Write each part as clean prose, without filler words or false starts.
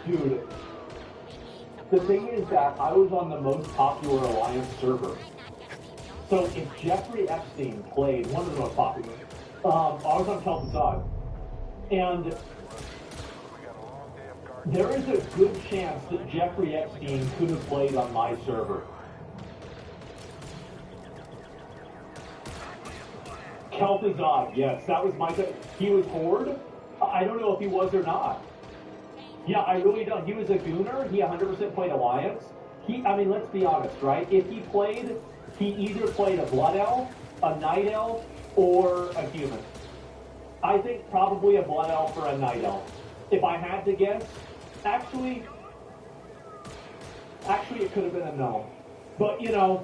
Dude, the thing is that I was on the most popular Alliance server. So if Jeffrey Epstein played one of the most popular, I was on Kel'Thuzad, and there is a good chance that Jeffrey Epstein could have played on my server. Kel'Thuzad, yes, that was my. He was Horde. I don't know if he was or not. Yeah, I really don't. He was a Gooner. He 100% played Alliance. I mean, let's be honest, right? If he played, he either played a Blood Elf, a Night Elf, or a human. I think probably a Blood Elf or a Night Elf. If I had to guess, actually, it could have been a gnome. But, you know,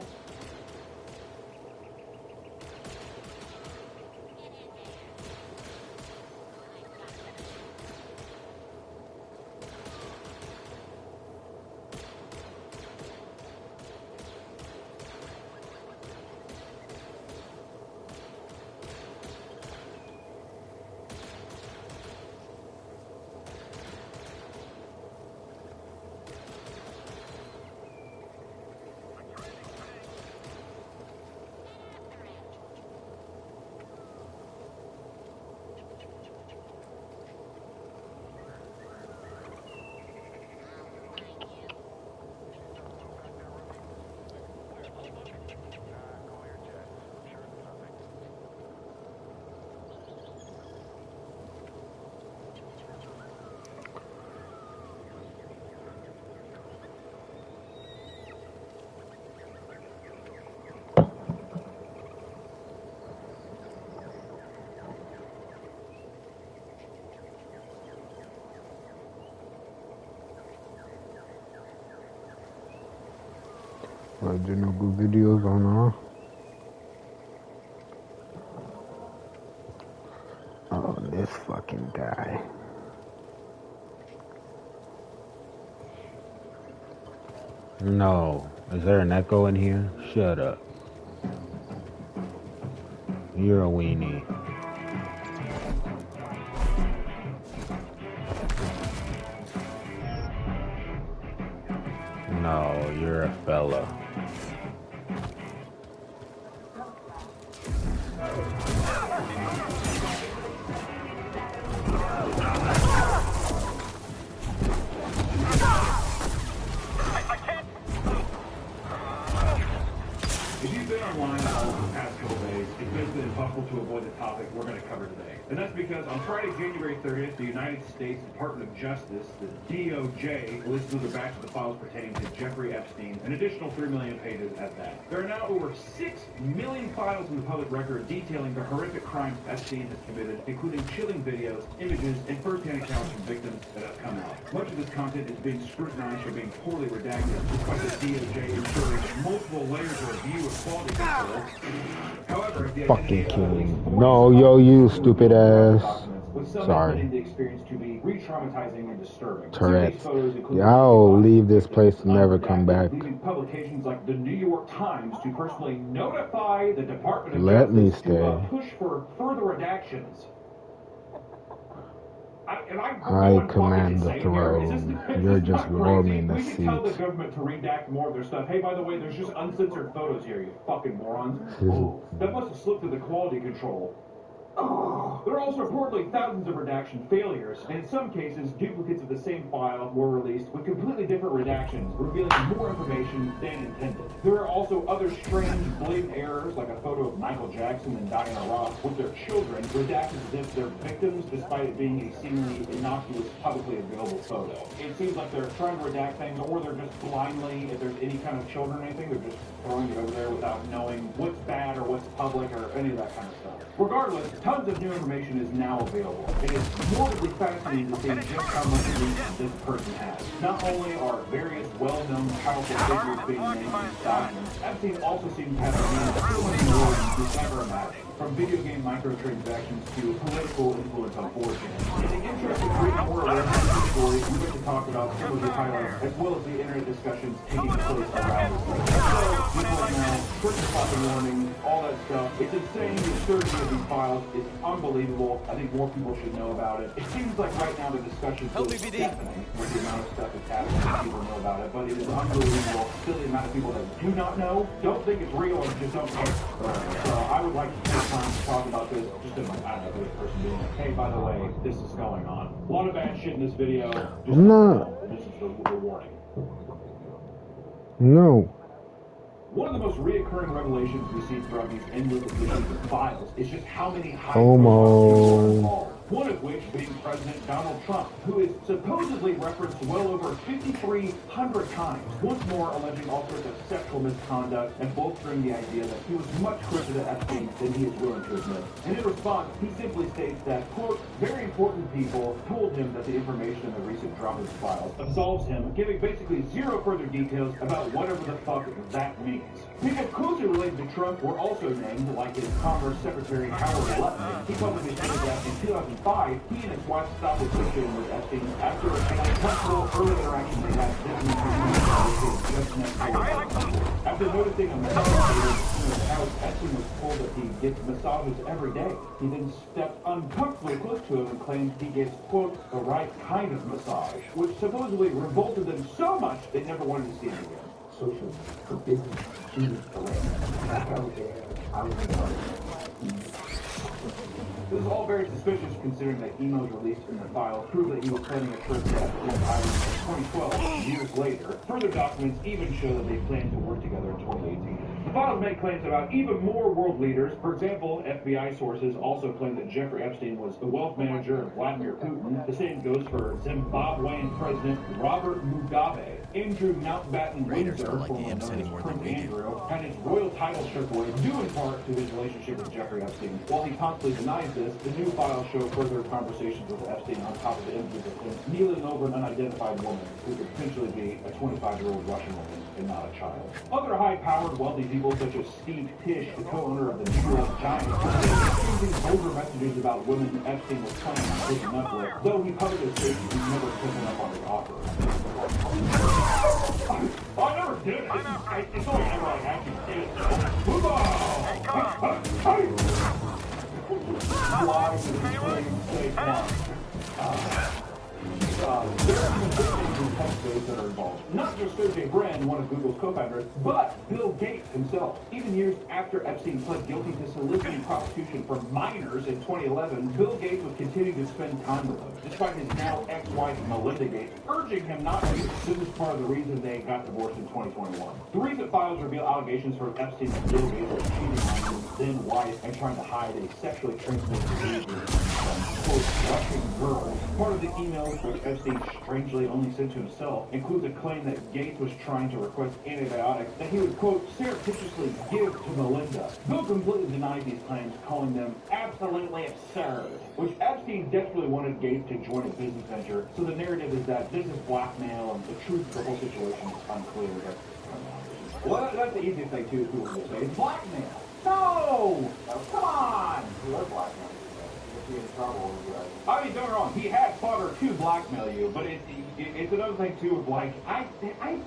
Original videos on Oh, this fucking guy. No. Is there an echo in here? Shut up. You're a weenie. No, you're a fella. To avoid the topic we're going to cover today. And that's because on Friday, January 30th, the United States Department of Justice, the DOJ, released another batch of the files pertaining to Jeffrey Epstein, an additional 3 million pages at that. There are now over 6 million files in the public record detailing the horrific crimes Epstein has committed, including chilling videos, images, and first-hand accounts from victims that have come out. Much of this content is being scrutinized for being poorly redacted, despite the DOJ ensuring multiple layers of review of quality control. However, if the fucking king. No, yo, you stupid ass. Sorry. The experience to be re-traumatizing and disturbing. Tourette's. Y'all leave this place and never come back. Leaving publications like the New York Times to personally notify the Department of Let me Justice stay. to push for further redactions. I command the throne. You're just warming the seat. We should tell the seat. government to redact more of their stuff. Hey, by the way, there's just uncensored photos here, you fucking morons. Oh, that must have slipped through the quality control. There are also reportedly thousands of redaction failures, and in some cases, duplicates of the same file were released with completely different redactions, revealing more information than intended. There are also other strange, blatant errors, like a photo of Michael Jackson and Diana Ross with their children, redacted as if they're victims, despite it being a seemingly innocuous, publicly available photo. It seems like they're trying to redact things, or they're just blindly, if there's any kind of children or anything, they're just throwing it over there without knowing what's bad or what's public or any of that kind of stuff. Regardless, tons of new information is now available. It is morbidly fascinating to see just how much reach this person has. Not only are various well-known powerful figures being named in these documents, Epstein also seems to have so much more than you ever imagined. From video game microtransactions to political influence on 4chan. In the interest of creating more awareness of the story, we went to talk about some of the highlights, as well as the internet discussions taking place around this thing. So, people right now, first fucking warning, all that stuff. It's insane. The absurdity of these files is unbelievable. I think more people should know about it. It seems like right now the discussion is deafening with the amount of stuff that's happening. People know about it, but it is unbelievable. Still, the amount of people that do not know, don't think it's real, or just don't care. So I would like to take time to talk about this, just as I don't know, this person being like, hey, by the way, this is going on. A lot of bad shit in this video. Just this is the warning. No. One of the most reoccurring revelations we see throughout these endless editions of files is just how many high Homo. people are involved. One of which being President Donald Trump, who is supposedly referenced well over 5,300 times, once more alleging all sorts of sexual misconduct and bolstering the idea that he was much closer to Epstein than he is willing to admit. And in response, he simply states that, quote, very important people told him that the information in the recent drop of files absolves him, giving basically zero further details about whatever the fuck that means. People closely related to Trump were also named, like his Commerce Secretary Howard Lutnick. He publicly stated that in 2005, he and his wife stopped associating with Epstein after an uncomfortable early interaction they had just next door. After noticing a massage how Epstein was told that he gets massages every day, he then stepped uncomfortably close to him and claimed he gets, quote, the right kind of massage, which supposedly revolted them so much they never wanted to see him again. Social for business. Jesus, the way. I was This is all very suspicious considering that emails released in the file prove that he was planning a trip to Epstein's Island in 2012, years later. Further documents even show that they planned to work together in 2018. The files make claims about even more world leaders. For example, FBI sources also claim that Jeffrey Epstein was the wealth manager of Vladimir Putin. The same goes for Zimbabwean President Robert Mugabe. Andrew Mountbatten Windsor, formerly known as Prince Andrew, had his royal title stripped away due in part to his relationship with Jeffrey Epstein. While he constantly denies this, the new files show further conversations with Epstein on top of the images of him kneeling over an unidentified woman who could potentially be a 25-year-old Russian woman and not a child. Other high-powered, wealthy people such as Steve Tisch, the co-owner of the New York Giants, exchanging vulgar messages about women Epstein was planning on hooking up with, though he publicly states he never took up on his offer. I never did it. It's only ever I actually did it. Move on! Why did he claim say there are some businesses and tech space that are involved. Not just Sergey Brin, one of Google's co-founders, but Bill Gates himself. Even years after Epstein pled guilty to soliciting prostitution from minors in 2011, Bill Gates was continuing to spend time with him, despite his now ex-wife Melinda Gates urging him not to. This is part of the reason they got divorced in 2021. The recent files reveal allegations from Epstein and Bill Gates of cheating on his then wife and trying to hide a sexually transmitted disease from, quote, Russian girls. Part of the emails, which Epstein strangely only sent to himself, includes a claim that Gates was trying to request antibiotics that he would, quote, surreptitiously give to Melinda. Bill completely denied these claims, calling them absolutely absurd, which Epstein desperately wanted Gates to join a business venture, so the narrative is that this is blackmail and the truth of the whole situation is unclear. But, well, that's the easiest thing, too, is people will say, it's blackmail. No! Come on! You are blackmail. You'll be in trouble. I mean, don't get me wrong, he had fodder to blackmail you, but it's another thing, too, of like, I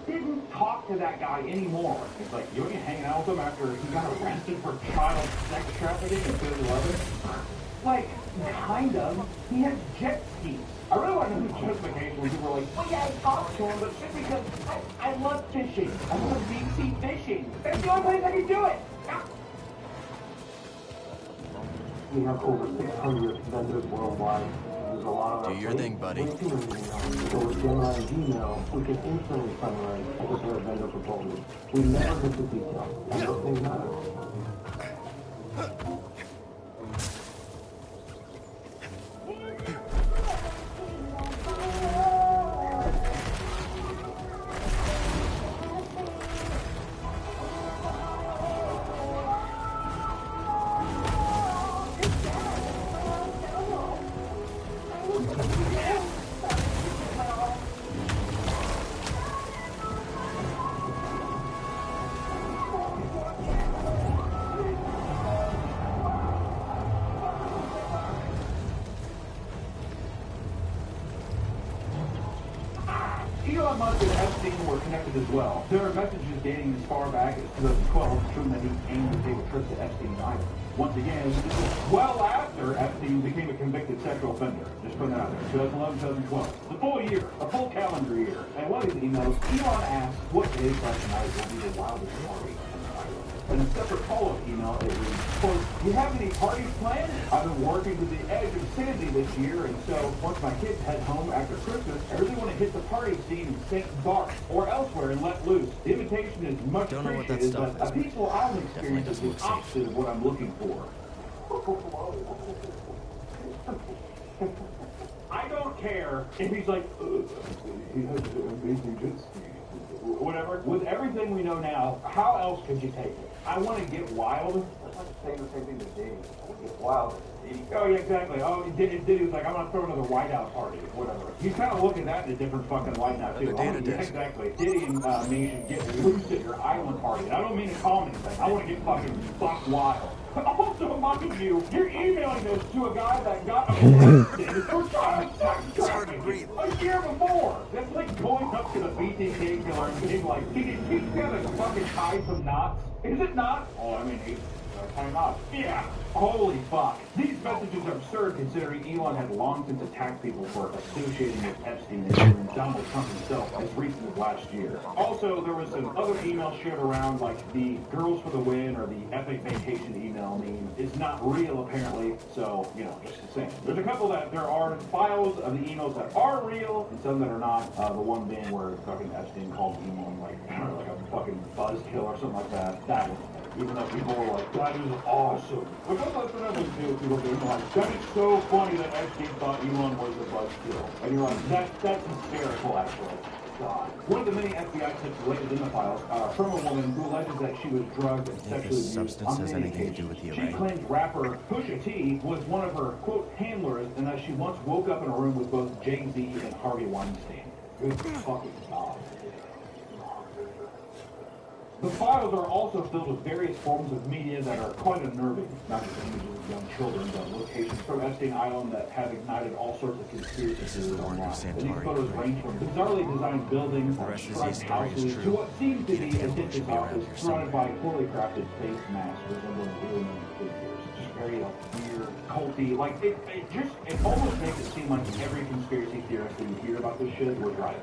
didn't talk to that guy anymore. It's like, you ain't hanging out with him after he got arrested for child sex trafficking in 2011? Like, kind of. He has jet skis. I really want to know the justification when people are like, well, yeah, I talked to him, but just because I love fishing. I love deep sea fishing. That's the only place I can do it. We have over 600 vendors worldwide. There's a lot of do your thing, buddy. So with Gemini and Gmail, we can instantly summarize and prepare vendor proposals. We never miss a detail, and those things matter. Elon Musk and Epstein were connected as well. There are messages dating as far back as 2012 showing that he aimed to take a trip to Epstein's island. Once again, this is well after Epstein became a convicted sexual offender. Just putting that out there. 2011, 2012. The full year, a full calendar year. And one of these emails, Elon asked what day/night will be the wildest party. In a separate follow-up email, it reads, quote, "Do you have any parties planned? I've been working to the edge of sanity this year, and so once my kids head home after Christmas, I really want to hit the party scene in St. Bart or elsewhere and let loose. The invitation is much appreciated, but a peaceful island experience is the opposite of what I'm looking for." I don't care if he's like, he has amazing jet ski. Whatever. With everything we know now, how else could you take it? I want to get wild. That's like saying the same thing to Diddy. I want to get wild. Oh, yeah, exactly. Oh, Diddy was like, I'm going to throw another whiteout party, whatever. You kind of look at that in a different fucking light now, too. Yeah, exactly. Diddy and me should get loose at your island party. And I don't mean to call anything. I want to get fucking buck wild. Also, mind you, you're emailing this to a guy that got arrested for child sex trafficking a year before. That's like going up to the BTK killer and being like, can you teach me how to fucking tie some knots? Is it not? Oh, I mean, time knots. Yeah. Holy fuck. These messages are absurd considering Elon had long since attacked people for associating with Epstein and even Donald Trump himself as recent as last year. Also, there was some other emails shared around like the Girls for the Win or the Epic Vacation email meme is not real apparently, so, you know, just the same. There's a couple that there are files of the emails that are real and some that are not. The one being where fucking Epstein called Elon like a fucking buzzkill or something like that. That was even though people were like, that is awesome. But that's what I would do if people were like, that is so funny that Epstein thought Elon was a buzzkill. And you're like, that's hysterical, actually. God. One of the many FBI tips related in the files from a woman who alleges that she was drugged and sexually abused on many occasions. She claims rapper Pusha T was one of her, quote, handlers, and that she once woke up in a room with both Jay-Z and Harvey Weinstein. Good fucking God. The files are also filled with various forms of media that are quite unnerving, not just images of young children, but locations from Epstein Island that have ignited all sorts of conspiracy theories online. And these photos range from bizarrely designed buildings and striped houses to what seems to be a dentist's office surrounded by poorly crafted face masks resembling alien figures. Just very weird, culty, like it almost makes it seem like every conspiracy theorist that you hear about this shit was right.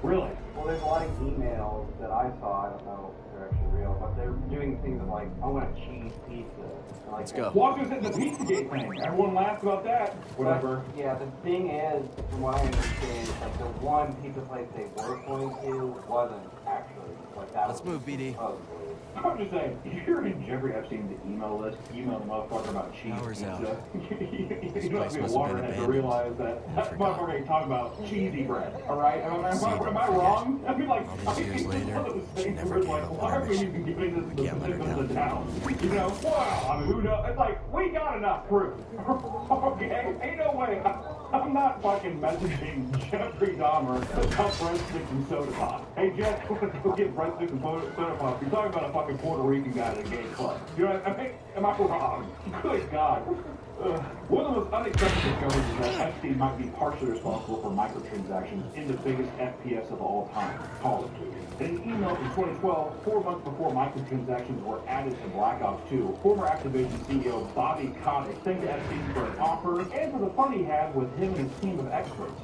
Really? Well, there's a lot of emails that I saw. I don't know if they're actually real, but they're doing things like, I want a cheese pizza. Like, let's go. Well, I was in the Pizzagate thing. Everyone laughs about that. Whatever. But, yeah, the thing is, from what I understand, like the one pizza place they were going to wasn't actually like that. Let's move, BD. I'm just saying, if you're in Jeffrey Epstein's email list, email the motherfucker about cheese Power's pizza. out. You don't have to be a waterhead to realize that motherfucker ain't talking about cheesy bread. Alright? Am I wrong? I mean, like, all these years later, she never gave like, up why on are her we mission. even giving this the Can't let her benefit of the down. doubt? You know? Well, I mean, who knows? It's like, we got enough proof. Okay? Ain't no way. I'm not fucking messaging Jeffrey Dahmer about breadsticks and soda pop. Hey, Jeff, go get breadsticks and soda pop. You're talking about a fucking Puerto Rican guy at a gay club. You know what I mean? Am I wrong? Good God. One of the most unexpected discoveries is that Epstein might be partially responsible for microtransactions in the biggest FPS of all time, Call of Duty. In an email from 2012, 4 months before microtransactions were added to Black Ops 2, former Activision CEO Bobby Kotick thanked Epstein for an offer and for the fun he had with him and his team of experts.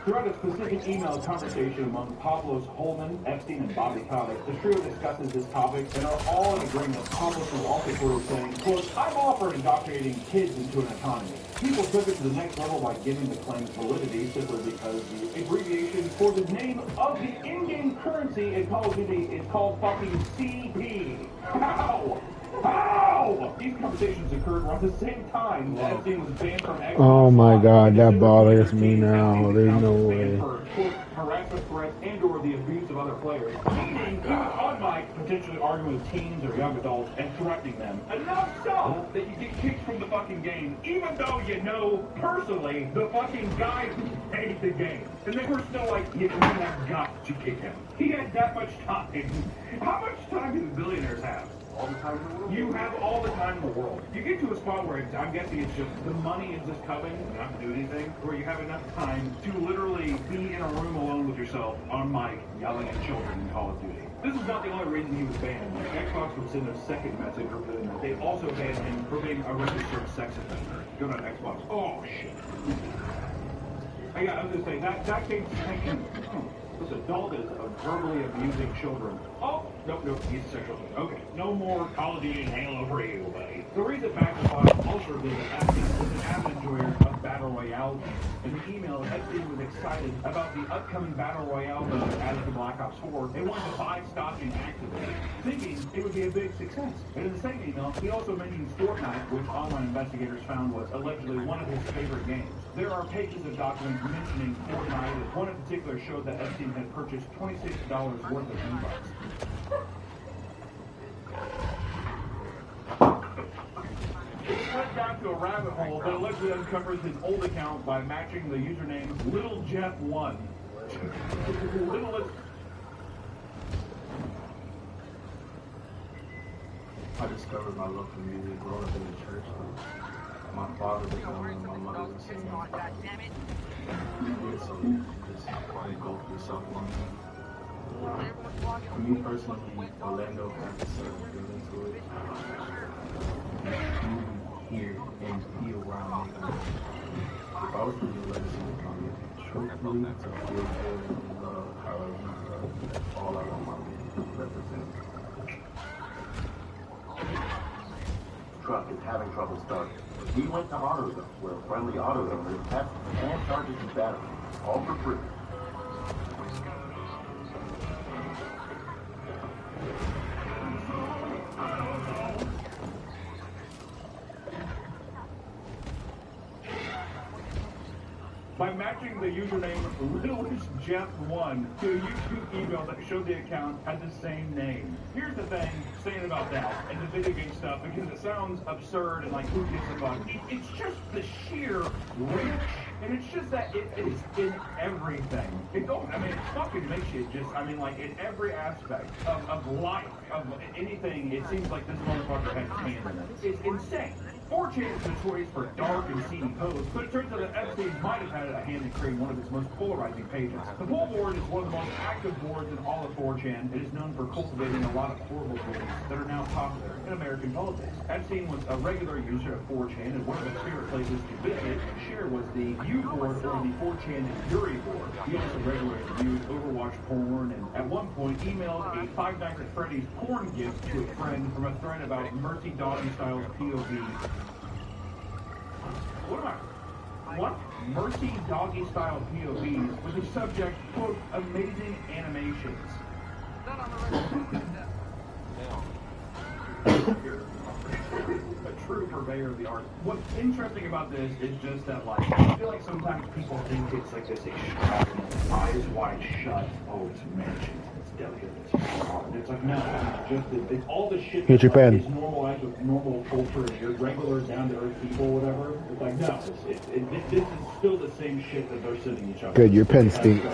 Throughout a specific email conversation among Pavlos Holman, Epstein, and Bobby Kotick, the trio discusses this topic and are all in agreement. Pavlos was also quoted saying, quote, "I'm all for indoctrinating kids into an economy. People took it to the next level by giving the claims validity simply because the abbreviation for the name of the in-game currency in Call of Duty is called fucking CP. How? How? These conversations occurred around the same time that Epstein was banned from Xbox. Oh my God, that bothers me now. There's no way. For harassment threats and or the abuse of other players, meaning on mic, potentially arguing with teens or young adults and threatening them. Enough so that you get kicked from the fucking game, even though you know personally the fucking guy who made the game. And then we're still like, you have got to kick him. He had that much time. How much time do the billionaires have? all the time in the world. You have all the time in the world. You get to a spot where I'm guessing it's just the money is just coming, not to do anything, where you have enough time to literally be in a room alone with yourself on mic yelling at children in Call of Duty. This is not the only reason he was banned. Xbox would send a second message revealing that they also banned him for being a registered sex offender. Go to Xbox. Oh shit. I was gonna say that came thinking, this adult is verbally abusing children. Oh, nope, he's a sexual offender. Okay, no more Call of Duty and Halo for you, buddy. The reason Microsoft also did that Epstein was an avid enjoyer of Battle Royale. In the email, Epstein was excited about the upcoming Battle Royale mode added to Black Ops 4 and wanted to buy, stock, and activate it, thinking it would be a big success. And in the same email, he also mentions Fortnite, which online investigators found was allegedly one of his favorite games. There are pages of documents mentioning Fortnite, and one in particular showed that Epstein had purchased $26 worth of V-Bucks. Went down to a rabbit hole that allegedly uncovers his old account by matching the username Little Jeff 1. I discovered my love for music growing up in the church. My father was on my mother was singing. So just probably go through self-love. For me personally, Orlando had to sort of get into it. Here and be around me. If I was to do legacy to come truthfully to feel good and love how I love, that's all I want my music to represent. Truck is having trouble starting. We went to AutoZone, where friendly auto owners test and charges his battery, all for free. By matching the username LittleJeff1 to a YouTube email that showed the account had the same name. Here's the thing, saying about that and the video game stuff, because it sounds absurd and like who gives a fuck. It's just the sheer reach, and it's just that it is in everything. It fucking makes you just, like in every aspect of life, of anything, it seems like this motherfucker has his hand in it. It's insane. 4chan is notorious for dark and seedy posts, but it turns out that Epstein might have had a hand in creating one of its most polarizing pages. The Poll board is one of the most active boards in all of 4chan. It is known for cultivating a lot of horrible beliefs that are now popular in American politics. Epstein was a regular user of 4chan, and one of his favorite places to visit and share was the U board or the 4chan Fury board. He also regularly viewed Overwatch porn, and at one point emailed a Five Nights at Freddy's porn gift to a friend from a thread about Mercy Doggy Styles POV. What? Mercy Doggy Style POVs with the subject, quote, amazing animations. A true purveyor of the art. What's interesting about this is just that, I feel like sometimes people think it's like this extravagant, eyes wide shut, oh, it's mansions, it's delicate, it's hard. It's like, no, it's all the shit that is normalized with normal culture and your regular down-to-earth people or whatever. It's like, no, this is still the same shit that they're sending each other. Good, your pen stinks.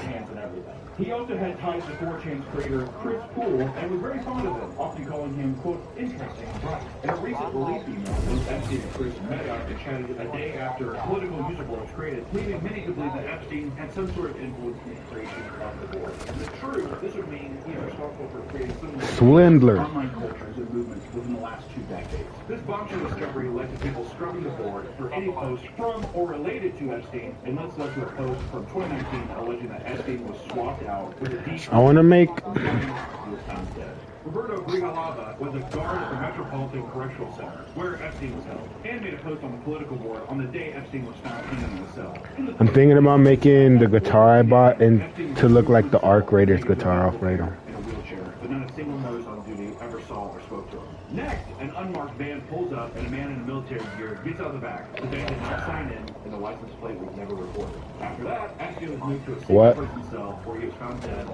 He also had ties to 4chan's creator, Chris Poole, and was very fond of him, often calling him, quote, interesting and bright. In a recent release email, both Epstein and Chris met up and chatted a day after a political user board was created, leaving many to believe that Epstein had some sort of influence in the creation of the board. And the truth, this would mean he is responsible for creating some of the Swindler. online cultures and movements within the last 2 decades. This bombshell discovery led to people scrubbing the board for any post from or related to Epstein, and this led to a post from 2019 alleging that Epstein was swapped out with a deep... I want to make... Roberto Grijalava was a guard at the Metropolitan Correctional Center, where Epstein was held, and made a post on the political board on the day Epstein was found in the cell. I'm thinking about making the guitar I bought to look like the Arc Raiders guitar off Radar. In a wheelchair, but not a single nurse on duty ever saw or spoke to him. Next, an unmarked van pulls up, and a man in military gear gets out of the back. The The bank did not sign in, and the license plate was never recorded. After that, Epstein was moved to a safe prison cell where he was found dead.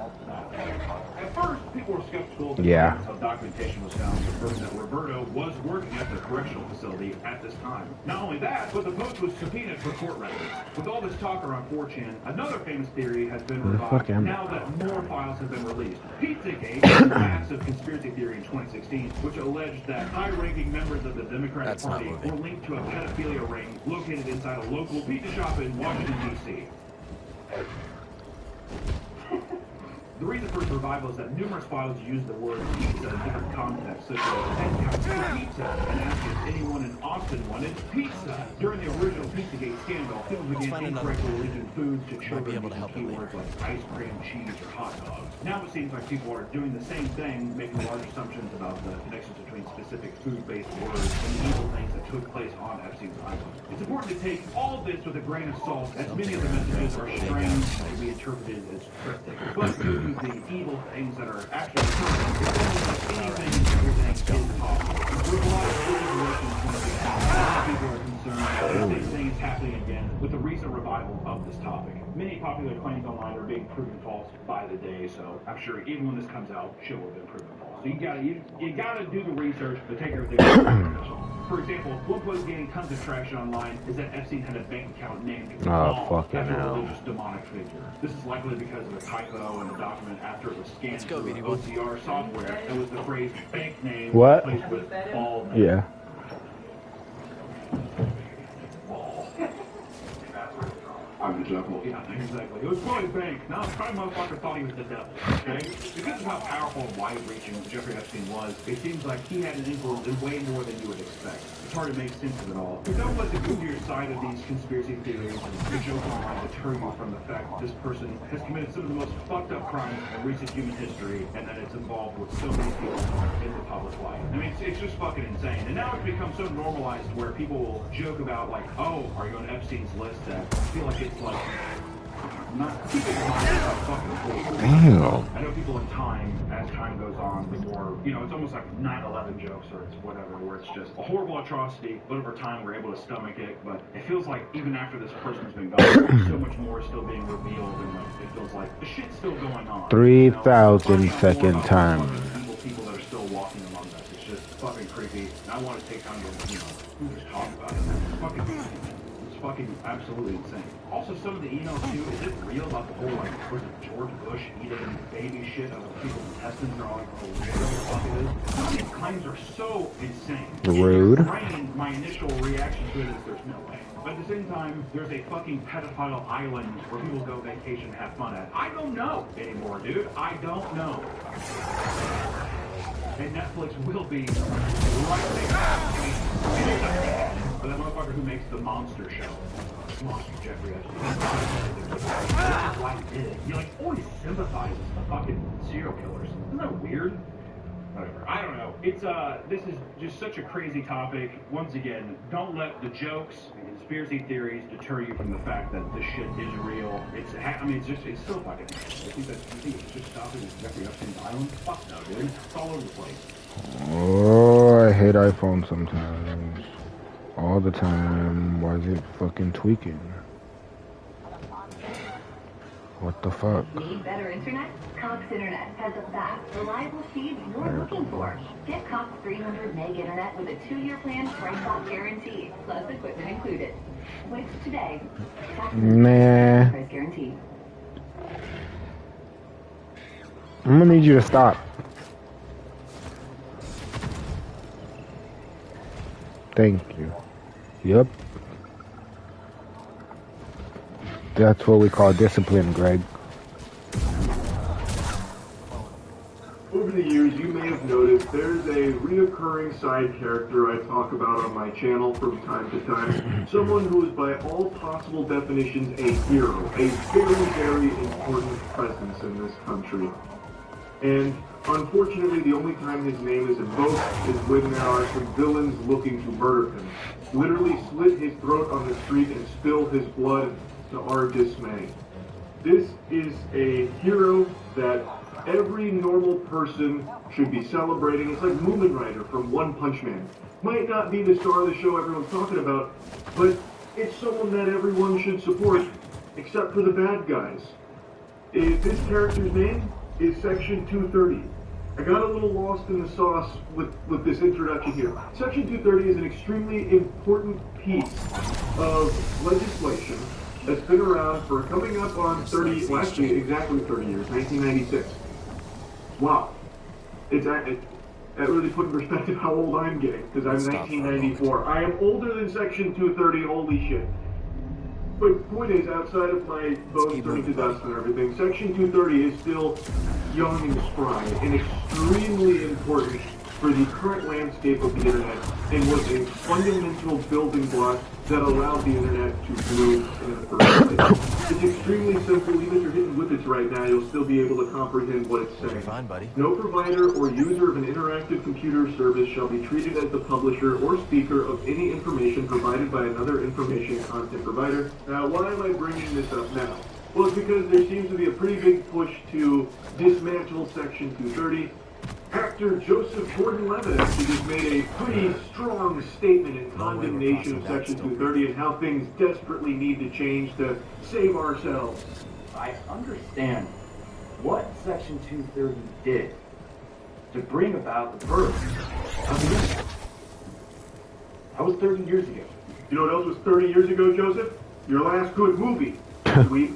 At first, people were skeptical that the documentation was found confirming that Roberto was working at the correctional facility at this time. Not only that, but the post was subpoenaed for court records. With all this talk around 4chan, another famous theory has been revived now that more files have been released. Pizzagate was a massive conspiracy theory in 2016, which alleged that high-ranking members of the Democratic Party were linked to a pedophilia ring located inside a local pizza shop in Washington, D.C. The reason for its revival is that numerous files use the word pizza in different contexts, such as "Ted comes for pizza," and asked if anyone in Austin wanted pizza. During the original Pizzagate scandal, people began incorrectly linking foods to children using keywords like ice cream, cheese, or hot dogs. Now it seems like people are doing the same thing, making large assumptions about the connections between specific food-based words and the evil things that took place on Epstein's island. It's important to take all of this with a grain of salt, as many of the messages are strange and be interpreted as cryptic. But the evil things that are actually occurring, it's almost like anything and everything is possible. There's a lot of situations when people are concerned that the same thing is happening again with the recent revival of this topic. Many popular claims online are being proven false by the day, so I'm sure even when this comes out, shit will have been proven false. So you gotta do the research, but take everything with a grain of salt. For example, one post gaining tons of traction online is that Epstein had a bank account named after a religious demonic figure. This is likely because of a typo in the document after it was scanned through OCR software, and with the phrase bank name replaced with ball name. Yeah. I'm the devil. Yeah, exactly. It was probably bank. Now, probably motherfucker thought he was the devil. Okay? Because of how powerful and wide-reaching Jeffrey Epstein was, it seems like he had an influence in way more than you would expect. It's hard to make sense of it all. But don't let the goofier side of these conspiracy theories and the joke online deter you from the fact that this person has committed some of the most fucked up crimes in recent human history, and that it's involved with so many people in the public life. I mean, it's just fucking insane. And now it's become so normalized where people will joke about, like, oh, are you on Epstein's list? I feel like it's like, not keeping in mind how fucking cool. Damn. I know people in time, as time goes on, the more, you know, it's almost like 9/11 jokes or it's whatever, where it's just a horrible atrocity, but over time we're able to stomach it, but it feels like even after this person's been gone, so much more is still being revealed, and like, it feels like the shit's still going on. 3,000 second time. People that are still walking among us. It's just fucking creepy, and I want to take time to, you know, who just talk about it. It's fucking absolutely insane. Also, some of the emails too, is it real about the whole, like, was it George Bush eating baby shit out of people's intestines or all, like, what the fuck it is? Some of these claims are so insane. Rude. In my brain, my initial reaction to it is there's no way. But at the same time, there's a fucking pedophile island where people go vacation and have fun at. I don't know anymore, dude. I don't know. And Netflix will be right there. But that motherfucker who makes the Monster Show. Monster Jeffrey Epstein. Why he did it. He like always sympathizes with the fucking serial killers. Isn't that weird? Whatever. I don't know. It's this is just such a crazy topic. Once again, don't let the jokes and conspiracy theories deter you from the fact that this shit is real. I mean, it's still fucking. You think it's just stopping at Jeffrey Epstein's island? Fuck no, dude. It's all over the place. Oh, I hate iPhone sometimes. All the time. Why is it fucking tweaking? What the fuck? Need better internet? Cox Internet has the fast, reliable speed you're looking for. Get Cox 300 meg internet with a 2-year plan, price lock guarantee, plus equipment included. Switch today. Nah. Price guarantee. I'm gonna need you to stop. Thank you. Yep. That's what we call discipline, Greg. Over the years, you may have noticed there's a reoccurring side character I talk about on my channel from time to time. Someone who is by all possible definitions a hero, a very, very important presence in this country. And unfortunately, the only time his name is invoked is when there are some villains looking to murder him. Literally slit his throat on the street and spill his blood to our dismay. This is a hero that every normal person should be celebrating. It's like Moomin Rider from One Punch Man. might not be the star of the show everyone's talking about, but it's someone that everyone should support, except for the bad guys. This character's name is Section 230. I got a little lost in the sauce with this introduction here. Section 230 is an extremely important piece of legislation that's been around for coming up on 30, well actually exactly 30 years, 1996. Wow. That really put in perspective how old I'm getting, because I'm 1994. I am older than Section 230, holy shit. But the point is, outside of my bones turning to dust and everything, Section 230 is still young and spry and extremely important for the current landscape of the internet and was a fundamental building block that allowed the internet to bloom in the first place. It's extremely simple. Even if you're hitting whippets right now, you'll still be able to comprehend what it's saying. Fine, buddy. No provider or user of an interactive computer service shall be treated as the publisher or speaker of any information provided by another information content provider. Now, why am I bringing this up now? Well, it's because there seems to be a pretty big push to dismantle Section 230. Actor Joseph Gordon-Levitt actually just made a pretty strong statement in condemnation of Section 230 and how things desperately need to change to save ourselves. I understand what Section 230 did to bring about the birth of the internet. That was 30 years ago. You know what else was 30 years ago, Joseph? Your last good movie, sweet.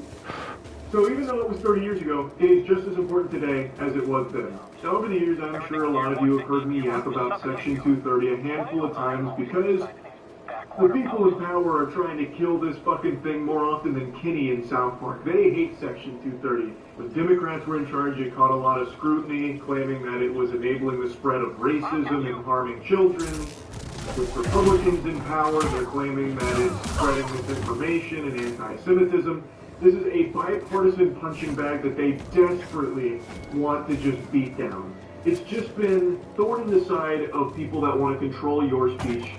So even though it was 30 years ago, it is just as important today as it was then. Now, over the years, I'm sure a lot of you have heard me yap about Section 230 a handful of times because the people in power are trying to kill this fucking thing more often than Kenny in South Park. They hate Section 230. When Democrats were in charge, it caught a lot of scrutiny, claiming that it was enabling the spread of racism and harming children. With Republicans in power, they're claiming that it's spreading misinformation and anti-Semitism. This is a bipartisan punching bag that they desperately want to just beat down. It's just been thorn in the side of people that want to control your speech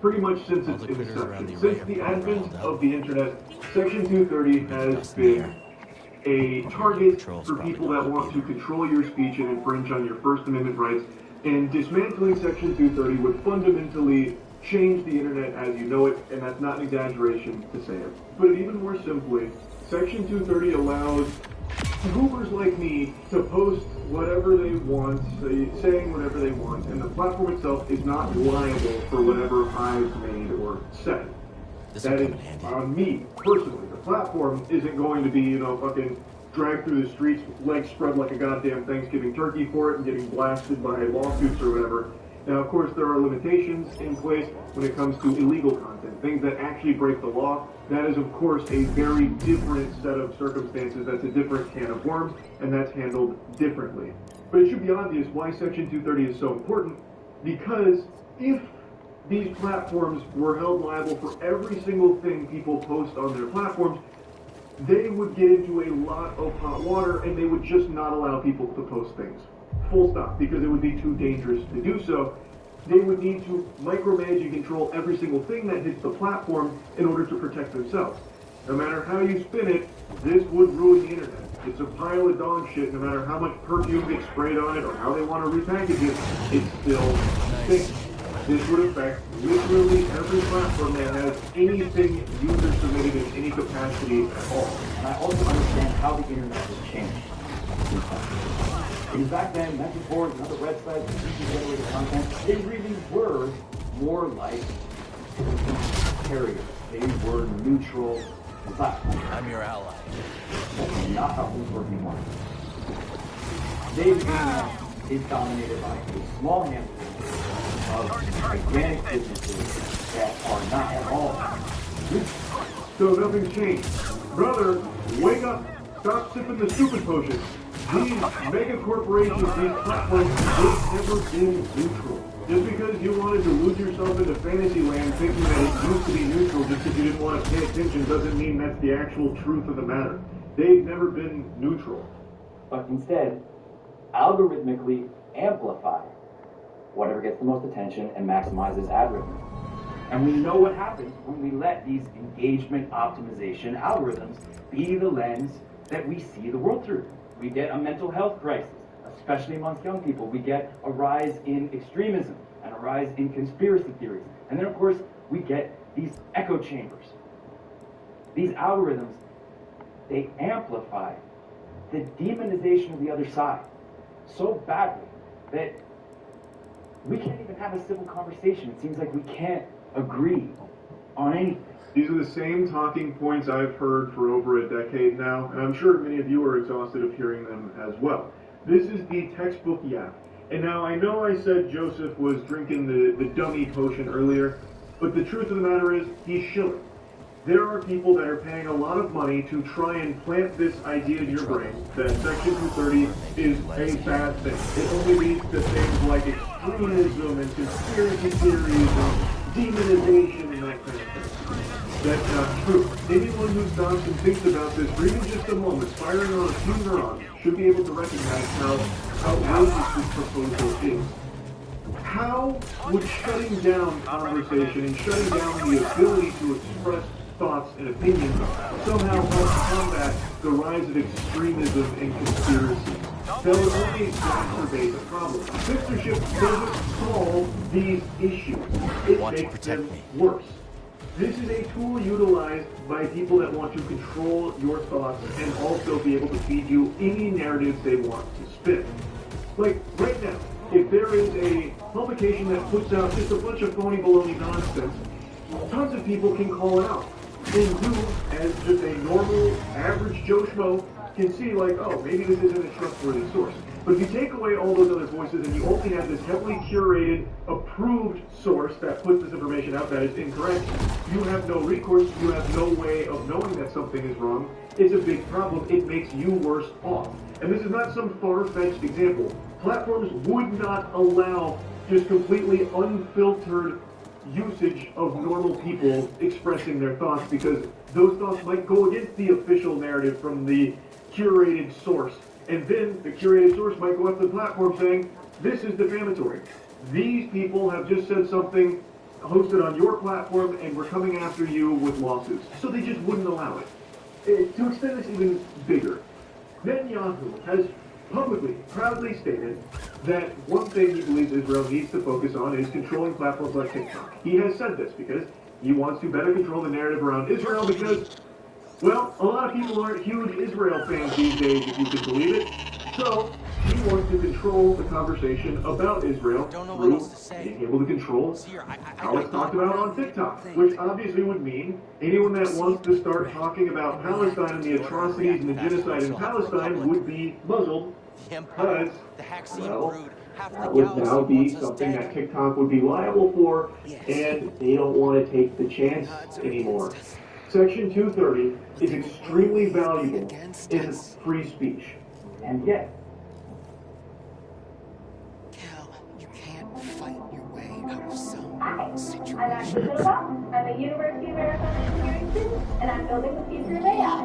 pretty much since its inception. Since the advent of the internet, Section 230 has been a target for people that want to control your speech and infringe on your First Amendment rights, and dismantling Section 230 would fundamentally change the internet as you know it, and that's not an exaggeration to say it. But even more simply, Section 230 allows Goobers like me to post whatever they want, saying whatever they want, and the platform itself is not liable for whatever I've made or said. That is on me, personally. The platform isn't going to be, fucking dragged through the streets with legs spread like a goddamn Thanksgiving turkey for it and getting blasted by lawsuits or whatever. Now, of course, there are limitations in place when it comes to illegal content, things that actually break the law. That is, of course, a very different set of circumstances. That's a different can of worms, and that's handled differently. But it should be obvious why Section 230 is so important, because if these platforms were held liable for every single thing people post on their platforms, they would get into a lot of hot water, and they would just not allow people to post things. Full stop, because it would be too dangerous to do so. They would need to micromanage and control every single thing that hits the platform in order to protect themselves. No matter how you spin it, this would ruin the internet. It's a pile of dog shit. No matter how much perfume gets sprayed on it or how they want to repackage it, it's still stinks. This would affect literally every platform that has anything user submitted in any capacity at all. And I also understand how the internet has changed. Because back then, message boards and other websites and user-generated content, they really were more like carriers. They were neutral platforms. I'm your ally. That's not how things work anymore. Today's internet is dominated by a small handful of gigantic businesses that are not at all neutral. So nothing's changed. Brother, wake up. Stop sipping the stupid potion. These mega corporations, these platforms, they've never been neutral. Just because you wanted to lose yourself into fantasy land thinking that it used to be neutral just because you didn't want to pay attention doesn't mean that's the actual truth of the matter. They've never been neutral. But instead, algorithmically amplify whatever gets the most attention and maximizes ad revenue. And we know what happens when we let these engagement optimization algorithms be the lens that we see the world through. We get a mental health crisis, especially amongst young people. We get a rise in extremism. and a rise in conspiracy theories. And then, of course, we get these echo chambers. These algorithms, they amplify the demonization of the other side so badly that we can't even have a civil conversation. It seems like we can't agree on anything. These are the same talking points I've heard for over a decade now, and I'm sure many of you are exhausted of hearing them as well. This is the textbook yap. And now I know I said Joseph was drinking the dummy potion earlier, but the truth of the matter is he's shilling. There are people that are paying a lot of money to try and plant this idea in your brain that Section 230 is a bad thing. It only leads to things like extremism and conspiracy theories and demonization and that kind of thing. That's not true. Anyone who stops and thinks about this for even just a moment, firing on a few neurons, should be able to recognize how outrageous this proposal is. How would shutting down conversation and shutting down the ability to express thoughts and opinions somehow help combat the rise of extremism and conspiracy? That would only exacerbate the problem. Censorship doesn't solve these issues. It makes them worse. This is a tool utilized by people that want to control your thoughts and also be able to feed you any narratives they want to spin. Like, right now, if there is a publication that puts out just a bunch of phony baloney nonsense, tons of people can call it out. And you, as just a normal, average Joe Schmo, can see like, oh, maybe this isn't a trustworthy source. But if you take away all those other voices and you only have this heavily curated, approved source that puts this information out that is incorrect, you have no recourse, you have no way of knowing that something is wrong. It's a big problem. It makes you worse off. And this is not some far-fetched example. Platforms would not allow just completely unfiltered usage of normal people expressing their thoughts because those thoughts might go against the official narrative from the curated source. And then the curated source might go up to the platform saying, this is defamatory. These people have just said something hosted on your platform and we're coming after you with lawsuits. So they just wouldn't allow it. To extend this even bigger, Netanyahu has publicly, proudly stated that one thing he believes Israel needs to focus on is controlling platforms like TikTok. He has said this because he wants to better control the narrative around Israel because, well, a lot of people aren't huge Israel fans these days, if you can believe it. So, he wants to control the conversation about Israel through being able to control how it's talked about on TikTok, which obviously would mean anyone that wants to start talking about Palestine and the atrocities and the genocide in Palestine would be muzzled because, well, that would now be something that TikTok would be liable for, and they don't want to take the chance anymore. Section 230 is extremely valuable in free speech, and yet, You can't fight your way out of some Hi, situation. I'm Ashley Silva. I'm a University of Arizona engineering student, and I'm building the future of AI.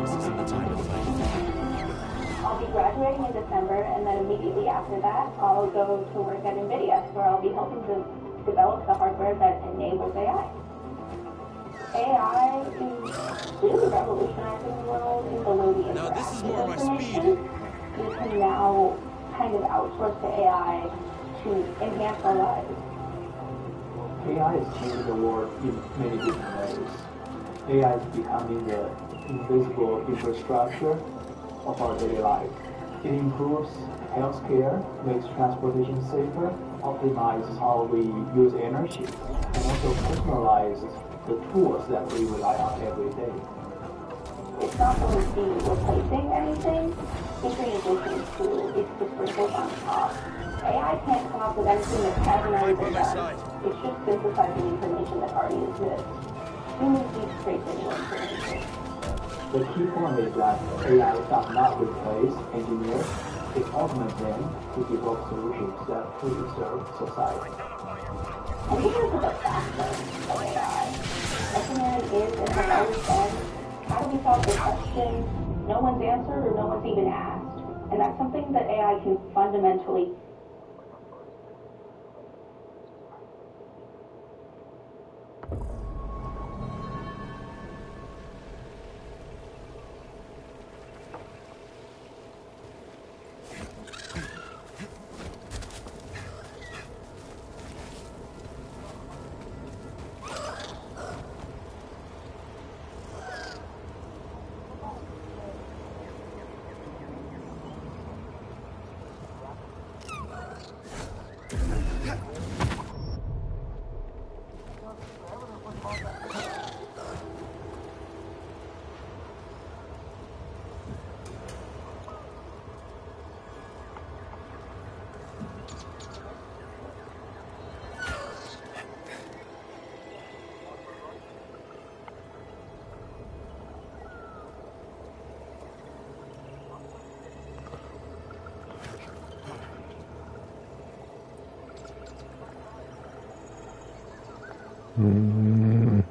This isn't the time to fight. I'll be graduating in December, and then immediately after that, I'll go to work at NVIDIA, where I'll be helping to develop the hardware that enables AI. AI is really revolutionizing the world in the way we No, this is more my information. We can now kind of outsource to AI to enhance our lives. AI is changing the world in many different ways. AI is becoming the invisible infrastructure of our daily life. It improves healthcare, makes transportation safer, optimizes how we use energy, and also personalizes the tools that we rely on every day. It's not going to be replacing anything. It's an addition to, it's the sprinkles on top. AI can't come up with anything that hasn't already been done. It's just synthesizing information that already exists. Humans need to create the new information. The key point is that AI does not replace engineers. It augments them to develop solutions that truly serve society. And these are the backbone of AI. Engineering is and has always been, how do we solve the question no one's answered or no one's even asked? And that's something that AI can fundamentally Mm.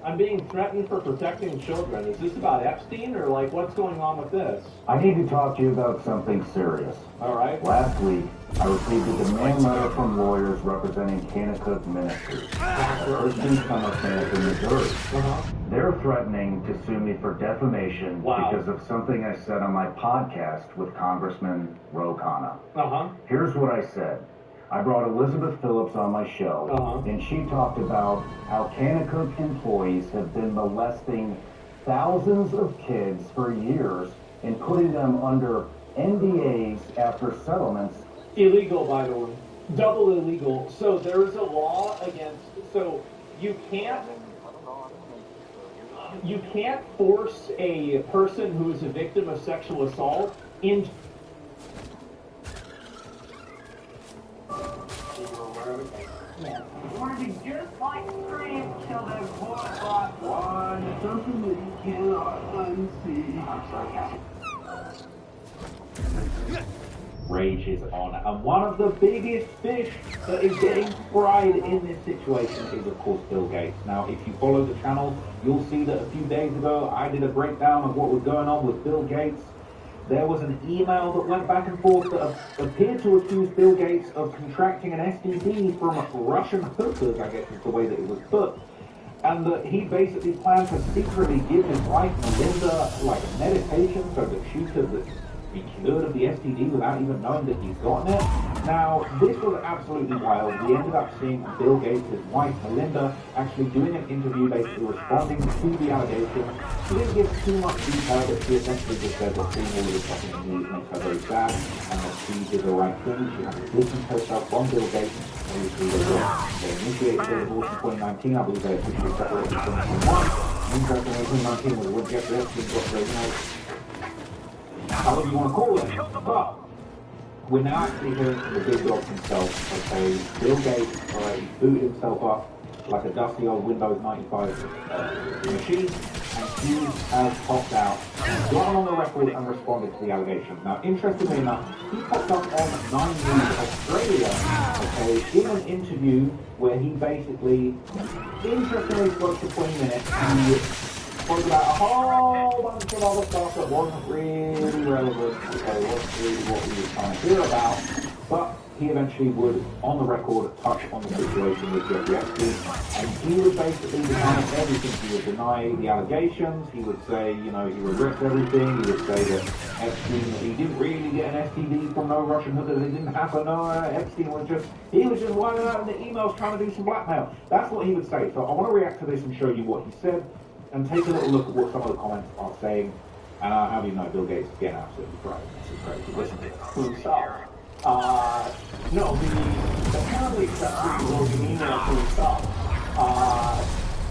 I'm being threatened for protecting children. Is this about Epstein, or like what's going on with this? I need to talk to you about something serious. All right. Last week, I received a demand letter from lawyers representing Kanakuk Ministries, a Christian summer camp in Missouri. They're threatening to sue me for defamation because of something I said on my podcast with Congressman Ro Khanna. Here's what I said. I brought Elizabeth Phillips on my show, and she talked about how Kanakuk employees have been molesting thousands of kids for years and putting them under NDAs after settlements. Illegal, by the way. Double illegal. So there is a law against, so you can't force a person who is a victim of sexual assault into Working just like scream till those boys like one. Something that you cannot unsee. I'm sorry, Rage is on, and one of the biggest fish that is getting fried in this situation is, of course, Bill Gates. Now, if you follow the channel, you'll see that a few days ago I did a breakdown of what was going on with Bill Gates. There was an email that went back and forth that appeared to accuse Bill Gates of contracting an STD from Russian hookers, I guess is the way that it was put, and that he basically planned to secretly give his wife Melinda like a medication so that she could be cured of the STD without even knowing that he's gotten it. Now, this was absolutely wild. We ended up seeing Bill Gates' wife Melinda actually doing an interview basically responding to the allegations. She didn't give too much detail, but she essentially just said that seeing all of the fucking news makes her very sad and that she did the right thing. She had to distance herself from Bill Gates. Obviously, they initiated their divorce in 2019. I believe they officially separated in 2021. Interestingly, 2019 was when Jeffrey Epstein got the, however you want to call it. But we're now actually hearing from the big dog himself. Okay, Bill Gates, he booted himself up like a dusty old Windows 95 machine, and he has popped out, gone on the record and responded to the allegations. Now, interestingly enough, he popped up on 9 News Australia, okay, in an interview where he basically, interestingly spoke for 20 minutes, and spoke about a whole bunch of other stuff that wasn't really relevant, okay, wasn't really what we were trying to hear about, but he eventually would, on the record, touch on the situation with Jeffrey Epstein, and he would basically deny everything. He would deny the allegations, he would say, you know, he regrets everything, he would say that Epstein, he didn't really get an STD from no Russian hookers, it didn't happen, no, Epstein was just winding out in the emails trying to do some blackmail. That's what he would say. So I want to react to this and show you what he said, and take a little look at what some of the comments are saying, and how do you know Bill Gates is getting absolutely fried. This is crazy. Listen to this. himself. No, apparently Epstein wrote an email to himself.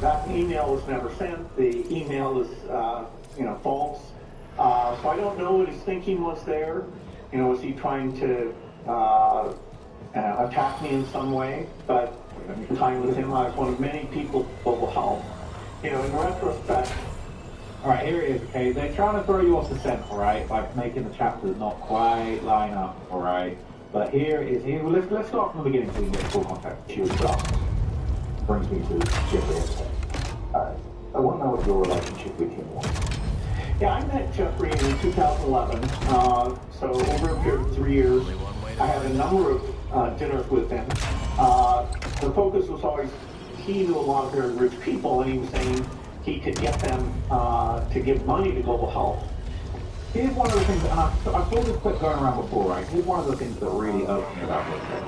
That email was never sent. The email is, false. So I don't know what his thinking was there. You know, was he trying to attack me in some way? But time with him, I was one of many people that will help. You know, in retrospect. Alright, here it is, okay? They're trying to throw you off the scent, alright? By making the chapters not quite line up, alright? But here is, let's start from the beginning so we can get full context. She was just brings me to Jeffrey Epstein. Alright, I want to know what your relationship with him was. Yeah, I met Jeffrey in 2011, so over a period of 3 years. I had a number of dinners with him. The focus was always, he knew a lot of very rich people, and he was saying he could get them to give money to global health. Here's one of the things, and I saw this clip going around before, right? Here's one of the things that really irks me about this thing.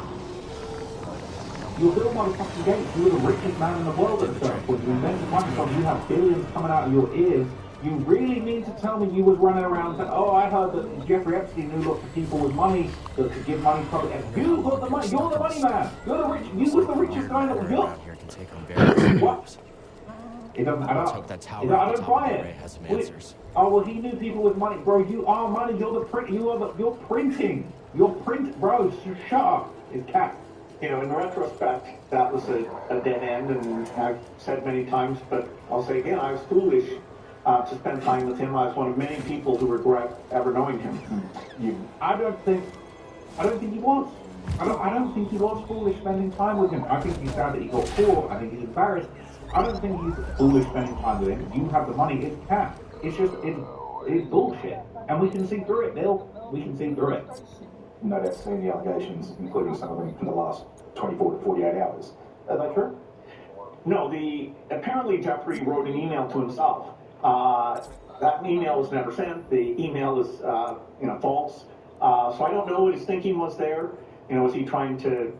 You're Bill motherfucking Gates. You're the richest man in the world at a certain point. You invented Microsoft. You have billions coming out of your ears. You really mean to tell me you was running around saying, oh, I heard that Jeffrey Epstein knew lots of people with money that could give money to public. You got the money. You're the money man. You're the rich. You was the richest guy that was yours. What? It doesn't add up. I don't buy it. Oh, well, he knew people with money. Bro, you are money. You're the print. You're printing. You're print. Bro, shut up. It's cat. you know, in retrospect, that was a dead end, and I've said many times, but I'll say again, I was foolish to spend time with him. I was one of many people who regret ever knowing him. I don't think he was. I don't think he was foolish spending time with him. I think he's sad that he got caught. I think he's embarrassed. I don't think he's foolish spending time with him. You have the money, it's cash. It's just, it's bullshit. And we can see through it, Bill. We can see through it. No doubt seen the allegations, including some of them in the last 24 to 48 hours. Are they true? No, apparently Jeffrey wrote an email to himself. That email was never sent. The email is, false. So I don't know what his thinking was there. You know, was he trying to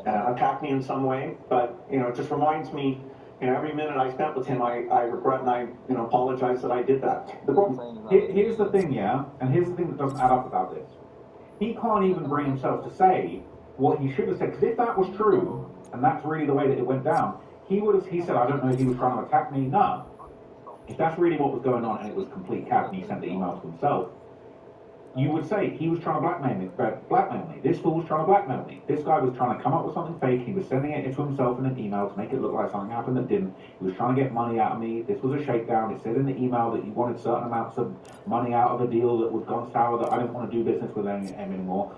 attack me in some way? But, you know, it just reminds me, you know, every minute I spent with him, I regret and I, apologize that I did that. Here's the thing, yeah? And here's the thing that doesn't add up about this. He can't even bring himself to say what he should have said. Because if that was true, and that's really the way that it went down, he said, I don't know if he was trying to attack me. No. If that's really what was going on and it was complete cap and he sent the email to himself, you would say he was trying to blackmail me. This fool was trying to blackmail me. This guy was trying to come up with something fake. He was sending it to himself in an email to make it look like something happened that didn't. He was trying to get money out of me. This was a shakedown. It said in the email that he wanted certain amounts of money out of a deal that was gone sour, that I didn't want to do business with him anymore.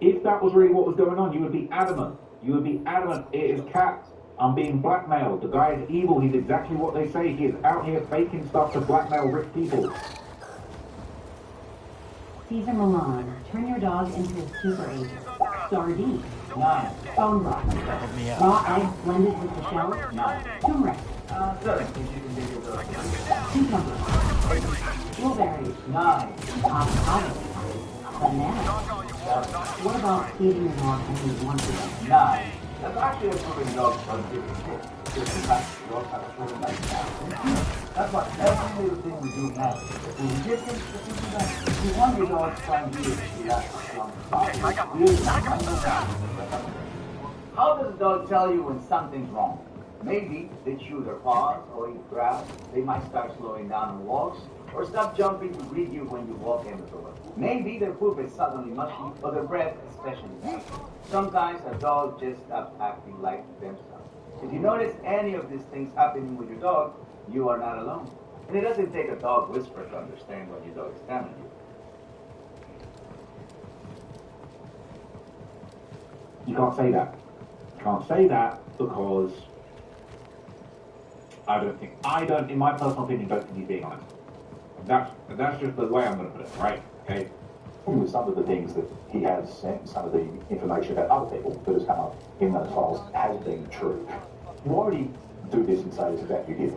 If that was really what was going on, you would be adamant. You would be adamant. It is cap. I'm being blackmailed. The guy is evil. He's exactly what they say. He is out here faking stuff to blackmail rich people. Caesar Milan, turn your dog into a super agent. Sardine. 9. Bone broth. Raw eggs blended with the shell. 9. Turmeric. 7. Cucumber. Blueberries. 9. Avocado. Banana. What about feeding your dog only once a day? 9. That's actually a swimming dog on different dogs have a swimming lifestyle. That's what every little thing we do now. We're different. You want your dog to try and do it. How does a dog tell you when something's wrong? Maybe they chew their paws or eat grass. They might start slowing down on walks or stop jumping to greet you when you walk in the door. Maybe their poop is suddenly mushy or their breath especially bad. Sometimes a dog just stops acting like themselves. If you notice any of these things happening with your dog, you are not alone. And it doesn't take a dog whisper to understand what your dog is telling you. You can't say that. You can't say that because in my personal opinion, don't think he's being honest. That's just the way I'm going to put it, right? Okay? With some of the things that he has sent, some of the information about other people that has come up in those files has been true. Why would he do this and say it's about you here?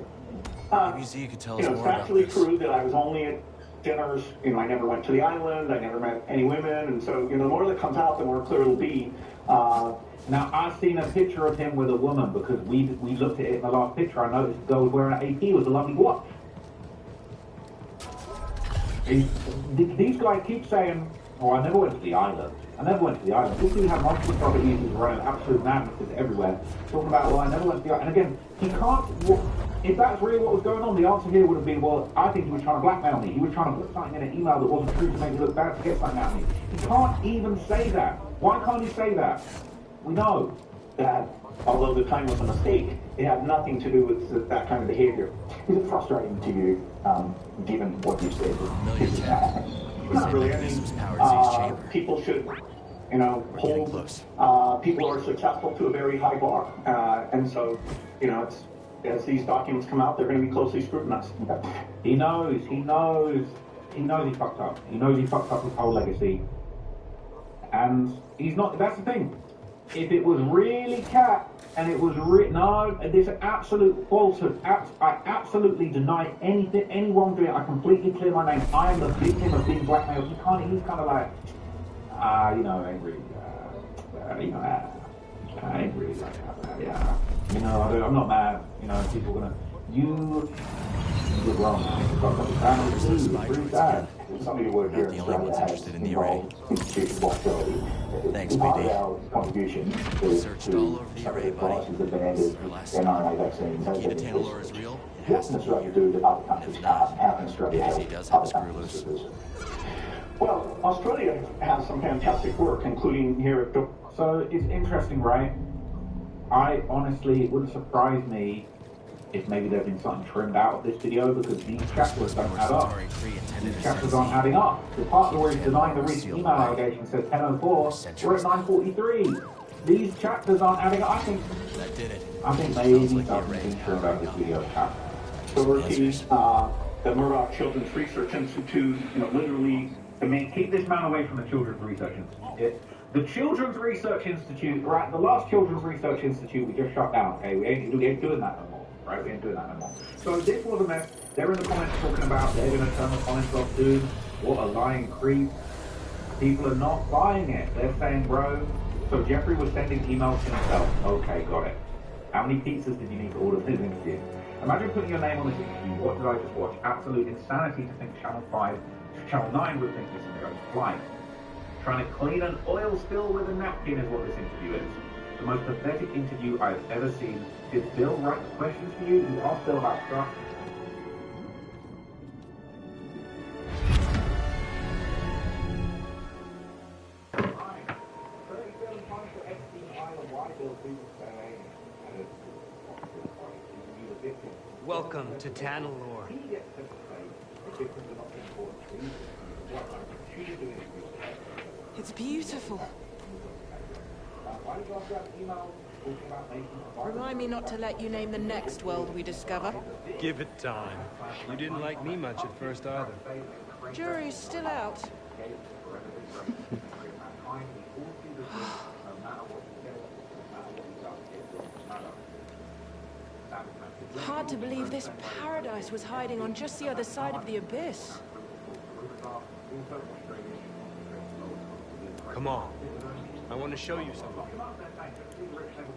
You could tell us more it's about actually this. True that I was only at dinners. I never went to the island. I never met any women, and so the more that comes out, the more clear it'll be. Now, I've seen a picture of him with a woman because we looked at it in the last picture. I noticed the girl was wearing an AP with a lovely watch. These guys keep saying, oh, I never went to the island. I never went to the island. People who have multiple properties is running absolute madness everywhere. Talking about, well, I never went to the island. And again, he can't, if that's really what was going on, the answer here would have been, well, I think he was trying to blackmail me. He was trying to put something in an email that wasn't true to make me look bad to get something out of me. He can't even say that. Why can't he say that? We know that, although the time was a mistake, it had nothing to do with that kind of behavior. Is it frustrating to you, given what you've said? Not really. I mean, people should, hold people who are successful to a very high bar. And so, it's, as these documents come out, they're going to be closely scrutinized. He knows he fucked up. He knows he fucked up his whole legacy. And he's not, that's the thing. If it was really cat, and it was no, there's an absolute falsehood. I absolutely deny any wrongdoing. I completely clear my name. I am the victim of being blackmailed. He's kind of like, I ain't really, I ain't really like that. Yeah, I'm not mad. People are gonna, you're wrong. It's pretty sad. Some of your work here in Australia has involved institutional possibility. Thanks, part of our contribution to some of the prices that have been ended in RNA vaccines has been increased. What can Australia do that other countries can't? How can Australia help other countries? Well, Australia has some fantastic work, including here at the... So it's interesting, right? I honestly, it wouldn't surprise me if maybe there's been something trimmed out of this video because these chapters don't add up. These chapters aren't adding up. The part where he's denying the recent email allegation says 10:04. We're at 9:43. These chapters aren't adding up. I think maybe something's been trimmed out of this video chapter. Authorities, the Murdoch Children's Research Institute, literally... I mean, keep this man away from the Children's Research Institute. The Children's Research Institute, right? The last Children's Research Institute we just shut down, okay? We ain't doing that no more, right? We ain't doing that no more. So this was a mess. They're in the comments talking about they're going to turn the comments off soon. What a lying creep. People are not buying it. They're saying, bro, so Jeffrey was sending emails to himself. Okay, got it. How many pizzas did you need to order for this interview? Imagine putting your name on this interview. What did I just watch? Absolute insanity to think Channel 9 would think this is going to fly. Trying to clean an oil spill with a napkin is what this interview is. The most pathetic interview I've ever seen. Did Bill write the questions for you? You asked Bill about trust. Welcome to Tanalore. It's beautiful. Remind me not to let you name the next world we discover. Give it time. You didn't like me much at first either. Jury's still out. Hard to believe this paradise was hiding on just the other side of the abyss. Come on. I want to show you something.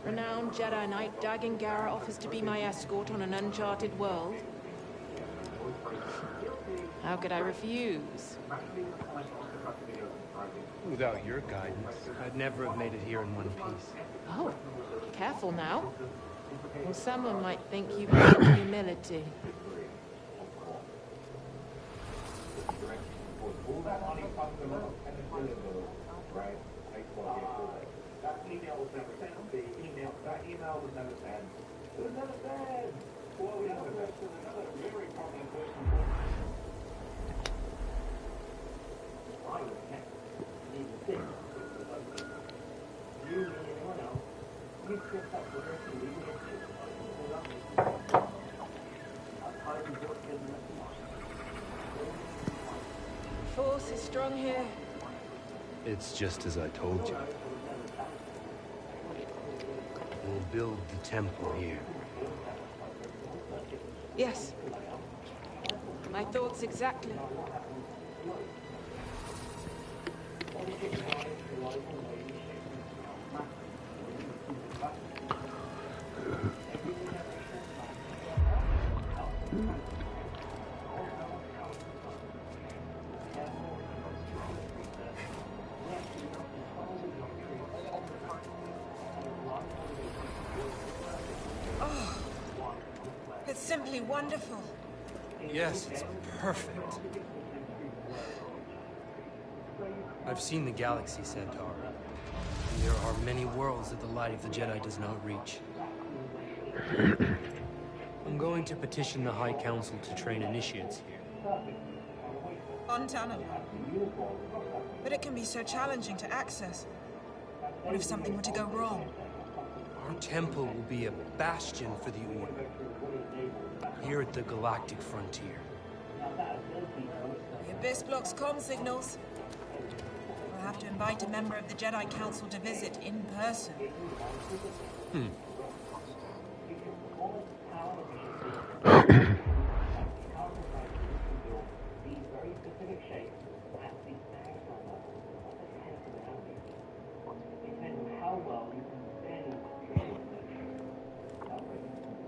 Renowned Jedi Knight Dagan Gera offers to be my escort on an uncharted world. How could I refuse? Without your guidance, I'd never have made it here in one piece. Oh, careful now. Or someone might think you've got humility. That email was never sent. That email was never sent. It was never sent. Well, we have another very prominent person. I was next. You think you and anyone else, you tripped up with us and we get you. Force is strong here. It's just as I told you. We'll build the temple here. Yes. My thoughts exactly. It's simply wonderful. Yes, it's perfect. I've seen the galaxy, Centaur. And there are many worlds that the light of the Jedi does not reach. I'm going to petition the High Council to train initiates here. On Tanalore. But it can be so challenging to access. What if something were to go wrong? Our temple will be a bastion for the Order. Here at the galactic frontier. The Abyss blocks comm signals. We'll have to invite a member of the Jedi Council to visit in person.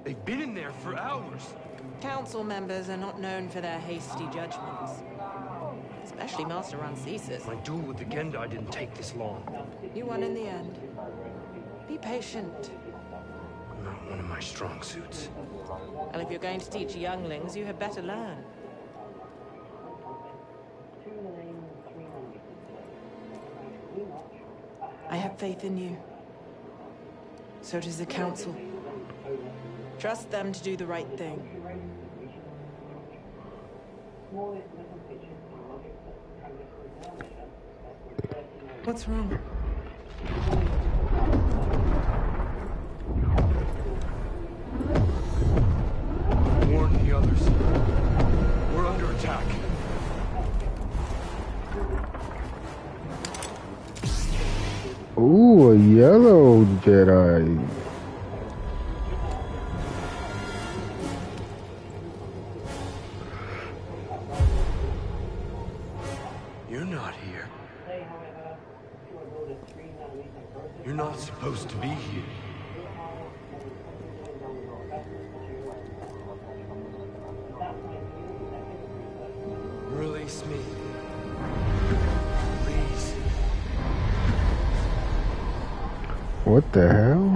They've been in there for hours. Council members are not known for their hasty judgments. Especially Master Rancesis. My duel with the Gendai didn't take this long. You won in the end. Be patient. Not one of my strong suits. Well, if you're going to teach younglings, you had better learn. I have faith in you. So does the Council. Trust them to do the right thing. What's wrong? Warn the others. We're under attack. Ooh, a yellow Jedi. You're not here. You're not supposed to be here. Release me. Please. What the hell?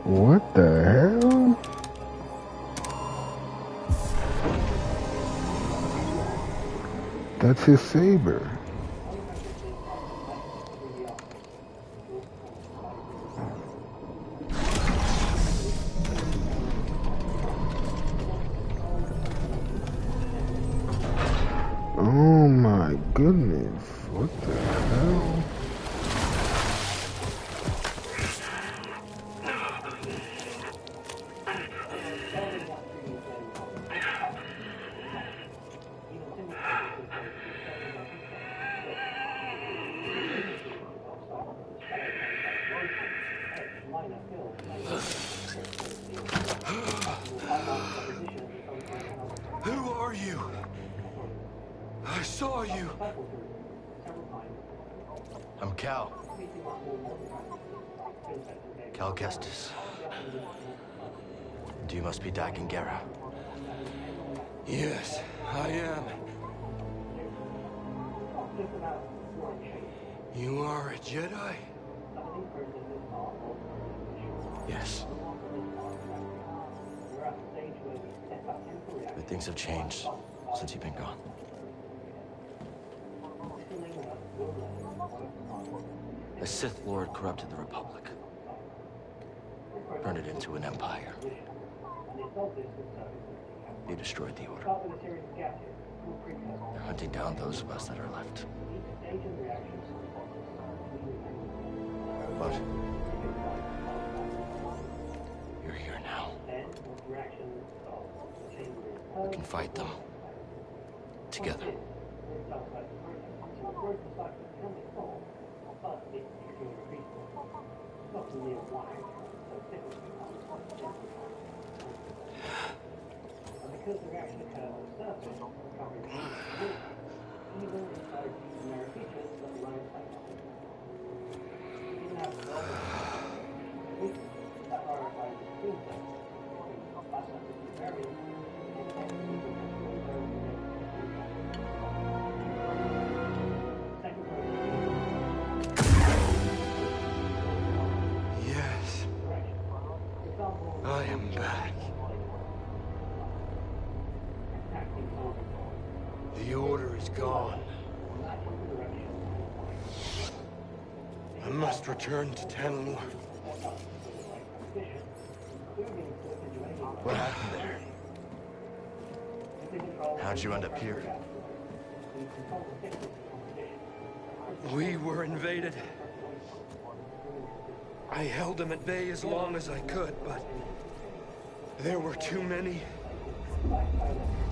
What the hell? That's his saber. Oh my goodness, what the hell? Who are you? I saw you. I'm Cal. Cal Kestis. And you must be Dagan Gera. Yes, I am. You are a Jedi? Yes. But things have changed since you've been gone. A Sith Lord corrupted the Republic. Turned it into an empire. They destroyed the Order. They're hunting down those of us that are left. But you're here now. We can fight them together. Yes. I am back. The Order is gone. I must return to Tanalorr. What happened there? How'd you end up here? We were invaded. I held them at bay as long as I could, but there were too many.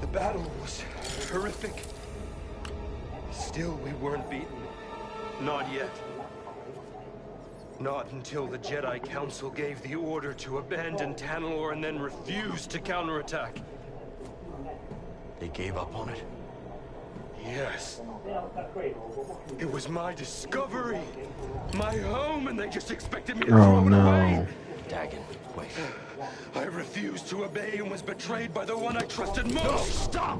The battle was horrific. Still, we weren't beaten. Not yet. Not until the Jedi Council gave the order to abandon Tanalorr and then refused to counterattack. They gave up on it? Yes. It was my discovery, my home, and they just expected me to throw it away. Dagan, wait. I refused to obey and was betrayed by the one I trusted most. No, stop!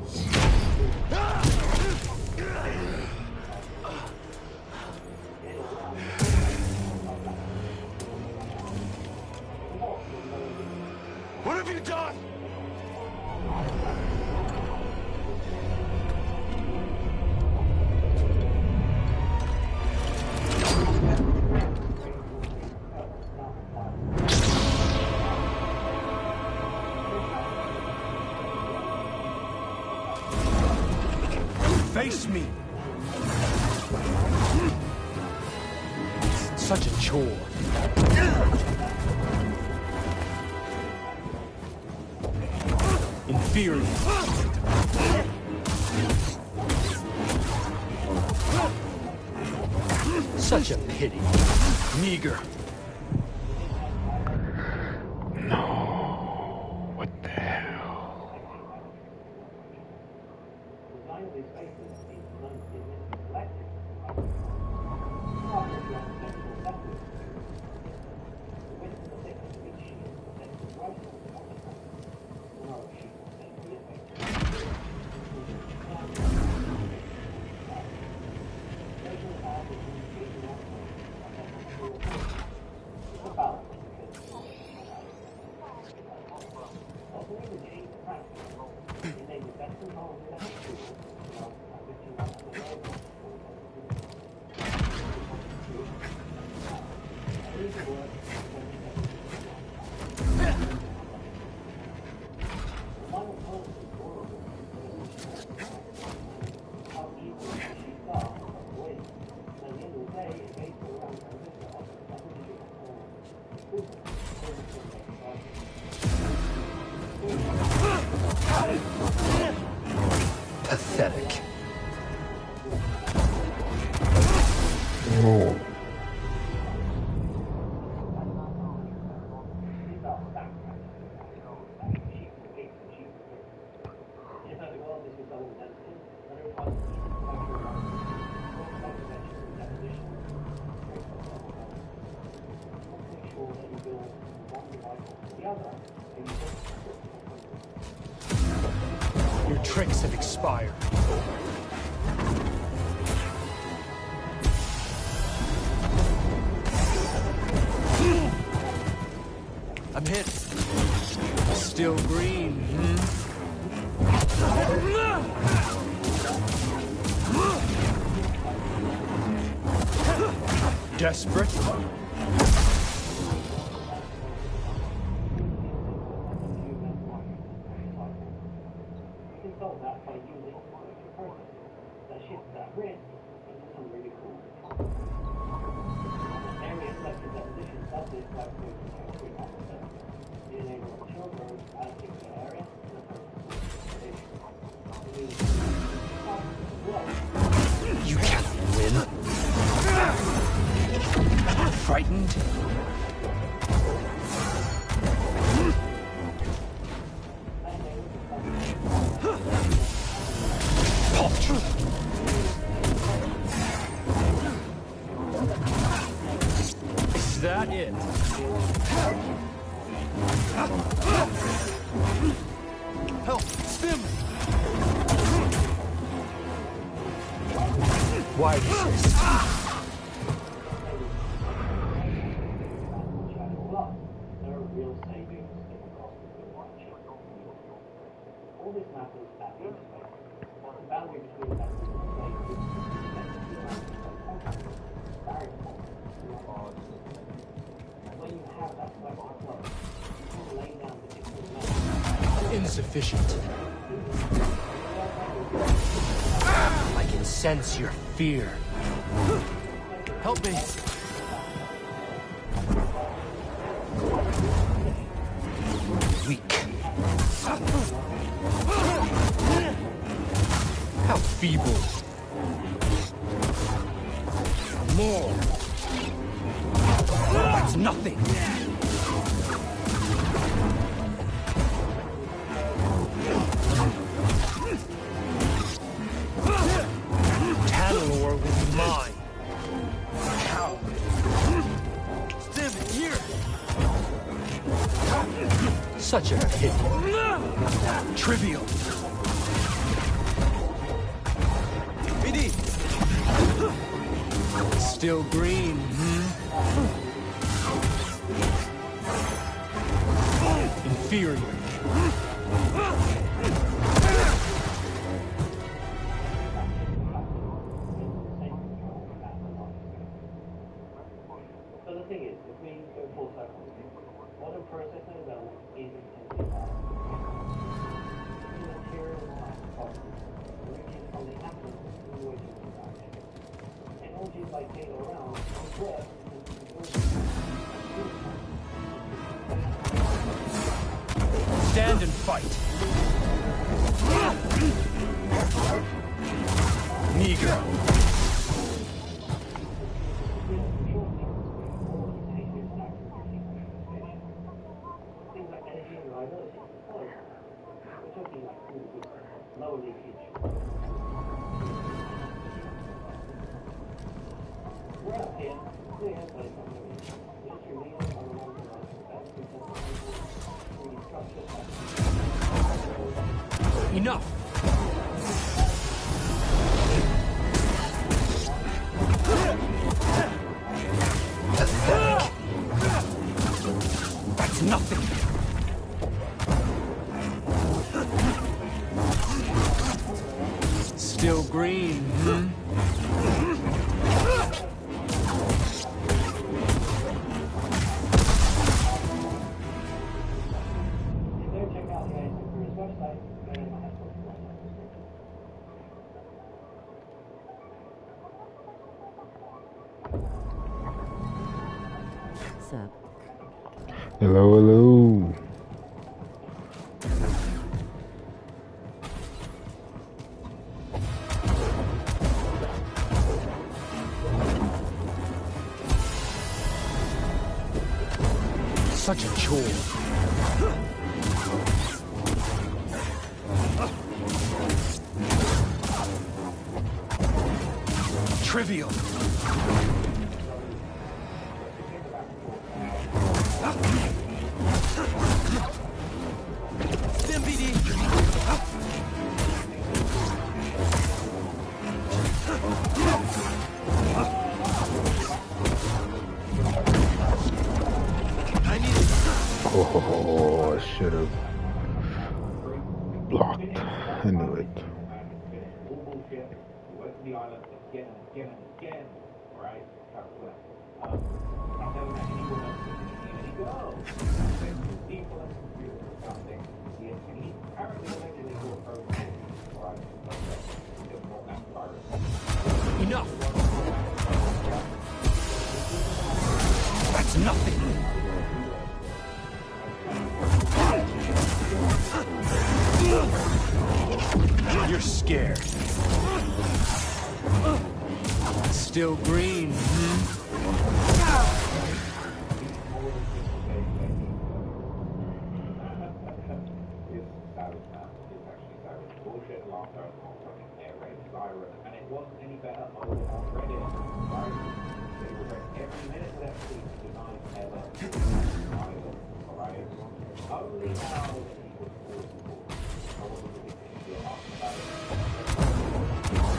What have you done? Face me! It's such a chore. Inferior. Such a pity. Meager. No. What the hell? Pathetic. Oh. Your tricks have expired. I'm hit. Still green, Desperate? You can't win. Frightened? Paltry. Is that it? Help! Stim! Why resist? Insufficient. I can sense your fear. Help me. Weak. How feeble. More. That's nothing. Tanalor will be mine. How? Stim here. Such a pity. Trivial. BD. Still green, Inferior. Stand and fight. Meager. Enough! That's nothing! Still green, hmm? Hello, hello. Such a chore. Trivial. Oh, I should have blocked. I knew it. Enough! That's nothing! You're scared. Still green, hmm?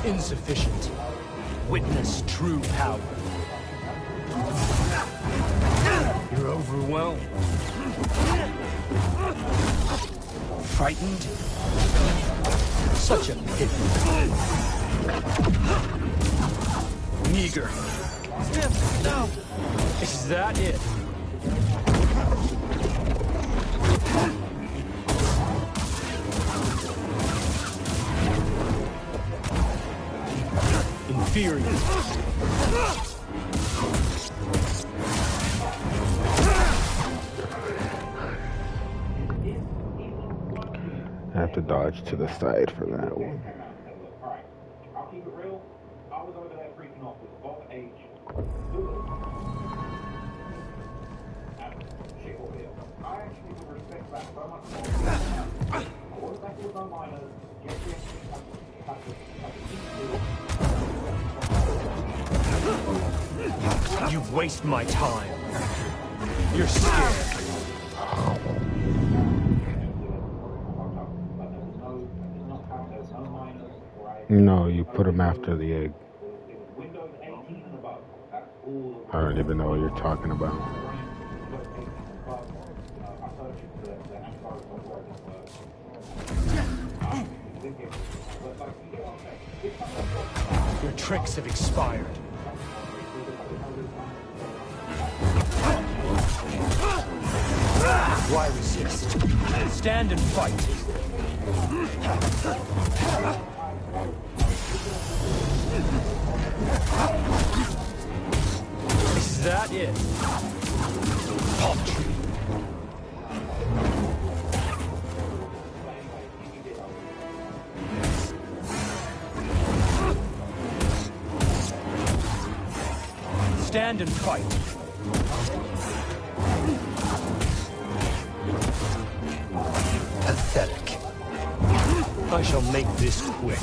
Insufficient. Witness true power. You're overwhelmed. Frightened? Such a pity. Meager. Stiff, no. Is that it? Inferior. I have to dodge to the side for that one. I'll keep it real. I was over there freaking off with Bob H. Shit over here. I actually would respect that so much more. All that was on minors, You waste my time. You're scared. No, you put them after the egg. I don't even know what you're talking about. Your tricks have expired. Why resist? Stand and fight. Is that it? Paltry. Stand and fight. Pathetic. I shall make this quick.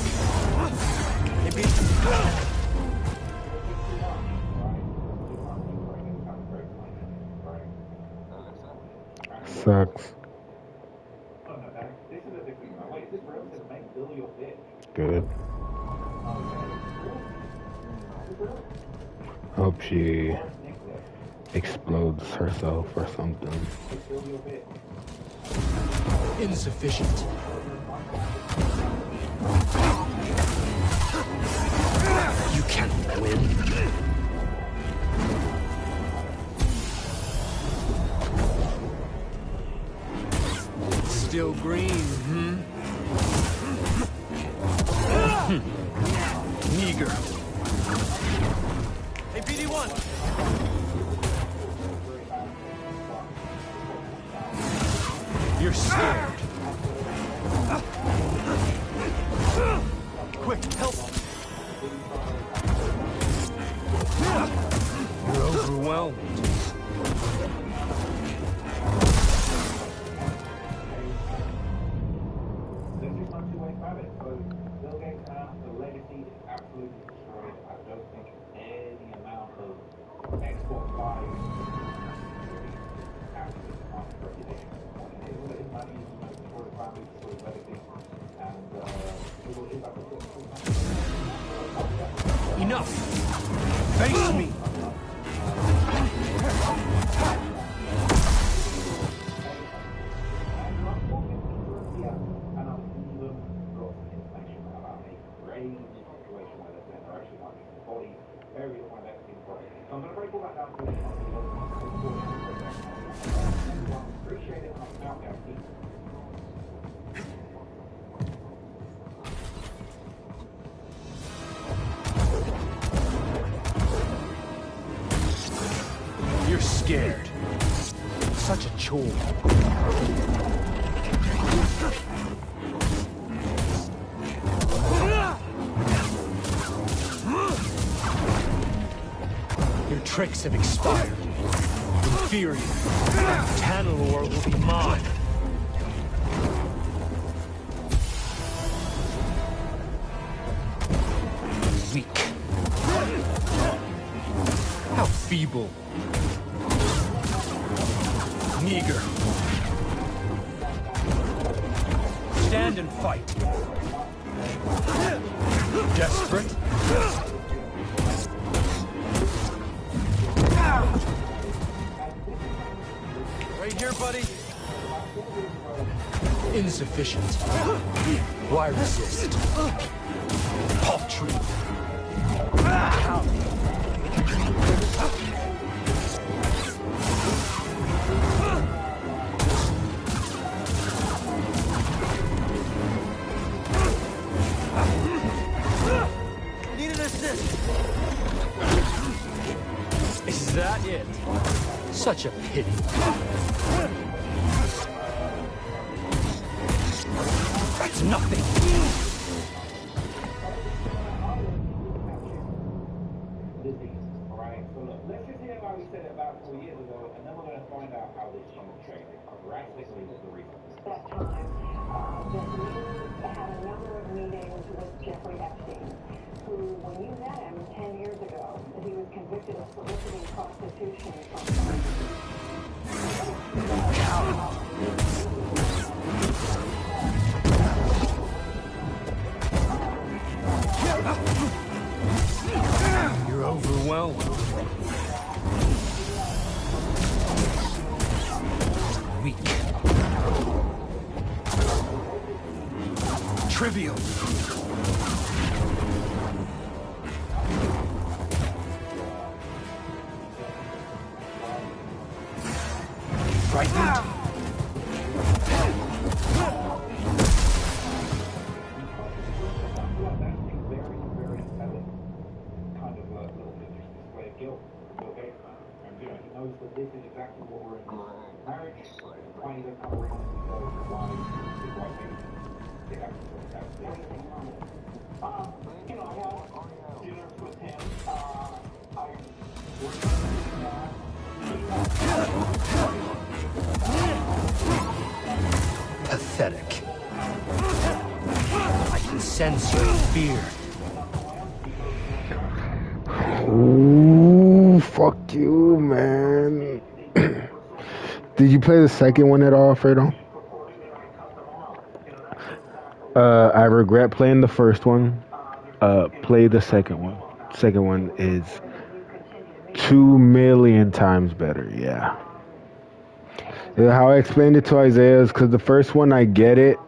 Sucks. Good. Hope she explodes herself or something. Insufficient. You can't win. Still green, Meager. Hey, BD1! You're scared. Quick, help! You're overwhelmed. Enough! Face me! You're scared. Such a chore. Your tricks have expired. Inferior. Tanalor will be mine. Weak. How feeble. Meager. Stand and fight. Desperate. Right here, buddy. Insufficient. Why resist? Paltry. Need an assist. Is that it? Such a pity. That's nothing. Alright, so look, let's just hear how we said it about 4 years ago, and then we're going to find out how this huge training drastically was the reason. That time, Jasmine had a number of meetings with Jeffrey Epstein, who, when you met him 10 years ago, he was convicted of soliciting prostitution from You're overwhelmed. Weak. Trivial. Frightened. I can sense your fear. Ooh, fuck you, man. Did you play the second one at all, Fredo? I regret playing the first one. Play the second one. Second one is 2,000,000 times better, yeah. How I explained it to Isaiah is because the first one, I get it.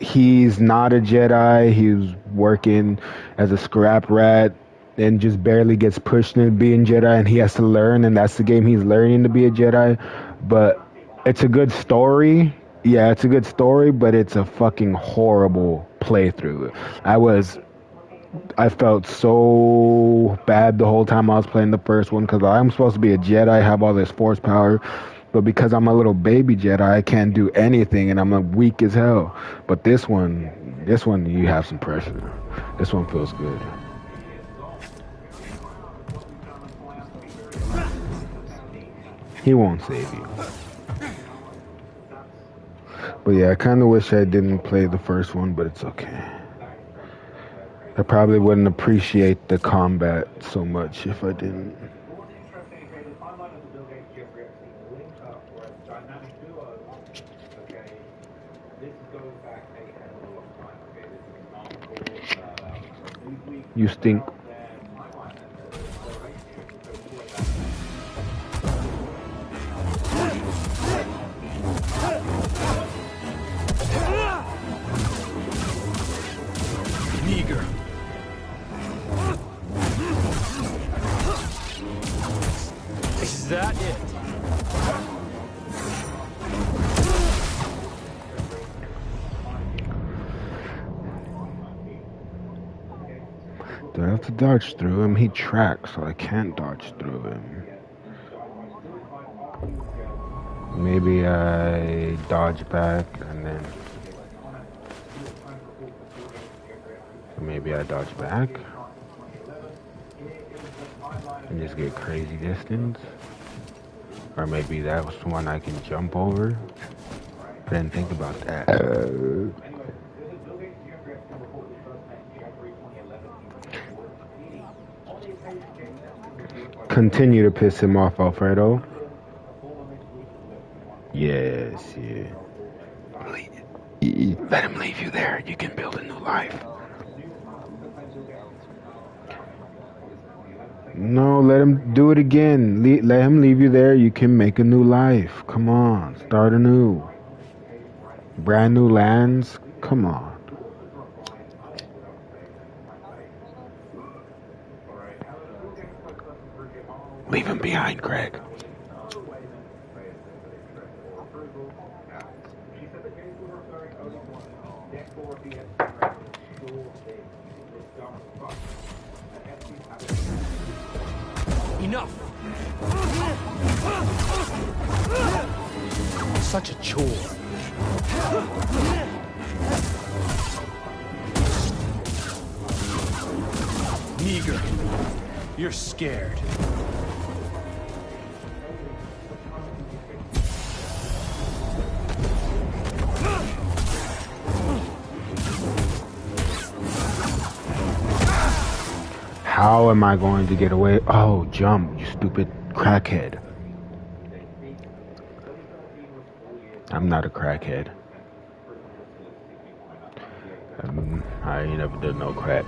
He's not a Jedi. He's working as a scrap rat and just barely gets pushed into being Jedi, and he has to learn, and that's the game he's learning to be a Jedi. But it's a good story. Yeah, it's a good story, but it's a fucking horrible playthrough. I felt so bad the whole time I was playing the first one because I'm supposed to be a Jedi, have all this force power, but because I'm a little baby Jedi, I can't do anything and I'm like weak as hell. But this one, you have some pressure. This one feels good. He won't save you. But yeah, I kind of wish I didn't play the first one, but it's okay. I probably wouldn't appreciate the combat so much if I didn't. You stink. Meager. Is that it? Do I have to dodge through him? He tracks, so I can't dodge through him. Maybe I dodge back and then... Maybe I dodge back and just get crazy distance. Or maybe that was one I can jump over. I didn't think about that. Continue to piss him off, Alfredo. Yes, yeah. Let him leave you there. You can build a new life. No, let him do it again. Let him leave you there. You can make a new life. Come on, start anew. Brand new lands. Come on. Leave him behind, Greg. Enough! Such a chore. Meager. You're scared. How am I going to get away? Oh, jump, you stupid crackhead. I'm not a crackhead. I ain't never done no crack.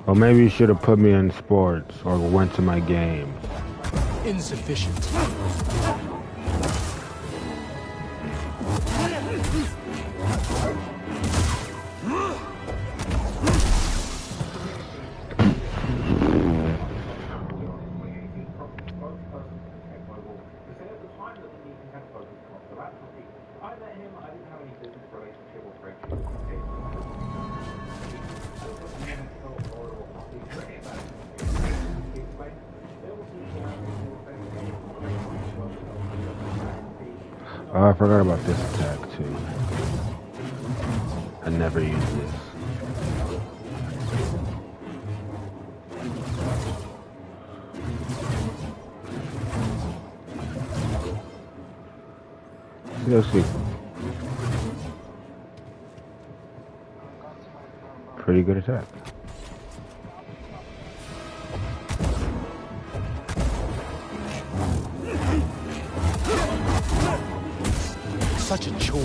Or maybe you should have put me in sports or went to my games. Insufficient. Oh, I forgot about this attack too. I never use this. You'll see. Pretty good attack. Such a chore.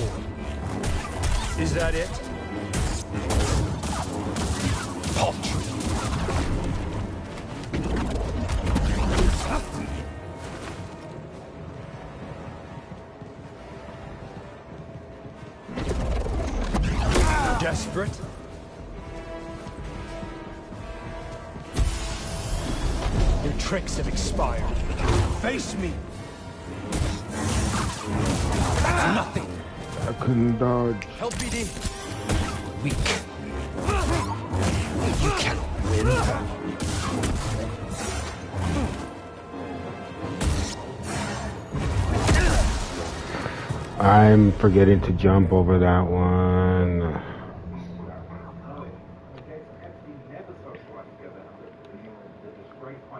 Is that it? Paltry. Desperate? Your tricks have expired. Face me! Nothing. I couldn't dodge. Help BD. Weak. You cannot win. I'm forgetting to jump over that one.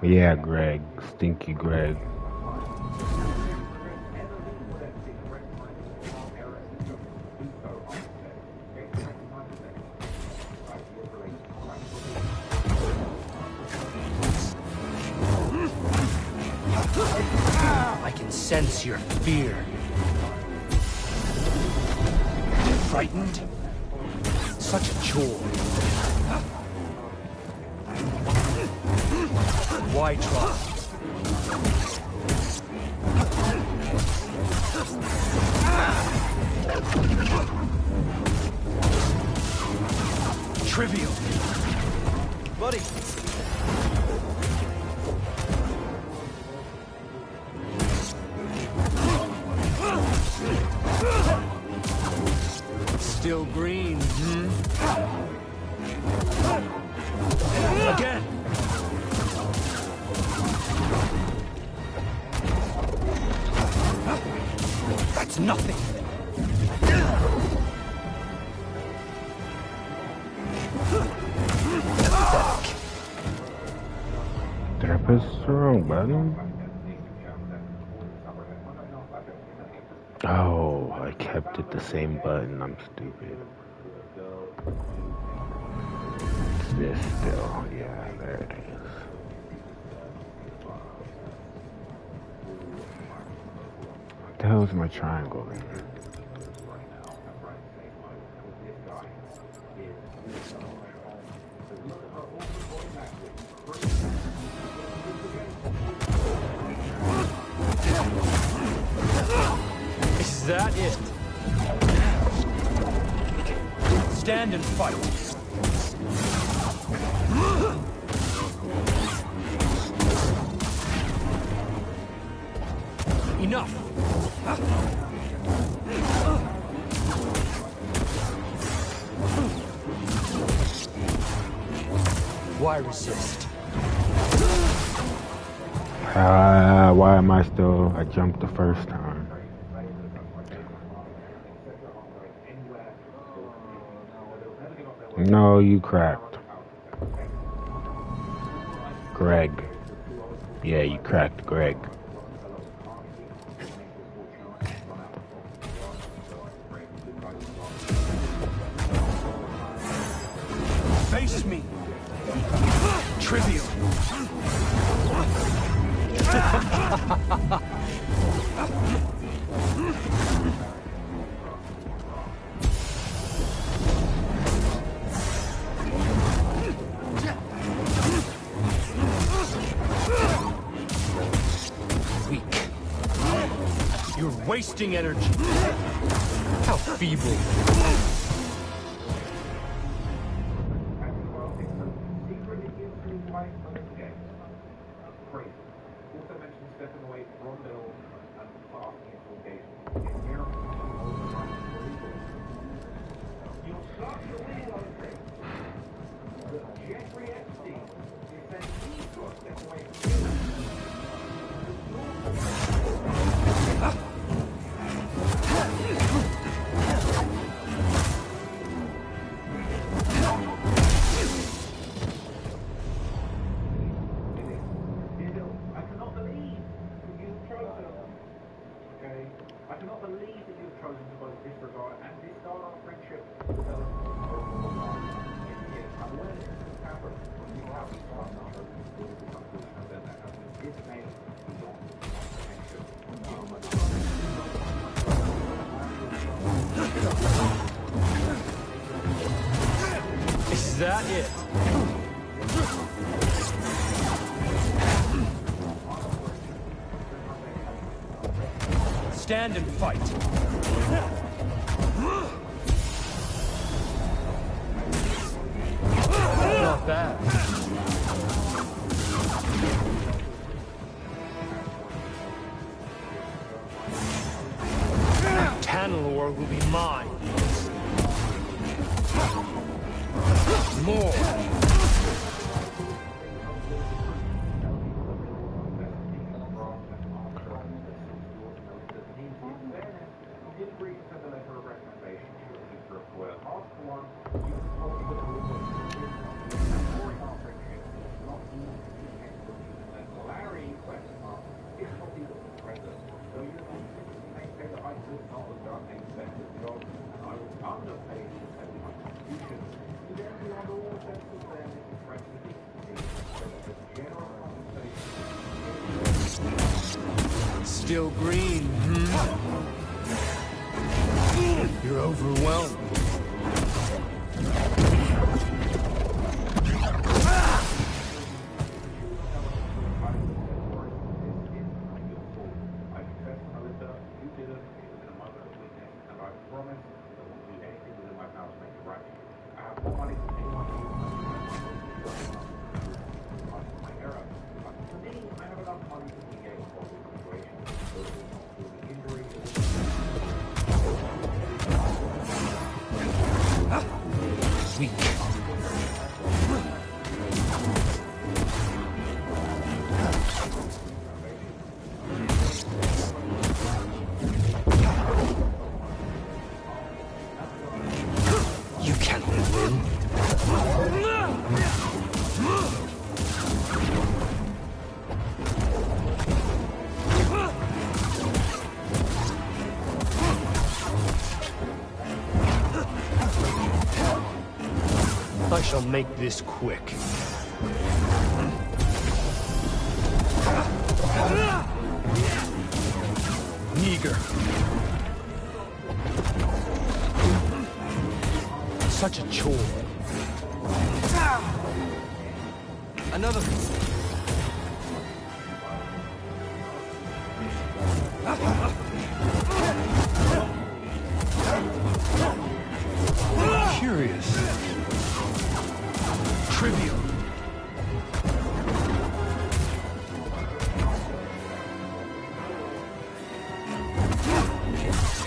Yeah, Greg. Stinky Greg. I can sense your fear. Frightened? Such a chore. Why try? Trivial. Buddy. Still green, Again. That's nothing. Pathetic. Did I press the wrong button? Oh, I kept it the same button. I'm stupid. It's this still. Yeah, there it is. What the hell is my triangle in? Is that it? Stand and fight. Enough. Why resist? Why am I still? I jumped the first time. No, you cracked. Greg. Yeah, you cracked Greg. Face me. Trivial. Weak. You're wasting energy. How feeble. I cannot believe that you've that it? Stand and fight. Not bad. Tanalor will be mine. More. Still green, You're overwhelmed. Weak. You can't win. I shall make this quick. Meager. Such a chore. Another. Curious. Trivial.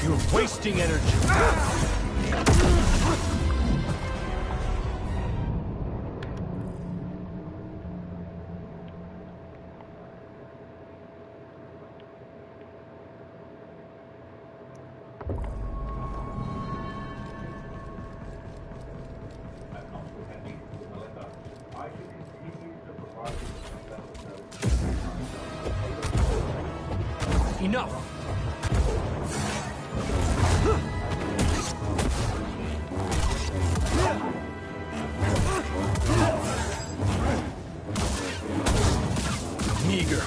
You're wasting energy. Enough! Meager.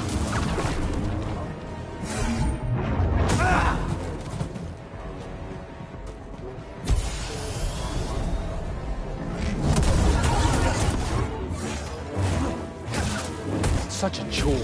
Such a chore.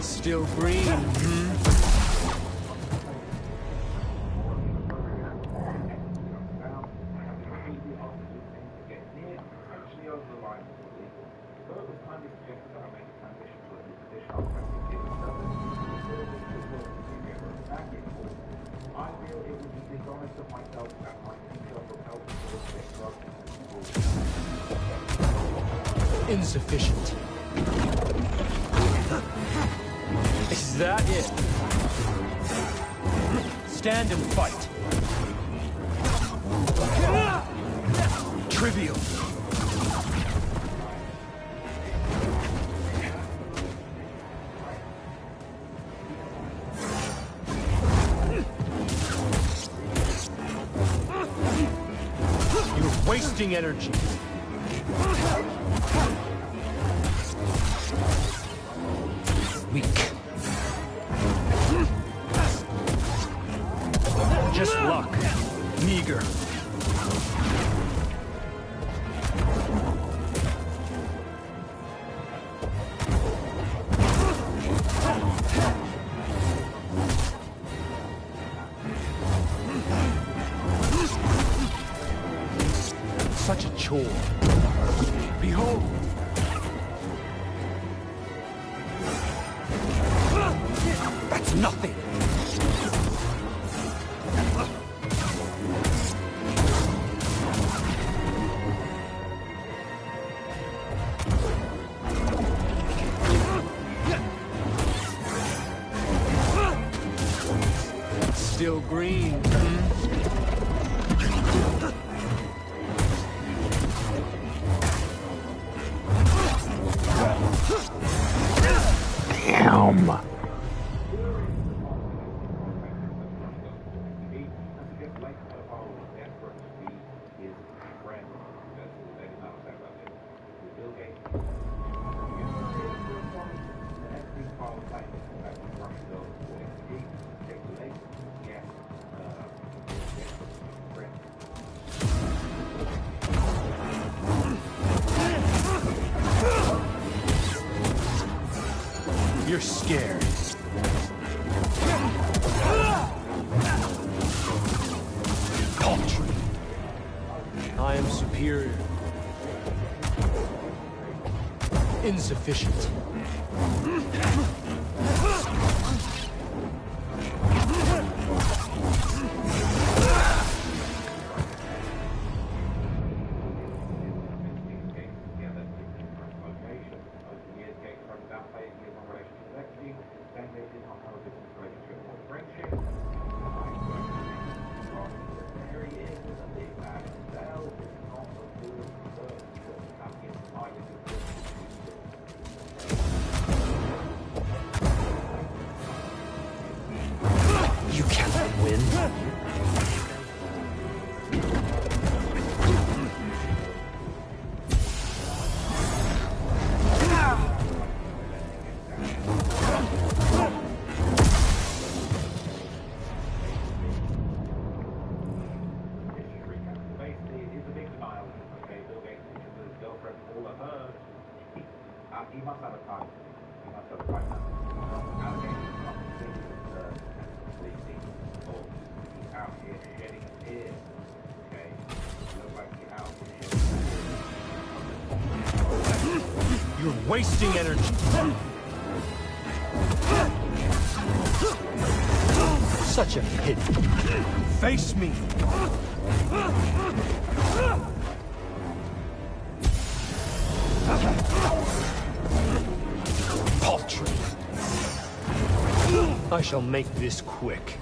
Still green, Insufficient. Is that it? Stand and fight. Trivial. You're wasting energy. Weak. Just luck. Meager. Such a chore. Behold. That's nothing. Still green. Damn. You're scared. Paltry. I am superior. Insufficient. You cannot win. He must have a time. He must have a right now. Allegations of the scene of he's out here shedding tears. Okay? Looks like he's out here shedding. You're wasting energy. Such a pity. Face me. Paltry. I shall make this quick.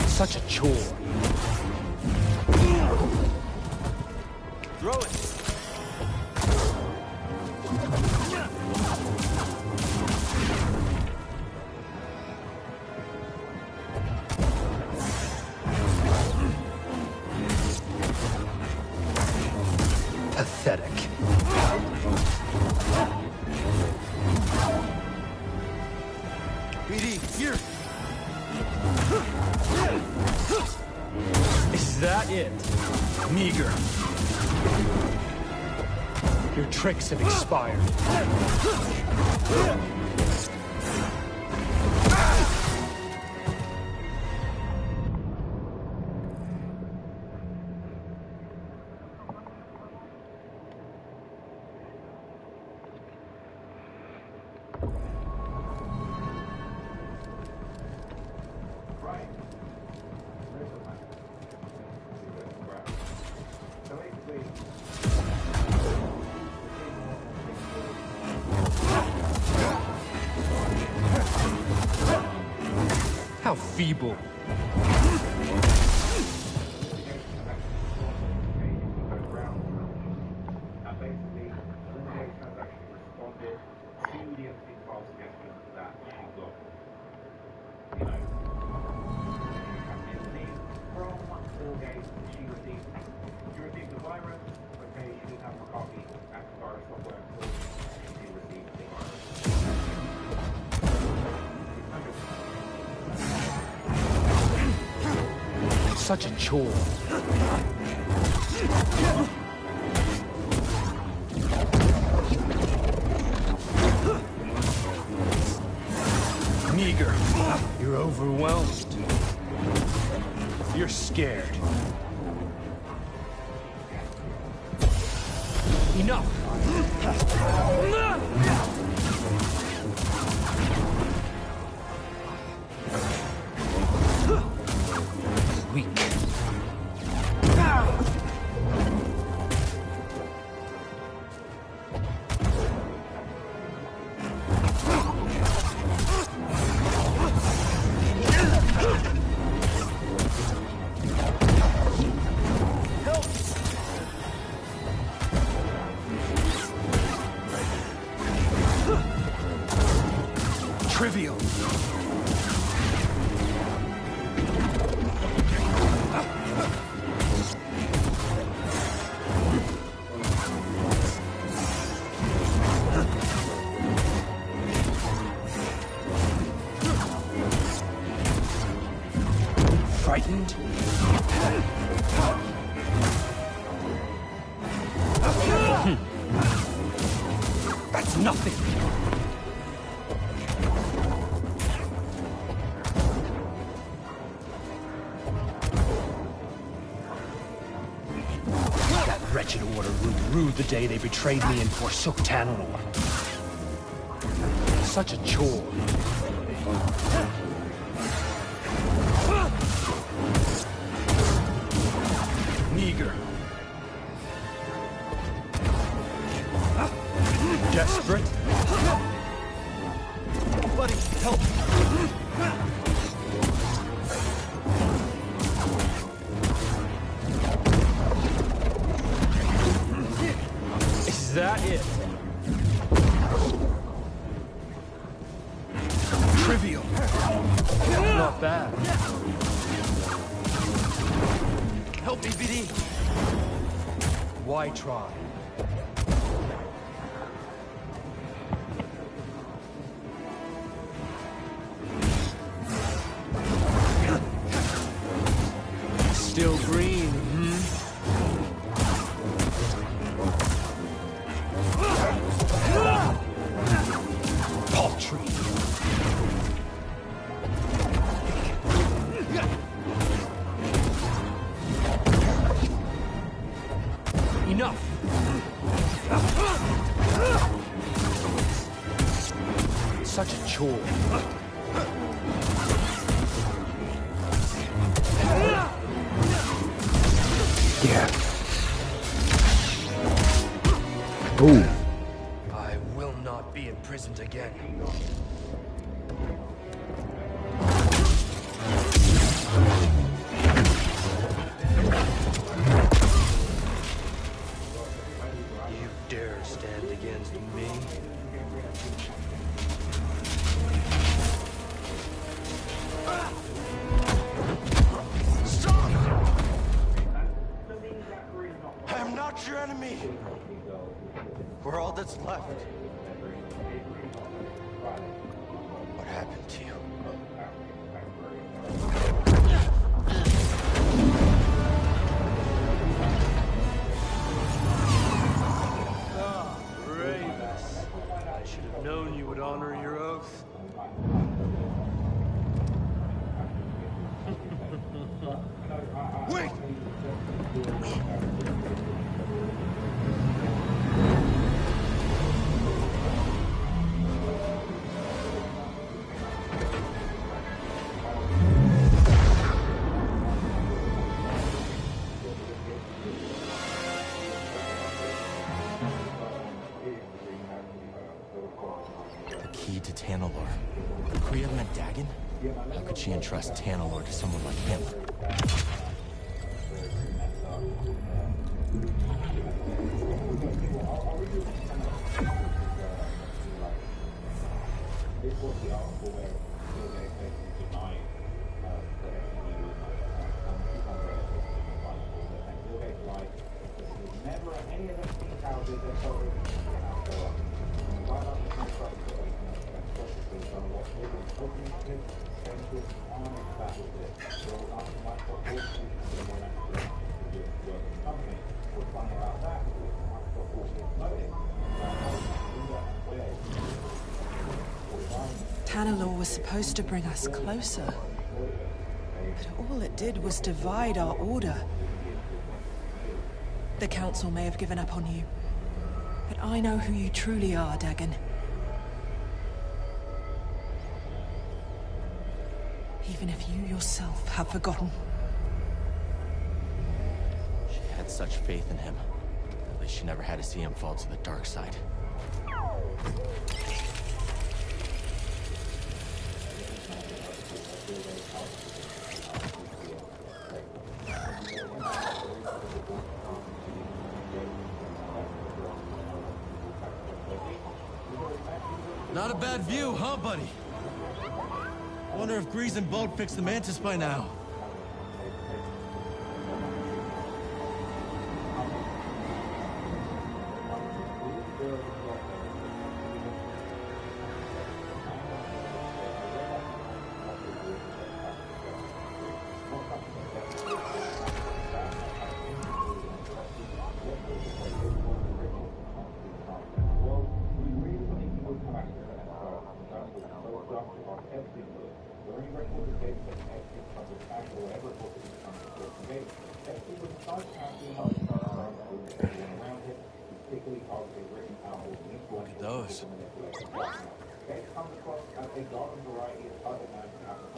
Such a chore. Throw it. Pathetic. BD, here. Is that it? Meager. Your tricks have expired. How feeble. Such a chore. Meager. You're overwhelmed. You're scared. Enough. Weak. Trivial. Frightened? That's nothing. That wretched order ruled the day they betrayed me and forsook Tanalor. Such a chore. Meager. Desperate. Buddy, help. Is that it? Trivial. Not bad. Help me, BD. Why try? Still green, paltry. Enough. Such a chore. Yeah. Ooh. I will not be imprisoned again. You dare stand against me? I am not your enemy. We're all that's left. What happened to you? Ah, Bravus. I should have known you would honor your oath. Wait! The key to Tanalor. Kriya Dagon? How could she entrust Tanalor to someone like him? Tanalor was supposed to bring us closer. But all it did was divide our order. The Council may have given up on you. But I know who you truly are, Dagon. Even if you yourself have forgotten. She had such faith in him. At least she never had to see him fall to the dark side. Not a bad view, huh, buddy? Wonder if Grease and Boat fixed the Mantis by now. Look at those.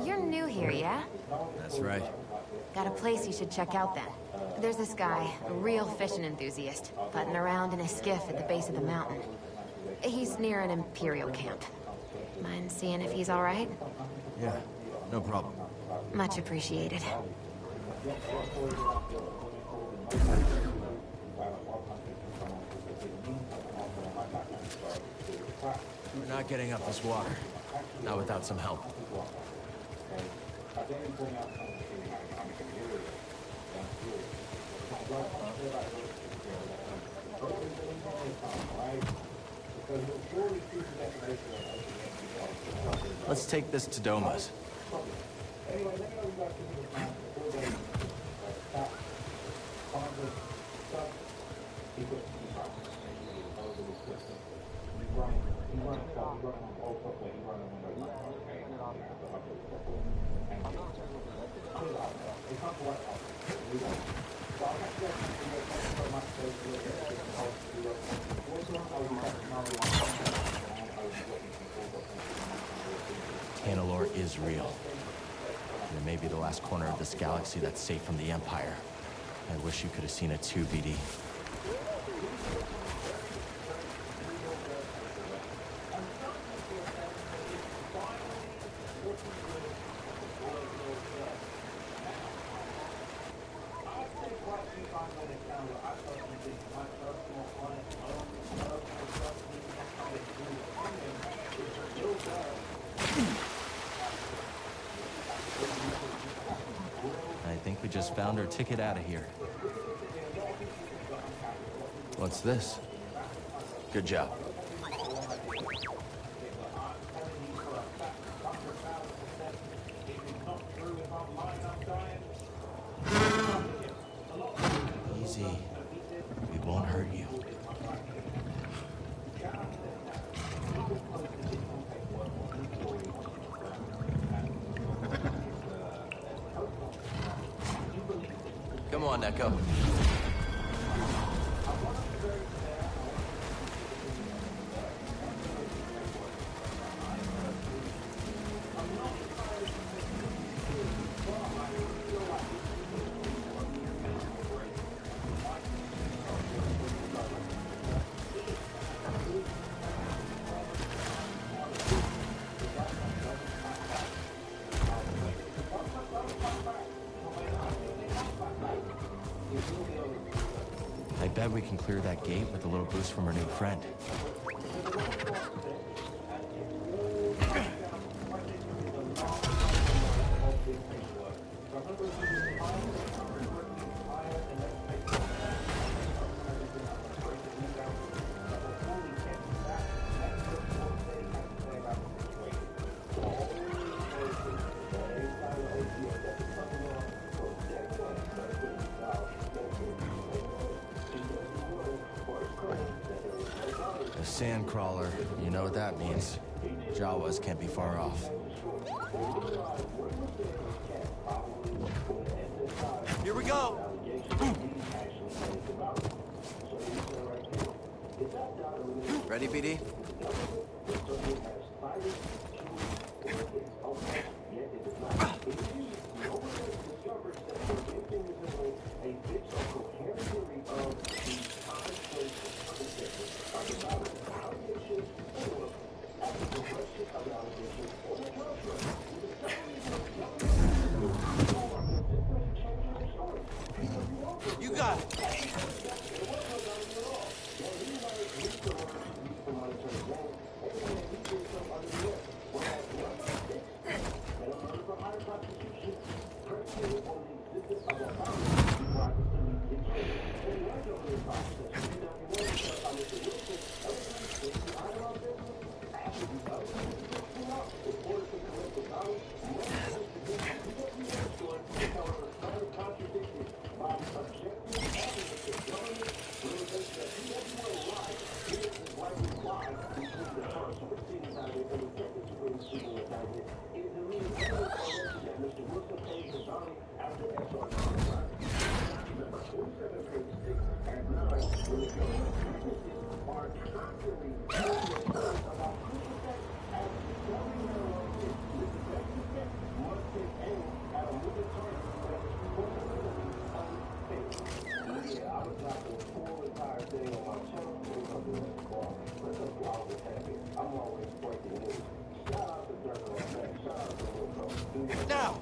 You're new here, yeah? That's right. Got a place you should check out then. There's this guy, a real fishing enthusiast, putting around in a skiff at the base of the mountain. He's near an Imperial camp. Mind seeing if he's all right? Yeah, no problem. Much appreciated. We're not getting up this water. Not without some help. Let's take this to Doma's. Tanalor is real. And it may be the last corner of this galaxy that's safe from the Empire. I wish you could have seen it too, BD. I think we just found our ticket out of here. What's this? Good job. Easy. We won't hurt you. Come on, Neko. bet we can clear that gate with a little boost from our new friend. A sand crawler, you know what that means. Jawas can't be far off. Here we go! Ready, BD? You got it. Now!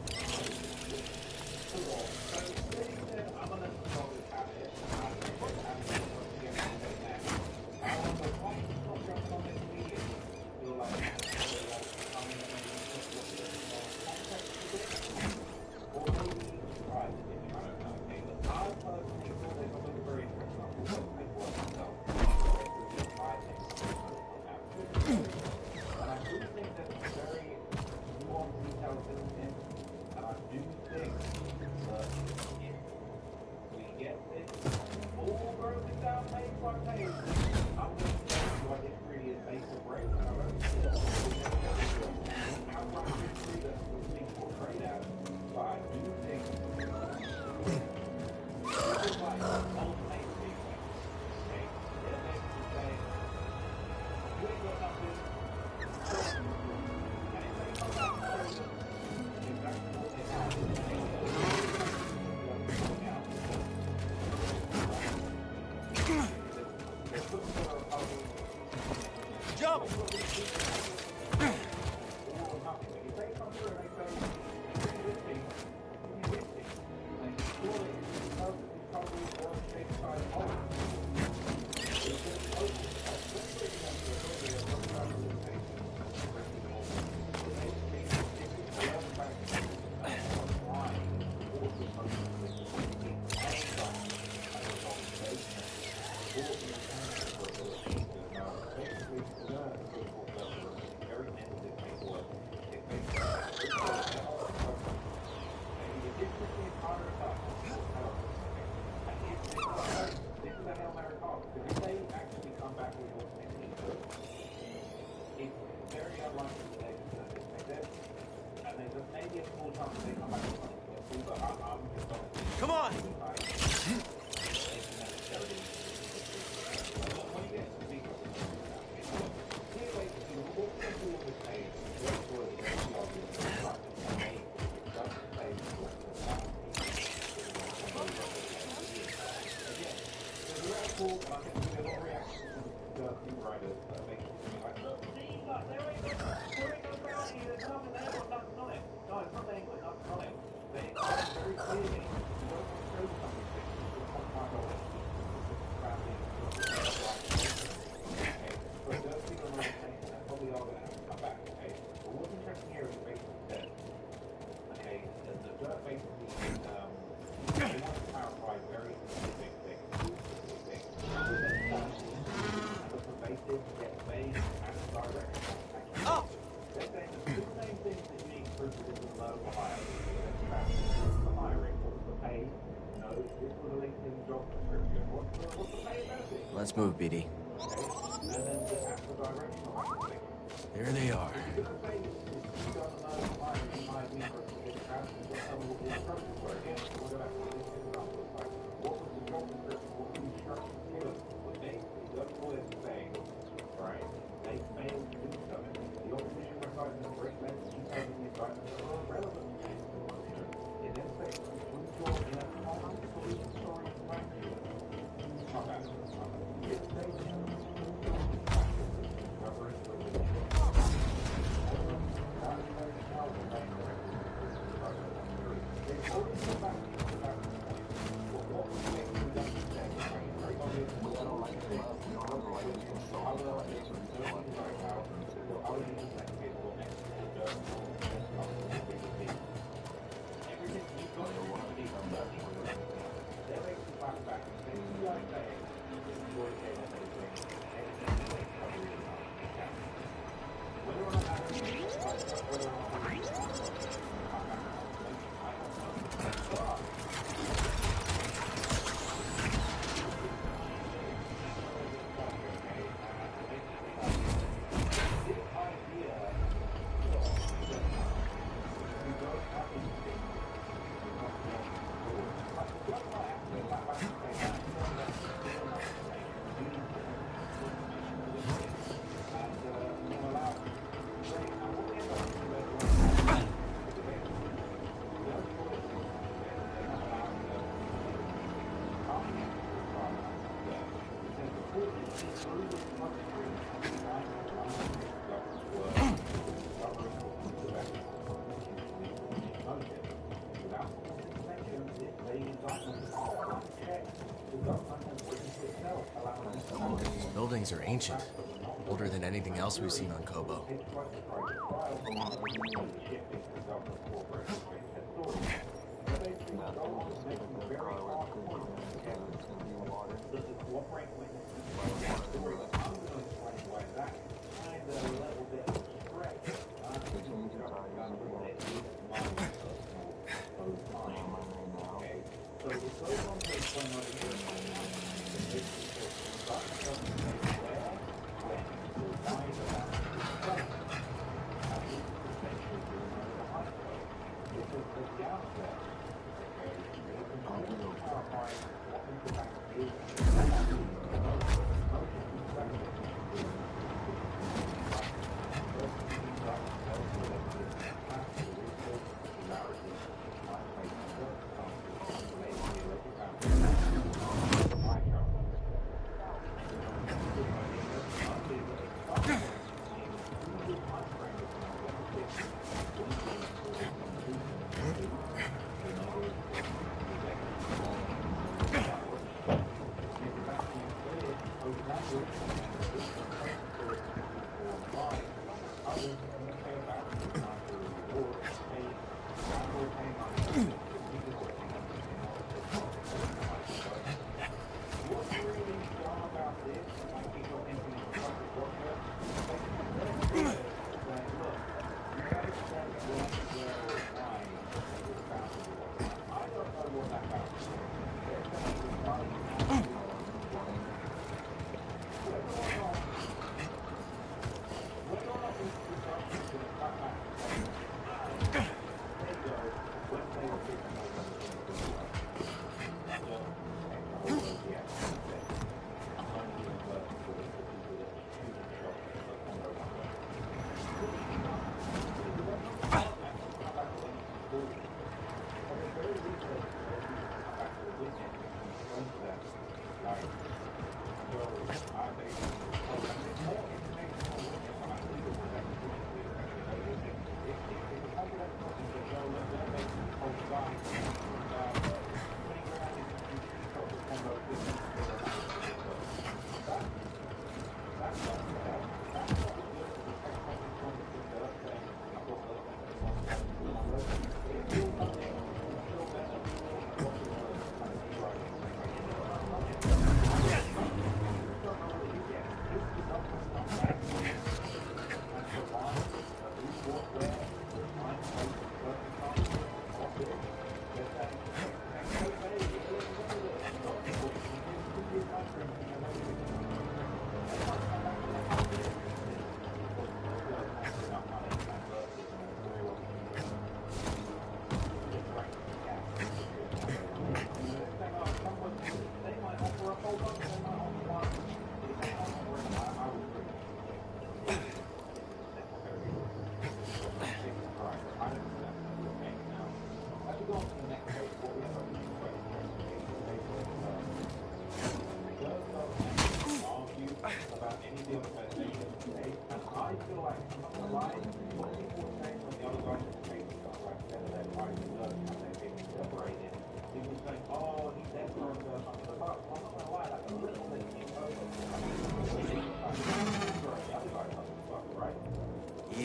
Jump! Come on! Let's move, BD. There they are. These buildings are ancient, older than anything else we've seen on Kobo.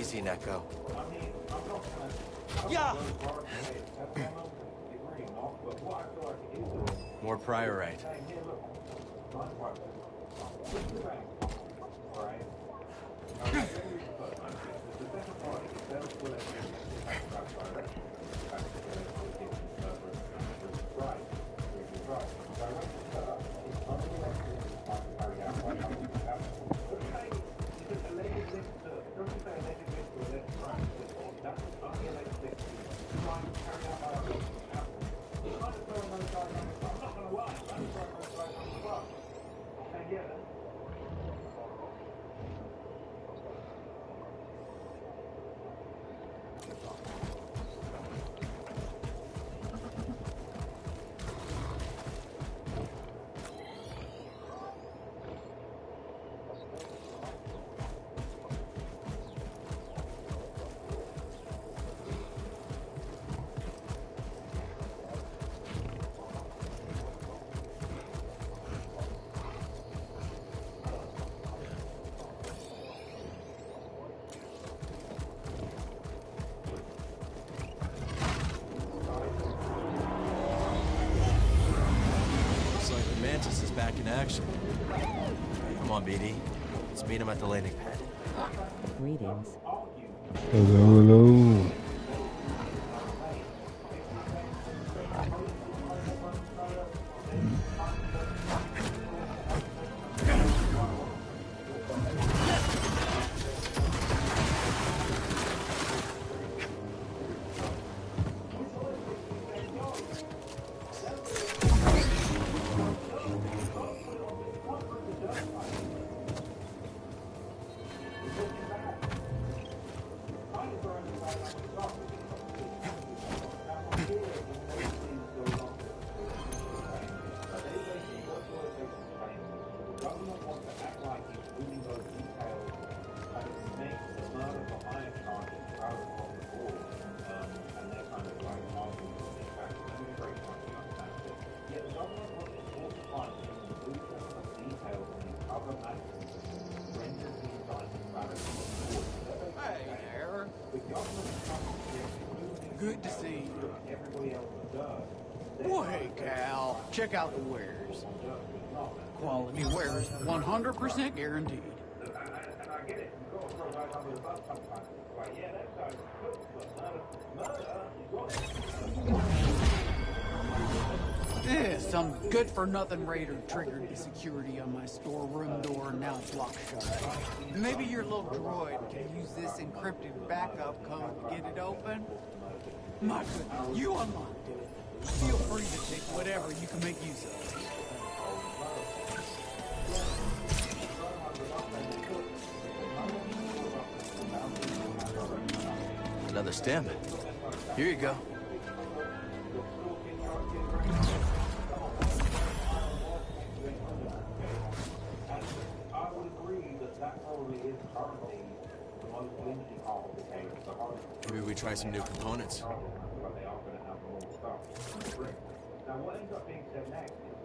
Easy, Neko. Yeah. More priorite. Mantis is back in action. Come on, BD. Let's meet him at the landing pad. Greetings. Hello, hello. Hey there. Good to see you. Well, hey, Cal. Check out the wares. Quality wares, 100% guaranteed. Yeah, some good-for-nothing raider triggered the security on my storeroom door, and now it's locked shut. Maybe your little droid can use this encrypted backup code to get it open? My goodness, you unlocked it. Feel free to take whatever you can make use of. Another stem. Here you go. Maybe we try some new components. Now, what ends up being said next is,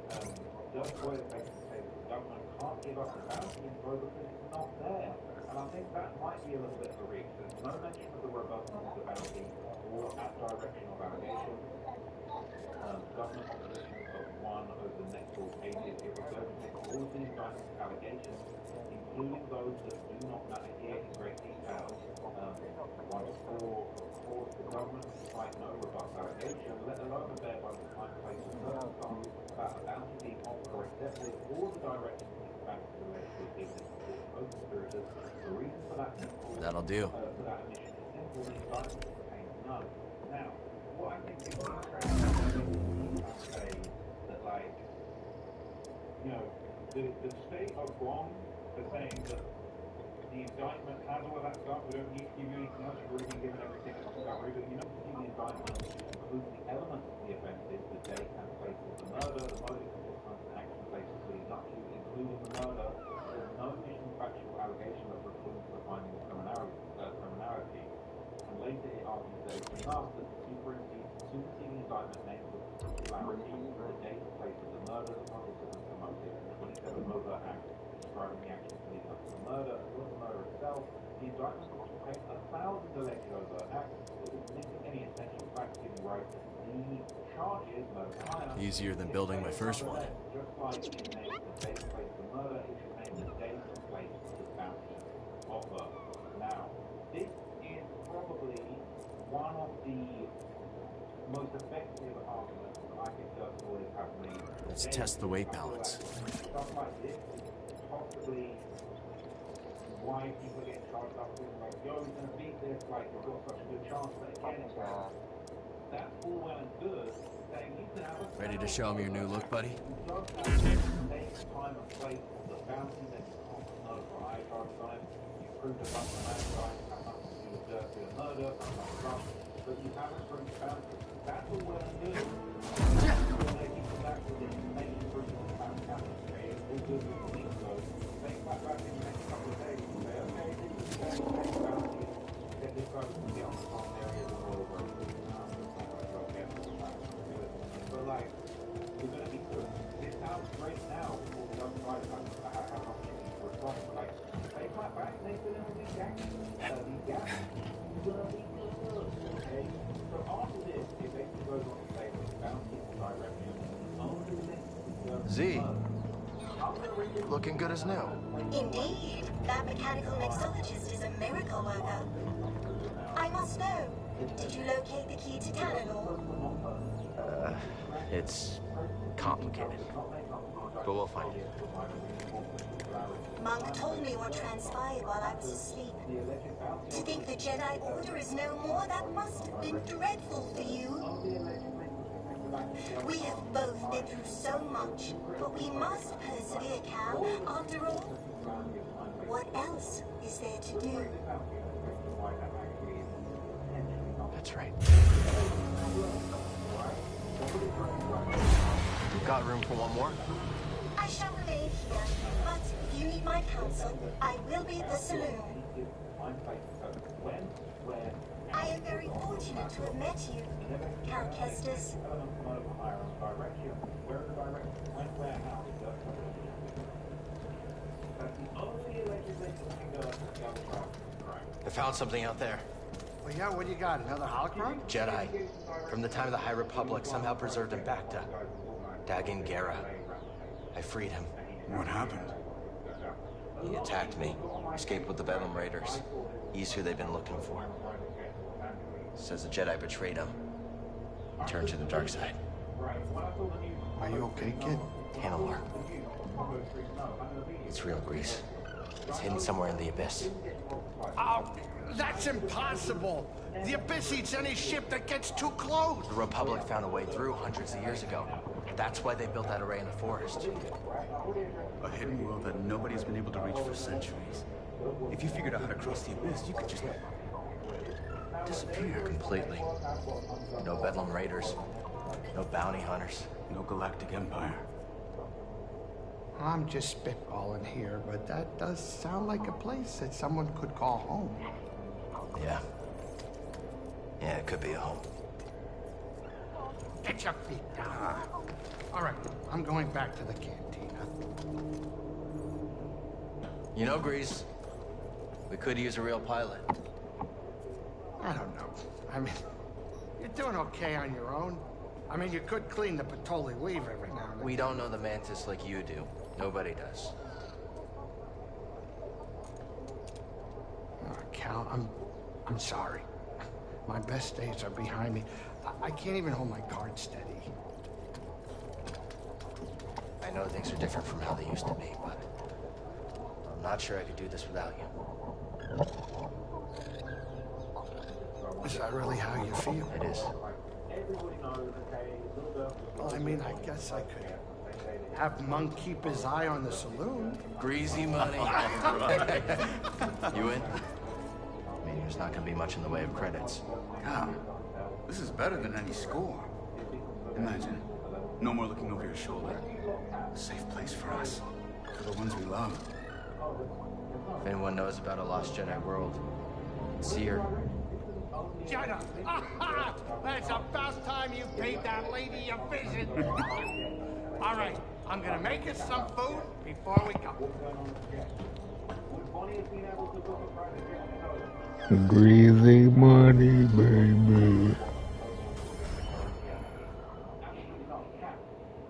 those words basically say that the government can't give up the bounty info because it's not there. And I think that might be a little bit of a reach. There's no mention of the robustness of the bounty or that direction of allegation. Government opposition of one over the next four pages, it regurgitates all of the indictment allegations, including those that do not matter here in great detail. Once for the government, despite no robust allegation, let alone the bear by the time, place, and circumstance about the bounty being offered or accepted, or the direction of the bounty related to business or co-conspirators. The reason for that That'll do. for that omission is simple: the indictment contains none. Now, what I think is interesting is say that, like, you know, the state are wrong for saying that the indictment has all of that stuff. We don't need to give you anything else. You've already been given everything at discovery. But you know, the indictment includes the elements of the offences, the date and place of the murder, the motive, circumstance, and action places leading up to, including the murder. There's no additional factual allegation that precludes the finding of criminality. And later it argues that it's enough that the superseding indictment names with particularity the date and place of the murder, the participants, the motive, and 27 overt acts describing the actions leading up to the murder, as well as the murder itself. The indictment contains a thousands of lectures over acts that was missing any essential facts in writing. The charges were higher. Easier than building my first one. Just like it named the date and place of the murder, it should name the date and place of the bounty offer. Now, this is probably one of the most effective arguments that I think Dirk lawyers have made. Let's test the weight balance. Stuff like this is possibly why people get charged up with like, yo, he's gonna beat this, like, we've got such a good chance. But again, it's like, that's all well and good. Saying you can have a Ready to show me your new look, buddy? time and place of the bounty that you can't know for high charge time. You proved a bunch of that crime, have nothing to do with Dirk doing murder, something like that. But you haven't proved the bounty. That's all well and good. When they keep back with the information proving the bounty happened, okay, it's all good with the things. So they come back in the next couple of days and say, okay, this is the bounty. Get this guy to get on the farm area of the oil road. But like, you're gonna be good. This sounds great now before the other side have an opportunity to respond. But like, they come back and they fill in all these gaps. You're gonna be good, okay? So after this, it basically goes on to say that the bounty is direction. Only this Z, looking good as new. Indeed, that mechanical mixologist is a miracle worker. I must know, did you locate the key to Tanalor? It's complicated, but we'll find it. Monk told me what transpired while I was asleep. To think the Jedi Order is no more, that must have been dreadful for you. We have both been through so much, but we must persevere, Cal. After all, what else is there to do? That's right. We've got room for one more? I shall remain here, but if you need my counsel, I will be at the saloon. I am very fortunate to have met you, Count Kestis. I found something out there. Well, yeah, what do you got? Another holocron? Jedi. From the time of the High Republic, somehow preserved in Bacta. Dagan Gera. I freed him. What happened? He attacked me. Escaped with the Bedlam Raiders. He's who they've been looking for. Says the Jedi betrayed him. Turned to the dark side. Are you okay, kid? Tanalor. It's real, Grease. It's hidden somewhere in the Abyss. Oh, that's impossible! The Abyss eats any ship that gets too close! The Republic found a way through hundreds of years ago. That's why they built that array in the forest. A hidden world that nobody's been able to reach for centuries. If you figured out how to cross the Abyss, you could just disappear completely. No Bedlam Raiders. No bounty hunters. No galactic empire. I'm just spitballing here, but that does sound like a place that someone could call home. Yeah. Yeah, it could be a home. Get your feet down. All right, I'm going back to the cantina. You know, Grease, we could use a real pilot. I don't know. I mean, you're doing okay on your own. I mean, you could clean the Patoli weave every now and then. We don't know the Mantis like you do. Nobody does. Oh, Cal, I'm sorry. My best days are behind me. I can't even hold my cards steady. I know things are different from how they used to be, but I'm not sure I could do this without you. Is that really how you feel? It is. Well, I mean, I guess I could have Monk keep his eye on the saloon. Greasy money. You in? I mean, there's not gonna be much in the way of credits. Yeah. This is better than any score. Imagine, no more looking over your shoulder. A safe place for us, for the ones we love. If anyone knows about a lost Jedi world, see her. Jedi! Aha! It's about time you paid that lady a visit. All right, I'm gonna make us some food before we go. Greasy money, baby. Absolutely not. Cat.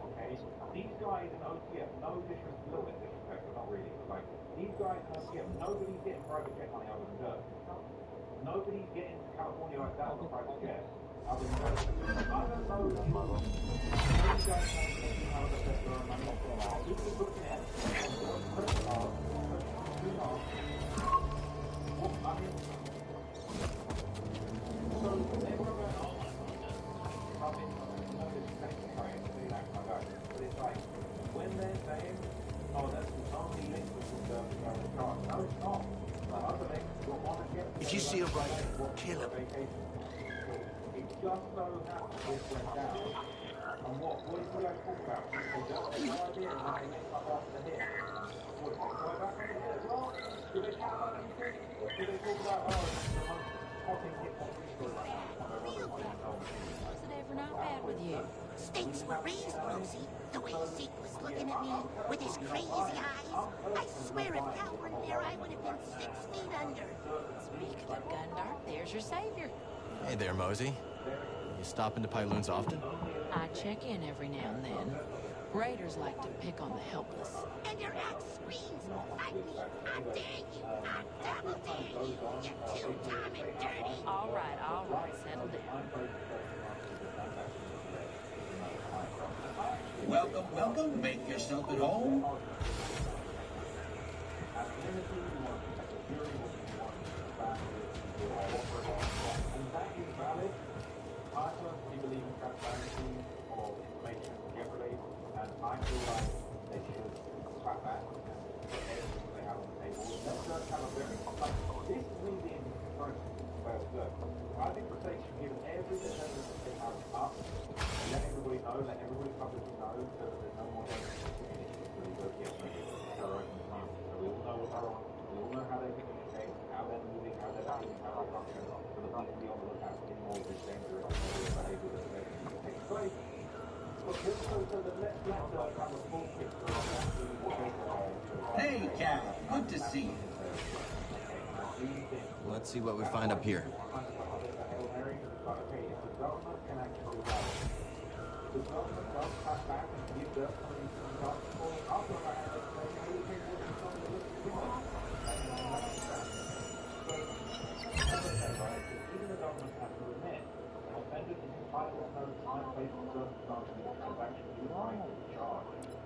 Okay? These guys in OTF, no disrespect, a little bit disrespectful, not really, but like, these guys in OTF, nobody's getting private jet money other than Dirk. Nobody's getting to California like that on a private jet other than Dirk. Under those moves, those guys don't see how the best earn money. He was looking at credit cards, credit cards. What, I mean, so they were going, oh my goodness, I mean, no disrespect to try and do that kind of guy, but it's like, when they're saying, oh, that's the only link between the chart, no, it's not. Other links will want to get. If you see a rider, kill him. It just so happens this went down. And what did you guys talk about? They just had no idea and then they make up after the hit. What, they fly back on the hit as well? Do they talk about anything? Do they talk about, oh, it's the most popping hit on story right now? What's it ever not bad with you? Stakes were raised, Rosie. The way Zeke was looking at me with his crazy eyes. I swear if Cal weren't there, I would have been 6 feet under. Speaking of Gundark, there's your savior. Hey there, Mosey. You stop into Pyloon's often? I check in every now and then. Raiders like to pick on the helpless. And your axe screams, fight me, I dare you, I double dare you, you two-time and dirty. All right, settle down. Welcome, welcome. Make yourself at home. I personally believe in transparency of information generally, and I feel like they should scrap that and put everything they have on the table. Let Dirk have a very, like, this is me being current about Dirk. I think the state should give every defender that they have up, and let everybody know, let everybody publicly know, so that there's no more damage to the community. Really good, yes, they're open to money. So we all know what they're on, we all know how they communicate, how they're moving, how they're acting, how they're functioning, so that we can be on the lookout for any more of this dangerous behavior that takes place. But also so that let's let Dirk have a full picture of actually what they are. Hey, Cal. Good to see you. Let's see what we find up here.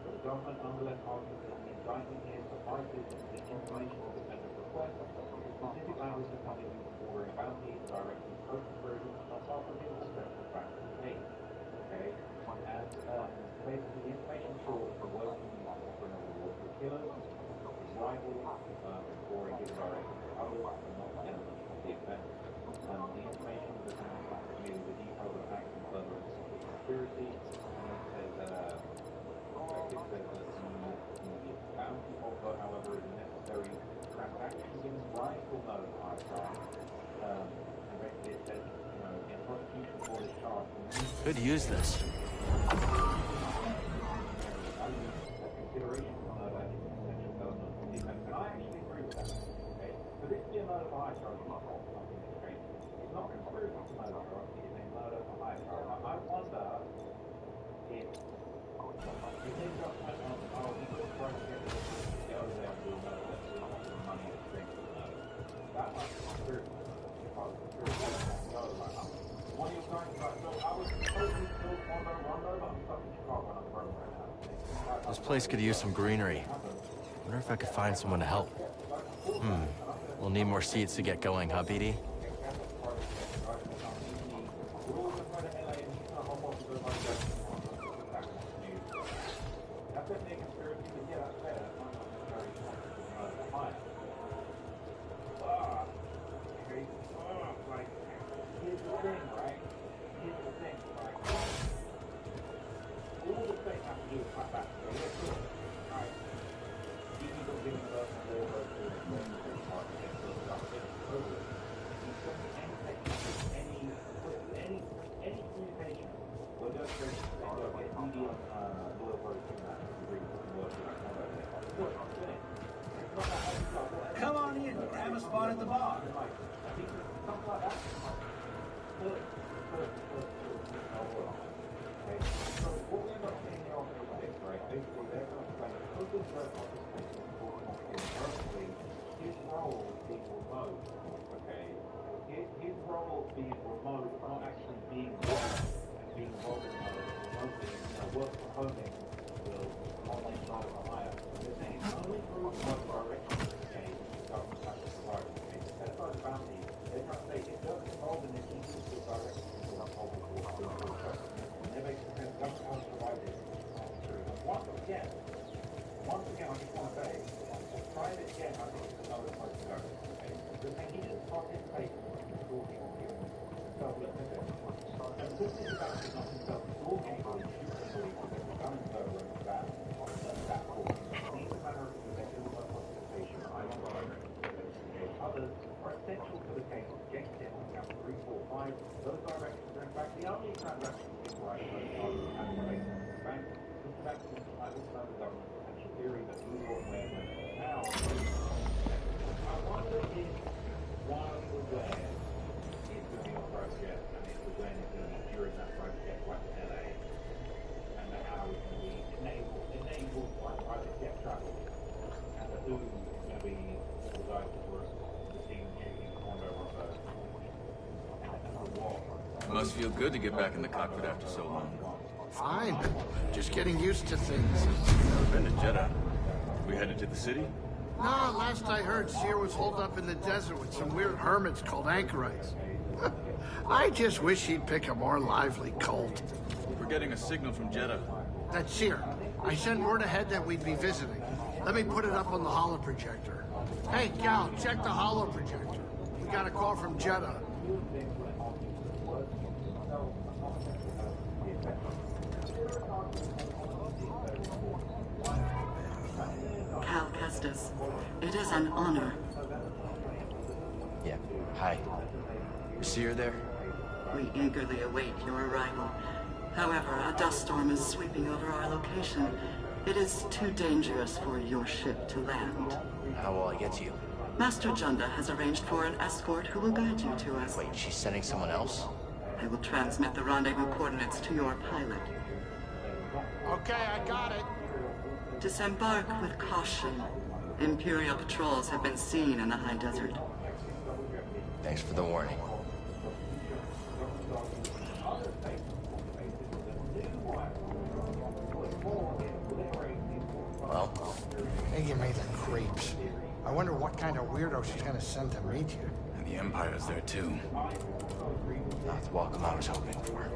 The government nonetheless argues that the indictment here suffices the information the defendant requests. Specific language to come in ordering bounties, directing social versions, not self-revealable sexual facts and hate. Okay? And basically the information sought for working for another reward for killers, rivals, or a given direction to others, and not elements of the offense. The information that has committed the details of acts and further conspiracy, and it says that the bounty offer, however, is a necessary transaction given rise will notify trial. And basically it says, in prosecution for this charge, Could use this. consideration for murder is an essential element of the offense. And I actually agree with that. Okay? For this to be a murder for hire charge, in this case, it's not conspiracy to murder charge, it is a murder for hire charge. Now, I wonder if they just went on, oh, we just trying to get this to get over there and do a murder, let's do the money and drink for the murder. That might be conspiracy. If I was conspiracy, I'd go like, one of your guys is like, so I was supposed to kill Rondo, but I'm stuck in Chicago and I'm broke right now. This place could use some greenery. Wonder if I could find someone to help. We'll need more seats to get going, huh, BD? That's definitely a conspiracy, but yeah, that's fair. That's not necessarily fine. Okay. Like, here's the thing, right? Here's the thing, like, all the state has to do is clap back. So, yeah, sure. Alright. You can go give them the person they were to the part to get to the stuff, get it over. If you remote, okay, his role being remote, not actually being involved and being involved in remote being, work from home will online trial for hire. They're saying only through remote direction, okay, the government has to provide, okay, to set aside the bounty, they're trying to say if they're involved in this, he needs to directly involved and they're basically saying the government has to provide this. Once again, I just want to say, try it again, I think it's another place to go. Okay? They're saying he didn't participate in stalking him. Self-limited. And the good thing about it is not himself stalking or shooting or even gun further into that court. These are matter of executive participation, I don't know. Others are essential to the case against him on count 3, 4, 5. Those directions are in fact the only transactions being right for those parties and related to the bank. This is actually also the government's potential theory that who, what, where, when, and how. I wonder if while the where is going to be on private jet and if the when is going to be during that private jet flight to LA and the how is going to be enabled by private jet travel and the who is going to be all the guys that were on the scene shooting Condo on the wall. Must feel good to get back in the cockpit after so long. Fine. Just getting used to things. Never been to Jedi. We headed to the city? No, last I heard, Seer was holed up in the desert with some weird hermits called anchorites. I just wish he'd pick a more lively cult. We're getting a signal from Jedi. That's Seer. I sent word ahead that we'd be visiting. Let me put it up on the holo projector. Hey, Gal, check the holo projector. We got a call from Jedi. Cal Kestis, it is an honor. Yeah, hi. Is Seer there? We eagerly await your arrival. However, a dust storm is sweeping over our location. It is too dangerous for your ship to land. How will I get to you? Master Junda has arranged for an escort who will guide you to us. Wait, she's sending someone else? I will transmit the rendezvous coordinates to your pilot. Okay, I got it. Disembark with caution. Imperial patrols have been seen in the high desert. Thanks for the warning. Well? They give me the creeps. I wonder what kind of weirdo she's gonna send to meet you. And the Empire's there too. Not the welcome I was hoping for.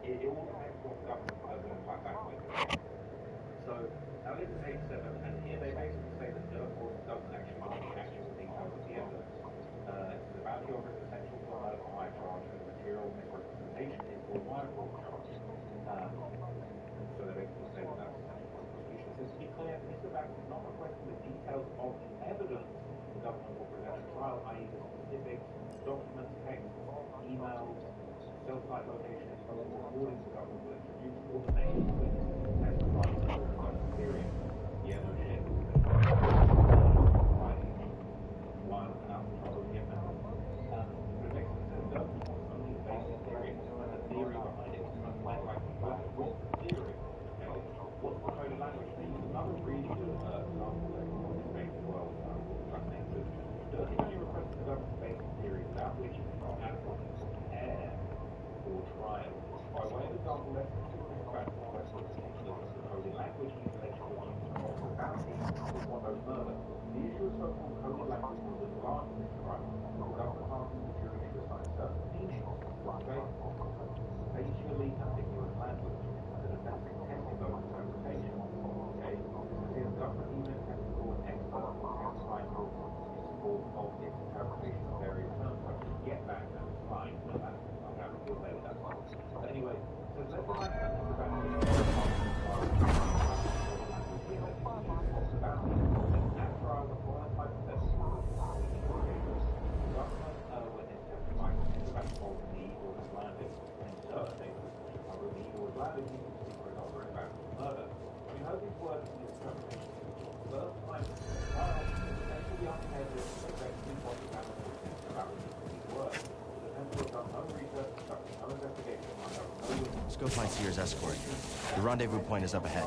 It all depends what government are going to fight back with. So, now this is page 7, and here they basically say that the report doesn't actually give the actual details of the evidence. The bounty offer is essential for a medical high charge, and the material misrepresentation is for a wire fraud charge. So they basically say that that's essential for the prosecution. It says, to be clear, Mr. Banks is not requesting the details of the evidence the government will present at trial, i.e. the specific documents, text, emails, cell site location, or recordings the government will introduce, or the names of witnesses testifying to the government period. Yeah, no shit. One out of trouble, yeah, no. But it basically says government wants only the basic theory, and the theory behind it is like what's the theory? Okay, what's the code of language? They use another really good example on this page as well, fascinating. Dirty only requested the government's basic theory, without which it is not adequate to prepare for trial. By way of example, let's consider Mr. Banks' request for particulars of the coded language he alleged was used to commit the bounty for Quando's murder. The issue of so-called coded language was enlarged in this trial. The government argued the jury should assign certain meanings, okay, facially ambiguous language, and the defense contested those interpretations, okay. It says here, go find Seer's escort. The rendezvous point is up ahead.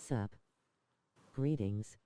What's up? Greetings.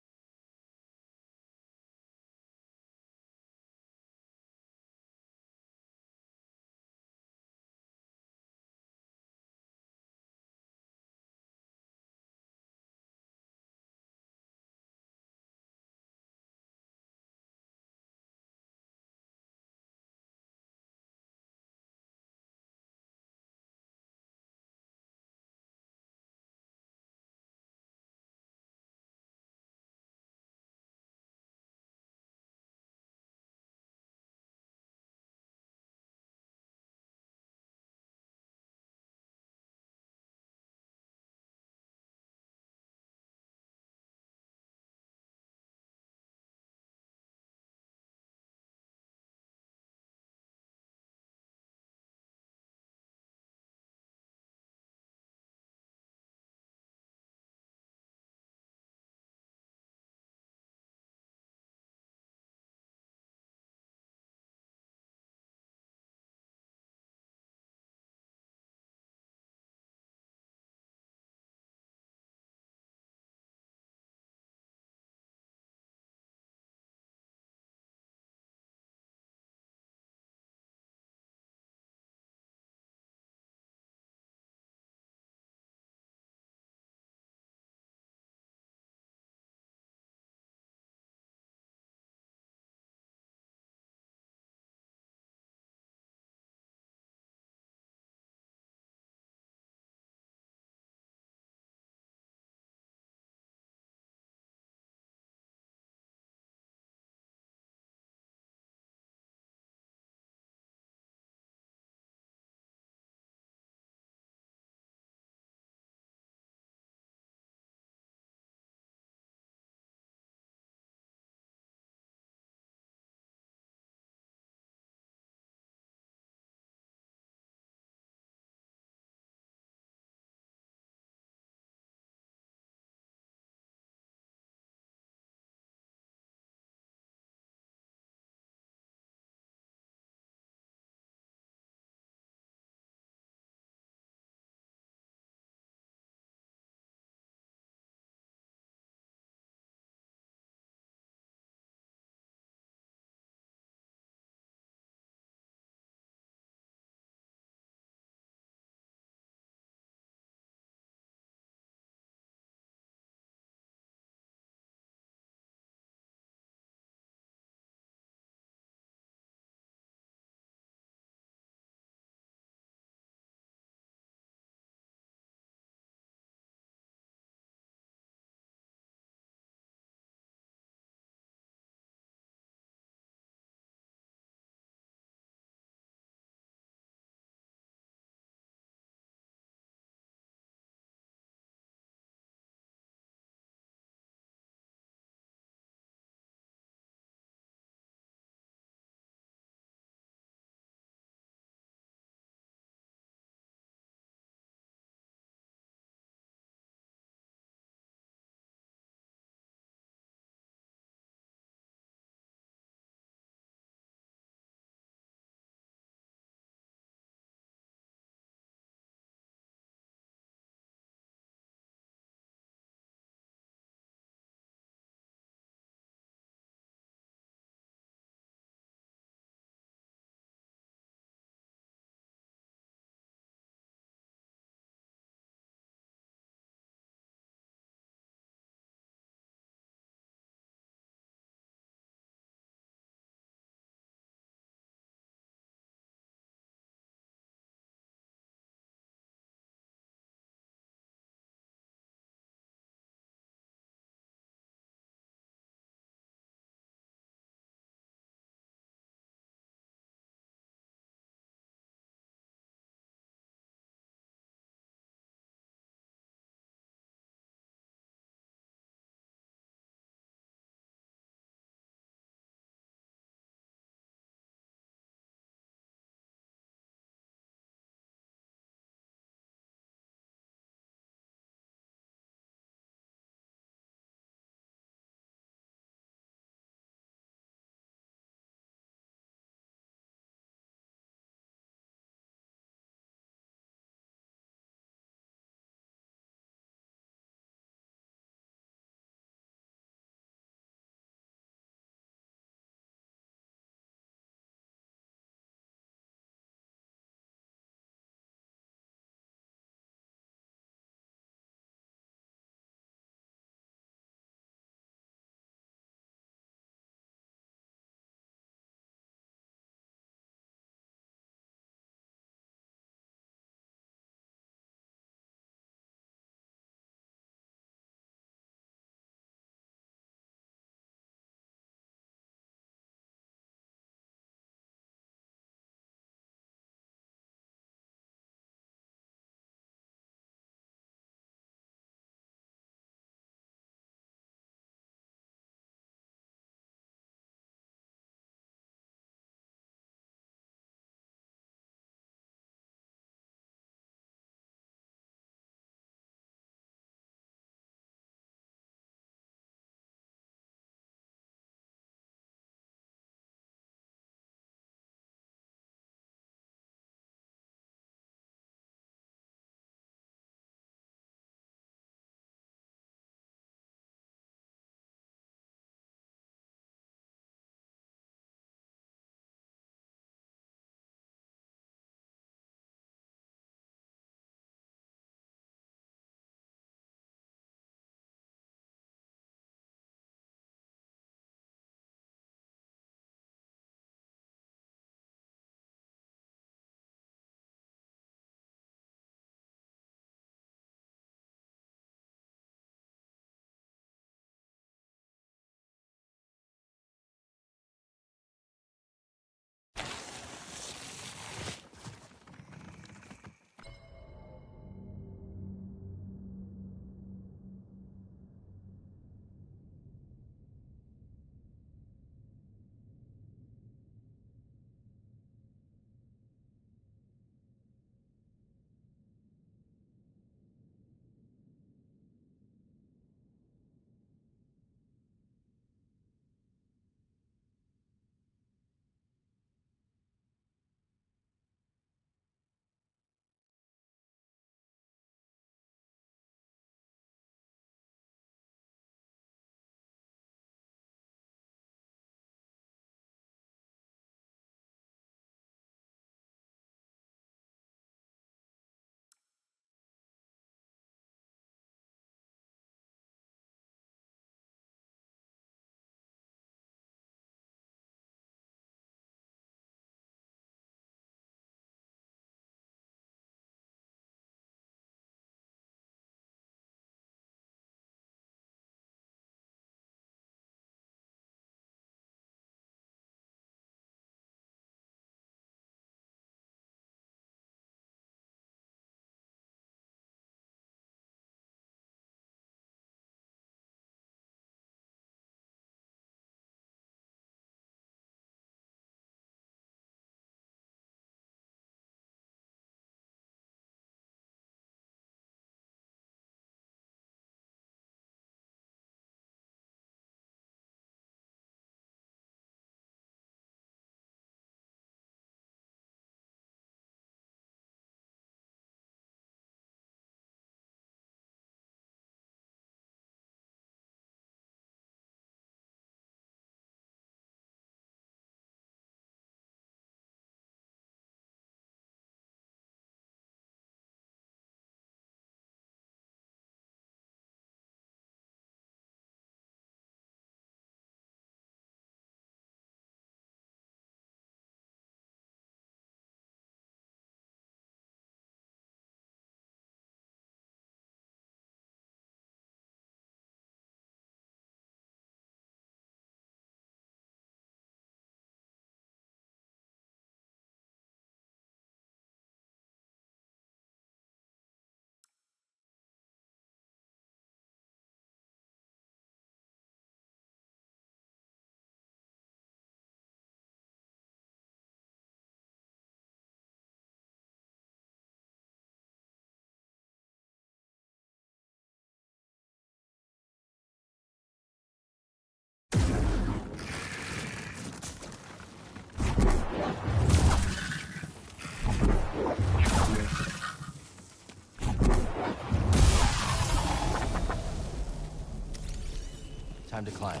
Time to climb.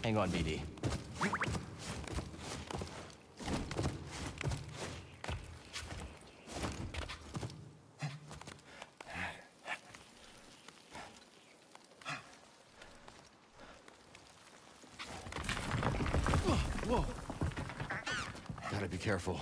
Hang on, BD. Whoa. Gotta be careful.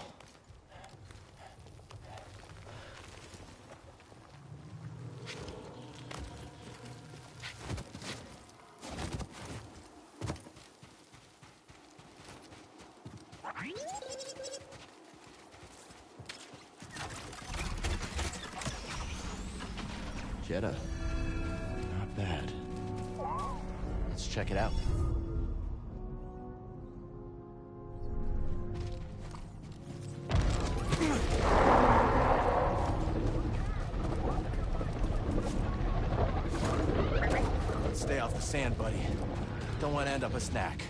Jedi. Not bad. Let's check it out. Stay off the sand, buddy. Don't want to end up a snack.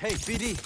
Hey, BD!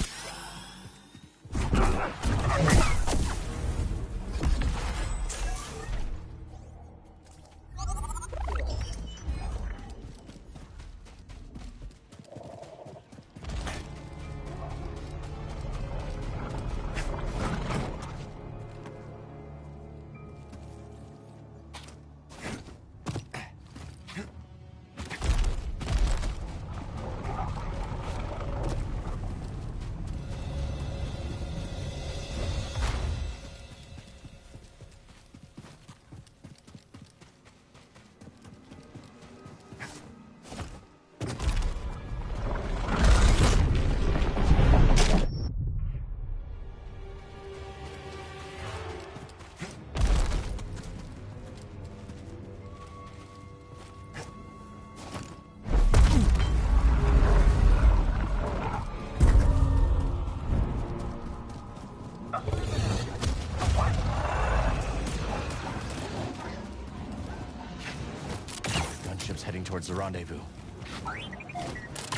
Gunship's heading towards the rendezvous.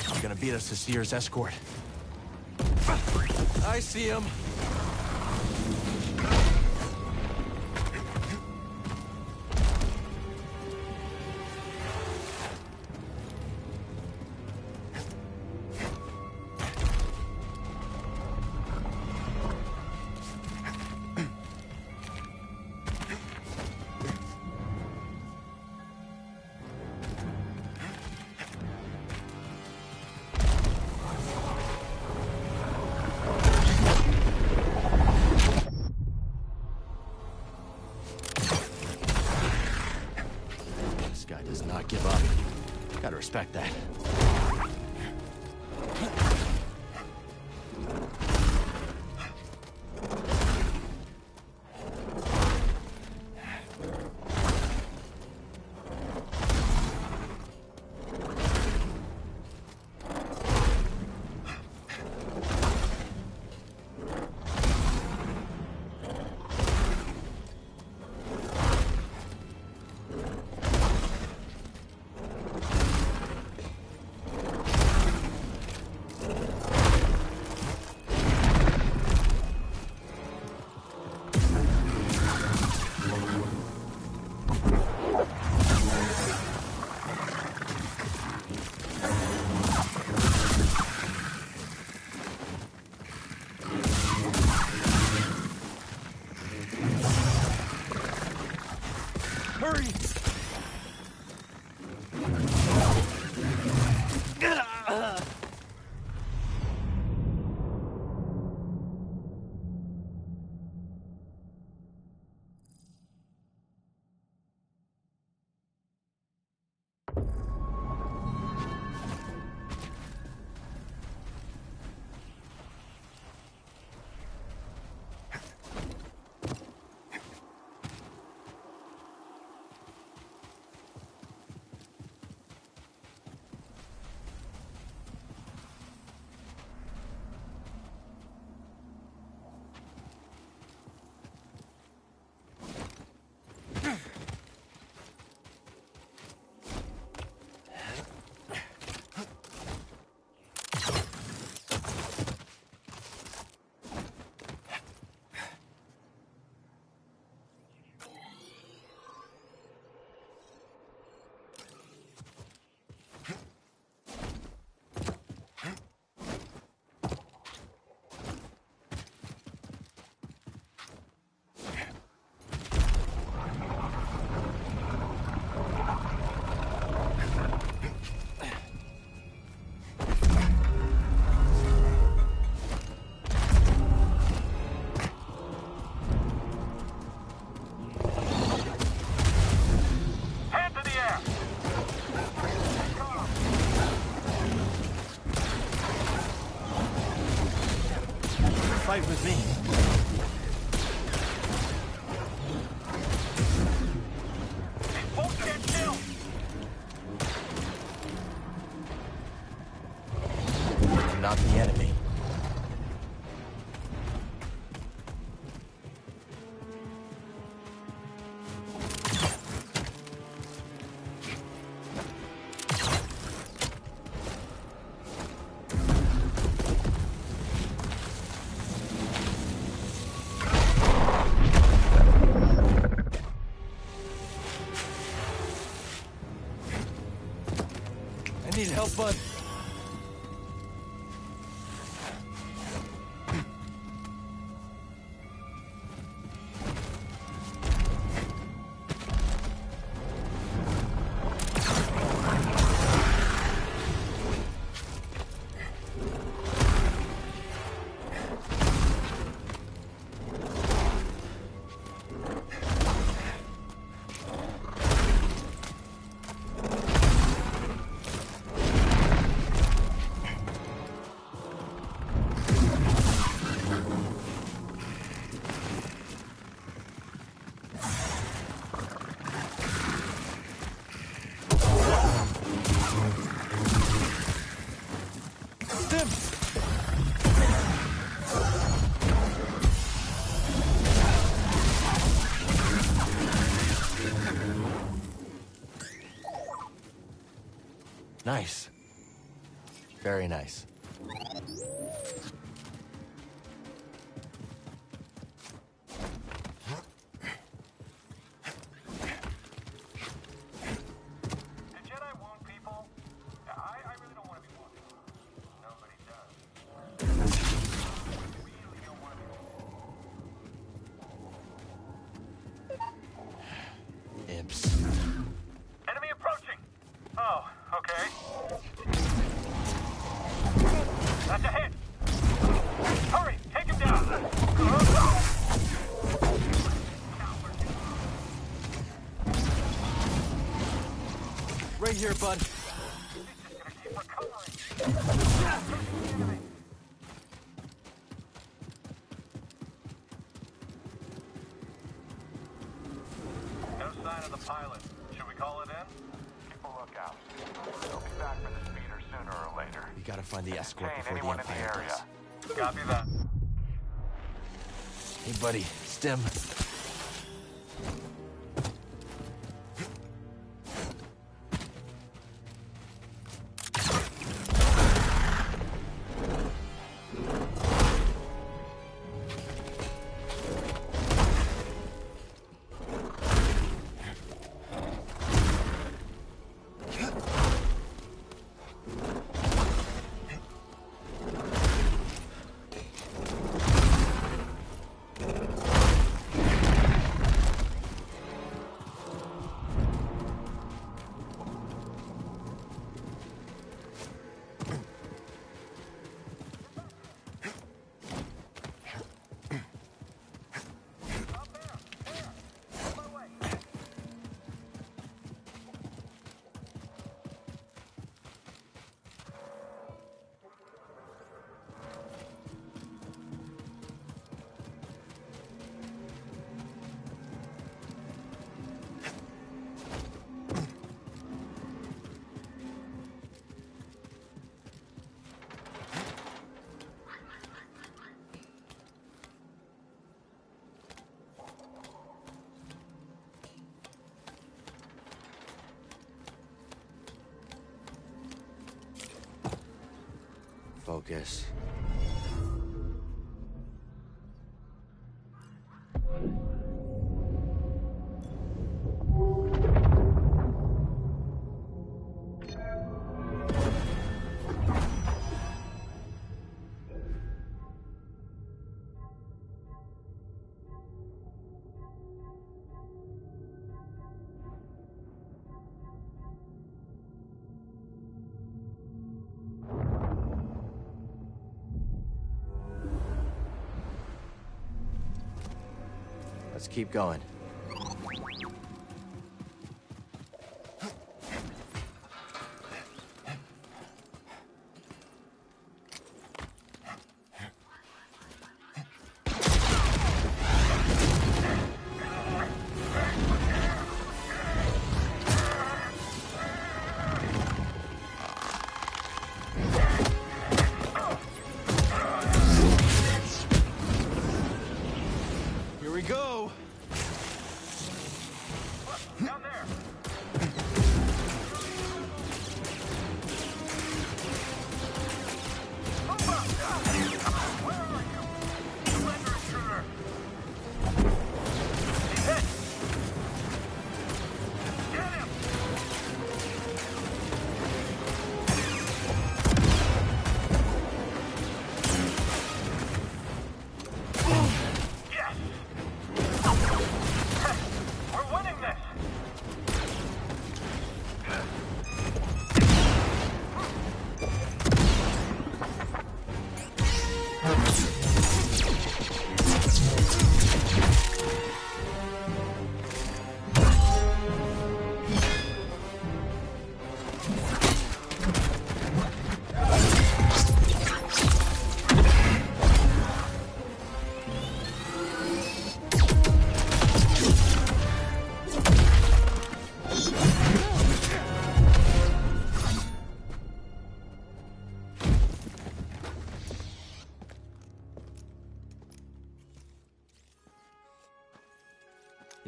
He's gonna beat us to Seer's escort. I see him. Give up. Gotta respect that. fight with me. I'm not the enemy. I need help, bud. Nice. Very nice. Imps. Enemy approaching! Oh, okay. That's a hit! Hurry, take him down! Right here, bud. No sign of the pilot. Should we call it in? Keep a lookout. They'll be back for the speeder sooner or later. We gotta find the escort before the Anyone in the Empire area. does. Copy that. Hey, buddy. Stim. Focus. Let's keep going.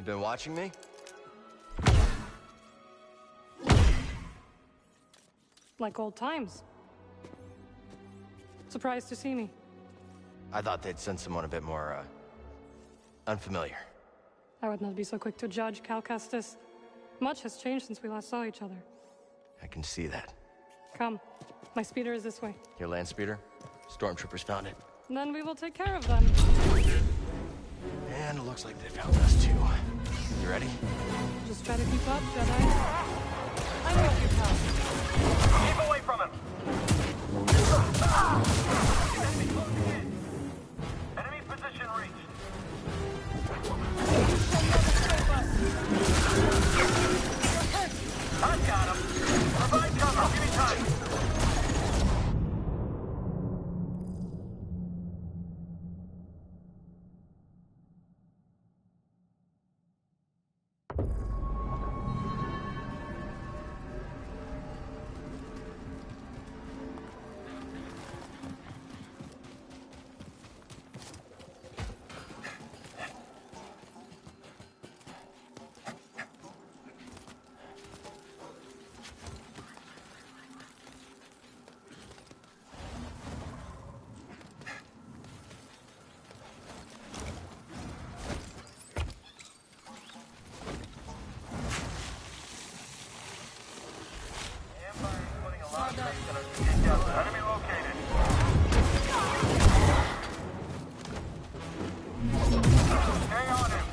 been watching me? Like old times. Surprised to see me. I thought they'd send someone a bit more, unfamiliar. I would not be so quick to judge, Cal Kestis. Much has changed since we last saw each other. I can see that. Come. My speeder is this way. Your land speeder? Stormtroopers found it. Then we will take care of them. And it looks like they found us too. You ready? Just try to keep up, Jedi. I'm with you, pal. Keep away from him! Enemy closing in. Enemy position reached. I've got him. Provide cover. Give me time. Enemy located. Stay on him.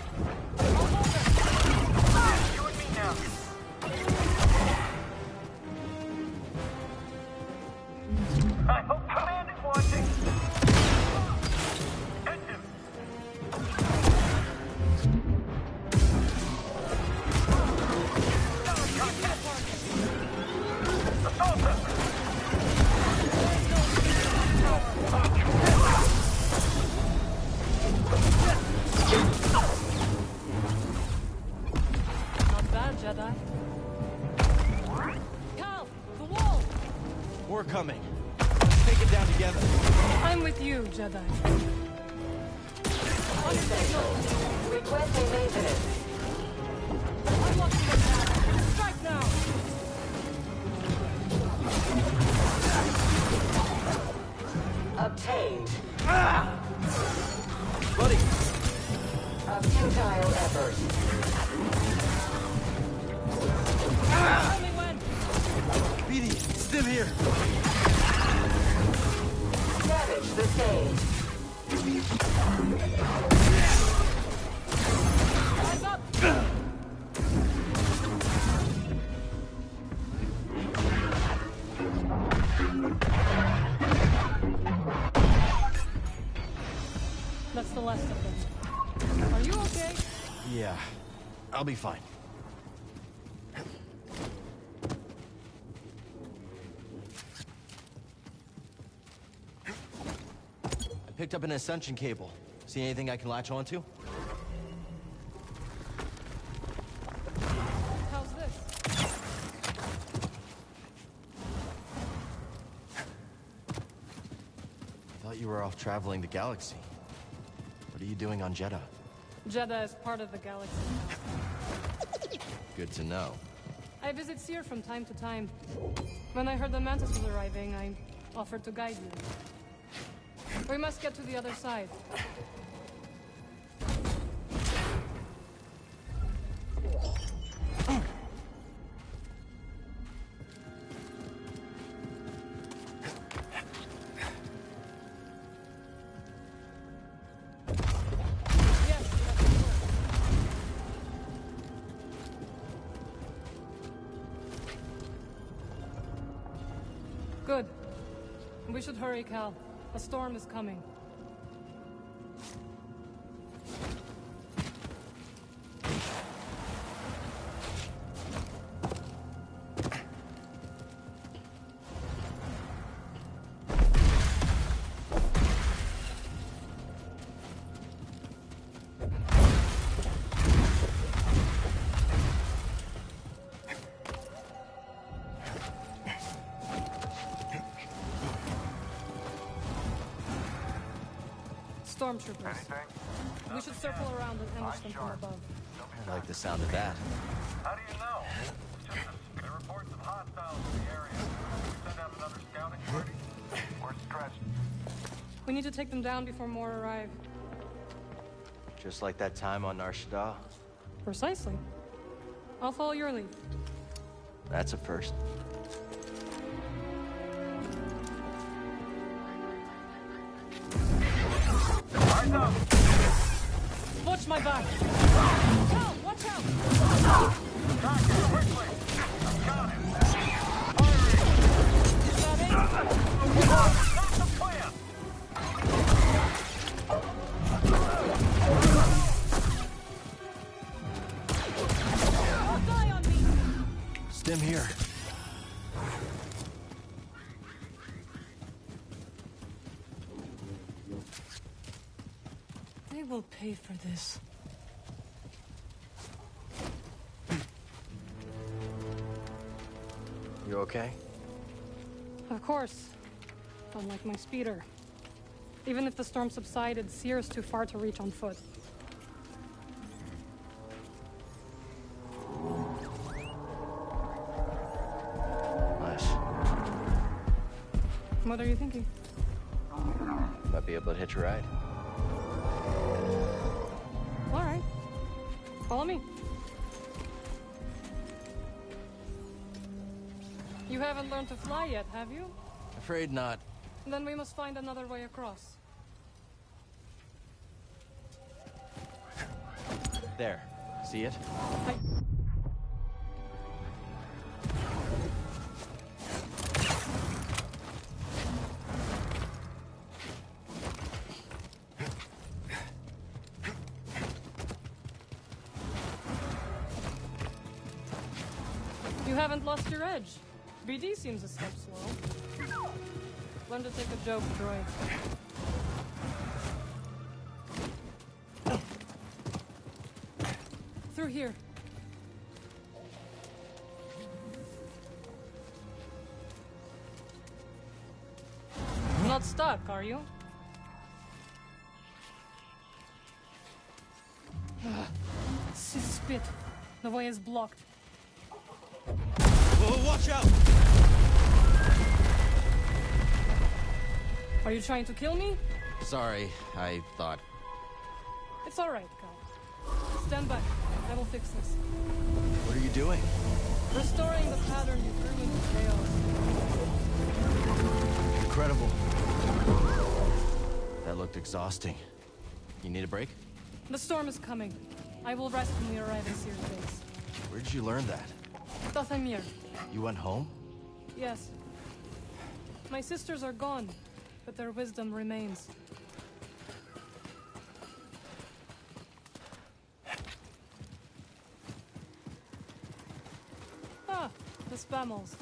You and me now. I hope Command is watching. Hit him. Assault him. Not bad, Jedi. Cal, the wall! We're coming. Let's take it down together. I'm with you, Jedi. On signal. Requesting maintenance. Unlocking the attack. Strike now! Obtained. Buddy! A futile effort. Tell me when! BD, stim here! Damage sustained. Eyes up! That's the last of them. Are you okay? Yeah, I'll be fine. I picked up an ascension cable. See anything I can latch onto? How's this? I thought you were off traveling the galaxy. What are you doing on Jeddah? Jeddah is part of the galaxy now. Good to know. I visit Seer from time to time. When I heard the Mantis was arriving, I offered to guide you. We must get to the other side. Good. We should hurry, Cal. A storm is coming. Stormtroopers. We should circle around and ambush them from above. I like the sound of that. How do you know? Just the reports of hostiles in the area. We send out another scouting party? We're stretched. We need to take them down before more arrive. Just like that time on Nar Shaddaa. Precisely. I'll follow your lead. That's a first. Eyes up! Watch my back! Watch out! Track it quickly! I've got it! Is that it? That's the plan! Don't die on me! Stim here. They will pay for this. You okay? Of course. Unlike my speeder. Even if the storm subsided, Seer's too far to reach on foot. Nice. What are you thinking? Might be able to hitch a ride. All right. Follow me. You haven't learned to fly yet, have you? Afraid not. Then we must find another way across. There. See it? You haven't lost your edge. BD seems a step slow. Learn to take a joke, droid. Through here. Not stuck, are you? Spit. The way is blocked. Whoa, watch out! Are you trying to kill me? Sorry, I thought. It's all right, Kyle. Stand back. I will fix this. What are you doing? Restoring the pattern you threw into chaos. Incredible. That looked exhausting. You need a break? The storm is coming. I will rest when we arrive at Seer's base. Where did you learn that? Dathamir. You went home? Yes. My sisters are gone, but their wisdom remains. Ah, the spammels.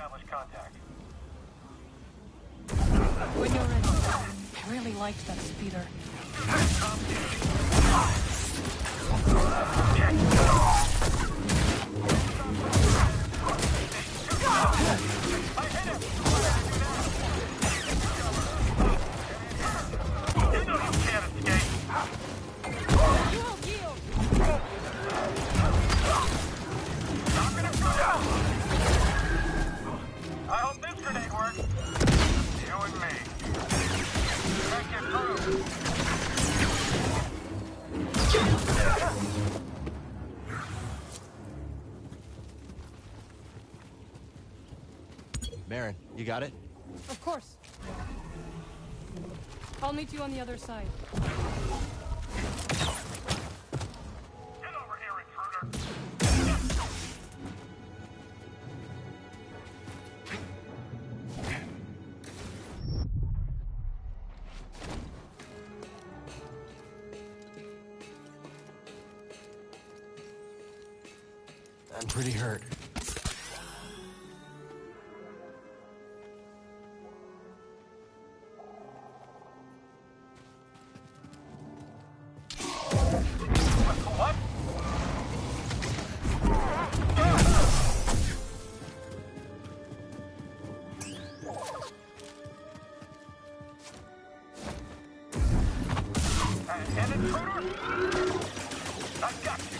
establish contact. When you're ready. I really liked that speeder. I hope this grenade works. You and me. Make it through. Marin, you got it? Of course. I'll meet you on the other side. Get over here, intruder. I'm pretty hurt. What? An intruder? I got you.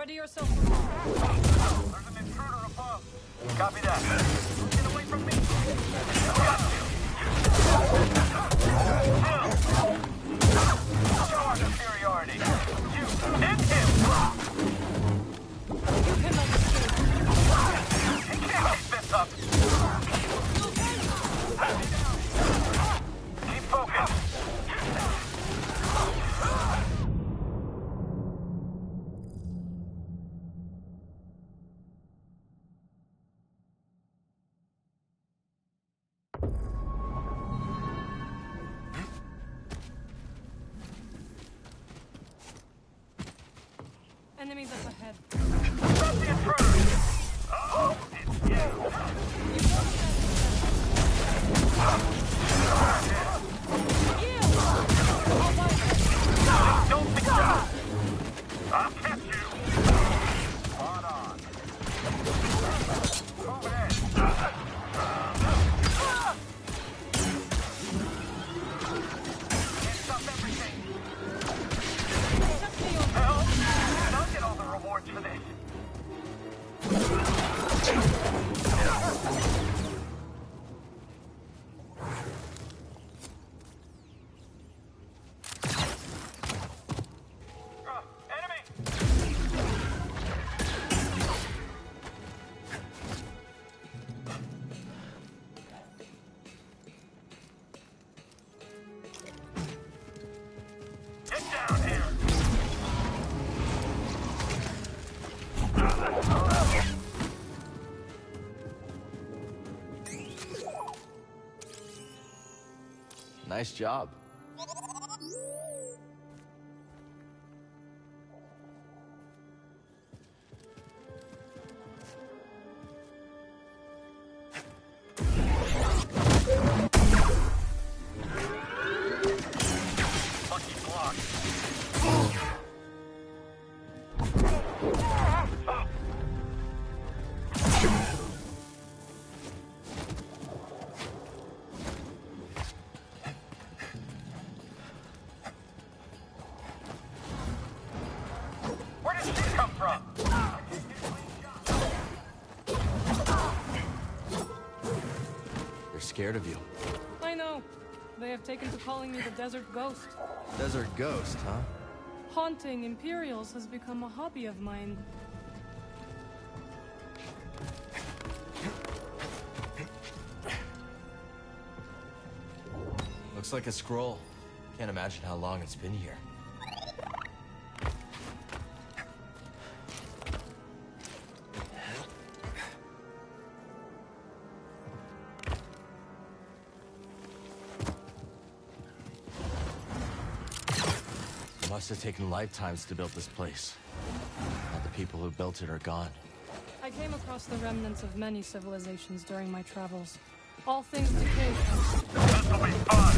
Ready yourself. There's an intruder above. Copy that. Get away from me. Got you. Show our superiority. You and him. You cannot escape. He can't keep this up. Keep focused. Enemies up ahead. Stop the intruders. Oh, it's you. Don't think so. I'll catch you. Spot on. Move it in. Can't stop everything. Hell, and I'll get all the rewards for this. Enemy! Get down here! Nice job. Lucky block. Where did she come from? They're scared of you. I know. They have taken to calling me the Desert Ghost. Desert Ghost, huh? Haunting Imperials has become a hobby of mine. Looks like a scroll. Can't imagine how long it's been here. It must have taken lifetimes to build this place. Now the people who built it are gone. I came across the remnants of many civilizations during my travels. All things decay. This'll be fun!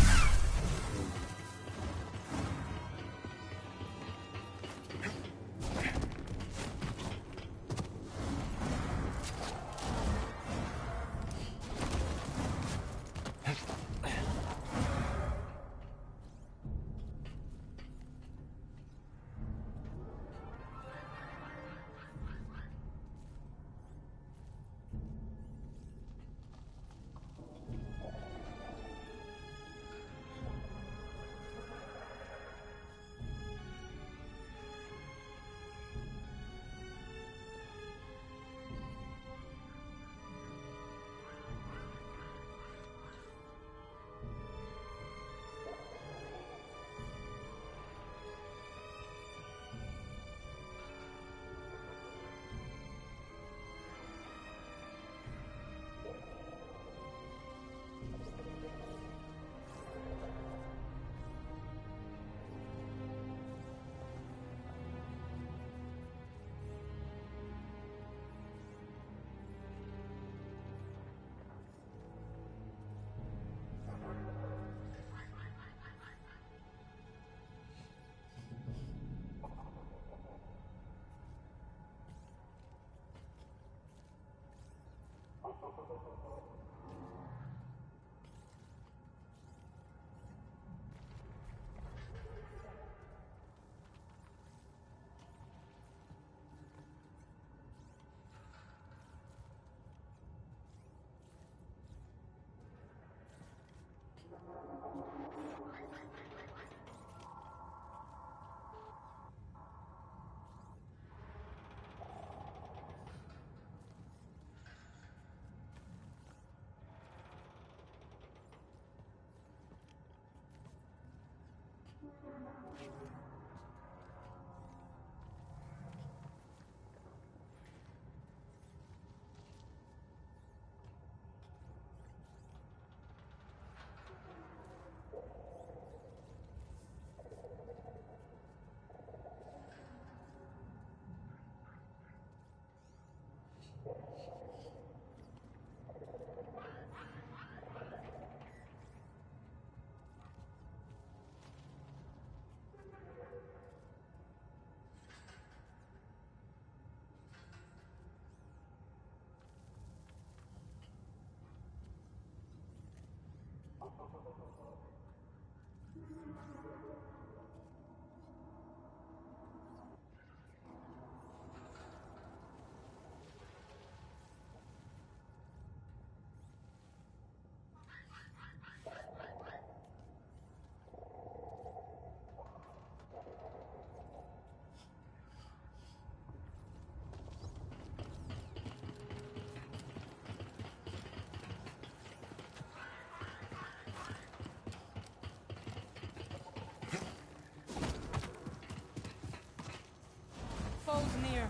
Foes near.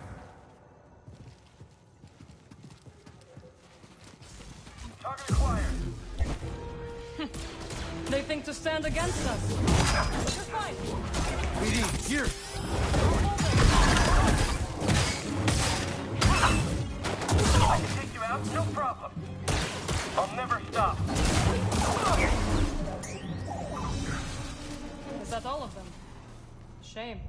Target acquired. They think to stand against us. You're fine. BD, here! I can take you out, no problem. I'll never stop. Is that all of them? Shame.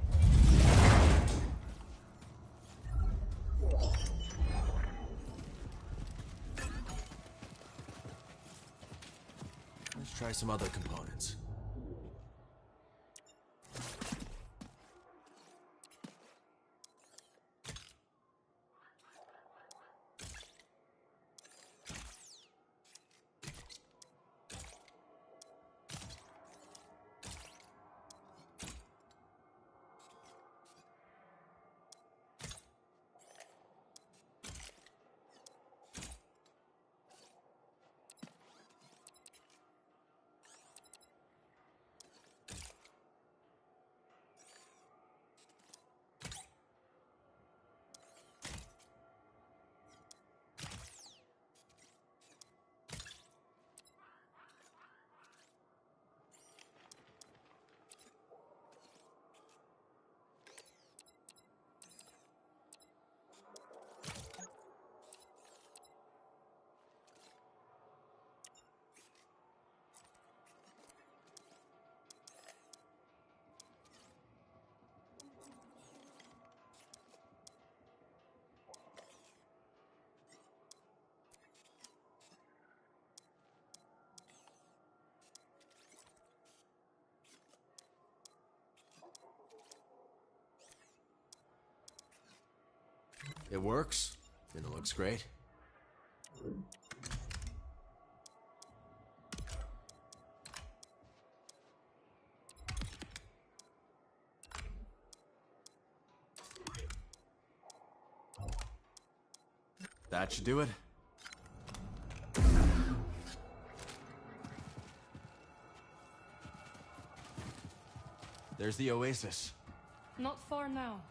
Let's try some other components. It works, and it looks great. That should do it. There's the oasis. Not far now.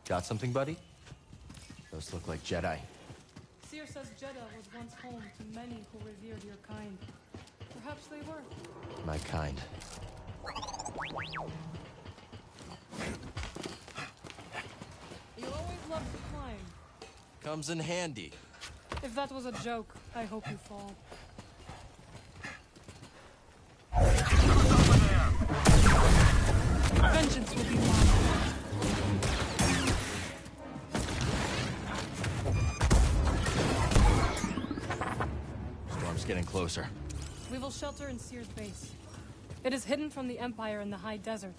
Got something, buddy? Those look like Jedi. Seer says Jedi was once home to many who revered your kind. Perhaps they were. My kind. You always loved to climb. Comes in handy. If that was a joke, I hope you fall. Vengeance will be mine. Storm's getting closer. We will shelter in Seer's base. It is hidden from the Empire in the high desert.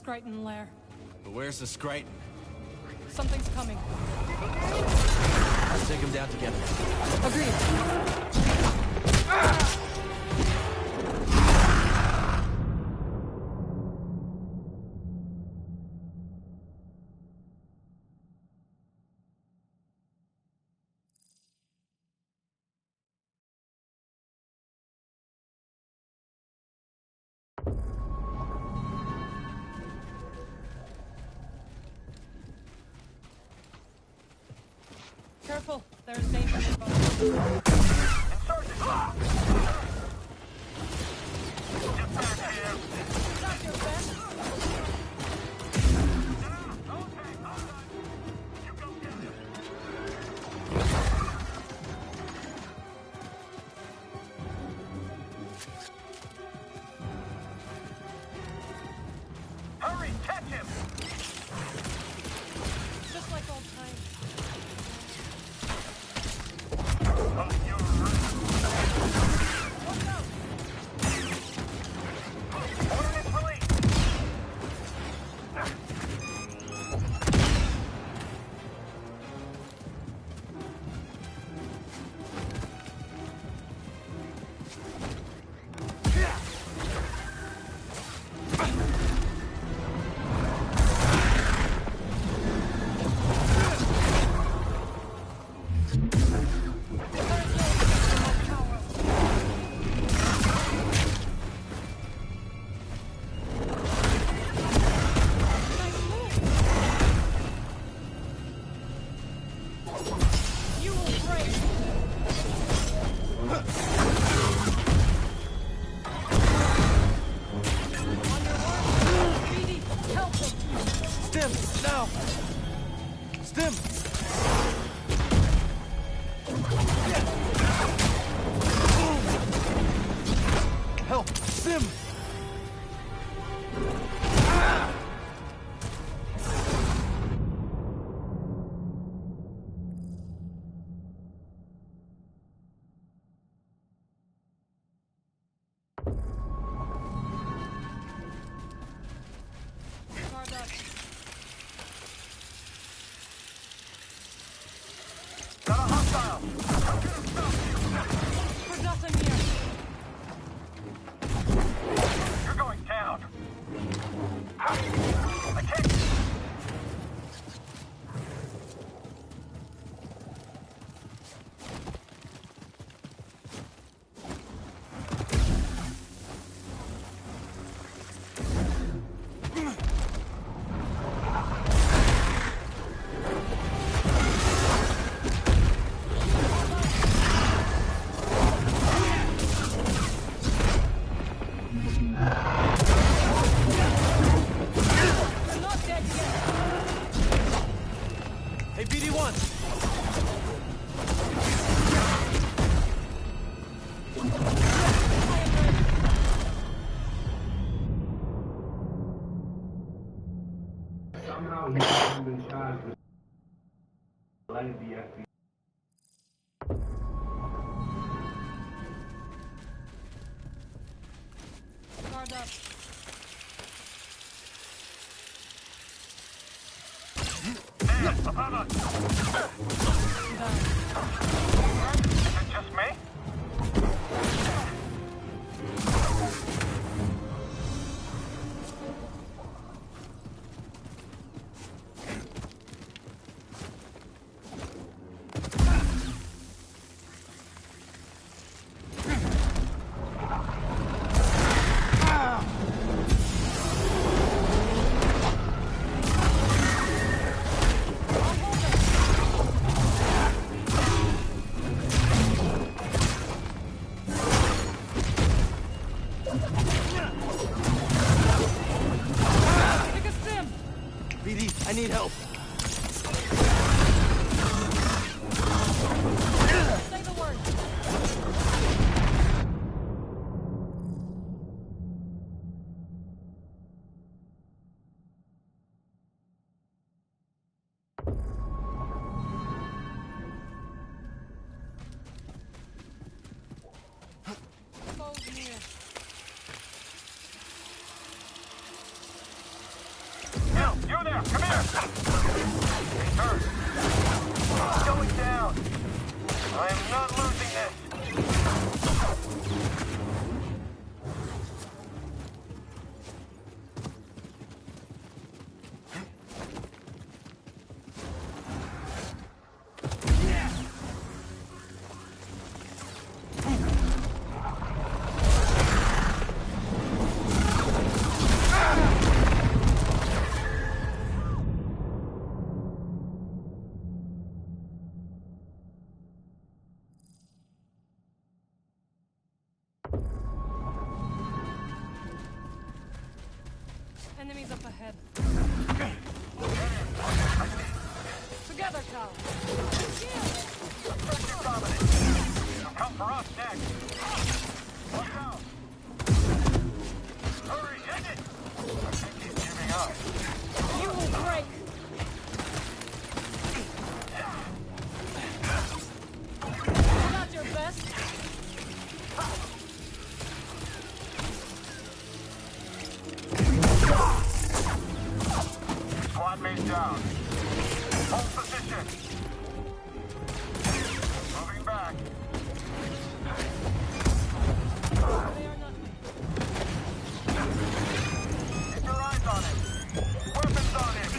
Scryton lair. But where's the Scryton? Something's coming. Let's take him down together. Agreed. Careful, there's danger nearby. Not your best. Hurry, catch him! Just like old times. Somehow he hasn't been charged with letting the FBI. Guard up. Damn, above us! Is it just me? I need help. Say the word. Foes near. He's going down. I am not losing this. Enemies up ahead. Together, Cal. Effective dominant. They'll come for us next. Watch out. Hurry, hit it. I think he's giving up. You will break. Not your best. Squad mate down. Hold position. Moving back. Keep your eyes on him. Weapons on him.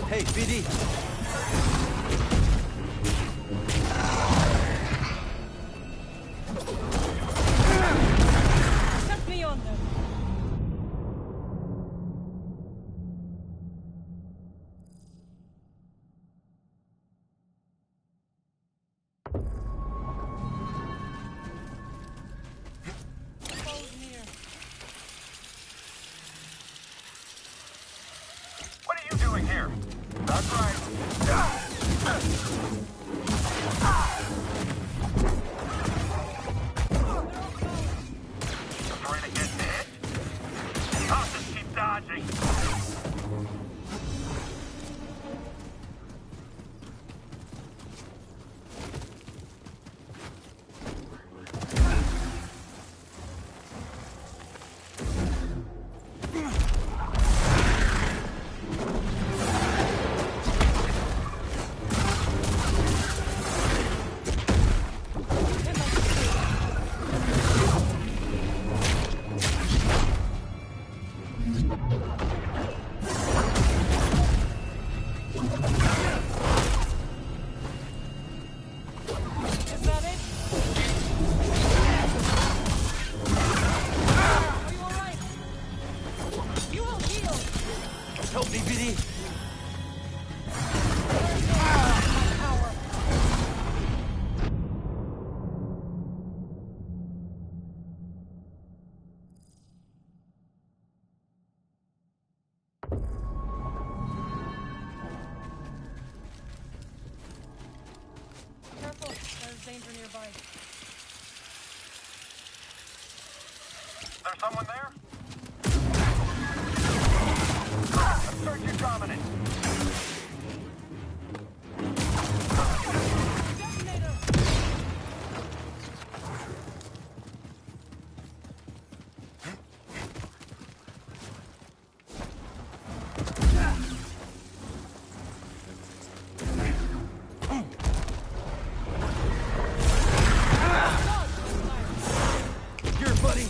Hey, BD. Set me on them. Foes near. What are you doing here? That's right. Afraid to get hit? I'll just keep dodging. Is that it? Are you alright? You will heal. Help me, BD. My power. Careful, there's danger nearby. There's someone there? Assert your dominance. Detonator! Here, buddy.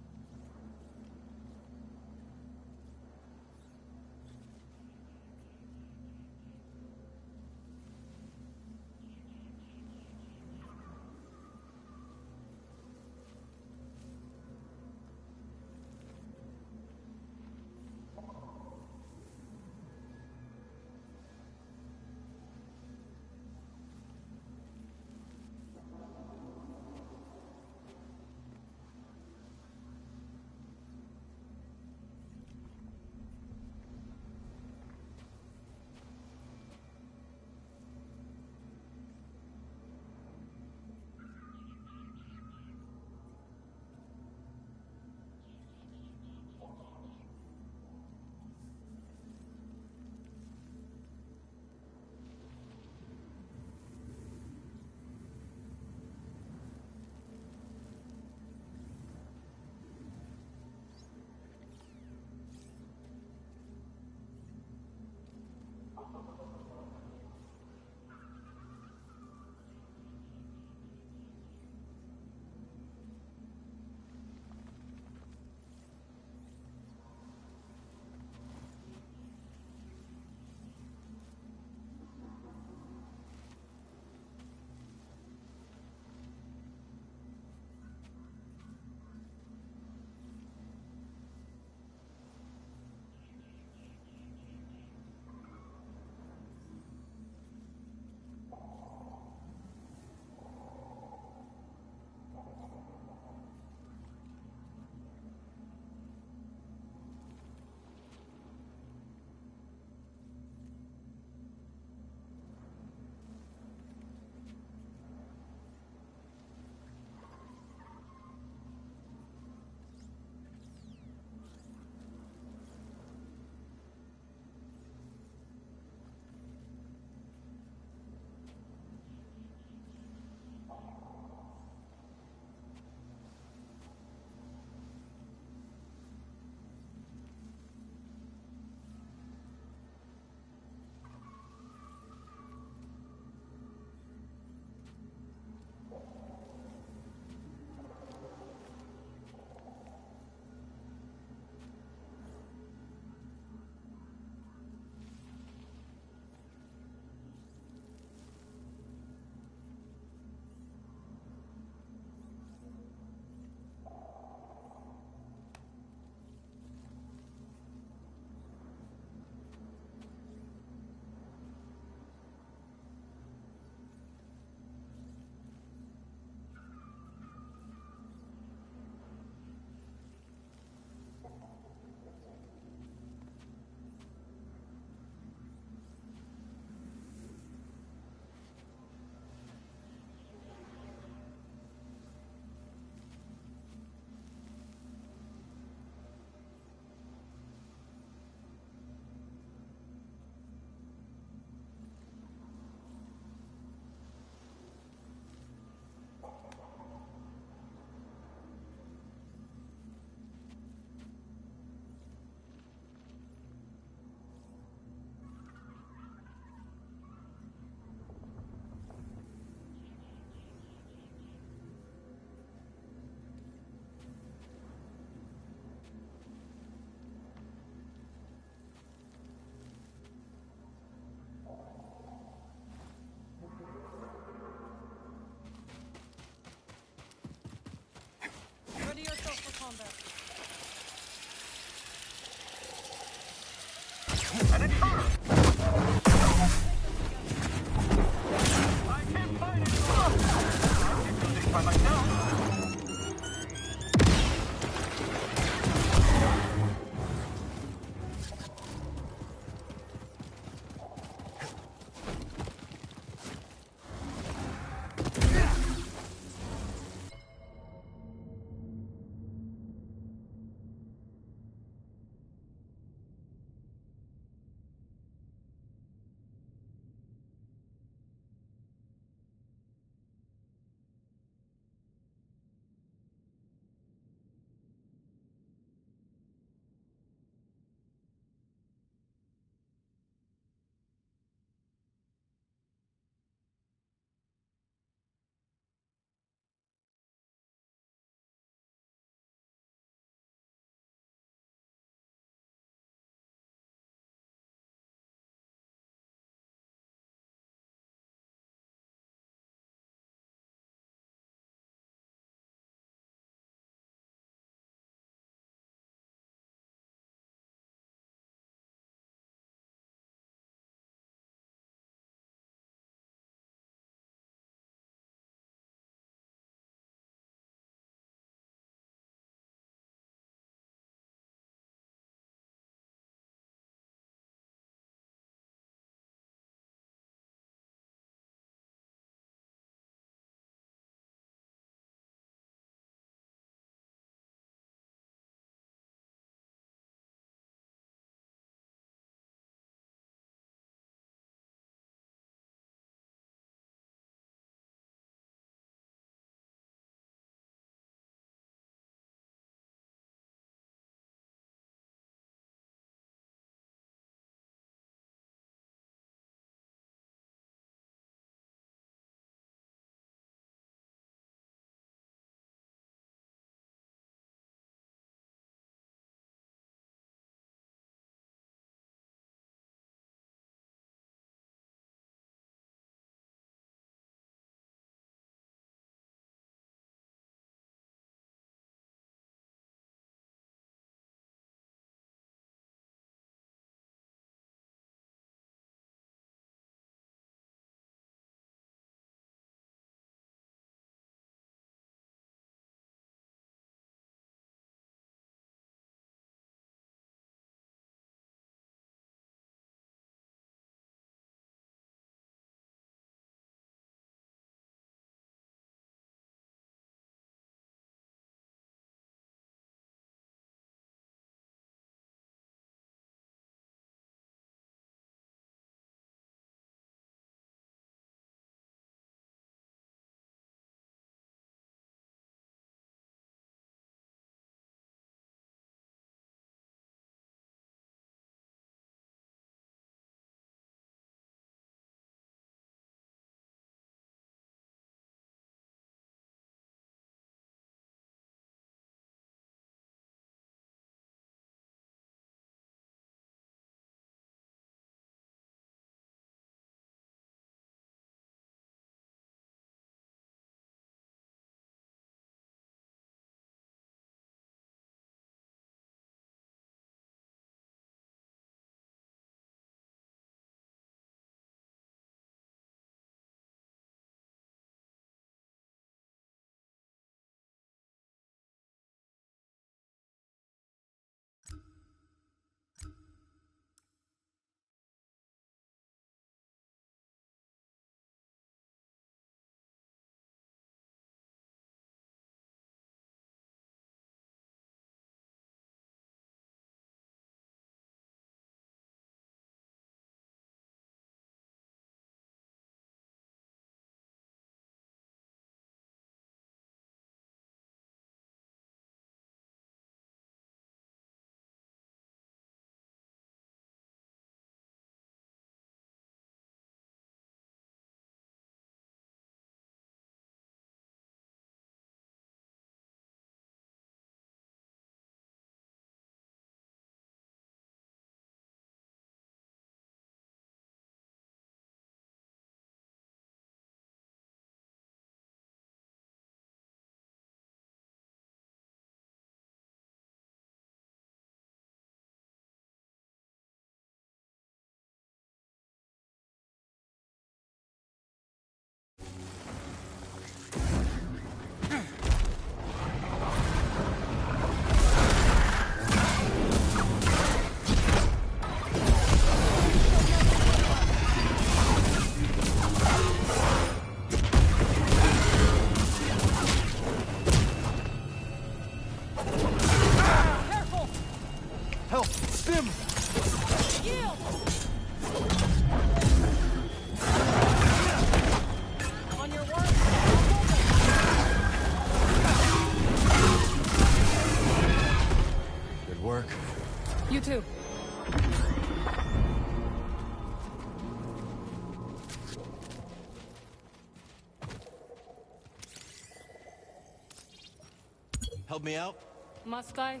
Help me out? Must I?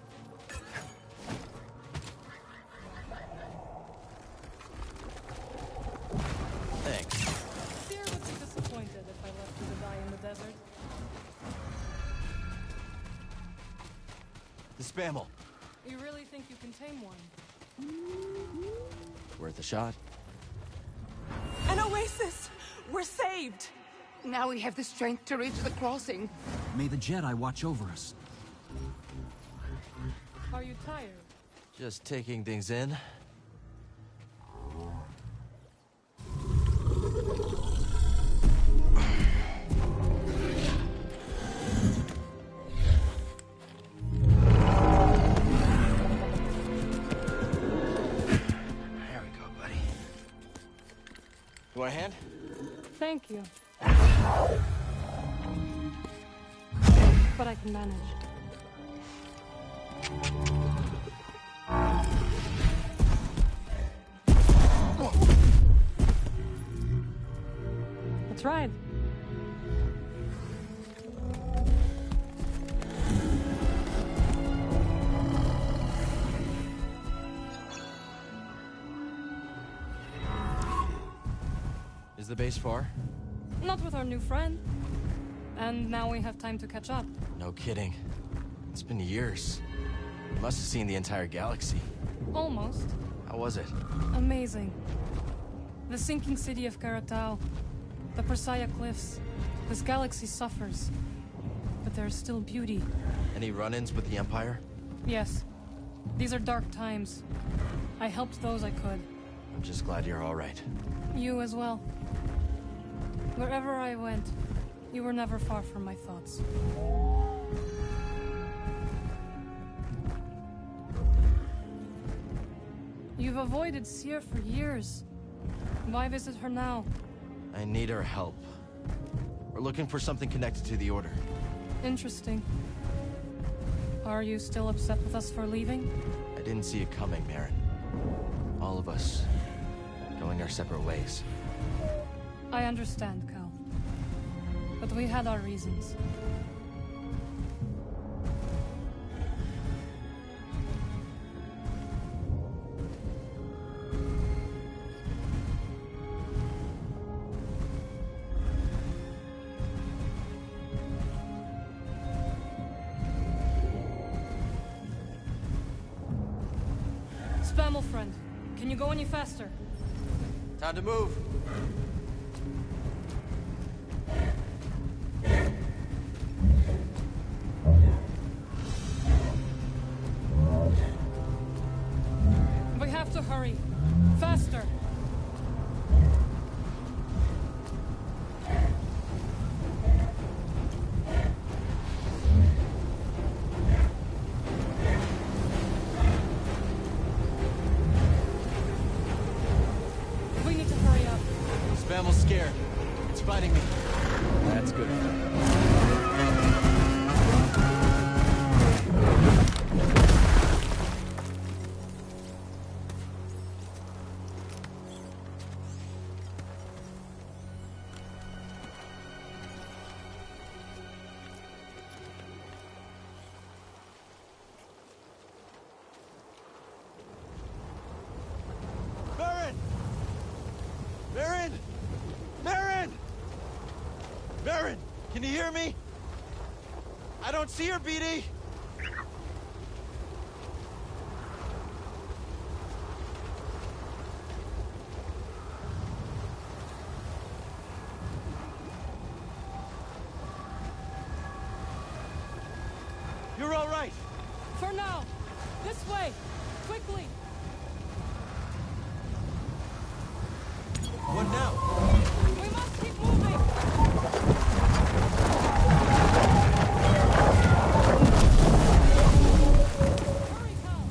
Thanks. Fear would be disappointed if I left you to die in the desert. The Spammel. You really think you can tame one? Worth a shot. An oasis! We're saved! Now we have the strength to reach the crossing. May the Jedi watch over us. Are you tired? Just taking things in. You want a hand? Thank you. But I can manage. That's right. Is the base far? Not with our new friend. And now we have time to catch up. No kidding. It's been years. You must have seen the entire galaxy. Almost. How was it? Amazing. The sinking city of Karatao. The Persaya Cliffs. This galaxy suffers. But there is still beauty. Any run-ins with the Empire? Yes. These are dark times. I helped those I could. I'm just glad you're all right. You as well. Wherever I went, you were never far from my thoughts. You've avoided Seer for years. Why visit her now? I need her help. We're looking for something connected to the Order. Interesting. Are you still upset with us for leaving? I didn't see it coming, Merrin. All of us going our separate ways. I understand, Cal. But we had our reasons. Spammel friend, can you go any faster? Time to move. We have to hurry. Faster. We need to hurry up. Spammel's scared. It's fighting me. That's good. Merrin! Merrin! Merrin! Merrin! Can you hear me? I don't see her, BD! You're all right! For now! This way! Quickly! What now? We must keep moving! Hurry, Cal!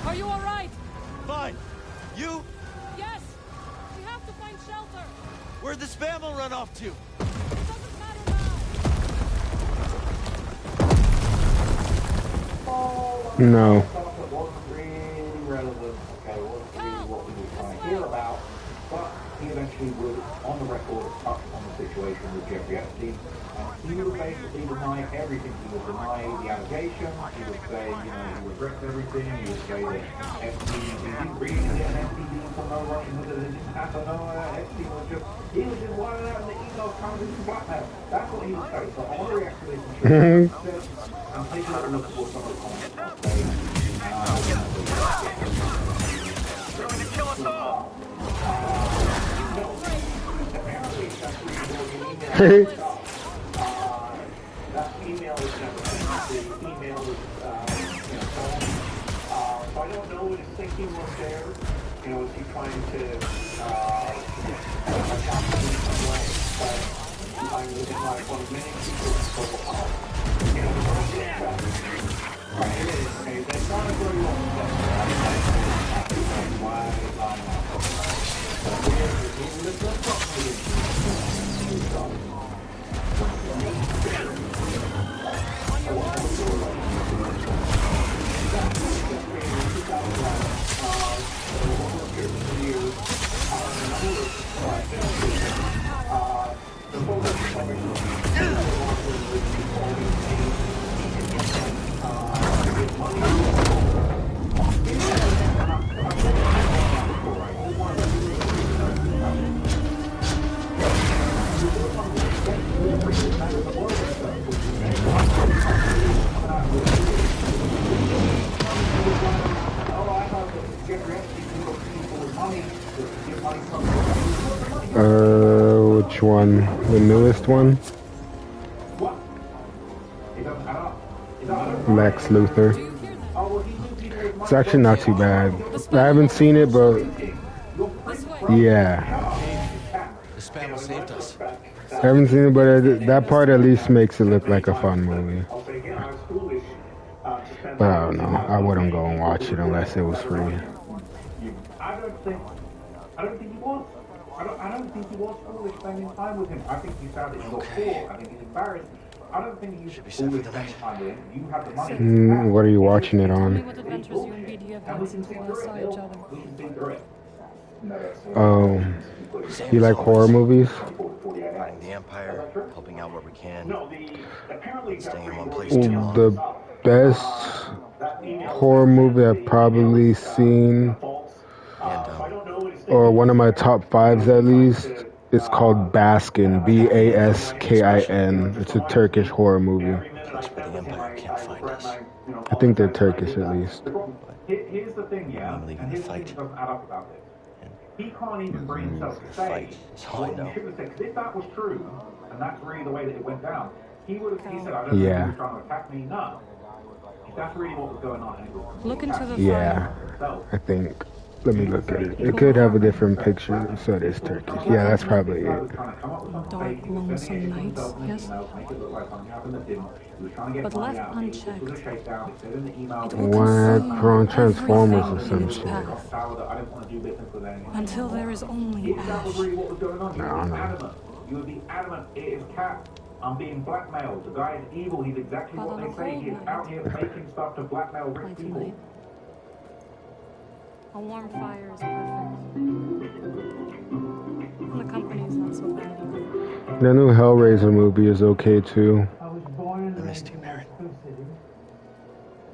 Are you all right? Fine. You? Yes! We have to find shelter! Where'd the Spammel run off to? Doesn't matter now! No. irrelevant, okay, it wasn't really what we were trying to hear about, but he eventually would, on the record, touch on the situation with Jeffrey Epstein, and he would basically deny everything. He would deny the allegations, he would say, you know, he regrets everything, he would say that Epstein, he didn't really get an MTV for no writing, that it didn't happen, no, Epstein was just, he was just wilding out in the emails trying to do some blackmail. That's what he would say. So I want to react to this and show you what he said, and take a little look at what some of the comments are saying. Going to kill us all! That email is never sent. The email is, gone. So I don't know what his thinking was there. You know, was he trying to attack me in some way? But I'm looking like one of many people so, you know, right, it is. Okay, that's not a very long step. Why Which one? The newest one? Lex Luthor. It's actually not too bad. I haven't seen it, but yeah. The spam saved us. I haven't seen it, but that part at least makes it look like a fun movie. But I don't know. I wouldn't go and watch it unless it was free. I don't think he was. I don't think he was foolish spending time with him. I think he sounded poor. I think he's embarrassed. I don't think he's foolish spending time with him. You have the money. What are you watching it on? What adventures you and BD have had since we last saw each other. Oh, you like horror movies? Fighting the Empire, helping out where we can. Staying in one place too long. The best horror movie I've probably seen, or one of my top fives at least, it's called Baskin, Baskin. It's a Turkish horror movie. The Empire can't find us. I think they're Turkish at least. Here's the thing, yeah. I'm leaving the fight. He can't even bring himself to say what he should have said. Because if that was true, and that's really the way that it went down, he would have. He said, "I don't think he was trying to attack me." No, if that's really what was going on. And it was look into the I think. Let me look at it. It could have a different picture, so it is Turkish. Yeah, that's probably it. Dark, lonesome nights, yes? But left unchecked, it will Wrong Transformers or some shit. Until there is only ash. No. You would be adamant it is Cap. I'm being blackmailed. The guy is evil. He's exactly what they say. He's out here faking stuff to blackmail rich people. A warm fire is perfect. And the company is not so bad either. The new Hellraiser movie is okay too. I missed you, Baron.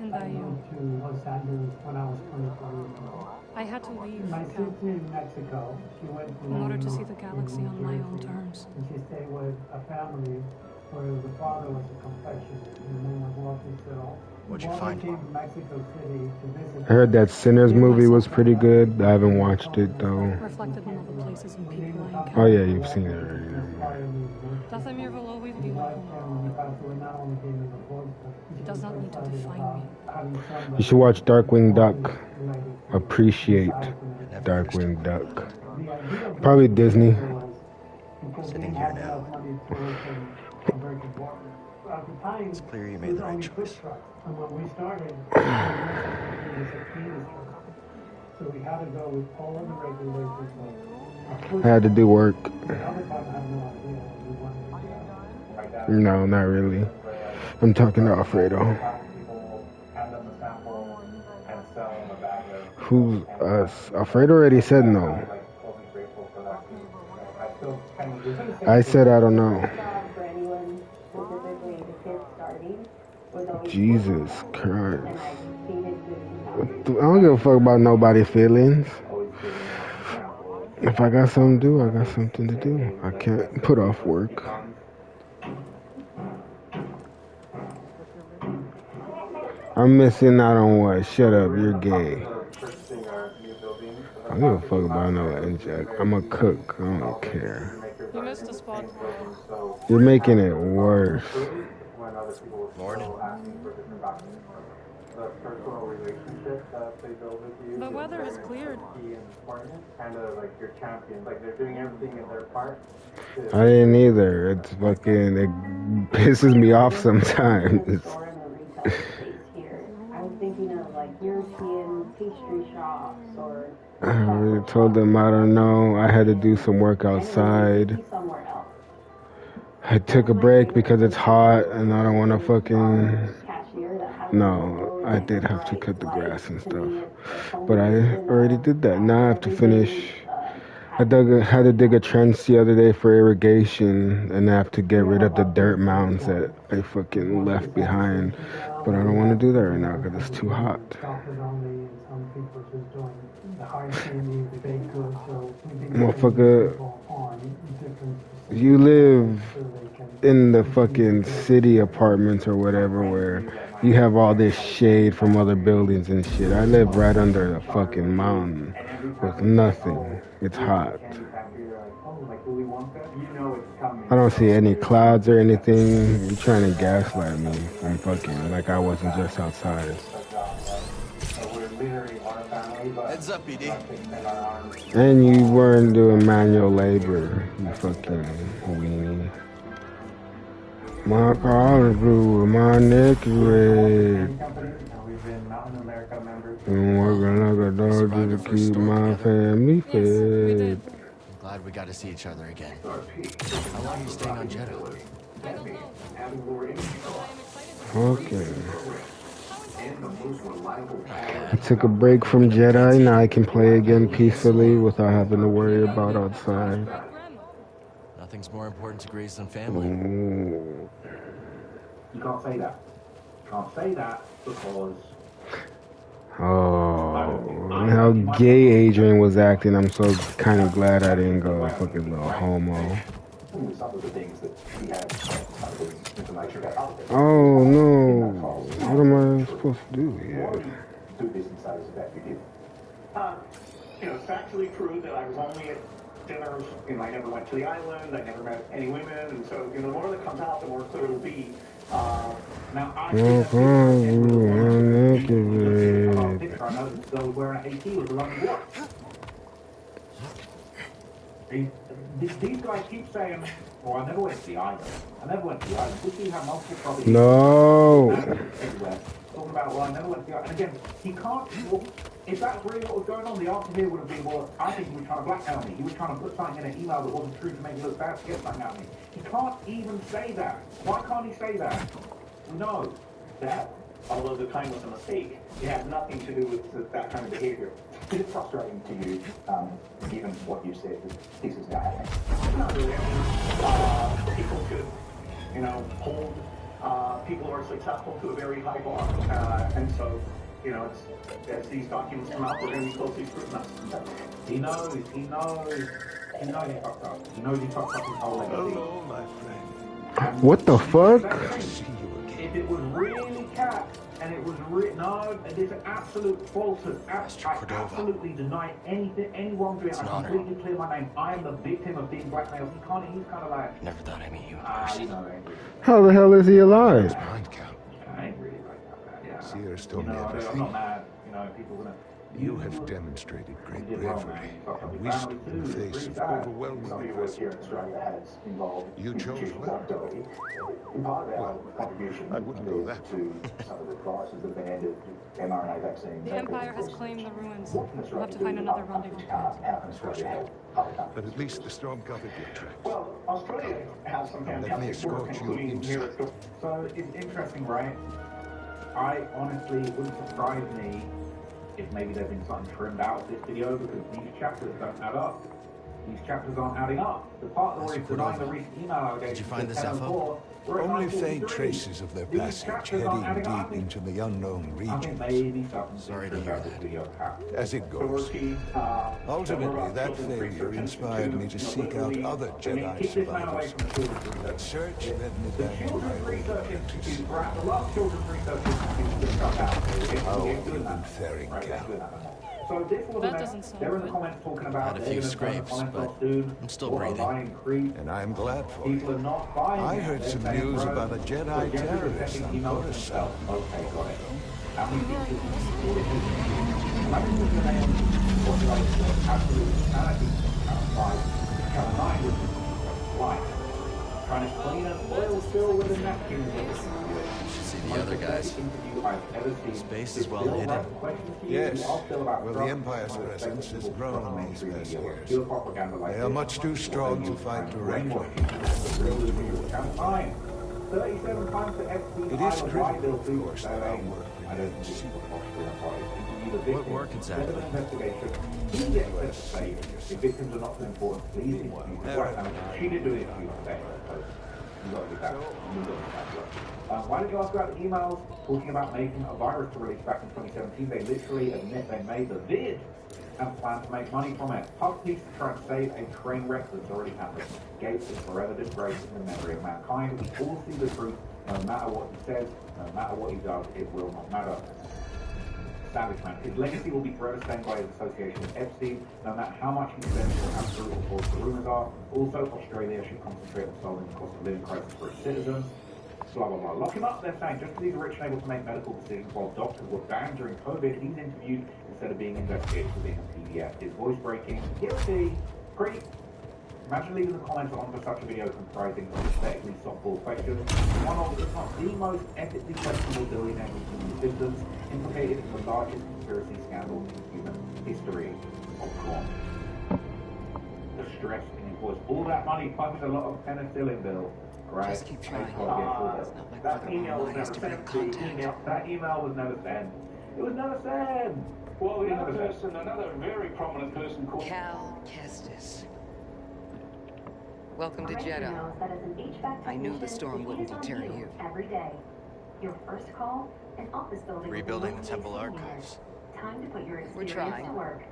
And I you. To Los Angeles when I was 24 years old. I had to leave My sister in Mexico, she went in order to see the galaxy on my own terms. And she stayed with a family where the father was a confectioner. His name was Walter Sill. What'd you find? Came to Mexico City to visit. I heard that Sinners movie was pretty good. I haven't watched it though. Reflected in other places and people I encountered. Oh yeah, you've seen it already. Dathomir will always be welcome. It does not need to define me. You should watch Darkwing Duck. Appreciate Darkwing Duck. Probably Disney. Sitting here now. It's clear you made the right choice. And when we started, so we had to go with all of the regulations. I had to do work. No, not really. I'm talking to Alfredo. Who's us? Alfredo already said no. I said I don't know. Jesus Christ. I don't give a fuck about nobody's feelings. If I got something to do, I got something to do. I can't put off work. I'm missing out on what? Shut up, you're gay. I don't give a fuck about no inject. I'm a cook. I don't care. You missed a spot. You're making it worse. Morning. The weather has cleared. I didn't either. It's fucking, it pisses me off sometimes. I was thinking of like European pastry shops or. I told them I don't know. I had to do some work outside. I took a break because it's hot and I don't want to fucking. No, I did have to cut the grass and stuff. But I already did that. Now I have to finish. I had to dig a trench the other day for irrigation and I have to get rid of the dirt mounds that I fucking left behind. But I don't want to do that right now because it's too hot. Motherfucker, you live in the fucking city apartments or whatever where you have all this shade from other buildings and shit. I live right under a fucking mountain with nothing. It's hot. I don't see any clouds or anything. You're trying to gaslight me. I'm fucking like I wasn't just outside. Heads up, BD. And you weren't doing manual labor, you fucking weenie. My collar blue, my neck is red. I'm working like a dog just to keep my family fed. I'm glad we got to see each other again. How long are you staying on Jedi? Okay. I took a break from Jedi, now I can play again peacefully without having to worry about outside. Nothing's more important to Grease than family. Ooh. You can't say that. You can't say that because... Oh, how gay Adrian was acting. I'm so kind of glad I didn't go fucking little homo. Oh no, what am I supposed to do here? You know, it's factually true that I was only at dinners, you know, I never went to the island, I never met any women, and so, you know, the more that comes out, the more clear it'll be. Now, I was wearing an AT with a running watch. These guys keep saying, well, I never went to the island. I never went to the island. We see how multiple properties No. everywhere. Talking about, well, I never went to the island. And again, he can't, well, if that's really what was going on, the answer here would have been, well, I think he was trying to blackmail me. He was trying to put something in an email that wasn't true to make me look bad to get something out of me. He can't even say that. Why can't he say that? We know that, although the time was a mistake, it had nothing to do with that kind of behavior. Is it frustrating to you, given what you said, that this is not happening? Not really. I mean, people should, you know, hold people who are successful to a very high bar. And so, you know, it's, as these documents come out, they're going to be closely scrutinized. He knows he fucked up. He knows he fucked up his whole legacy. Hello, my friend. What the fuck? If it was really cat, and it was no, it is an absolute falsehood. I absolutely deny anything, any wrongdoing. I completely clear my name. I am the victim of being blackmailed. He's kind of like. Never thought I'd meet you in person. How the hell is he alive? I ain't really like that. Yeah. Sierra's told me I'm everything. not mad. You know, people gonna. You have demonstrated great bravery and wisdom in the face of overwhelming adversity. You chose well. Well, I wouldn't go that The Empire has claimed the ruins. We'll have to find another rendezvous point. But at least the storm covered your tracks. Well, Australia has some Let me fantastic work, escort you including here. inside. So it's interesting, right? I honestly, it wouldn't surprise me if maybe there's been something trimmed out of this video because these chapters don't add up. These chapters aren't adding up. The part where he's denying the recent email allegations. Did you find this info? Only faint traces of their passage heading deep into the unknown regions. Sorry to hear that. As it goes. Ultimately, that failure inspired me to seek out other Jedi survivors. That search led me back to my old apprentice. How have you been faring, Cal? So this was they're in the comments talking about had a few scrapes, but I'm still breathing. And I'm glad for People it. are not buying I heard some news about a Jedi terrorist on Coruscant. Okay, got it. How many people imagine looking at them, what like absolute insanity. Chapter 9 was like trying to clean up oil spill with a napkin. The other guys. Space is well hidden. Yes, well, the Empire's presence has grown these past years. They are much too strong to fight directly. It is critical, of course, that our work remains. What work exactly? If victims are not so important, please interview. She did do it for you today. You got to do that. Why did you ask about the emails talking about making a virus to release back in 2017? They literally admit they made the vid and plan to make money from it. Puff piece to try and save a train wreck that's already happened. Gates is forever disgraced in the memory of mankind. We all see the truth, no matter what he says, no matter what he does, it will not matter. Savage Man. His legacy will be forever stained by his association with Epstein, no matter how much he spends or how true or false the rumors are. Also, Australia should concentrate on solving the cost of living crisis for its citizens. Blah, blah, blah. Lock him up, they're saying. Just because he's rich and able to make medical decisions while doctors were banned during COVID, he's interviewed instead of being investigated for being a PDF. His voice breaking. Guilty. Great. Imagine leaving the comments on for such a video comprising of aesthetically softball questions. One of, if not the most ethically questionable billionaire in existence, implicated in the largest conspiracy scandal in human history. Of course. The stress in his voice. All that money funds a lot of penicillin bill. Right? Just keep trying. That email was never sent. That email was never sent. It was never sent. Well, another person, another very prominent person called Cal Kestis. Welcome to Jedi. I knew the storm wouldn't deter you. Every day. Your first call, an office building. Rebuilding the temple archives. Time to put your We're experience trying. to work.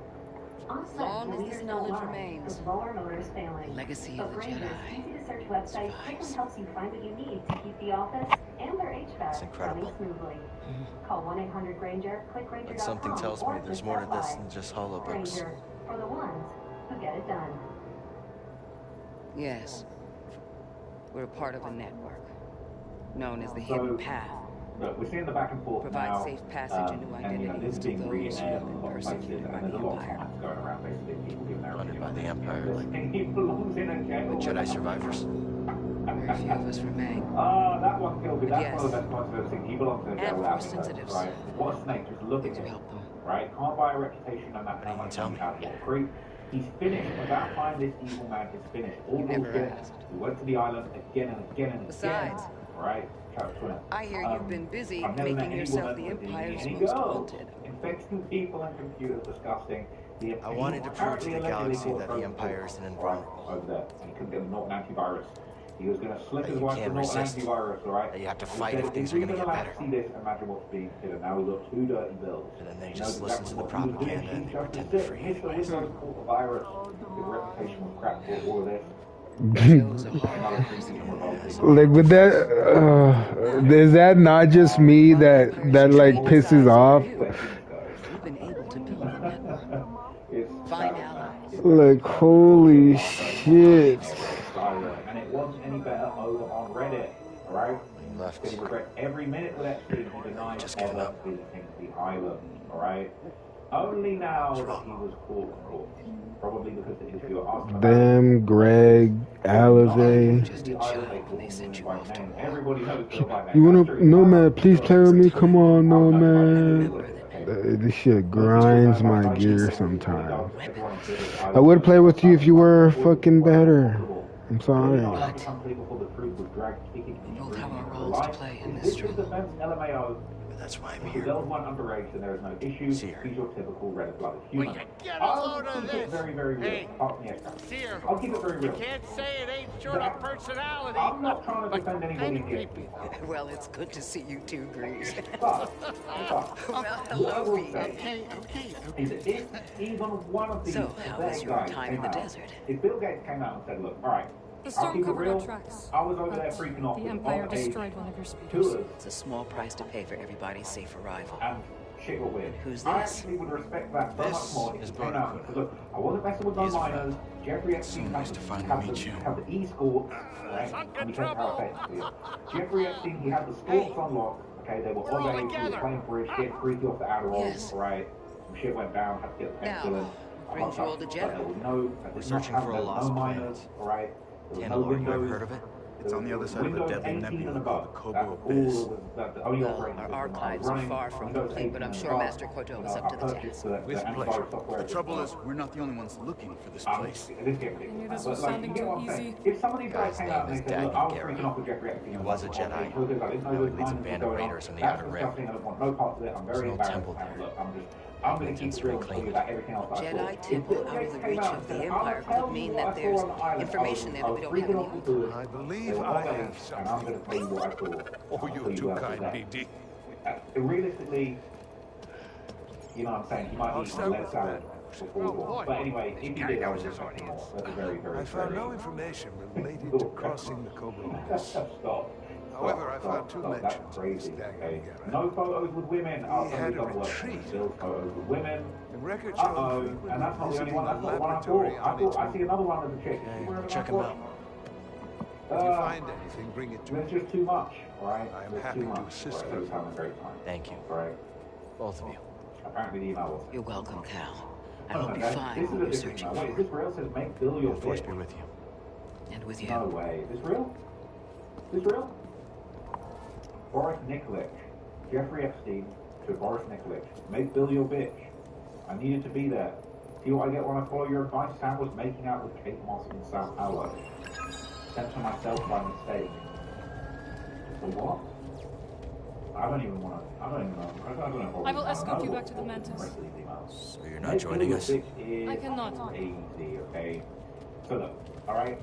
On As site, long as leaders this know knowledge why, remains. with lower motors failing. Legacy of the Ranger's Jedi. easy-to-search website quickly helps you find what you need to keep the office and their HVAC running smoothly. Call 1-800-GRANGER, click Granger.com, But something tells me there's more to this than just hollow books. Granger, for the ones who get it done. Yes. We're a part of a network known as the Hidden Path. Look, we're seeing the back and forth Provide now, safe passage into identities to those who have been persecuted by the Empire. Going around basically people giving their Funded by the Empire, like he belongs in a jail. the Jedi survivors. Very few of us remain. That one killed me. That's Yes. one of the best parts of everything. He belongs in a jail And without for me, sensitives. right? What a snake, just look at him. Right? Can't buy a reputation no matter how much money you have. What a creep. He's finished. Without finding this evil man, he's finished. All bullshit. We went to the island again and again and Besides, again. Right? I hear you've been busy I've never met making any yourself woman the with Empire's any most girl. wanted. Infecting people and computers, disgusting. I wanted to prove to the galaxy that the Empire isn't invulnerable. Over there. He couldn't get a Norton antivirus. He was going to slip That his you wife to can't Norton resist. antivirus, right? That you have to He fight said, if things are going to we're get allowed better. See this, imagine what's being hidden. Now we got two dirty bills. And then they He just knows listen to the exactly what he was doing. propaganda and He they just pretend did. to free Mr. anyways. Windows caught the virus. His reputation was crap for all of this. Like with that, is that not just me that like pisses off? You've been able to build a network. Find allies. Like holy shit! And it wasn't any better over on Reddit, alright? He regrets every minute with Epstein. He denied ever visiting the island, alright? Only now that he was caught, of course. Probably because the interviewer asked him Damn, Greg, Alize. Everybody knows Bill by name. You wanna? No man, please play with me. Come on, no man. This shit grinds my gears sometimes. I would play with you if you were fucking better. I'm sorry. We both have our roles to play in this struggle. That's why I'm If here. the girls weren't underage, then there is no issue. He's your typical red-blooded human. I'll keep it very, very real. Apart from the extra. I'll keep it very real. You can't say it ain't short of personality. I'm not trying to defend anybody in here. Well, it's good to see you too, Grease. But Well, hello, B. Okay. Is if even one of these So, how was your time in the desert? If Bill Gates came out and said, look, all right, The I'll keep storm it covered real. our tracks. I was over there freaking off The with Empire all age destroyed one of your speeders. tours. It's a small price to pay for everybody's safe arrival. And shit got weird. Who's I this? actually would respect that so much This more if is he came out and said, look, I wasn't messing with no He is a minors. Jeffrey Epstein nice to finally meet you. had the e-score. Right? Let me tell you how I say it. Jeffrey Epstein, he had the scores on lock. Okay, they were on age, he was playing bridge, getting freaky off the Adderall, Yes. right? Some shit went down, had to get the penicillin. Now, brings you all to Jedi. There was no, We're searching for a lost minors, alright? There was no Mandalorian, you ever windows. heard of it? It's on the other side of the deadly nebula called the Kobo Abyss. Well, our archives are far from complete, but I'm sure Master Cordova's up to the task. This place. The trouble is, we're not the only ones looking for this place. I knew this was sounding too easy. If some of these guys came out and His they said, name look, is I was Dagger freaking off with Jeffrey Epstein. He was a Jedi. Now he leads a band of raiders on the Outer Rim. I don't want no part of it. I'm very There's no embarrassed. temple there. Look, I'm going to keep it real and tell you about everything else I Jedi thought. temple out of the reach of the Empire could mean that there's information there that we don't have any of. I believe I have and I'm going to tell you what I thought. Oh, you're too kind, BD. Realistically, you know what I'm saying? He might need some lead salad before war. But anyway, if he did, I was just like, that's a very, very I found no information related to crossing the Kobo Abyss. Stop. However, I found two That's mentions of crazy. this Okay. Dagger. No photos with women. He had a retreat. Still photos with women. The record Uh-oh. showed And that's not the only one. That's not the one I laboratory thought. I on its thought I see another one as a chick. Check him out. If you find anything, bring it to There's me. just too much, right? I am There's happy too to much. assist Right, I you. was having a great time. Thank you. Right. Both of you. Apparently the email was. You're welcome, Cal. I Oh, hope you no, find this is what a you're different searching email. Wait, for. this rail says make Bill your Force bitch. be with you. And with you. No way. Is this real? Is this real? Boris Nikolic. Jeffrey Epstein to Boris Nikolic. Make Bill your bitch. I needed to be there. See what I get when I follow your advice? Sam was making out with Kate Moss in Sao Paulo. Sent to myself by mistake. So what? I don't even want to. I don't even know. I don't know. I will escort you back to the Mantis. So you're not joining us? I cannot. Easy, okay? So look, alright?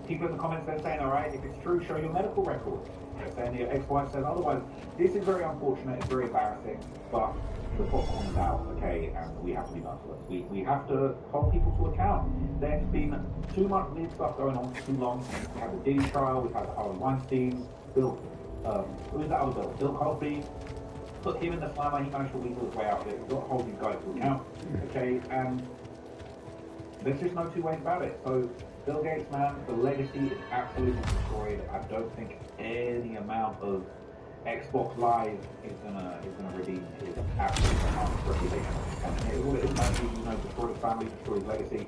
People in the comments, they're saying, alright, if it's true, show your medical record. They're saying your ex-wife says otherwise. This is very unfortunate, it's very embarrassing, but the popcorn's out, okay, and we have to be merciless. We have to hold people to account. There's been too much weird stuff going on for too long. We had the Diddy trial, we've had the Harvey Weinstein, Bill, who is that other Bill? Bill Cosby. Put him in the slammer, he managed to wiggle his way out of it. We've got to hold these guys to account, okay, and there's just no two ways about it. So, Bill Gates, man, the legacy is absolutely destroyed. I don't think any amount of Xbox Live is gonna redeem his absolute reputation. And it is what it is, man. You know, destroy his family, destroy his legacy,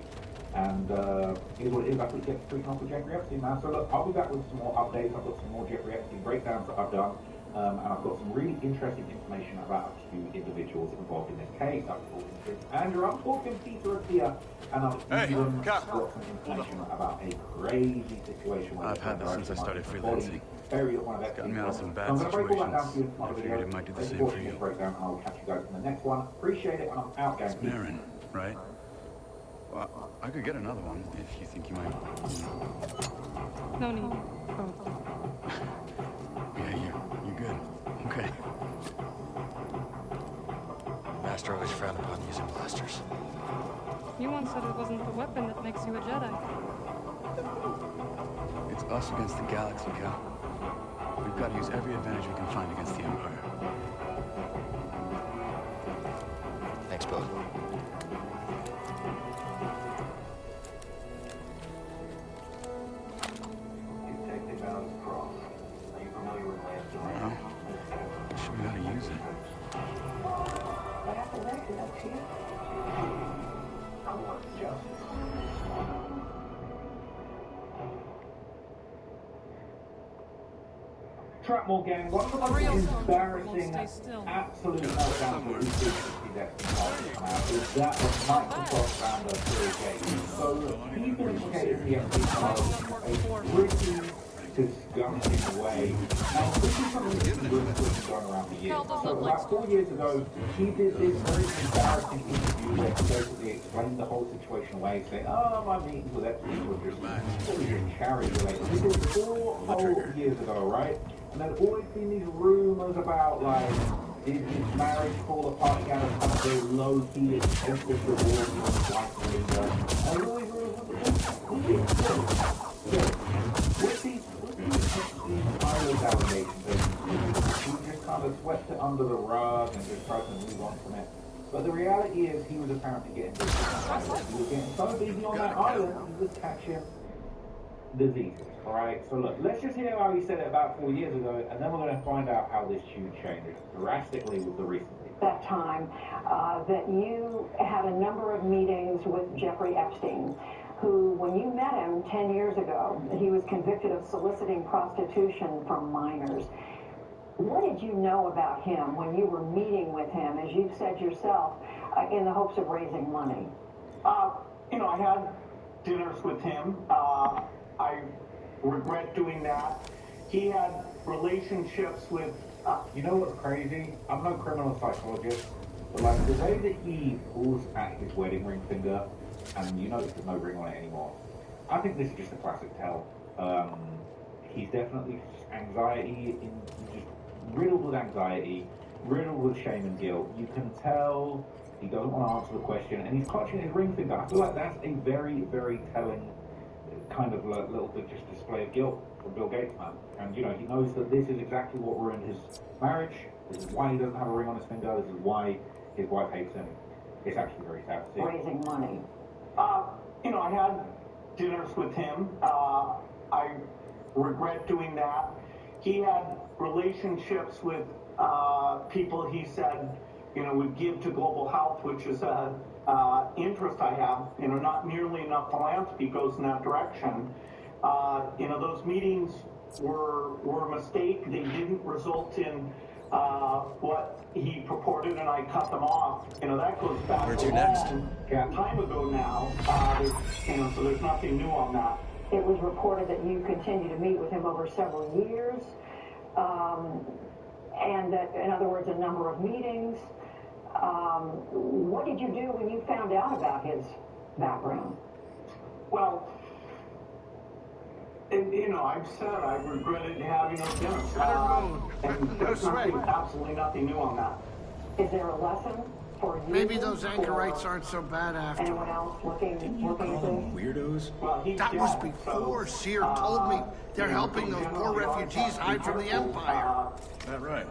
and it is what it is. That's what gets freaking off with Jeffrey Epstein, man. So look, I'll be back with some more updates. I've got some more Jeffrey Epstein breakdowns that I've done. And I've got some really interesting information about a few individuals involved in this case. I'm talking to Andrew, I'm talking Peter Attia, and I've even got some information about a crazy situation where I've had this since I started freelancing. It's gotten me out of some bad I'm going to break all that down for you in situations. tomorrow's I video. figured it might do the Thank same you for watching you. this breakdown, and I'll catch you guys in the next one. Appreciate it, and I'm out, guys. It's Marin, right? Well, I could get another one if you think you might. No need. Yeah, you're good. Okay. Master always frowned upon using blasters. You once said it wasn't the weapon that makes you a Jedi. It's us against the galaxy, Cal. We've got to use every advantage we can find against the Empire. Thanks, Bill. Well, should we gotta use it? Trapmore gang, one of the most embarrassing, absolute meltdowns that we've seen since the Destiny come out is that of Microsoft founder Bill Gates. So he's been implicated in the FB trial, a pretty disgusting way. And this is something that's been going around for years. So about 4 years ago, he did this very embarrassing interview where he basically explained the whole situation away, saying, oh, my meetings with Epstein were just charity related. This is 4 whole years ago, right? And there's always been these rumors about, like, did his marriage fall apart again or some very low-key expensive reward from his wife and there's always rumors with these Island allegations, he just kind of swept it under the rug and just tried to move on from it. But the reality is he was apparently getting busy. He was getting so busy on that island, he was catching diseases. Alright, so look, let's just hear how he said it about 4 years ago, and then we're going to find out how this tune changed drastically with the recently. That time that you had a number of meetings with Jeffrey Epstein, who, when you met him 10 years ago, he was convicted of soliciting prostitution from minors. What did you know about him when you were meeting with him, as you've said yourself, in the hopes of raising money? I had dinners with him. I regret doing that. He had relationships with... you know what's crazy? I'm no criminal psychologist, but like the way that he pulls at his wedding ring finger, and you notice there's no ring on it anymore, I think this is just a classic tell. He's definitely anxiety, just riddled with anxiety, riddled with shame and guilt. You can tell he doesn't want to answer the question, and he's clutching his ring finger. I feel like that's a very, very telling kind of little bit just display of guilt from Bill Gates, man. And he knows that this is exactly what ruined his marriage. This is why he doesn't have a ring on his finger. This is why his wife hates him. It's actually very sad to see. Raising money. I had dinners with him. I regret doing that. He had relationships with people he said, would give to global health, which is a interest I have. Not nearly enough philanthropy goes in that direction. Those meetings were a mistake. They didn't result in what he purported, and I cut them off. That goes back a long time ago now. So there's nothing new on that. It was reported that you continued to meet with him over several years, and that, in other words, a number of meetings. What did you do when you found out about his background? Well, I've said I regretted having those dinners. And there's absolutely nothing new on that. Is there a lesson for you? Maybe those anchorites aren't so bad after. Anyone else looking at this? Weirdos? That was before Sear told me they're helping those poor refugees hide from the Empire. Is that right?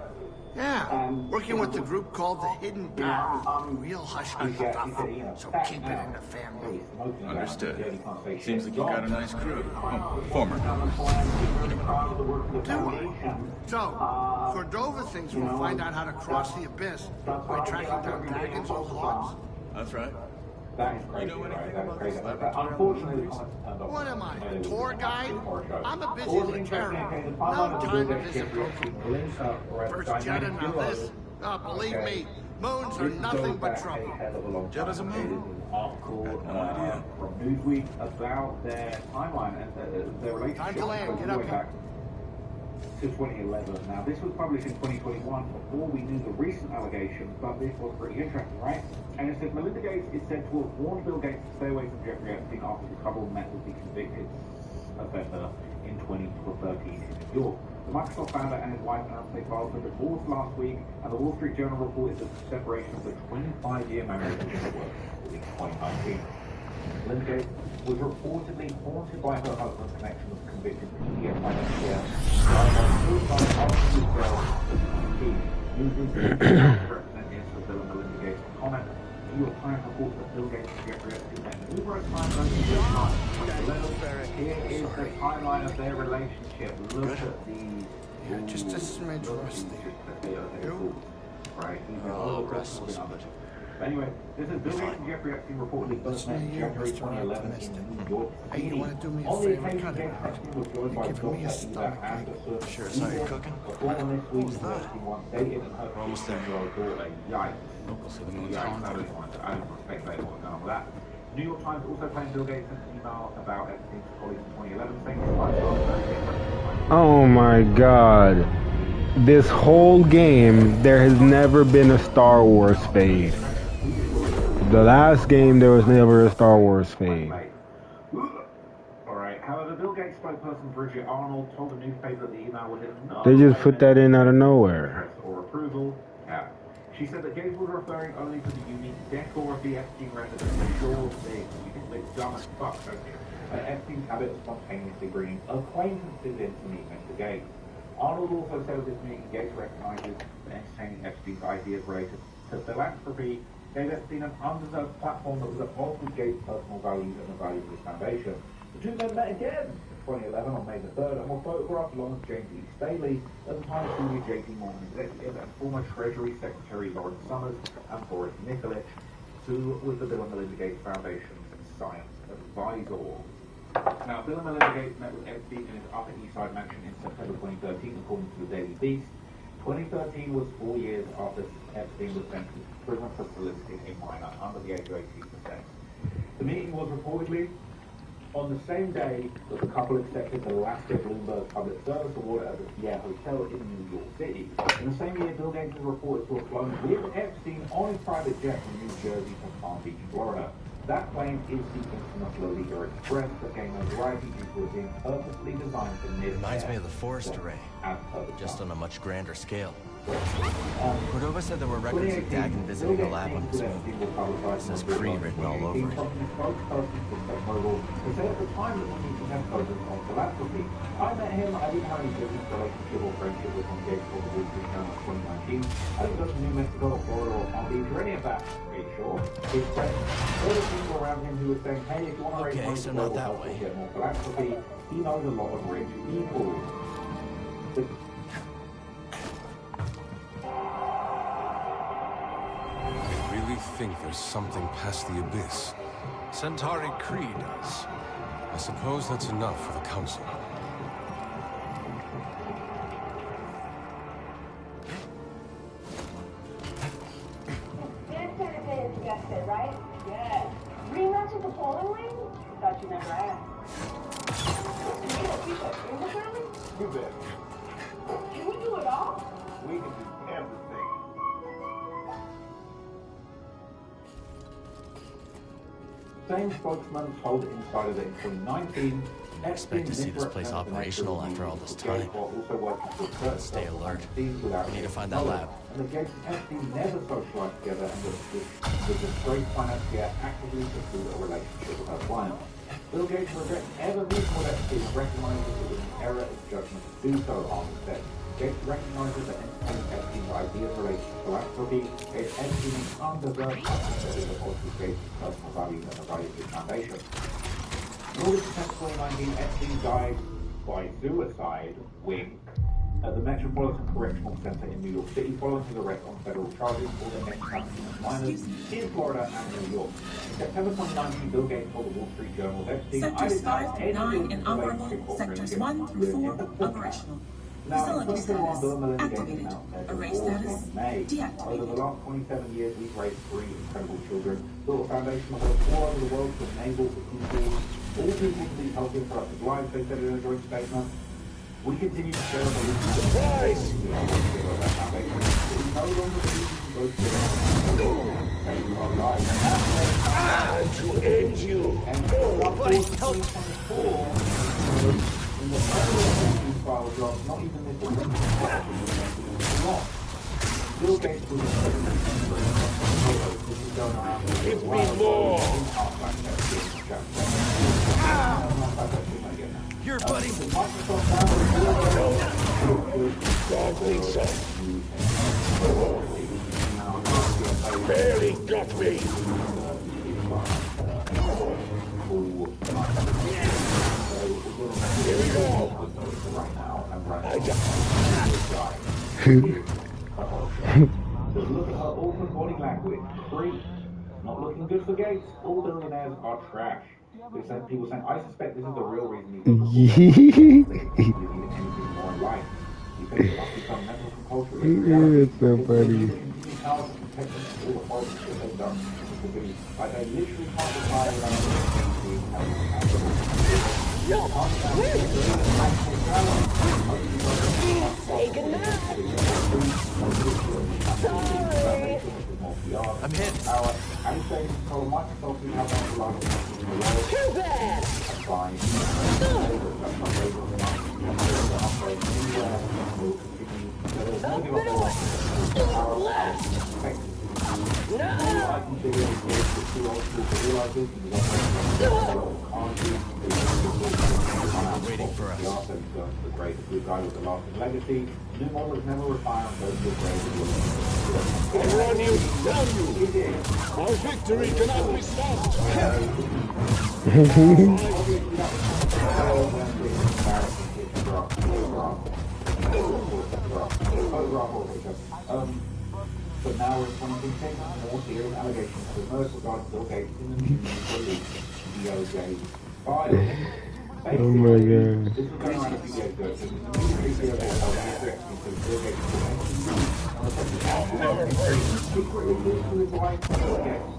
Yeah, working with the group called the Hidden Path. Real hush-hush stuff, so keep it in the family. Understood. Seems like you got a nice crew. Oh, former. Do I? So, Cordova thinks we'll find out how to cross the abyss by tracking down Dagon's old haunts? That's right. That is crazy, right? That is crazy. Unfortunately, what am I, a tour guide? I'm a busy lieutenant. No time to visit broken. First Jedi, now this. Oh, believe me, moons are nothing but trouble. Jedda's a moon? Article from Newsweek about their timeline and their relationship. Time to land, get up here. To 2011. Now, this was published in 2021 before we knew the recent allegations, but this was pretty interesting, right? And it says Melinda Gates is said to have warned Bill Gates to stay away from Jeffrey Epstein after the couple met with the convicted offender in 2013 in New York. The Microsoft founder and his wife announced they filed for divorce last week, and the Wall Street Journal reported that the separation of the 25-year marriage was in 2019. Melinda Gates was reportedly haunted by her husband's connection with convicted media financier. Representatives of Bill and Melinda Gates comment. New York Times reports that Bill Gates and Jeffrey Epstein met numerous times over the years. Here is the timeline of their relationship. Look at these. Yeah, just a smidge rusty. Right, a little restless, but... Anyway, this is Bill Gates and Jeffrey Epstein reportedly first met in January 2011 in New York City. Hey, you want to do me a On the favor? occasion, Cut it James out. Epstein was joined by Give me a Dr. stomach Eva ache. Anderson. Sure it's not your cooking? Before this week, he once dated and her almost there. 16-year-old daughter. Yikes. Yikes, I don't speculate what's going on with that. New York Times also claimed Bill Gates sent an email about Epstein's colleagues in 2011 saying his lifestyle was very different. Oh my god. This whole game, there has never been a Star Wars fade. The last game, there was never a Star Wars fade. Alright, however, Bill Gates spokesperson Bridget Arnold told the newspaper that the email was enough. They just put that in out of nowhere. Or approval. Yeah. She said that Gates was referring only to the unique decor of the Epstein residence. Sure thing. You think they're dumb as fuck, don't you? Epstein's habit of spontaneously bringing acquaintances in to meet Mr. Gates. Arnold also said at this meeting Gates recognizes that entertaining Epstein's ideas related to philanthropy gave Epstein an undeserved platform that was at odds with Gates' personal values and the values of his foundation. The two men met again in 2011 on May the 3rd and were photographed along with James E. Staley, at the time senior JP Morgan executive, and former Treasury Secretary Lawrence Summers and Boris Nikolic, who was the Bill and Melinda Gates Foundation's science advisor. Now, Bill and Melinda Gates met with Epstein in his Upper East Side mansion in September 2013, according to the Daily Beast. 2013 was 4 years after Epstein was sentenced to prison for soliciting a minor under the age of 18 for sex. The meeting was reportedly on the same day that the couple accepted the Alaska Bloomberg Public Service Award at the Sierra Hotel in New York City. In the same year, Bill Gates was reported to have flown with Epstein on his private jet from New Jersey to Palm Beach, Florida. That plane is the infamous Lolita Express that gained notoriety due to it being purposely designed for mid-air. Reminds me of the Forest Array, just on a much grander scale. Cordova said there were records of Dagan visiting the lab on his moon. It says Cree written all over it. I met him, I didn't have any business relationship or friendship with him. Gates for the Wall Street Journal in 2019. I didn't go to New Mexico or Florida or Palm Beach or any of that, pretty sure. His friends, all the people around him who were saying, hey, if you want to raise money for global health or get more philanthropy, he knows a lot of rich people. They really think there's something past the abyss. Centauri Cree does. I suppose that's enough for the Council. Right? Yes. Rematch at the bowling lane? Thought you never asked. You bet. Can we do it all? We can do everything. The same spokesman told Insider that in 2019, I expect to see this place operational after all this time. Stay alert. We need to find that lab. And the Gates and Epstein never socialized together, and the disgraced financier actively pursued a relationship with her client. Bill Gates regrets ever meeting with Epstein and recognizes it was an error of judgment to do so, Arnold said. Gates recognizes that entertaining Epstein's ideas related to philanthropy gave Epstein an undeserved platform that is at odds with Gates' personal values and the values of his foundation. In August 10, 2019, Epstein died by suicide, wink, at the Metropolitan Correctional Center in New York City following his arrest on federal charges for the ex-trafficking of minors in Florida and New York. In September 2019, Bill Gates told the Wall Street Journal that Epstein Sectors 5 through 9 inoperable, Sectors 1 through 4 operational. Facility status activated. Array status deactivated. Over the last 27 years, we've raised 3 incredible children, built a foundation that works all over the world to enable the people, all people to lead healthy and productive lives, they said in a joint statement. We continue to share the surprise! We no longer believe we can go to end you! Nobody help! In the file drops, not even this one. Bill Gates was give me more! Here, buddy! Barely got me! Here we go! I Just look at her awkward body language. 3. Not looking good for Gates. All billionaires are trash. People saying, I suspect this is the real reason he's more in life. It's so funny. Like they literally can't retire without Waiting for us. The great good guy with the lasting legacy. New models never retire and go to the grave. I warn you, tell you, our victory cannot be stopped. But now we're confronting more serious allegations of most regarding Bill Gates in the news release DOJ filing. Oh my god. This was going around a few days ago. So this is DOJ held directly to Bill Gates. Secretly leaked to his wife, Bill Gates.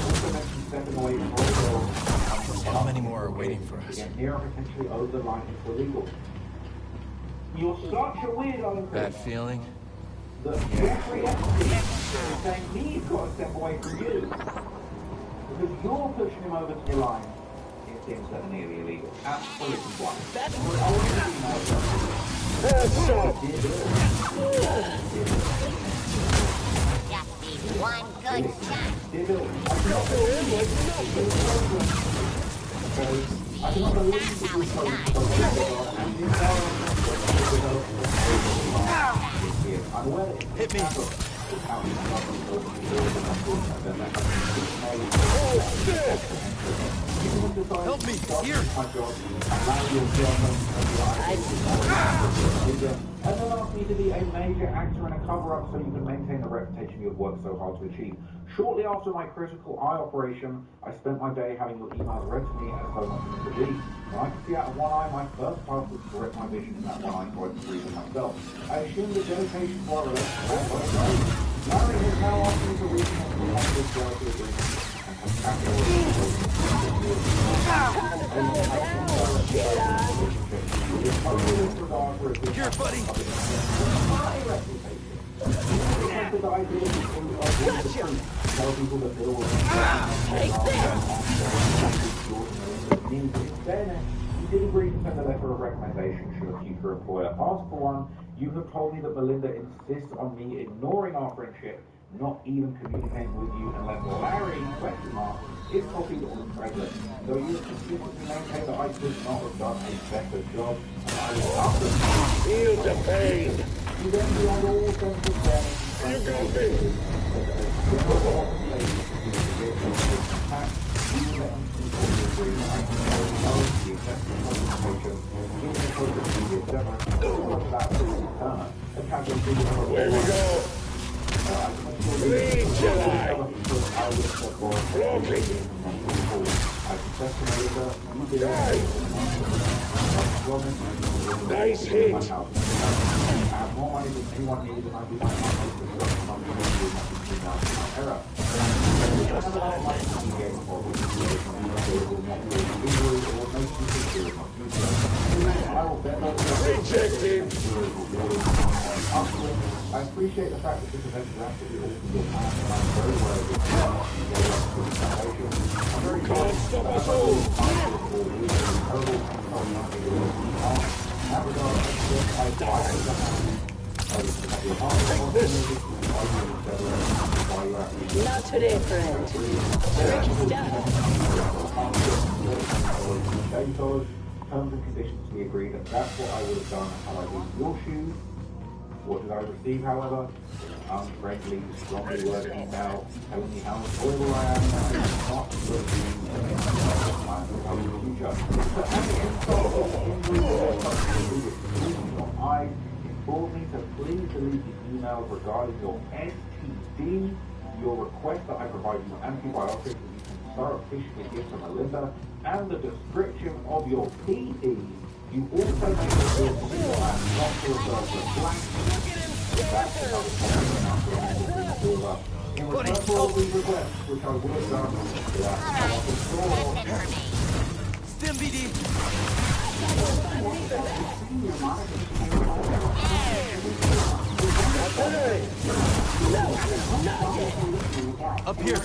Also mentioned stepping away from all How many more are waiting for us? Here potentially over the line into illegal. You're such a weirdo. Bad feeling? That Jeffrey Epstein is saying he's got to step away from you because you're pushing him over to the line in things that are nearly illegal. Absolutely why. That's what I want to do now. Just need one good shot. I cannot believe that you're so hit me. Help me! Here! And then asked me to be a major actor in a cover-up so you can maintain the reputation you've worked so hard to achieve. Shortly after my critical eye operation, I spent my day having your emails read to me as so much as could be. When I could see out of one eye, my first task was to correct my vision in that one eye so I could breathe myself. I assume the dedication to our relationship was right. Larry has now asked me to read him the this royalty agreement and has capital Here, buddy! You did agree to send a letter of recommendation should a future employer ask for one. You have told me that Melinda insists on me ignoring our friendship, not even communicating with you unless Larry, is copied on the president. So you have consistently maintained that I could not have done a better job, and I will have to feel the pain. You then beyond all sense of fairness. You got me. Where we go? Lead, Jedi! Floating! Nice hit! Rejected! I appreciate the fact that this event is absolutely all from your past, and I'm very aware of it. Can't stop us all! Not today, friend. Trick is done. Terms and conditions we agreed that that's what I would have done had I been in your shoes. What did I receive, however? Unfriendly, strongly worded email telling me how enjoyable I am and I am not looking at my future. But at the end of I implored me to please delete the emails regarding your STD, your request that I provide you antibiotics that you can surreptitiously give to Melinda, and the description of your PD. You also make it clear to me that I am not to refer to blank. That's another comment. In return for all these requests, which I would have done without Stim BD! Up here!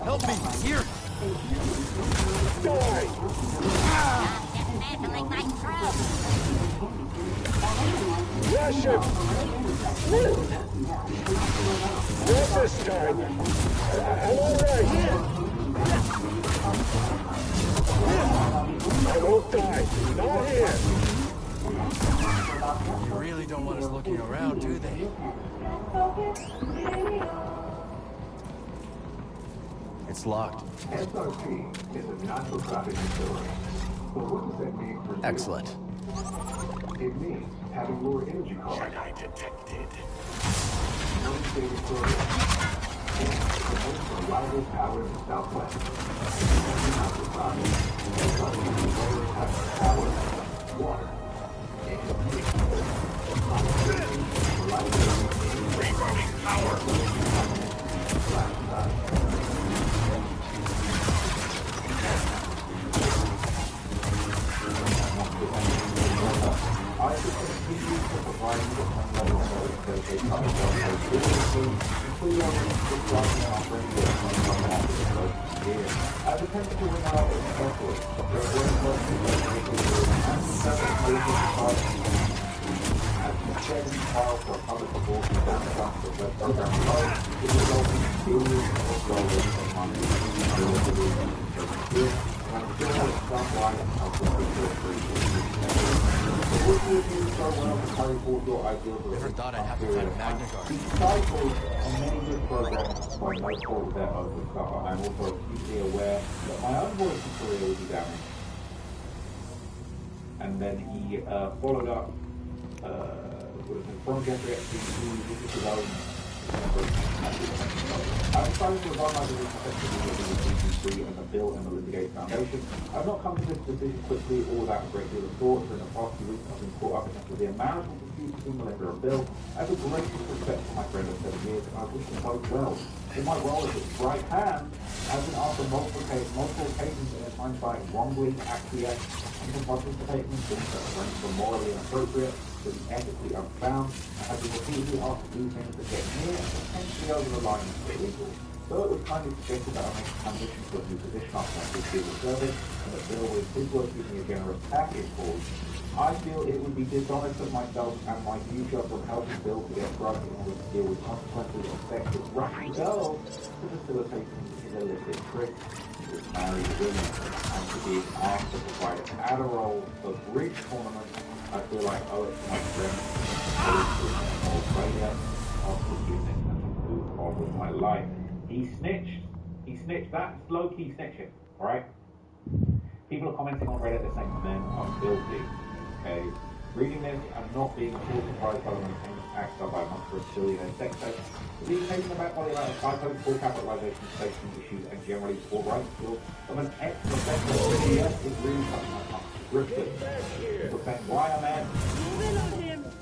Help Help me! Here! Die! Rush him! Not this time! I'm alright! I won't die! Not here! They really don't want us looking around, do they? It's locked. SRP is a natural traffic utility. But what does that mean for you? Excellent. It means having lower energy costs. Jedi detected. Unstable program. And promotes reliable power in the Southwest. Natural traffic. Power, water, and reroading power. I have continue to provide you with one level of service that they come from including offering the I attempt to win out in carefully. There are very close to the and several major as the second file for public support and downtown for the program code, it results in billions of dollars of money and I'm still have some light and help with Never thought I'd have to find a Magna Guard. Cycles on many good programs by no fault of their own. So I'm also acutely aware that my own voicing career will be damaged. And then he followed up from Jeffrey Epstein to his development. I decided to resign my position effectively with the BBC and the Bill and Melinda Gates Foundation. I've not come to this decision quickly or without a great deal of thought. During the past few weeks, I've been caught up in a severe marital dispute between Melinda and Bill. I have the greatest respect for my friend of 7 years, and I wish them both well. In my role as his right hand, I've been asked on multiple occasions in hindsight wrongly acquiesced into participating in things that range from morally inappropriate to be ethically unsound. I have been repeatedly asked to do things that get near and potentially over the line into illegal. So it was kindly suggested that I make a transition to a new position after my 6 years of service, and that Bill, with his work, gives me a generous package for. I feel it would be dishonest of myself and my future from helping Bill to get drugs in order to deal with consequences of sex with Russian girls to facilitating his illicit trips with married women, and to being asked to provide an Adderall for bridge tournaments. I feel like I owe it to my friends or failure of forgiveness and to move on with my life. He snitched. He snitched. That's low-key snitching, alright? People are commenting on Reddit, they're saying men are filthy. Okay? Reading this and not being at all surprised by the most famous acts done by a monstrous billionaire sex tape. Being taken aback by the amount of typos, poor capitalization, safety issues, and generally poor writing skills of an ex-professional CDS is really something I can't grip with. People saying, why am I?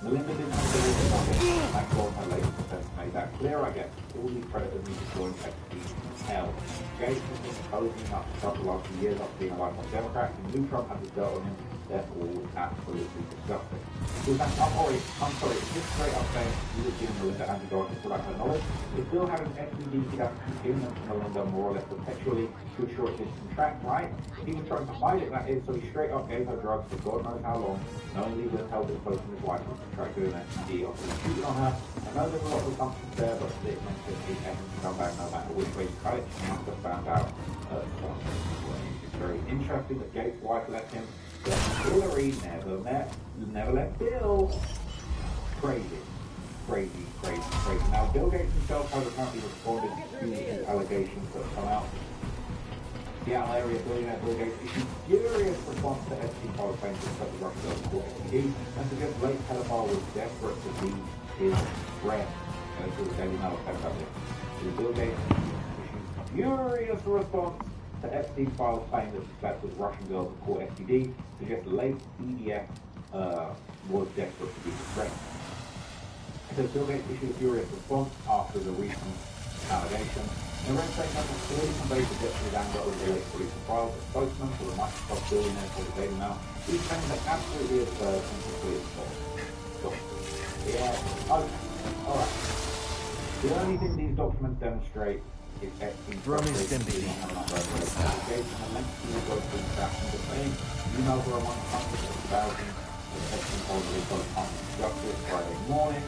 Melinda didn't consider it nothing. Thank God my latest defense made that clear, I guess. All these predators need to join Epstein's hell. Gates has been posing up for the last few years after being a lifelong Democrat, and new Trump has his dirt on him. Therefore, absolutely disgusting. I'm sorry, it's just straight up saying you would give Melinda antibiotics without her knowledge. If Bill had an STD, he'd have to continue them to Melinda more or less perpetually to ensure it didn't contract, right? He was trying to hide it, that is, so he straight up gave her drugs for God knows how long, knowingly withheld it close from his wife, who contracted an STD after he cheated on her. I know there's a lot of assumptions there, but it makes it evidence to come back no matter which way you cut it. She must have found out it's very interesting that Gates' wife left him. Hillary never let Bill. Crazy. Now, Bill Gates himself has apparently responded to the allegations that have come out. Seattle area billionaire Bill Gates issued furious response to Epstein files claims to the Russian girls court STD and suggests late pedophile was desperate to be his friend. And this is the Daily Mail said about this. Bill Gates issued furious response to Epstein files claim that he slept with Russian girls at court STD, suggests late BDF was desperate to be his friend. So Bill Gates issued a furious response after the recent allegation. The red statement clearly conveys the depth of his anger over the latest recent files. A spokesman for the Microsoft billionaire for the Daily Mail is saying that absolutely absurd and completely false. Yeah, okay, alright. The only thing these documents demonstrate Throw me a stim, baby. Emails were among hundreds of thousands. The section probably got constant justice Friday morning.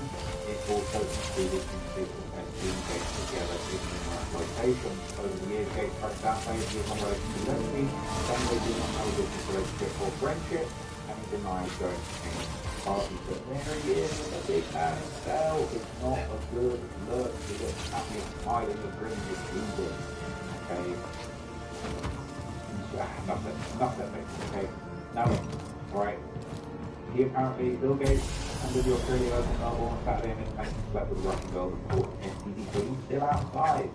It also included individuals and team gates together in numerous locations. Over the years, Gates pressed down players with on relation to Leslie, saying they do not know business relationship or friendship, and he denied going to any parties. But there he is with a big man himself. It's not a good look. He looks happy and smiling and grinning his teeth in. Okay. Enough that makes it, okay. Now, alright. He apparently, Bill Gates, under the Australian Open bubble on Saturday and Midnight, slept with the Russian girls and caught STD, so he's still outside.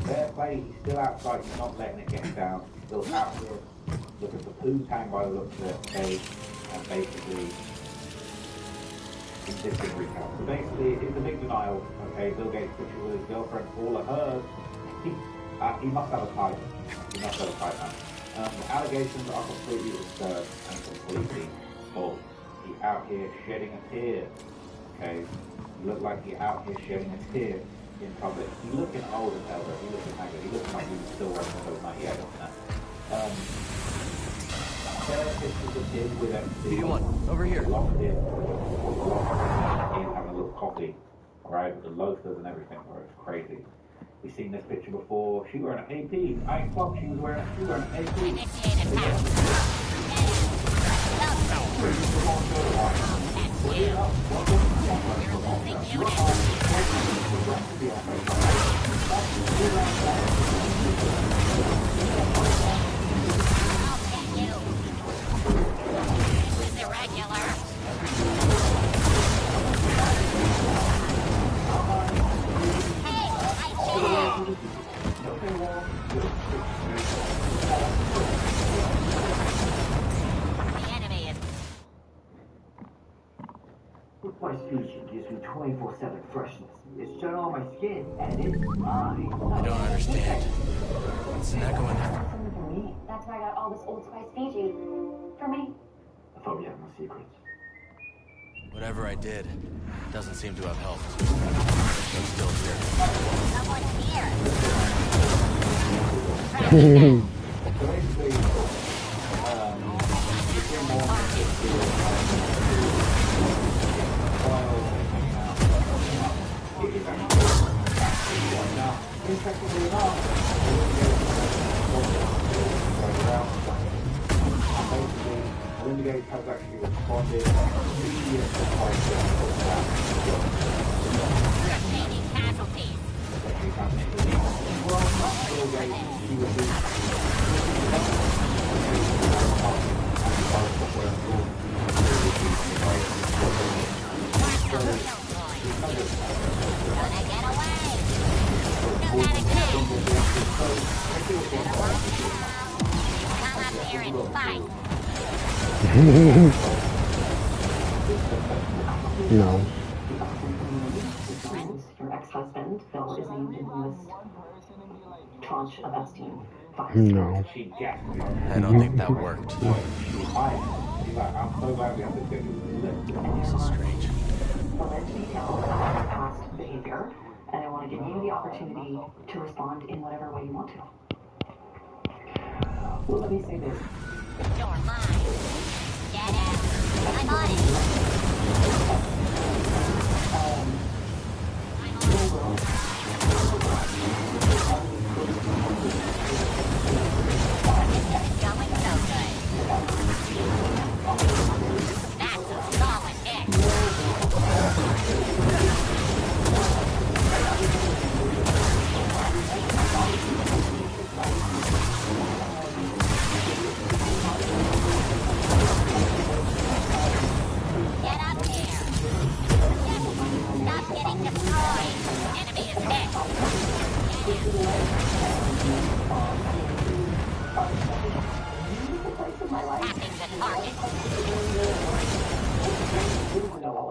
Fair play, he's still outside, he's not letting it get him down. He's still out here, looking for poo tang by the looks of it, okay, and basically, he's just gonna recount. So basically, it's a big denial, okay, Bill Gates picture with his girlfriend, all of hers. He must have a type. He must have a type, man. The allegations are completely absurd and completely false. He's out here shedding a tear. Okay? You look like you're out here shedding a tear in public. He's looking old as hell, though. He's looking haggard. He looks like he was still wearing until 98 or something. There are pictures of him with MC. PD1, over here. Locked in. Having a little coffee. Alright? With the loafers and everything, bro. It's crazy. We've seen this picture before. She wearing an AP. I ain't clock. She was wearing an AP. My species gives me 24/7 freshness. It's shown on my skin, and it's mine. I don't understand. What's in that going on? Something for me. That's why I got all this Old Spice Fiji. For me. I thought we had no secrets. Whatever I did, doesn't seem to have helped. I'm still here. Interestingly enough, Linda Gates has actually responded No. Your ex-husband, Phil, is named in the newest tranche of Epstein files. No. I don't think that worked. This is strange. Alleged details about his past behavior, and I want to give you the opportunity to respond in whatever way you want to. Well, let me say this. You're mine. Get out. I'm on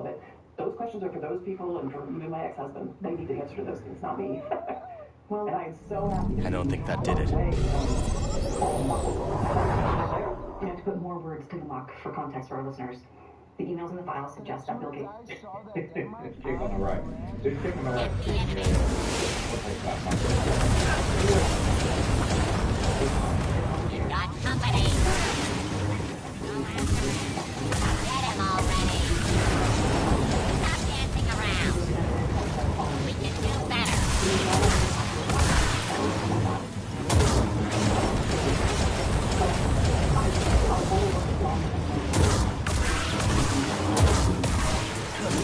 it. Those questions are for those people and for even my ex-husband. They need the answer to those things, not me. Well, and I am so happy. I don't think that did it. You have to put more words to the mock for context for our listeners. The emails in the file suggest that Bill Gates. Check on the right. Just check on the right. Got company. Get him already. Stop dancing around. We can do better.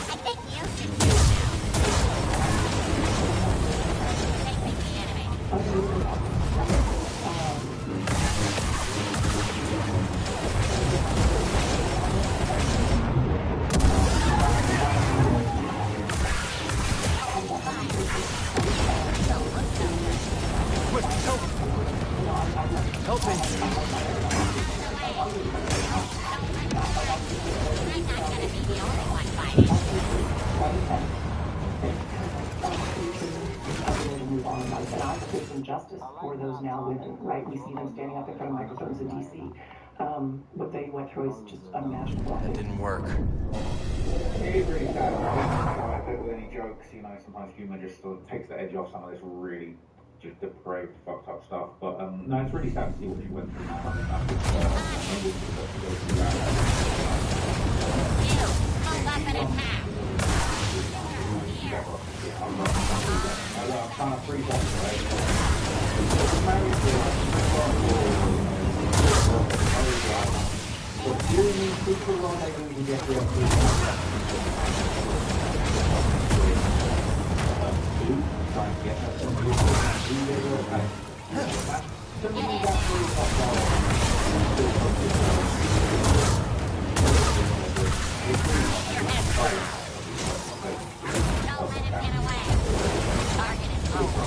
I think you should do taking the enemy. Help me! I'm not gonna be the only one fighting. Move on in life, and I create some justice for those now women, right? We see them standing up in front of microphones in DC. What they went through is just unimaginable. That didn't work. It is really sad. I think with any jokes, you know, sometimes humor just sort of takes the edge off some of this really just depraved, fucked up stuff. But no, it's really sad to see what she went through. Move up and attack. I'm trying to freeze up, right? But doing these super long legs we can get rid of trying to get that Don't let him get away. Target is over.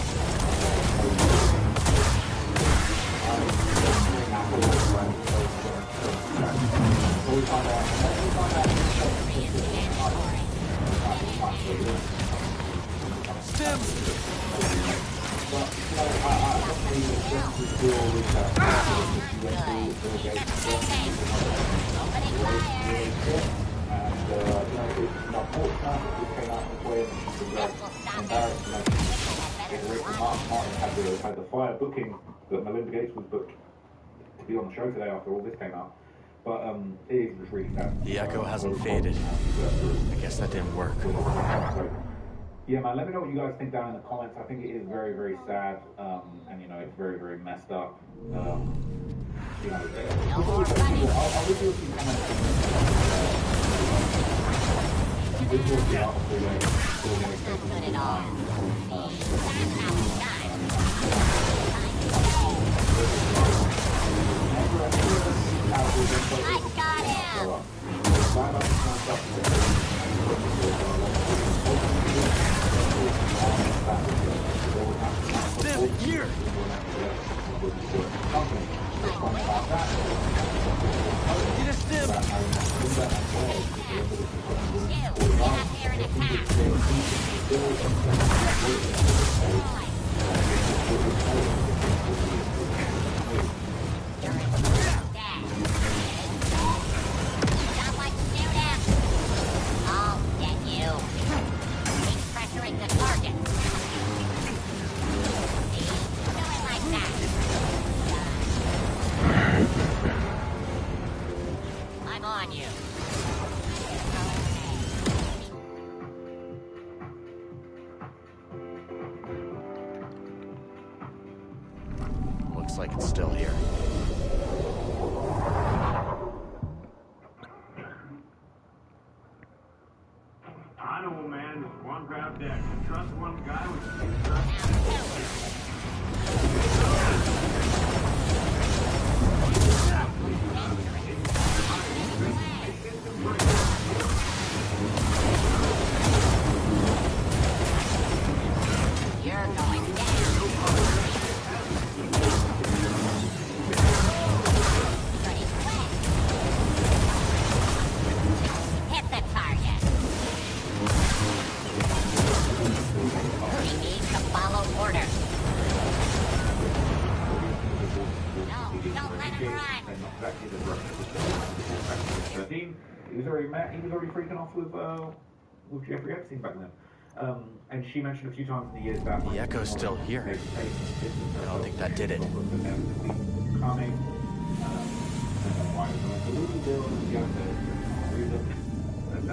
Had the fire booking that Melinda Gates was booked to be on the show today after all this came out. But it is just really sad. The echo hasn't faded. I guess that didn't work. Yeah, man, let me know what you guys think down in the comments. I think it is very, very sad, and you know, it's very, very messed up. You know, I'll leave you a few comments. This was the article where Put it on. I got him. Stim, here! Get a stim! Get up here and attack. Sound like student. I'll get you. Keep pressuring the target. See? Do it like that. I'm on you. Looks like it's still here. I know, man. Just one grab deck. Trust one guy with You're going down. He was already freaking off with Jeffrey Epstein back then. And she mentioned a few times in the years that The echo's still here. I don't think that did it. Coming. Why is the little girl and the other I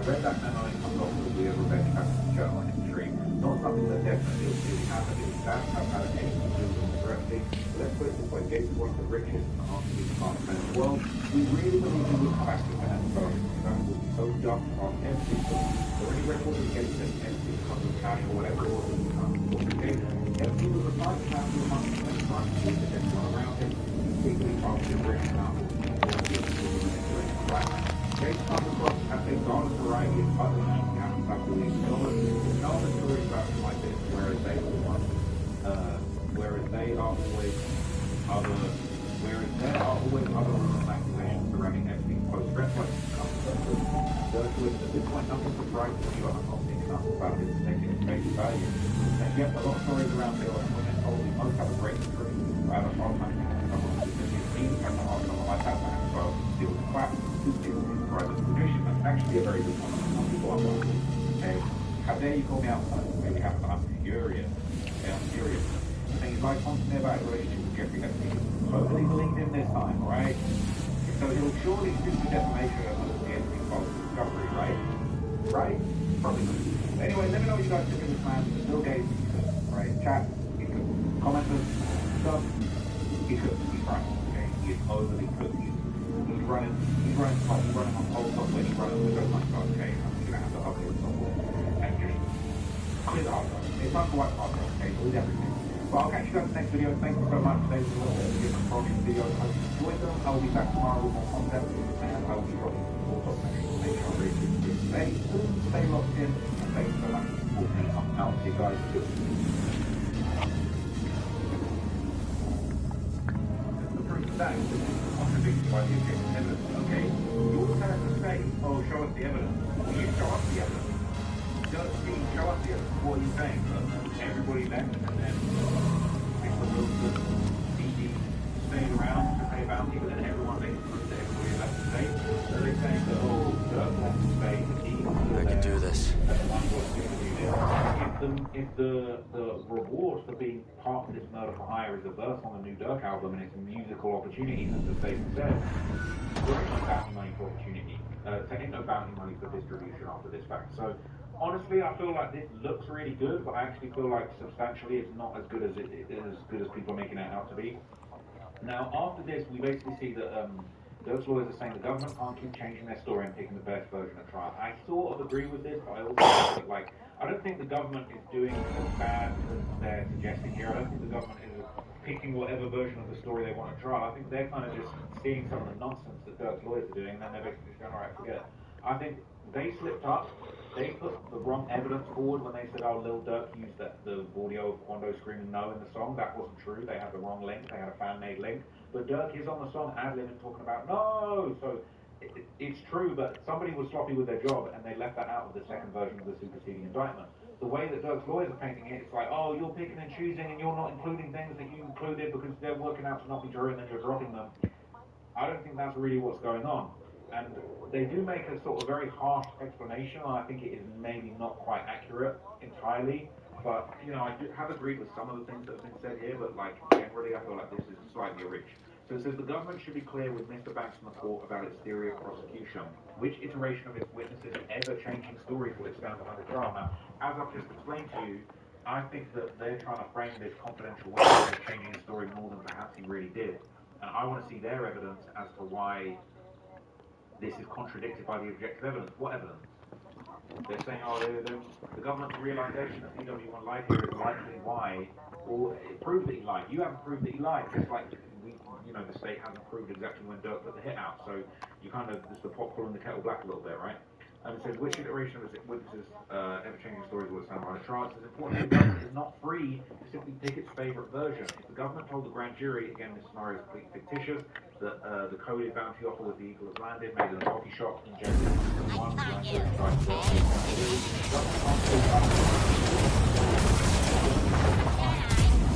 read that memo in some documents we ever read in journal history. Not something that definitely really happened. It does have had anything to do with interesting. Let's put it this way: Gates is one of the richest and arguably smartest men in the world. We really believe he would come back to that. So that would be so dumb on everything. So any record of Gates and everything comes with cash or whatever it was that becomes Gates. Everything was a fight to have to among the men trying to do everyone around him. Particularly after the British Council. Gates comes across as a garden variety of other handicaps that believe no other stories about him like this, whereas they are always other accusations surrounding Epstein's close friends like at this point nothing surprises you, I'm not seeing enough about his taking its face value. And yet a lot of stories around here and women probably most have a great history. I have a hard time thinking of someone who's someone like that man as well, who deals with class, who deals with private tradition. That's actually a very good one. Some people are like, hey, how dare you call me out on something really happened? I'm furious. Okay, I'm furious. The thing is, like constantly about his relationship with Jeffrey Epstein. Hopefully believe him this time, right? So he'll surely sue for defamation of the Epstein false discovery, right? Right? Probably not. Anyway, let me know what you guys think of this man. Bill Gates, right? Chat, he could. Commenters, stuff, he could. He's right. Okay? He is overly good. He's running on whole software. He's running with those like, okay, I'm going to have to upload software. And just clear the hard drive. It's time to wipe the hard drive, okay? Delete everything. But I'll catch you guys in the next video. Thank you so much. Today was a little bit of a different project video. I hope you enjoyed them. I will be back tomorrow with more content. And I will be dropping some more documentaries to make sure I'm ready to stay tuned, stay locked in. And thank you so much for supporting me. I'm out. See you guys soon. The proof of that is contradicted by the objective evidence. Okay, your character say, oh, show us the evidence. Well, you show us the evidence. Show us the evidence. What are you saying? Everybody left, and then Mr. Wilson, DD, stayed around to pay bounty, but then everyone makes proof that everybody left the state. So they're saying that, oh, Dirk left the state, I can do this. If the reward for being part of this Murder for Hire is a verse on the new Dirk album and it's a musical opportunity, as the statement says, there ain't no bounty money for opportunity. There ain't no bounty money for distribution after this fact. So honestly, I feel like this looks really good, but I actually feel like substantially it's not as good as people are making it out to be. Now, after this, we basically see that Dirk's lawyers are saying the government can't keep changing their story and picking the best version of trial. I sort of agree with this, but I also think that, like, I don't think the government is doing as bad as they're suggesting here. I don't think the government is picking whatever version of the story they want to trial. I think they're kind of just seeing some of the nonsense that Dirk's lawyers are doing, and then they're basically just going, all right, forget it. I think they slipped up. They put the wrong evidence forward when they said, oh, Lil Durk used the audio of Quando screaming no in the song. That wasn't true. They had the wrong link. They had a fan-made link. But Durk is on the song ad-libbing talking about no. So it's true, but somebody was sloppy with their job, and they left that out of the second version of the superseding indictment. The way that Dirk's lawyers are painting it, it's like, oh, you're picking and choosing, and you're not including things that you included because they're working out to not be true, and then you're dropping them. I don't think that's really what's going on. And they do make a sort of very harsh explanation, and I think it is maybe not quite accurate entirely. But, you know, I have agreed with some of the things that have been said here, but, like, generally I feel like this is slightly a reach. So it says the government should be clear with Mr. Banks in the court about its theory of prosecution. Which iteration of its witnesses' ever-changing stories will it stand behind the trial? Now, as I've just explained to you, I think that they're trying to frame this confidential witness as changing his story more than perhaps he really did. And I want to see their evidence as to why this is contradicted by the objective evidence. What evidence? They're saying, oh, the government's realization that CW1 lied here is likely why, or it proves that he lied. You haven't proved that he lied, just like the state hasn't proved exactly when Dirk put the hit out. So you kind of, it's the pot calling the kettle black a little bit, right? And it says, which iteration of its witnesses' ever-changing stories will stand behind the trial? It says, importantly, the government is not free to simply pick its favorite version. If the government told the grand jury, again, this scenario is completely fictitious, that the coded bounty offer with the Eagle has landed, made in a coffee shop in January 2021, the grand jury tried to go.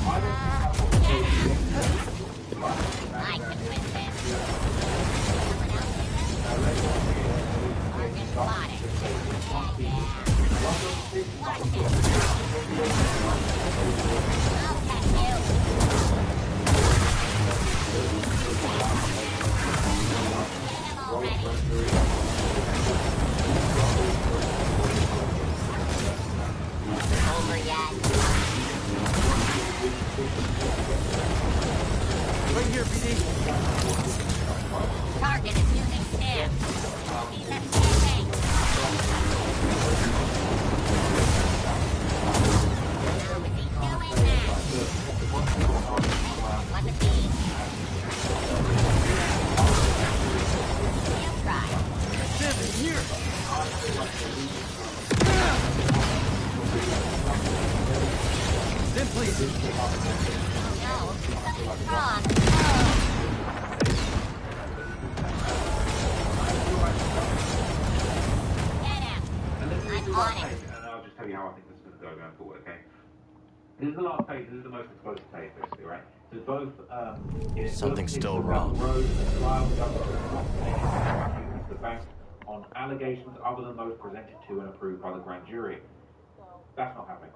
I don't think that's what the code is. Right here, BD. Target is using stim. He's escaping. How is he doing that? What the beat? You try. Stim, here. Stim, please. No, something's wrong. Get him. And this is I'm the on last it. tape, and I'll just tell you how I think this is going to go going forward, okay? This is the last tape, this is the most explosive tape, basically, right? So both, Something's still wrong. The bank on allegations other than those presented to and approved by the grand jury. That's not happening.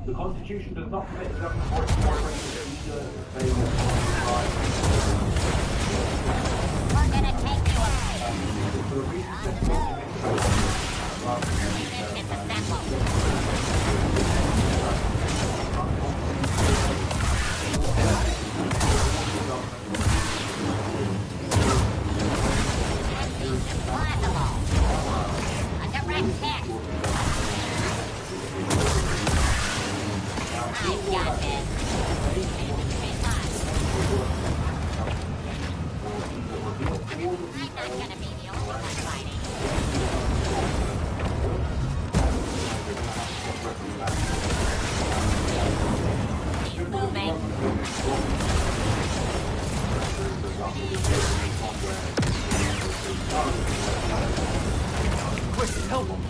The Constitution does not permit the government or its corporations either to say that We're gonna take you away. for the reasons that A direct hit. I've got this. I'm not gonna be the only one fighting. He's moving. Quick, help him.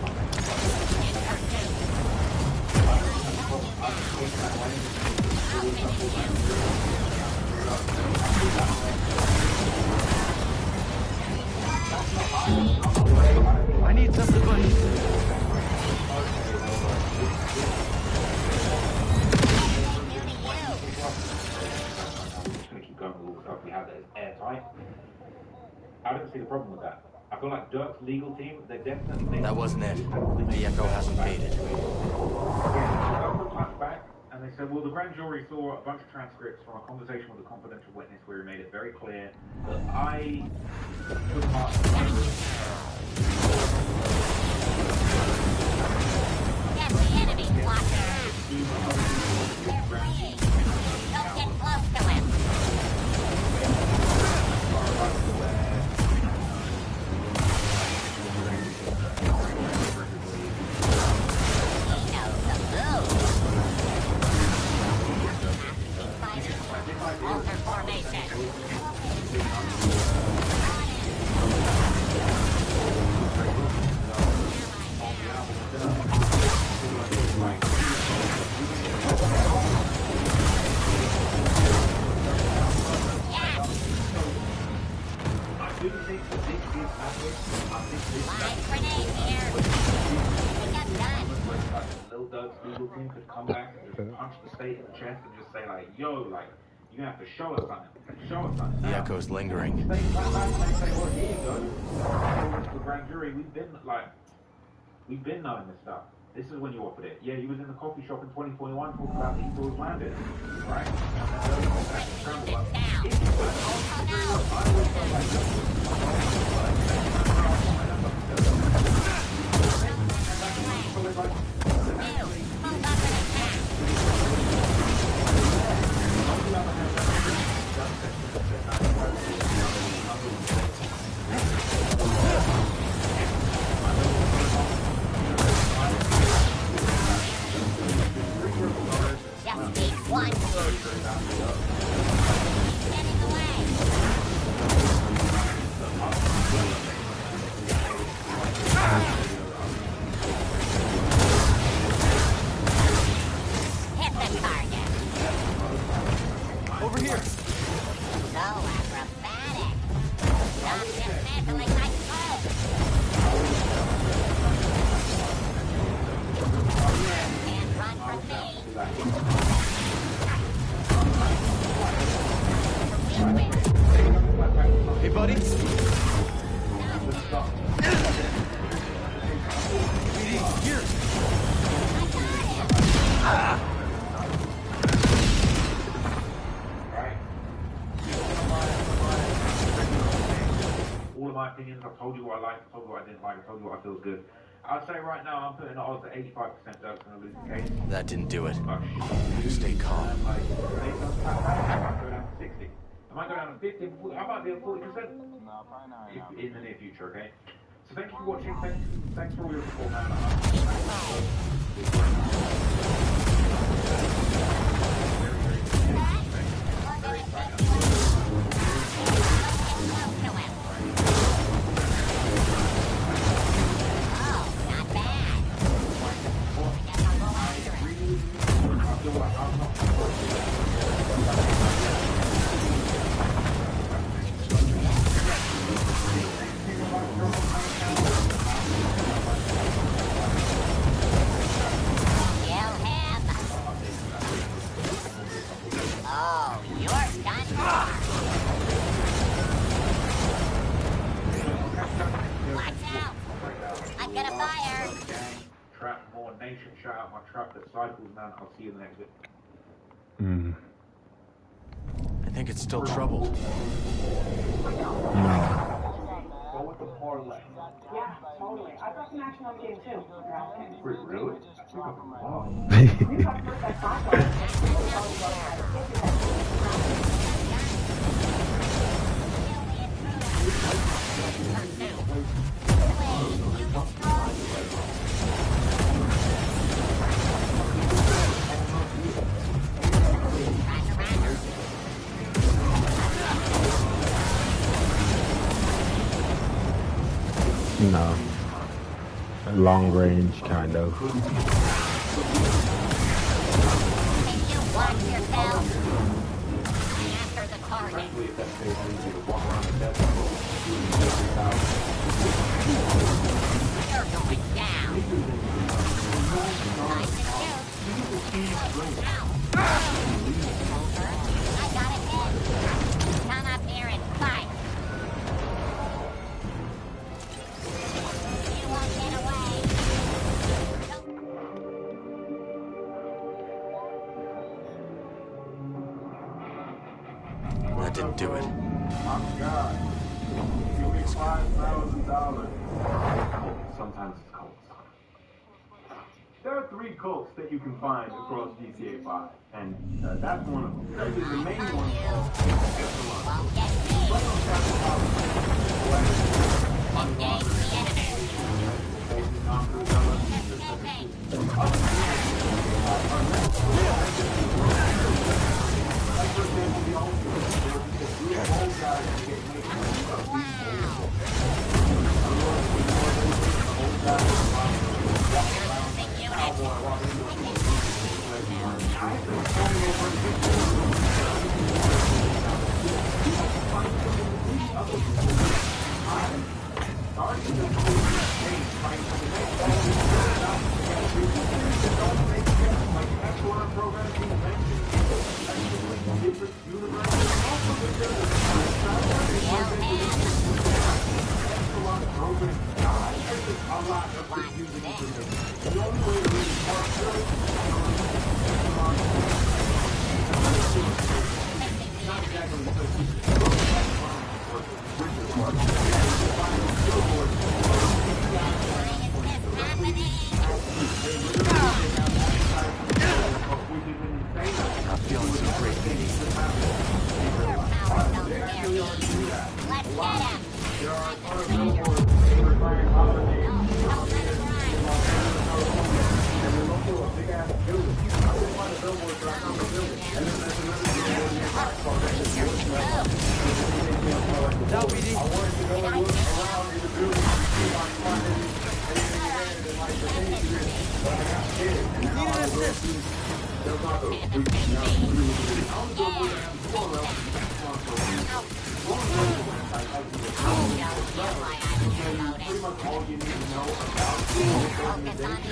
I need somebody. Going with all the stuff we have that is airtight. I don't see the problem with that. I feel like Dirk's legal team, they're definitely... That wasn't it. The echo hasn't faded. Yeah, Dirk touched back, and they said, well, the grand jury saw a bunch of transcripts from a conversation with a confidential witness where he made it very clear that I took part in Get the enemy, Walker. They're fleeing. Don't get close to him. Alter formation. Live grenade here. We got guns. Little Dirk's legal team could come back and just punch the state in the chest and just say like, yo, like, you have to show us something. Show us something. The echo's lingering. They say, well, here you go. The grand jury, we've been knowing this stuff. This is when you offered it. Yeah, you was in the coffee shop in 2021 talking about the Eagles landed, right? Just need one. Getting away. Hit the target. Over here. So acrobatic. Stop dismantling my smoke. Can't run from me. Hey, buddy. BD, here. Ah. opinions. I've told you what I liked, I've told you what I didn't like, I've told you what I feel is good. I'd say right now I'm putting the odds at 85% Doug's going to lose the case. That didn't do it. Stay calm. I might go down to 60. I might go down to 50. I might be at 40% in the near future, okay? So thank you for watching. Thanks for all your support, man. Shout out my trap that cycles, man. I'll see you in the next video. I think it's still troubled. Yeah, totally. I got some action on the game too. Really? No. Long range, kind of. Can you watch yourself? After the target. You're going down. Nice and cute. I got it in. Come up here and fight. You won't get away. That didn't do it. I'm God. Give me $5,000. Sometimes it's cults. There are 3 cults that you can find across GTA 5, and that's one of them. The main one is Engage the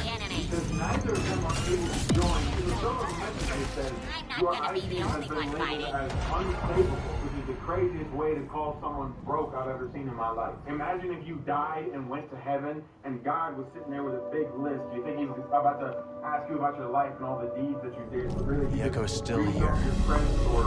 enemy. Craziest way to call someone broke I've ever seen in my life. Imagine if you died and went to heaven and God was sitting there with a big list. You think he's about to ask you about your life and all the deeds that you did? Really, The echo's still here. Your friends or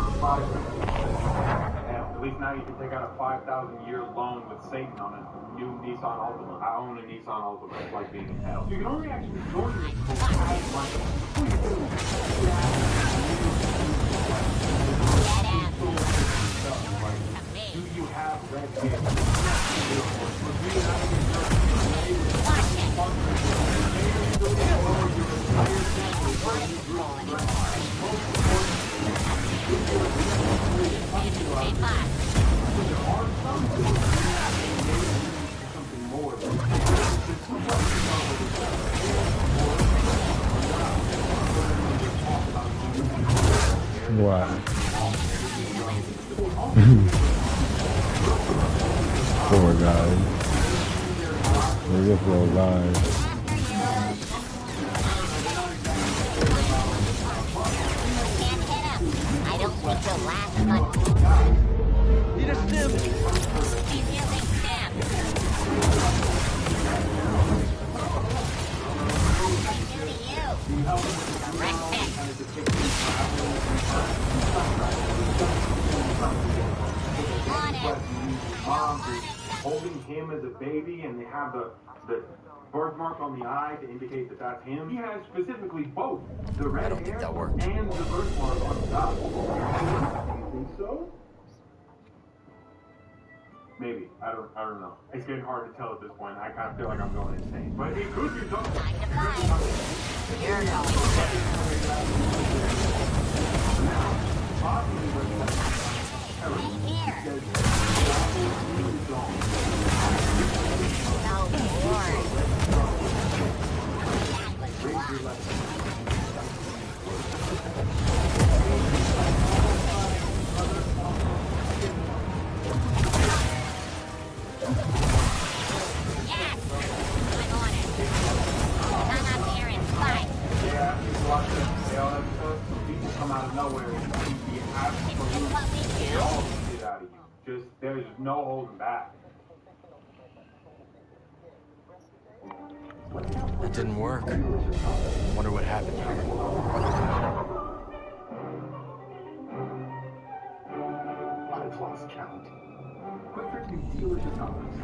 least now you can take out a 5,000-year loan with Satan on a new Nissan Altima. I own a Nissan Altima. It's like being in hell. You can only actually join this cult as money. Do you have red hair? What? Poor guy. They just roll live. I don't think he'll last much. Need a stim. He's using stim. Moms is holding him as a baby, and they have the birthmark on the eye to indicate that that's him. He has specifically both the red hair and the birthmark on his eye. Do you think so? Maybe. I don't know. It's getting hard to tell at this point. I kind of feel like I'm going insane. But it could be something. You're going There's no holding back. That didn't work. Wonder what happened here. I've lost count. Quick Trip new dealership numbers.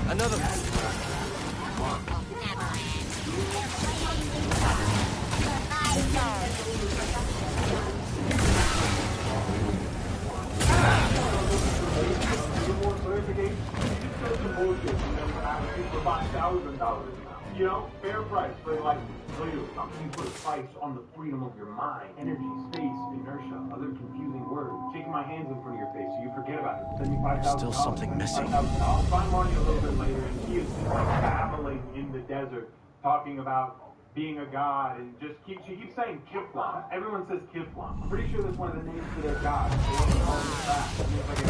Another one. You know, fair price for like, literally, you put a price on the freedom of your mind, energy, space, inertia, other confusing words. Shaking my hands in front of your face so you forget about it. Send me $5,000. There's still something missing. I'll find Marnie a little bit later, and he is just like babbling in the desert, talking about being a god, and she keeps saying Kiflam. Everyone says Kiflam. I'm pretty sure that's one of the names for their god. They want to call it that. It seems like it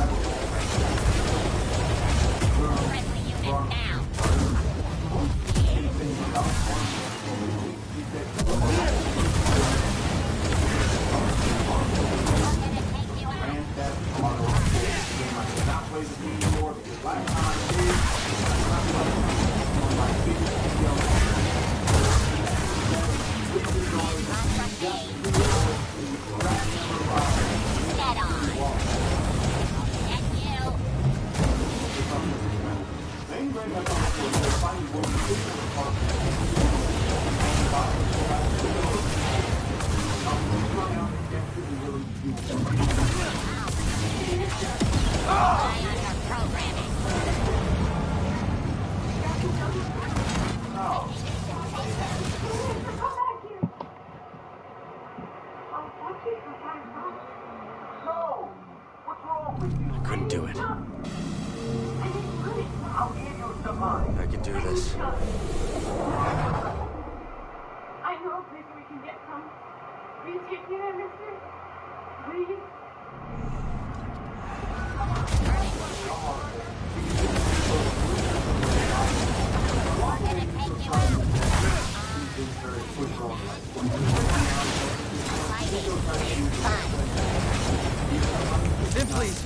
Then please.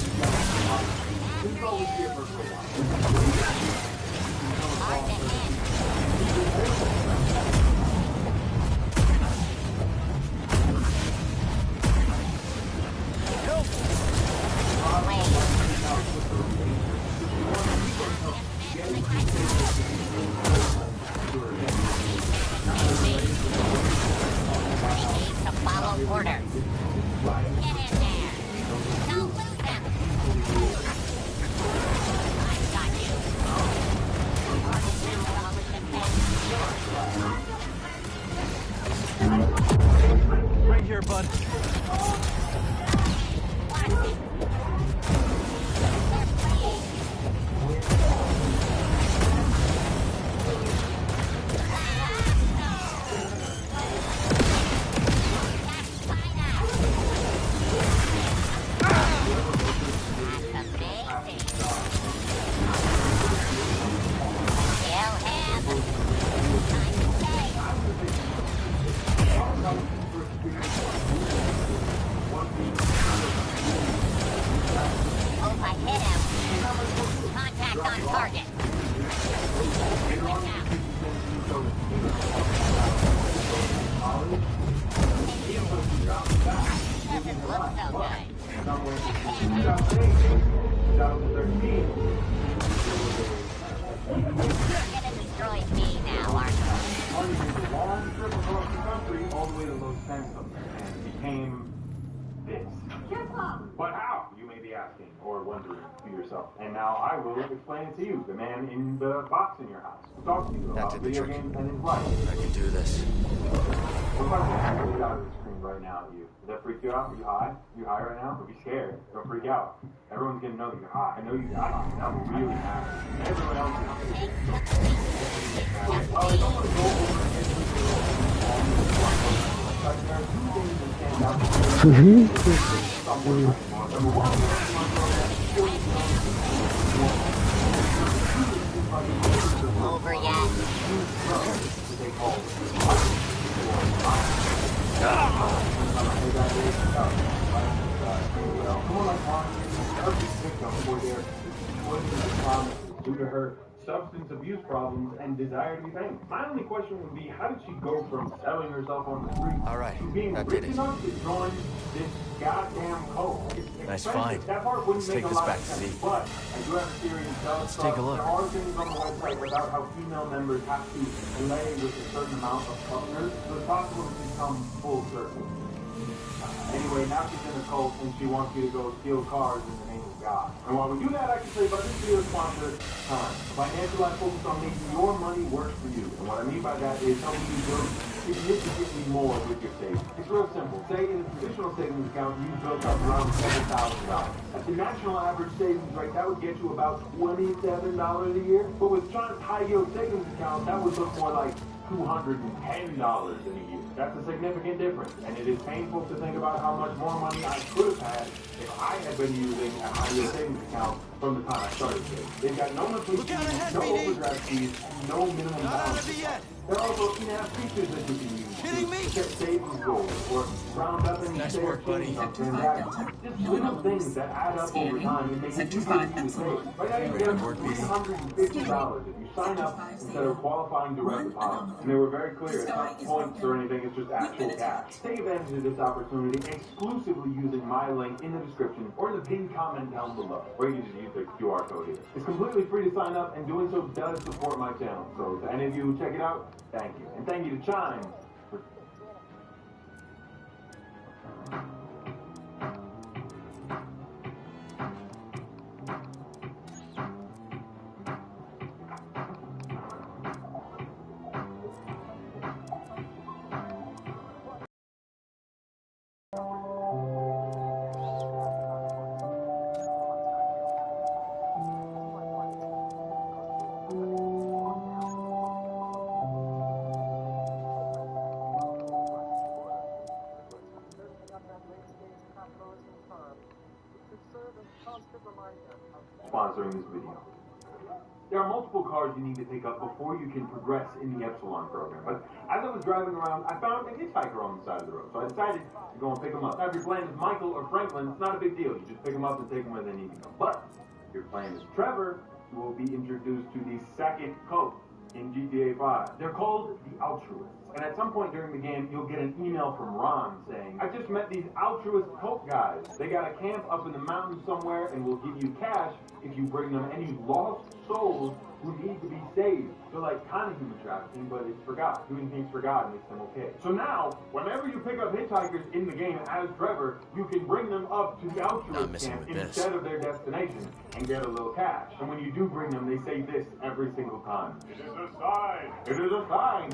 Follow orders. Get in there. Don't lose them. I've got you. Right here, bud. Hope I hit him. Contact on target. Doesn't look so good. 2013. You're gonna destroy me now, aren't you? On a long trip across the country, all the way to Los Santos, and became this. But how, you may be asking, or wondering to yourself. And now I will explain it to you, the man in the box in your house, who talks to you about video games and his life. I can do this. What about the out of the screen right now at you? Does that freak you out? Are you high? You high right now? Don't be scared. Don't freak out. Everyone's gonna know that you're high. I know you got high. That will really happen. Everyone else is. Oh, I don't want to go over there are two things that stand out. Number one, over yet. Due to her substance abuse problems and desire to be famous. My only question would be, how did she go from selling herself on the street to being rich enough to join this goddamn cult? Nice find. That part wouldn't Let's take make a this lot back of to sense, see. but I do have a theory to tell. Let's take a look. There are things on the website about how female members have to play with a certain amount of partners, so it's possible to become full circle. Anyway, now she's in a cult and she wants you to go steal cars in the name of God. And while we do that, I can say about this video sponsor, Time. Financial I focus on making your money work for you. And what I mean by that is helping you build significantly more with your savings. It's real simple. Say in a traditional savings account, you built up around $7,000. At the national average savings rate, that would get you about $27 a year. But with China's high yield savings account, that would look more like $210 in a year. That's a significant difference, and it is painful to think about how much more money I could have had if I had been using a high-yield savings account from the time I started saving. They've got no monthly fees, no overdraft fees, and no minimum balance. There are also in-app features that you can use to set savings goals or round up any shared savings on transactions. Just little things that add up over time and make it easier for you to save. Right now you get $350 if you sign up instead of qualifying direct deposit. And they were very clear, it's not points or anything, it's just actual cash. Take advantage of this opportunity exclusively using my link in the description or in the pinned comment down below, or you can just use the QR code here. It's completely free to sign up, and doing so does support my channel. So to any of you who check it out, thank you. And thank you to Chime for sponsoring this video. There are multiple cars you need to pick up before you can progress in the Epsilon program. But as I was driving around, I found a hitchhiker on the side of the road. So I decided to go and pick him up. Now, if you're playing as Michael or Franklin, it's not a big deal. You just pick them up and take them where they need to go. But if you're playing as Trevor, you will be introduced to the second cult in GTA 5. They're called the Altruists. And at some point during the game, you'll get an email from Ron saying, I just met these altruist cult guys. They got a camp up in the mountains somewhere and will give you cash if you bring them any lost souls who need to be saved. So like kind of human trafficking, but it's for God. Doing things for God makes them okay. So now, whenever you pick up hitchhikers in the game as Trevor, you can bring them up to the altruist camp instead of their destination and get a little cash. And when you do bring them, they say this every single time. It is a sign. It is a sign.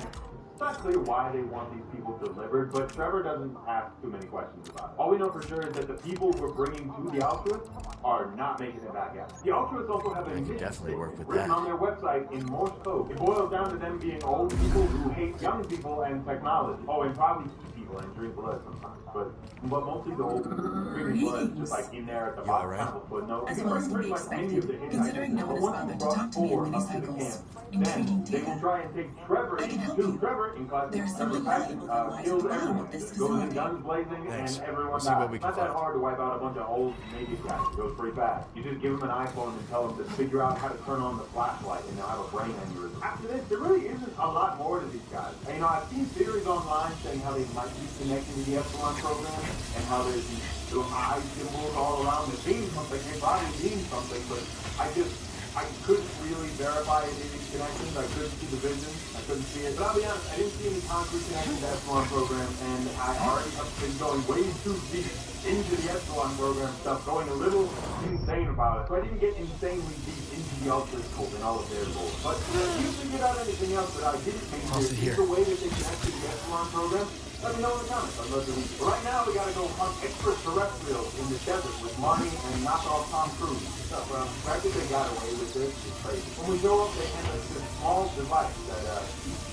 It's not clear why they want these people delivered, but Trevor doesn't ask too many questions about it. All we know for sure is that the people we're bringing to the altruists are not making it back out. The altruists also have a mission statement written on their website in Morse code. It boils down to them being old people who hate young people and technology. Oh, and probably people and drink blood sometimes. But mostly the old drinking blood, just like in there at the bottom of the footnote. As well as can be expected, considering no one is bothered to talk to me in mini-cycles. Intriguing they will try and take Trevor into Trevor in class. There are simply many people who want to comply with this facility. Guns blazing and everyone dies. It's not that hard to wipe out a bunch of old naked guys. It goes pretty fast. You just give them an iPhone and tell them to figure out how to turn on the flashlight and they'll have a brain aneurysm. After this, there really isn't a lot more to these guys. And, I've seen theories online saying how they might be connected to the Epsilon program and how there's these little eye symbols all around that mean something. They probably mean something, but I couldn't really verify any of these connections. I couldn't see the vision. I couldn't see it. But I'll be honest, I didn't see any concrete connection to the Epsilon program, and I already have been going way too deep into the Epsilon program stuff, going a little insane about it. So I didn't get insanely deep into the Ultra Cult and all of their roles. But if you figured out anything else that I didn't think is the way that they connect to the Epsilon program, let me know in the comments. I'd love to read it. But right now, we gotta go hunt extraterrestrials in the desert with Marty and knock off Tom Cruise. The fact that they got away with this is crazy. When we show up, they hand us this small device that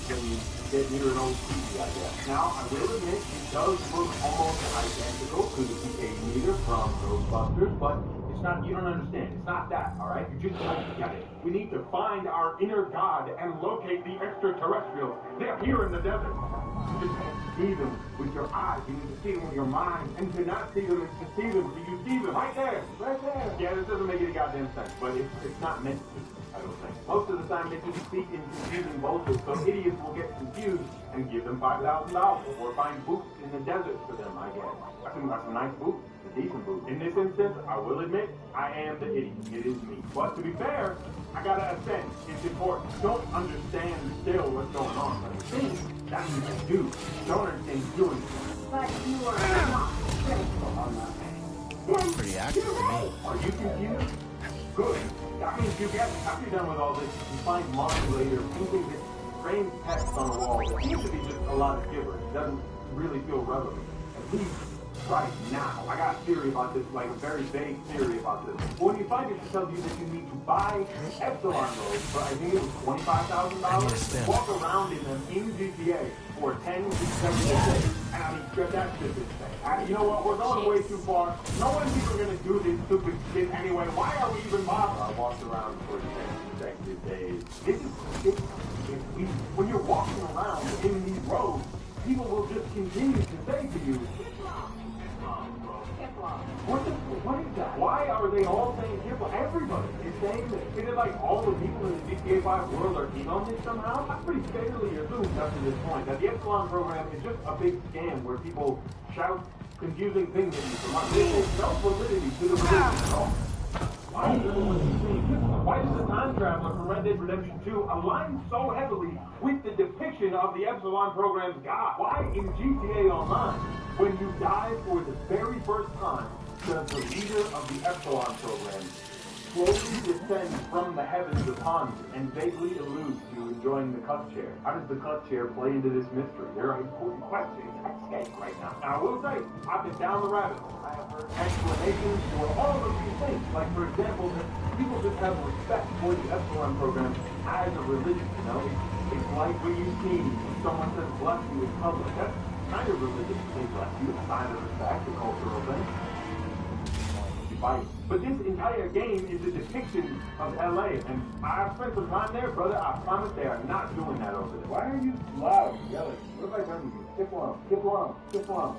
can get near an old TV, I guess. Now, I will admit, it does look almost identical to the PK meter from Ghostbusters, but it's not, you don't understand. It's not that, alright? You just don't get it. We need to find our inner god and locate the extraterrestrials. They're here in the desert. You just can't see them with your eyes. You need to see them with your mind. And to not see them is to see them. So you see them right there. Right there. Yeah, this doesn't make any goddamn sense. But it's not meant to, I don't think. Most of the time they just speak in confusing bullshit. So idiots will get confused and give them $5,000 or find boots in the desert for them, I guess. That's a nice boot. A decent boot. In this instance, I will admit, I am the idiot. It is me. But to be fair, I gotta assent. It's important. Don't understand still what's going on. But think that's what you do. Don't understand doing it. Like you are not faithful on that man. Pretty accurate to me. Are you confused? Good. That means you get, after you're done with all this, you can find Marty later painting this strange text on the wall that seems to be just a lot of gibberish. It doesn't really feel relevant. At least right now. I got a theory about this, like a very vague theory about this. But when you find it, it tells you that you need to buy Epsilon robes for, I think it was $25,000. Walk around in them in GTA for 10 consecutive days. And I mean, that's just insane. You know what? We're going way too far. No one's even going to do this stupid shit anyway. Why are we even bothered? I walked around for 10 consecutive days. When you're walking around in these roads, people will just continue to say to you, what is that? Why are they all saying Hippo? Everybody is saying this. Is it like all the people in the GTA 5 world are in on this somehow? I pretty fairly assumed up to this point that the Epsilon program is just a big scam where people shout confusing things at you for money. There is no validity to the religion at all. Why is everyone saying Hippo? Why does the time traveler from Red Dead Redemption 2 align so heavily with the depiction of the Epsilon program's God? Why in GTA Online, when you die for the very first time, does the leader of the Epsilon program slowly descend from the heavens upon you and vaguely allude to enjoying the cup chair? How does the cup chair play into this mystery? There are important questions at stake right now. Now, I will say, I've been down the rabbit hole. I have heard explanations for all of these things. Like, for example, that people just have respect for the Epsilon program as a religion, you know? It's like when you see someone says bless you in public. That's kind of religious to say bless you. It's a sign of respect, a cultural thing. fight. But this entire game is a depiction of LA, and I've spent some time there, brother. I promise they are not doing that over there. Why are you loud yelling? What have I done to you? Get along, get along, get along.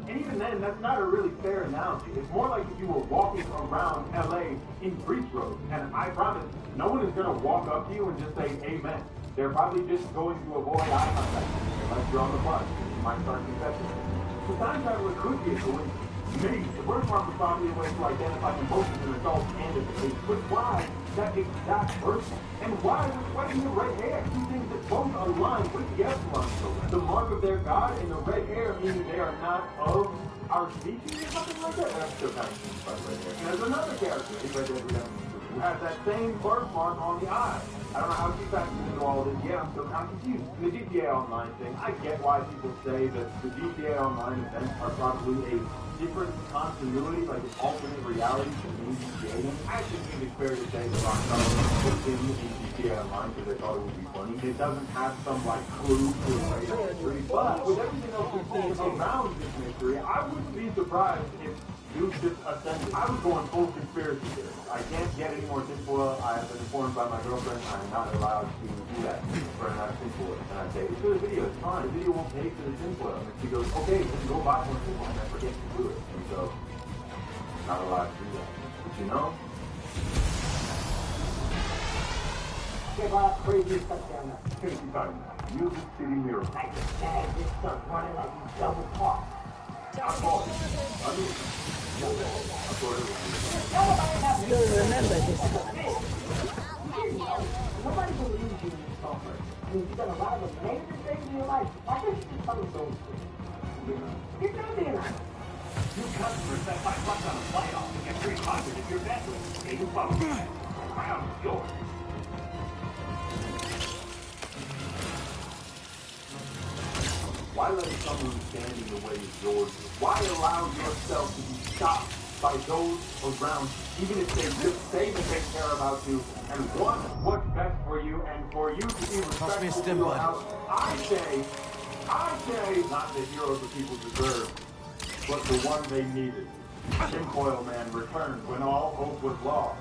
And even then, that's not a really fair analogy. It's more like if you were walking around LA in Grease Road, and I promise, no one is going to walk up to you and just say amen. They're probably just going to avoid eye contact unless you're on the bus. You might start confessing. The time traveler could be a coincidence. Maybe the birthmark was probably a way to identify them both as an adult and as a baby. But why that exact person? And why the sweaty and the red hair? Two things that both align with the Epsilon program. The mark of their god and the red hair meaning they are not of our species or something like that. That's still kind of seems by red hair. And there's another character, who has that same birthmark on the eye. I don't know how she factors into all this yet. I'm still kind of confused. The GTA Online thing, I get why people say that the GTA Online events are probably a different continuity, like an alternate reality to the main GTA game. I actually think it's fair to say that Rockstar put in GTA Online because they thought it would be funny. It doesn't have some like clue to a greater mystery, but with everything else we've seen around this mystery, I wouldn't be surprised if you just ascended. I was going full conspiracy theory. I can't get any more tinfoil. I have been informed by my girlfriend I am not allowed to do that for another tinfoil. And I say, it's for the video, it's fine. The video won't pay for the tinfoil. And she goes, okay, then go buy more tinfoil. And I forget to do it. And so, not allowed to do that. But you know? Get a lot of crazy stuff down there. What are you talking about? Music City Miracle. Like the bag, this stuff running like you double park. I bought it. I mean, I thought it was You'll remember this one. Nobody believes you in this software. I mean, you've done a lot of amazing things in your life. Why can't you just tell us those things? You're not being honest. New customers spend $5 on a flight off and get $300 if you're bet with. Hey, you follow me. The crown is yours. Why let someone stand in the way of yours? Why allow yourself to be stopped by those around you, even if they just say that they care about you and want what's best for you and for you to be respectful to your house? I say, not the heroes the people deserve, but the one they needed. Tinfoil Man returned when all hope was lost.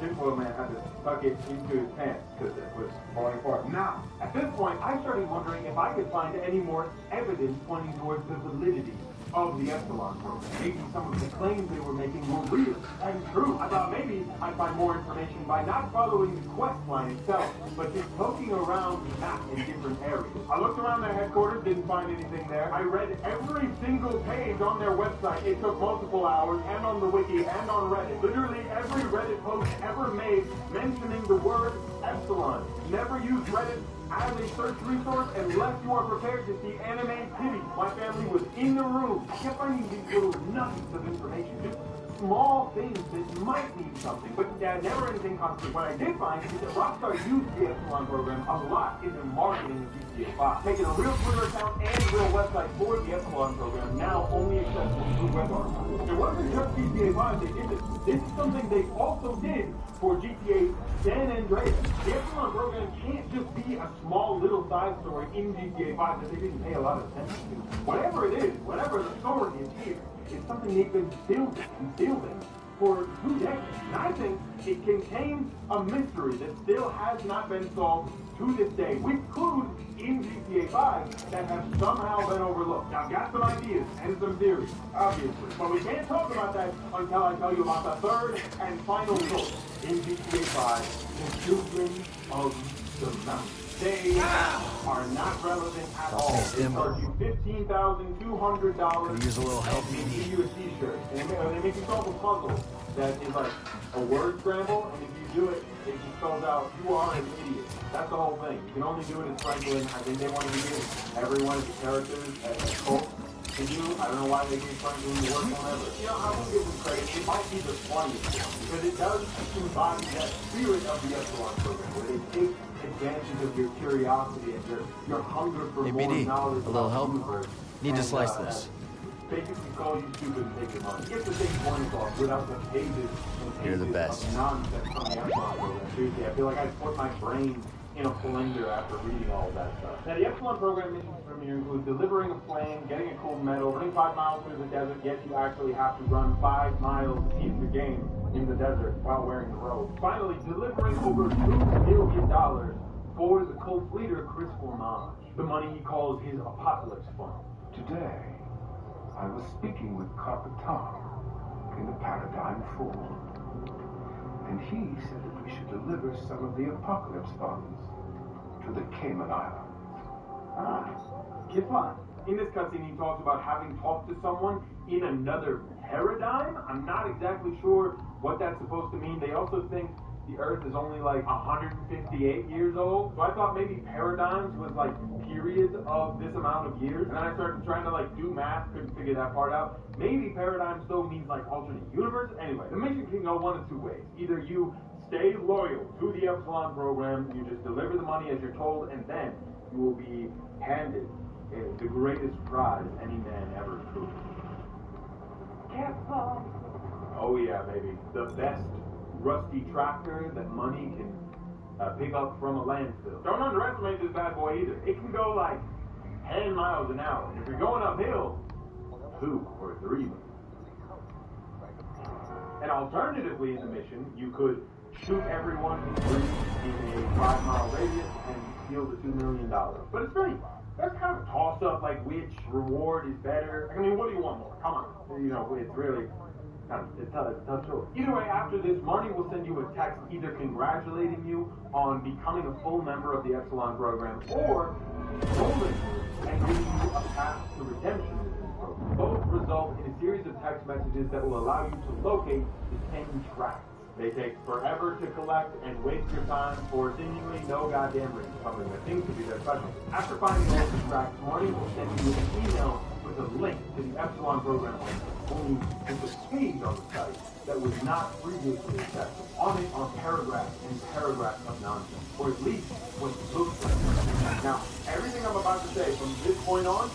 Tinfoil Man had to tuck it into his pants because it was falling apart. Now, at this point, I started wondering if I could find any more evidence pointing towards the validity of the Epsilon program. Maybe some of the claims they were making were real and true. I thought maybe I'd find more information by not following the quest line itself, but just poking around the map in different areas. I looked around their headquarters, didn't find anything there. I read every single page on their website. It took multiple hours, and on the wiki, and on Reddit. Literally every Reddit post ever made mentioning the word Epsilon. Never used Reddit as a search resource unless you are prepared to see anime titties. My family was in the room. I kept finding these little nuggets of information, just small things that might mean something, but never anything concrete. What I did find is that Rockstar used the Epsilon program a lot in their marketing of GTA 5, making a real Twitter account and real website for the Epsilon program, now only accessible through web archives. It wasn't just GTA 5 they did this. This is something they also did for GTA San Andreas. The Epsilon program can't just be a small little side story in GTA 5 that they didn't pay a lot of attention to. Whatever it is, whatever the story is here, it's something they've been building for 2 decades. And I think it contains a mystery that still has not been solved to this day, with clues in GTA 5 that have somehow been overlooked. Now, I've got some ideas and some theories, obviously, but we can't talk about that until I tell you about the third and final source in GTA 5, the Children of the Mountain. They are not relevant at all. They charge you $15,200 Could use a little help. and give you a t-shirt. And they make you solve a puzzle that is like a word scramble, and if you do it, it just spells out, you are an idiot. That's the whole thing. You can only do it as Franklin. I think they want to give every one of the characters as Colt to do. I don't know why they gave Franklin the worst one ever. You know, I will give them credit. It might be the funniest one, because it does embody that spirit of the Epsilon program, where they take advantage of your curiosity and your hunger for more BD, knowledge. a little help? And, Need to slice this. Basically call you stupid and take your money. Get the thing pointed off without the pages and You're the pages best. of nonsense on the Epsilon program. Seriously, I feel like I put my brain in a blender after reading all of that stuff. Now, the Epsilon program missions from here include delivering a flame, getting a cool medal, running 5 miles through the desert, yet you actually have to run 5 miles in the game in the desert while wearing the robe. Finally, delivering over $2 million for the cult leader, Chris Formage, the money he calls his Apocalypse Fund. Today, I was speaking with Carpetar in the Paradigm 4. And he said that we should deliver some of the Apocalypse funds to the Cayman Islands. Get fun. In this cutscene, he talks about having talked to someone in another paradigm. I'm not exactly sure what that's supposed to mean. They also think the Earth is only like 158 years old. So I thought maybe paradigms was like periods of this amount of years. And then I started trying to like do math, couldn't figure that part out. Maybe paradigm still means like alternate universe. Anyway, the mission can go one of two ways. Either you stay loyal to the Epsilon program, you just deliver the money as you're told, and then you will be handed the greatest prize any man ever could. Careful. Oh yeah, baby. The best rusty tractor that money can pick up from a landfill. Don't underestimate this bad boy either. It can go like 10 miles an hour. And if you're going uphill, 2 or 3. And alternatively in the mission, you could shoot everyone who breathes in a 5-mile radius and steal the $2 million. But it's really, that's kind of a toss-up, like which reward is better. I mean, what do you want more? Come on. You know, it's really... It's a tough choice. Either way, after this, Marty will send you a text either congratulating you on becoming a full member of the Epsilon program or enrolling you and giving you a path to redemption within the program. Both result in a series of text messages that will allow you to locate the 10 tracks. They take forever to collect and waste your time for seemingly no goddamn reason, something that seems to be their specialty. After finding all the tracks, Marty will send you an email with a link to the Epsilon program only with a page on the site that was not previously accessible. On it are paragraphs and paragraphs of nonsense, or at least what looks like. Now, everything I'm about to say from this point on,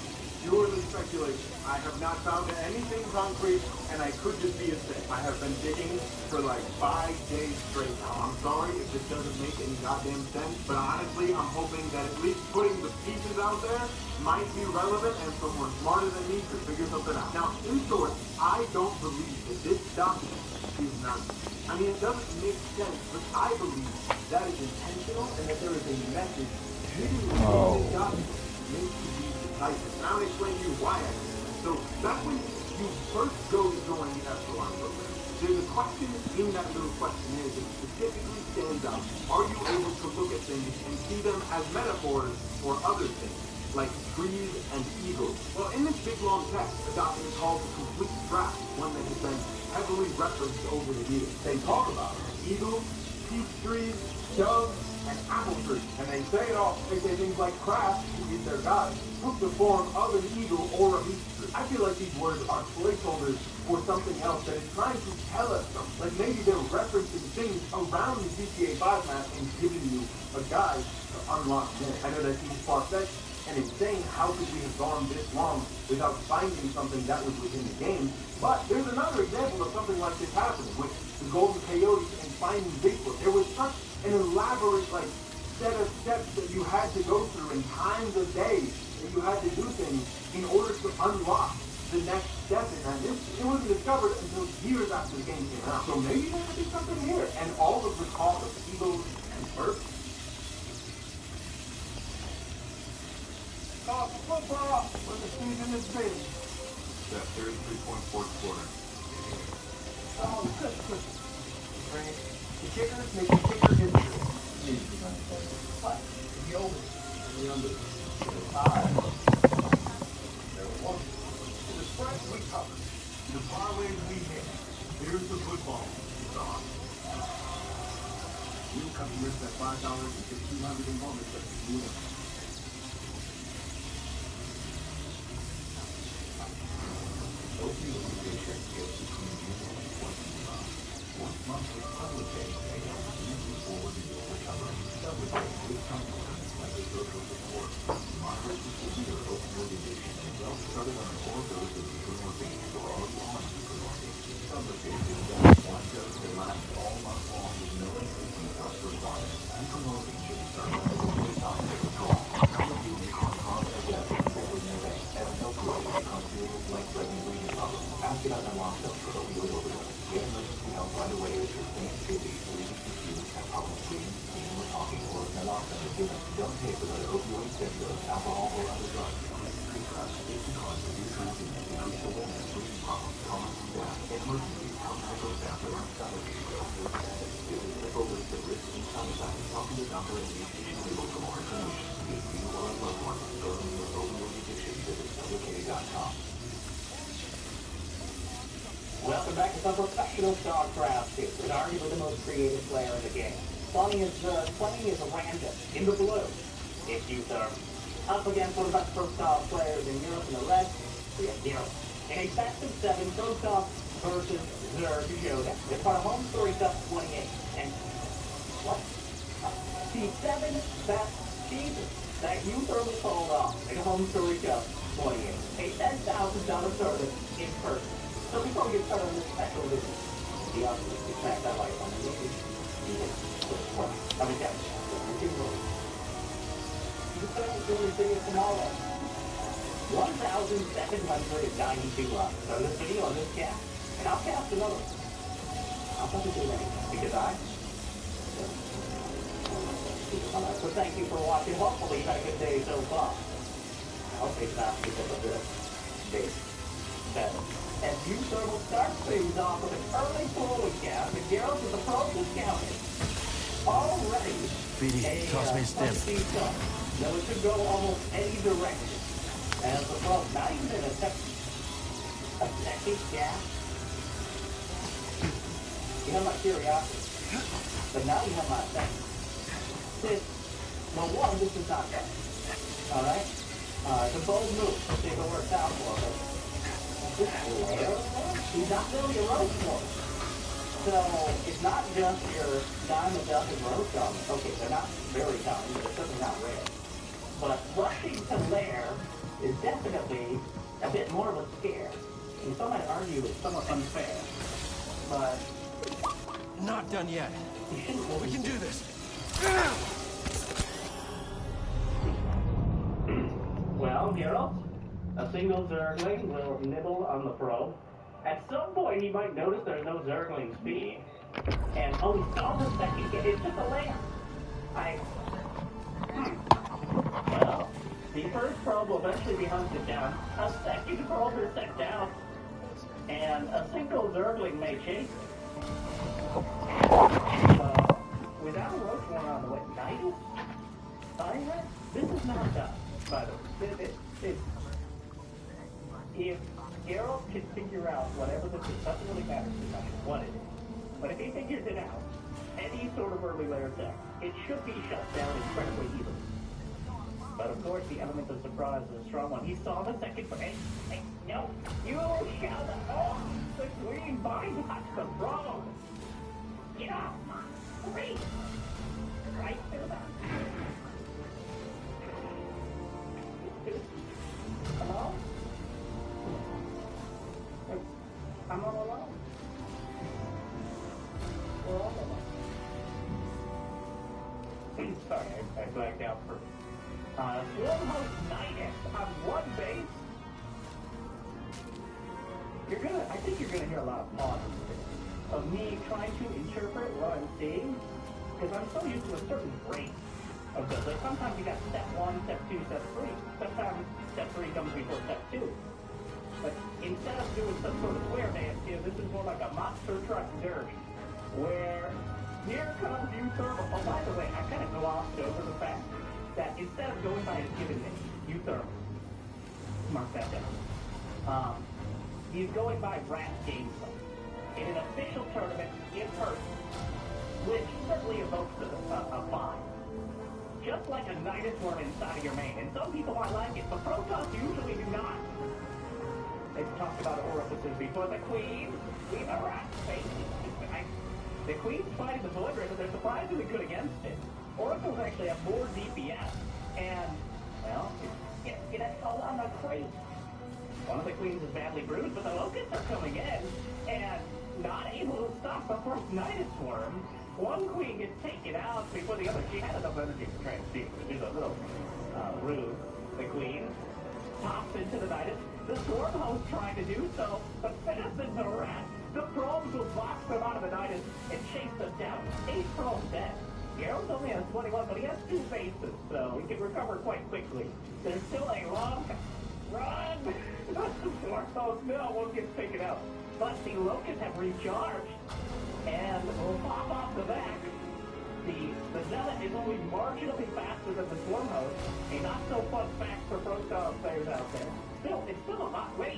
purely speculation. I have not found anything concrete, and I could just be a thing. I have been digging for like 5 days straight now. I'm sorry if this doesn't make any goddamn sense, but honestly, I'm hoping that at least putting the pieces out there might be relevant, and someone smarter than me could figure something out. Now, in short, I don't believe that this document is nonsense. I mean, it doesn't make sense, but I believe that is intentional, and that there is a message hidden in this document meant to be decisive. And I'll explain to you why I do that. So, back when you first go to join the Epsilon program, there's a question in that little questionnaire that specifically stands out. Are you able to look at things and see them as metaphors for other things, like trees and eagles? Well, in this big long text, a document called the Complete Draft, one that has been heavily referenced over the years, they talk about eagles, peach trees, doves, and apple trees. And they say it all. They say things like Kraft, who is their god, took the form of an eagle or a peach tree. I feel like these words are placeholders for something else that is trying to tell us something. Like maybe they're referencing things around the GTA 5 map and giving you a guide to unlock them. I know that seems far-fetched and insane. How could we have gone this long without finding something that was within the game? But there's another example of something like this happening with the Golden Coyotes and finding Bigfoot. There was such an elaborate set of steps that you had to go through and times of days that you had to do things in order to unlock the next step in that. It wasn't discovered until years after the game came out. So maybe there could be something here. And all of the talk of eagles and birds. Football! When the season is finished. That 33.4 quarter. Oh, good. The kickers make the kicker history. What? The oldest. The youngest. The five. There was one. The spreads we covered. The parlays we hit. Here's the football. It's on. New customers bet $5 and get $200 in bonus bets. Monthly public pay payouts usually forward to your recovery. Double pay with consequences like a social support. Moderate to severe opioid addiction and well started on a core dose of buprenorphine or on buprenorphine. Double pay is done one dose that lasts all month long with no increasing dose required. Buprenorphine should start Get out that locked up for opioid overdose. Get emergency help right away if you're staying busy. Please confused, have problems breathing, pain or talking, or if naloxone is given. Don't take without opioid, sedatives, alcohol, or other drugs. Treat us if the cause of your transient, increased awareness, breathing problems, coma, death. Emergency, contact those staff that aren't salary. Opioid status. This is a full list of risks and side effects. Talk to your doctor and medication label for more information. If you or a loved one is struggling with opioid addiction, visit WK.com. Welcome back to some professional StarCraft 2, with arguably the most creative player in the game. Playing as random, in the blue. It's U-Therm. Up against one of the best pro-style players in Europe and the rest, we have Zero. In a best of 7 pro-style versus Zerg showdown. It's part of Home Story Cup 28. And what? The 7 best seasons that U-Therm has pulled off in Home Story Cup 28. A $10,000 tournament in person. So before we get started on this special visit, the obvious to smack that like on the YouTube. Let me tell you, the second Silver City of tomorrow. 1,792 likes on this video on this cast. And I'll cast another one. I'll probably do that because so thank you for watching. Hopefully you've had a good day so far. I'll take that because of this. Day 7. And U-Therm will start things off with an early polling count. The Geralt with the pros discounted. Already toss me a stem. Now it could go almost any direction. As the pro, not even in a second gap. You have my curiosity. But now you have my attention. Well, one, this is not bad. Alright? It's a bold move. Let's see if it works out for us. He's not really a roast one. So, it's not just your dime a dozen roast garments. Okay, they're not very common, but they're certainly not rare. But rushing to lair is definitely a bit more of a scare. And some might argue it's somewhat unfair. But... Not done yet. We can do this. Well, Geralt, a single Zergling will nibble on the probe. At some point, he might notice there's no Zergling speed. And, oh, he saw the second gate. It's just a lamp. Well, the first probe will eventually be hunted down. A second probe is set down. And a single Zergling may chase it. Without a roach one on the way, Nidus? This is not done, by the way. If Geralt can figure out whatever this is, doesn't really matter too much what it is. But if he figures it out, any sort of early layer tech, it should be shut down incredibly easily. But of course, the element of surprise is a strong one. He saw the second frame. No, you shall not. The queen bypass the throne. Get off my screen. Right through that. Hello? I'm all alone. We're all alone. Sorry, I blacked out for Swarm Host Nidus on one base. I think you're gonna hear a lot of pauses of me trying to interpret what I'm seeing, because I'm so used to a certain rate of this. Like sometimes you got step 1, step 2, step 3. Sometimes step 3 comes before step 2. But instead of doing some sort of square dance here, this is more like a monster truck derby, where here comes U-Therm. Oh, by the way, I kind of glossed over the fact that instead of going by his given name, U-Therm, mark that down, he's going by Rat Gameplay in an official tournament in person, which certainly evokes a vibe. Just like a Nidus worm inside of your main, and some people might like it, but Protoss usually do not. They've talked about orifices before. The Queen, we the rat face. The Queen's fighting the Void Ray, but they're surprisingly good against it. Oracles actually have more DPS, and, well, it has all on the crate. One of the Queens is badly bruised, but the Locusts are coming in, and not able to stop the first Nidus Worm. One Queen gets taken out before the other. She had enough energy to transceive, which is a little rude. The Queen pops into the Nidus. The Stormhost tried to do so, but fast as a rat, the probes will box them out of the Nidus and chase them down. 8 probes dead. Garrow's only has 21, but he has 2 bases, so he can recover quite quickly. There's still a long run. The Stormhost now won't get taken out. But the Locusts have recharged and will pop off the back. The Zealot is only marginally faster than the Stormhost. A not so fun fact for Proton players out there. Still, it's still a lot. Wait,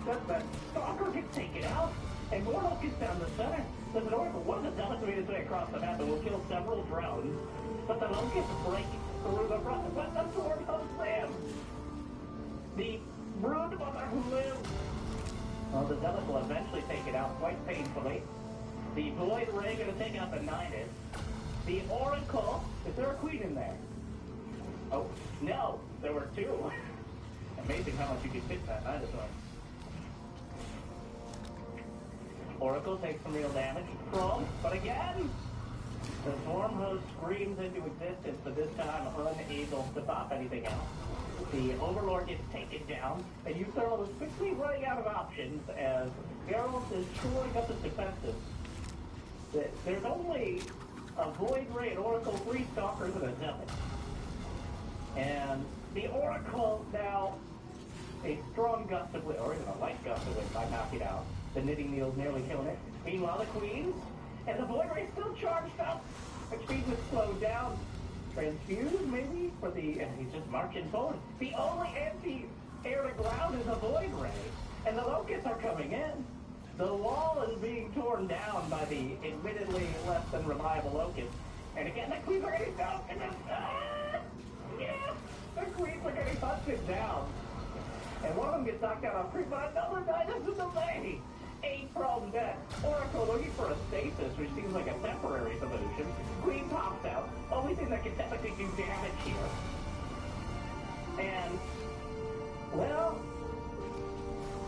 does the Stalker get taken out? And more Locusts down the center. There's an Oracle. One of the Zealots made its way across the map and will kill several drones. But the Locusts break through the front. But the Stormhost lives. The Brood Mother who lives. Well, the Zealot will eventually take it out quite painfully. The Void Ray going to take out the Nidus. The Oracle. Is there a queen in there? Oh, no. There were 2. Amazing how much you can fit in that Nidus one. Oracle takes some real damage. Prone, but again, the Stormhost screams into existence, but this time unable to pop anything else. The Overlord gets taken down, and U-Thermal is quickly running out of options as Geralt is shoring up his defenses. There's only a Void Ray, an Oracle, 3 Stalkers, and a Zealot. And the Oracle now, a strong gust of wind, or even a light gust of wind, might knock it out. The Knitting Needle's nearly killing it. Meanwhile, the Queens, and the Void Ray's still charged up, which means it's slowed down. Transfuse, maybe, for the, and he's just marching forward. The only anti-air to ground is a Void Ray, and the Locusts are coming in. The wall is being torn down by the admittedly less than reliable Locusts. And again, the Queens are getting down, and then, yeah, the Queens are getting hunted down. And one of them gets knocked out on creep, but another Nidus in the way. 8 probes dead. Oracle looking for a stasis, which seems like a temporary solution. Queen pops out. Only thing that can technically do damage here. And, well,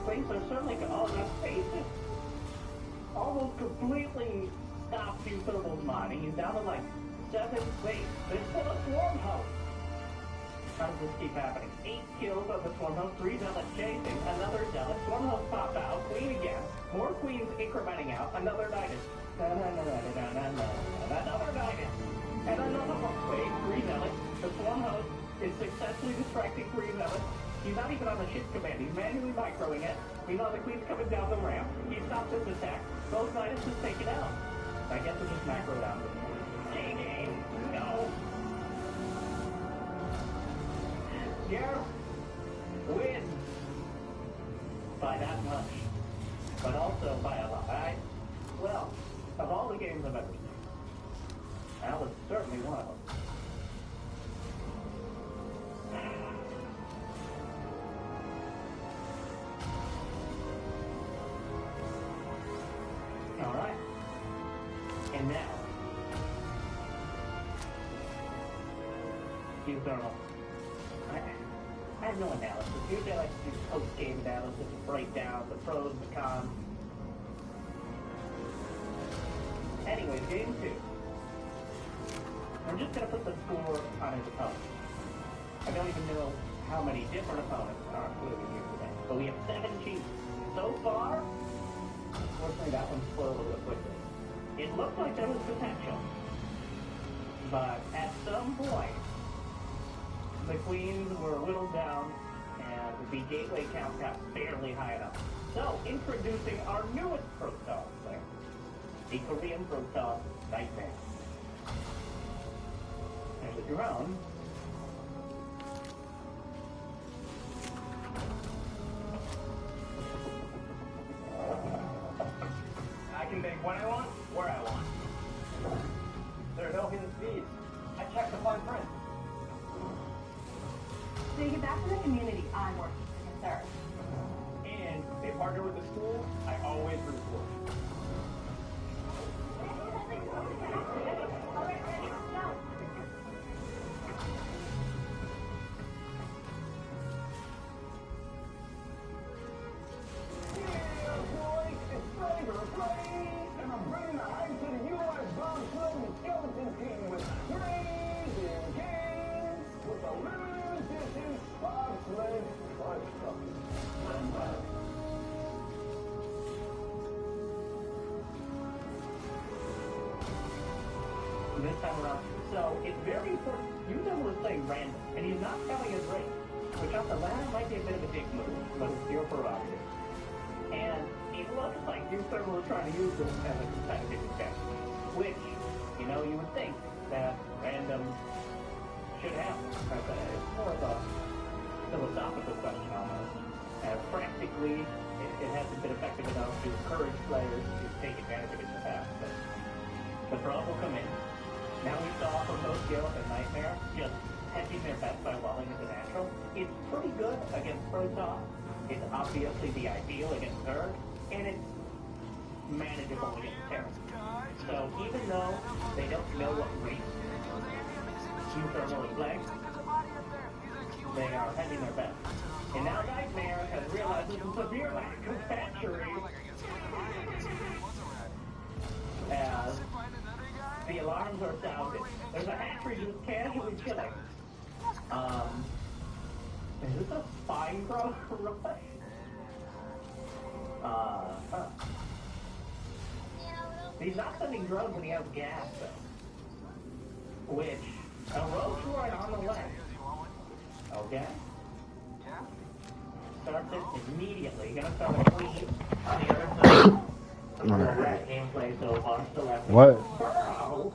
things are certainly all that stasis. Almost completely stopped U-Thermal's mining. He's down to like 7 space. There's still a Stormhost. How does this keep happening? 8 kills on the Stormhost, 3 Zealots chasing, another Zealot, Stormhost pop out, Queen again, more Queens incrementing out, another Nidus, another Nidus, and another one. Wait, 3 Zealots, the Stormhost is successfully distracting 3 Zealots. He's not even on the ship command, he's manually microing it. Meanwhile, the Queen's coming down the ramp, he stops his attack, both Nidus is taken out. I guess we'll just macro down. GG! No! Geralt wins by that much, but also by a lot. Well, of all the games I've ever seen, that was certainly one of them. All right, and now, U-Thermal. I have no analysis. Usually I like to do post-game analysis and break down the pros, the cons. Anyways, game 2. We're just going to put the score on his opponent. I don't even know how many different opponents are included here today. But we have 7 chiefs. So far, unfortunately that one spoiled a little quickly. It looked like there was potential. But at some point, the Queens were whittled down, and the gateway count got barely high enough. So, introducing our newest Proton player, the Korean Proton Nightmare. There's a drone. I can make what I want, where I want. There are no hidden speeds. I checked the fine print. So you get back to the community, I'm working for your And they partner with the school, I always root for it. this time around. So it's very important. Uthermal is playing random, and he's not telling his race, which on the ladder might be a bit of a dick move, but it's your prerogative. And it looks like Uthermal is trying to use this as a competitive test, which, you know, you would think that random should happen. It's more of a philosophical question almost. Practically, it hasn't been effective enough to encourage players to take advantage of it in the past. But the problem will come in. Now we saw from both Gilip and Nightmare just hedging their bets by welling into natural. It's pretty good against Protoss. It's obviously the ideal against Zerg, and it's manageable against Terran. So even though they don't know what race Uthermal is playing, they are hedging their bets. And now Nightmare has realized there's a severe lack of hatchery as the alarms are sounded. There's a hatchery just casually chilling. Is this a spy rush? He's not sending drones when he has gas, though. Which, a roach right on the left. Okay. Starts it immediately. Gonna start a clean on the other side. Rat gameplay so far. Still have to What? burrow.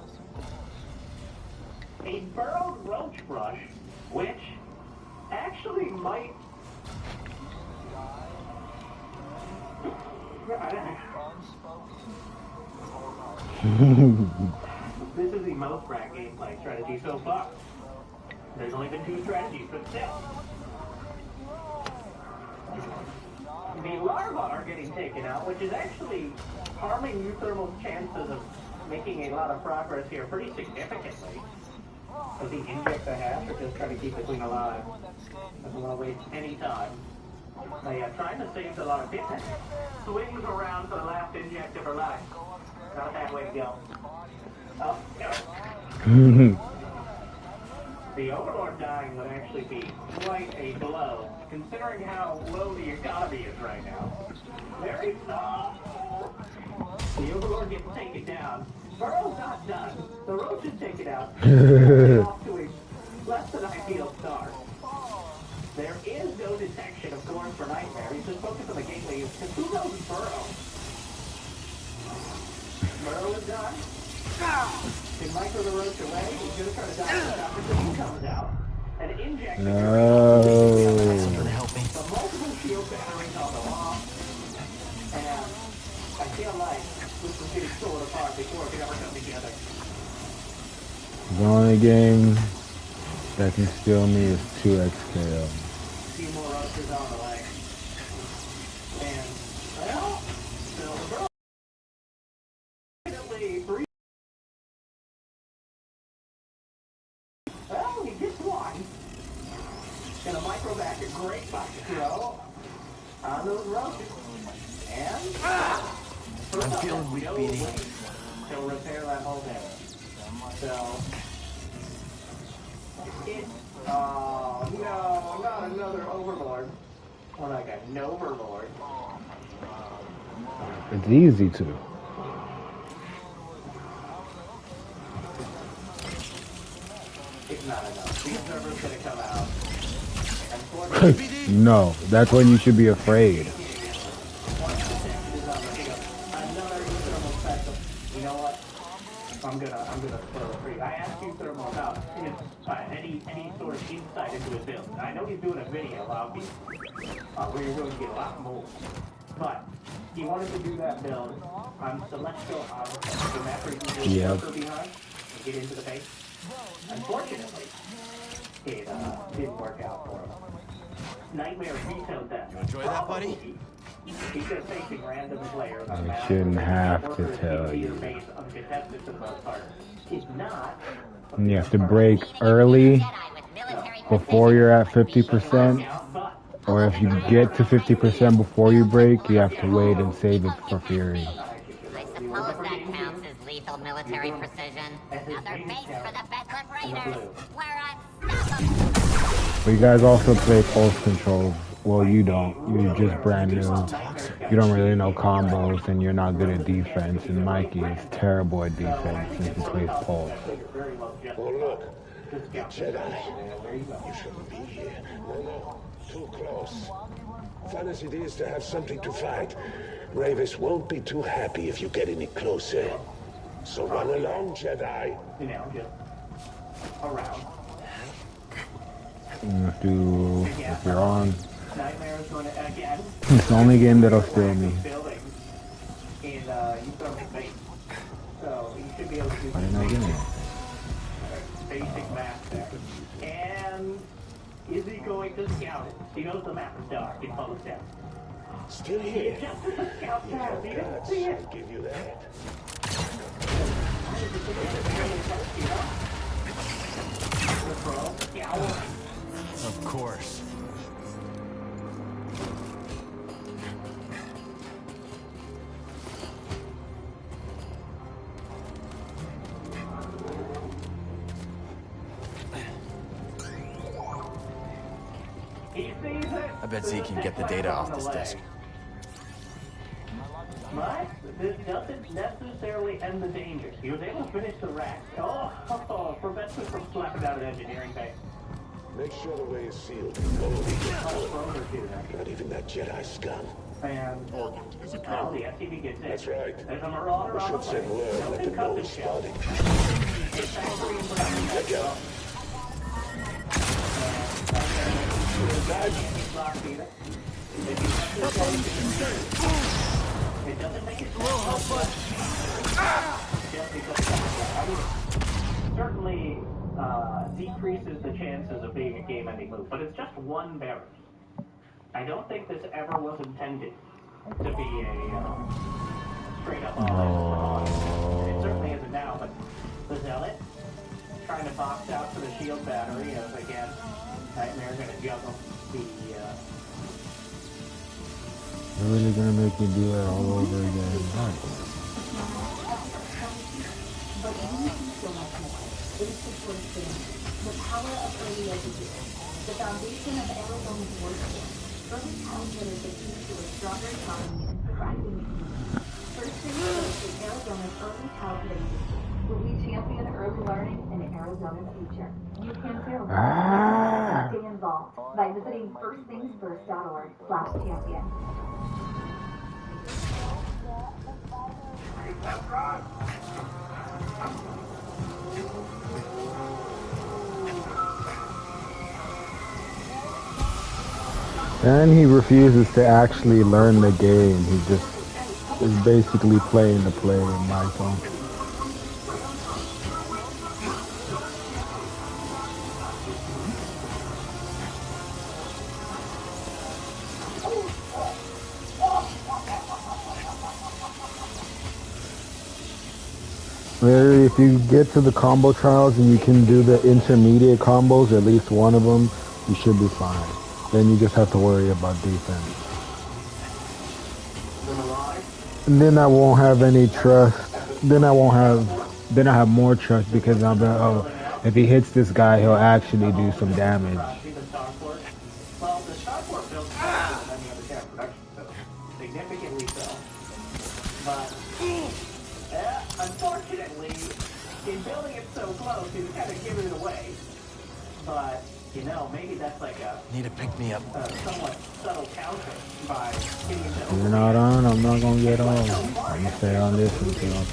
A burrowed roach brush, which actually might. This is the most rat gameplay strategy so far. There's only been 2 strategies, but still. The larvae are getting taken out, which is actually harming Uthermal's chances of making a lot of progress here pretty significantly. Does he inject the hatch or just try to keep the queen alive? Doesn't want to waste any time. They are trying to save a lot of business. Swings around for the last inject of her life. Not a bad way to go. Oh, no. The Overlord dying would actually be quite a blow, considering how low the economy is right now. Very soft. The Overlord gets taken down. Burrow's not done. The roach is taken out. Off to a less than ideal start. There is no detection, of course, for Nightmare. He's just focused on the gateway. Because who knows Burrow? Burrow is done. Can micro the roach away? He's going to try to die until he comes out. An injection. No. The multiple shield batteries on the wall. And I feel like this was getting torn apart before it could ever come together. The only game that can steal me is 2XKO. A few more roaches on the way. And, well, still the burrow. Well, he gets one. Gonna micro back a great bucket throw on those roaches. And I'm feeling weak, Beanie. He'll repair that whole damage. So it's no, not another Overlord. Oh, like a Overlord. It's easy to. It's not enough. The observer's gonna come out. No, that's when you should be afraid. Another thermal special. You know what? I'm gonna throw a free. I asked you thermal about his any sort of insight into his build. I know he's doing a video, obviously, where you're going to get a lot more. But he wanted to do that build on Celestial the map where you can go behind and get into the base. Unfortunately, it didn't work out for him. Nightmare vetoed that. You enjoy that, buddy? He's just facing random players on the I map. shouldn't have to tell you. Uncontested for the most part. If not, You have to break early before you're at 50%. Or if you get to 50% before you break, you have to wait and save it for Fury. I suppose that counts as lethal military precision. Another base for the Bedlam Raiders. We're unstoppable. But you guys also play pulse control. Well, you don't. You're just brand new. you don't really know combos and you're not good at defense. And Mikey is terrible at defense since he plays Pulse. Oh, look. The Jedi. You shouldn't be here. No. Too close. Fun as it is to have something to fight, Ravis won't be too happy if you get any closer. So run along, Jedi. You know, just around. If you're on. Nightmare is going to again. It's the only game that'll steal me. In Usurper Space. So you should be able to do Why didn't I get it? basic math there. And is he going to scout it? He knows the map is dark. It follows down. Still here. Just as the scout tab. He didn't see it. I'll give you that. Of course. I bet Z can get the data off this disk. But this doesn't necessarily end the danger. He was able to finish the rack. Prevents him from slapping out an engineering bay. Make sure the way is sealed. Not even that Jedi scum. And the SCV gets in. That's right. There's a marauder I on should the send way. word, let them know we're spotted. Check out. It doesn't make it certainly decreases the chances of being a game-ending move, but it's just one barrier. I don't think this ever was intended to be a straight-up It certainly isn't now, but the Zealot trying to box out for the shield battery as, again, Nightmare going to juggle the... They're really gonna make me do that all over again. But we need so much more. It is the first thing. The power of early education. The foundation of Arizona's workforce. Early childhood is the key to a stronger economy and thriving community. First things first is Arizona's early childhood industry, where we champion early learning in Arizona's future. You can feel Stay involved by visiting firstthingsfirst.org/champion. And he refuses to actually learn the game. He just is basically playing the play in my phone. Literally, if you get to the combo trials and you can do the intermediate combos, at least one of them, you should be fine. Then you just have to worry about defense. And then I won't have any trust. Then I have more trust because I'll be, oh, if he hits this guy, he'll actually do some damage. Well, the Starport builds faster than any other cat production system. Significantly so. But, unfortunately, in building it so close, he was kind of giving it away. But, you know, maybe that's like a... Need to pick me up. Somewhat subtle counter by getting him to... You're not on, I'm not gonna get on. I'm gonna stay on this until you get on.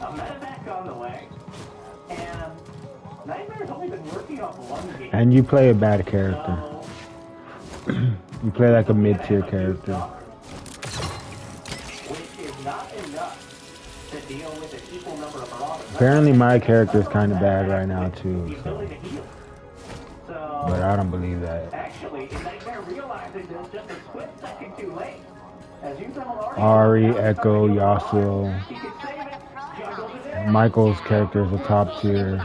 A medevac on the way, and Nightmare's only been working on one game. And you play a bad character. You play like a mid-tier character. Which is not enough to deal with an equal number of marauders. Apparently my character is kind of bad right now too. But I don't believe that. Actually, Nightmare realizing this just a split second too late. Ari, Echo, Yasuo. Michael's character is a top tier.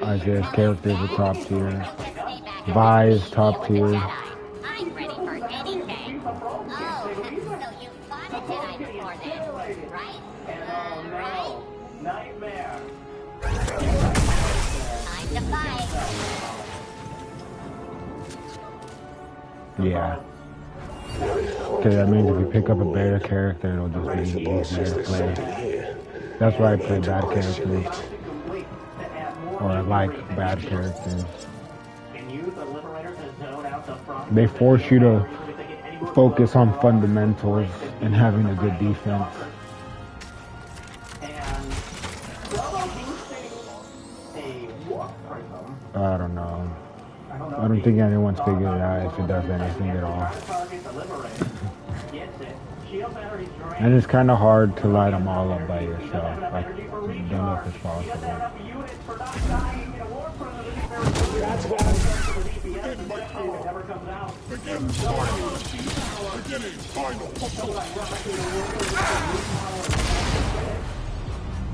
Isaiah's character is a top tier. Vi is top tier. I'm ready for anything. Oh, so you fought a Jedi before this, right? And oh no, Nightmare. Yeah. Okay, that means if you pick up a better character, it'll just be easier to play. That's why I play bad characters. Or I like bad characters. They force you to focus on fundamentals and having a good defense. I don't know. I don't think anyone's figured it out if it does anything at all. And it's kind of hard to light them all up by yourself. Like, don't know if it's possible.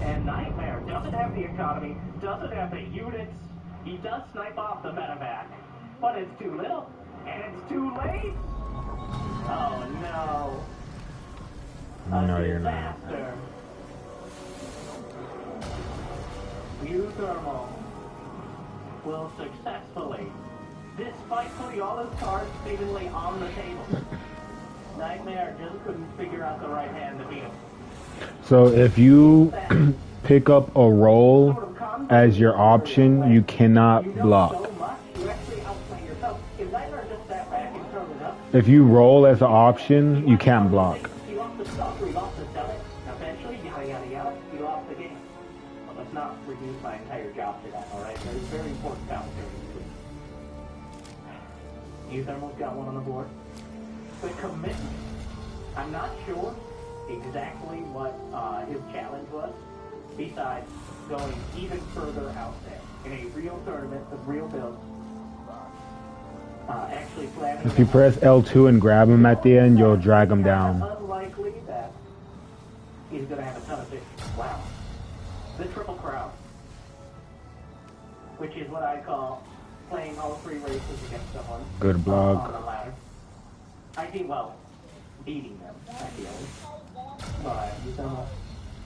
And Nightmare doesn't have the economy, doesn't have the units. He does snipe off the medevac, but it's too little, and it's too late. Oh no. No, you're not. Thermal will successfully, despite putting all his cards seemingly on the table, Nightmare just couldn't figure out the right hand to beat him. So if you pick up a roll as your option, you cannot block. If you roll as an option, you can't block. He lost the stock, he lost the selling. Eventually, yada yada yada, he lost the game. But let's not reduce my entire job to that, alright? There's very important commentary. Thermal's got one on the board. The commitment. I'm not sure exactly what his challenge was, besides going even further out there in a real tournament, a real build. Actually planning. If you press L2 and grab him at the end, you'll drag him down. Unlikely that he's going to have a ton of fish. Wow. The triple crown, which is what I call playing all three races against someone. Good block. On the ladder. I think, well, beating them, ideally. But he's done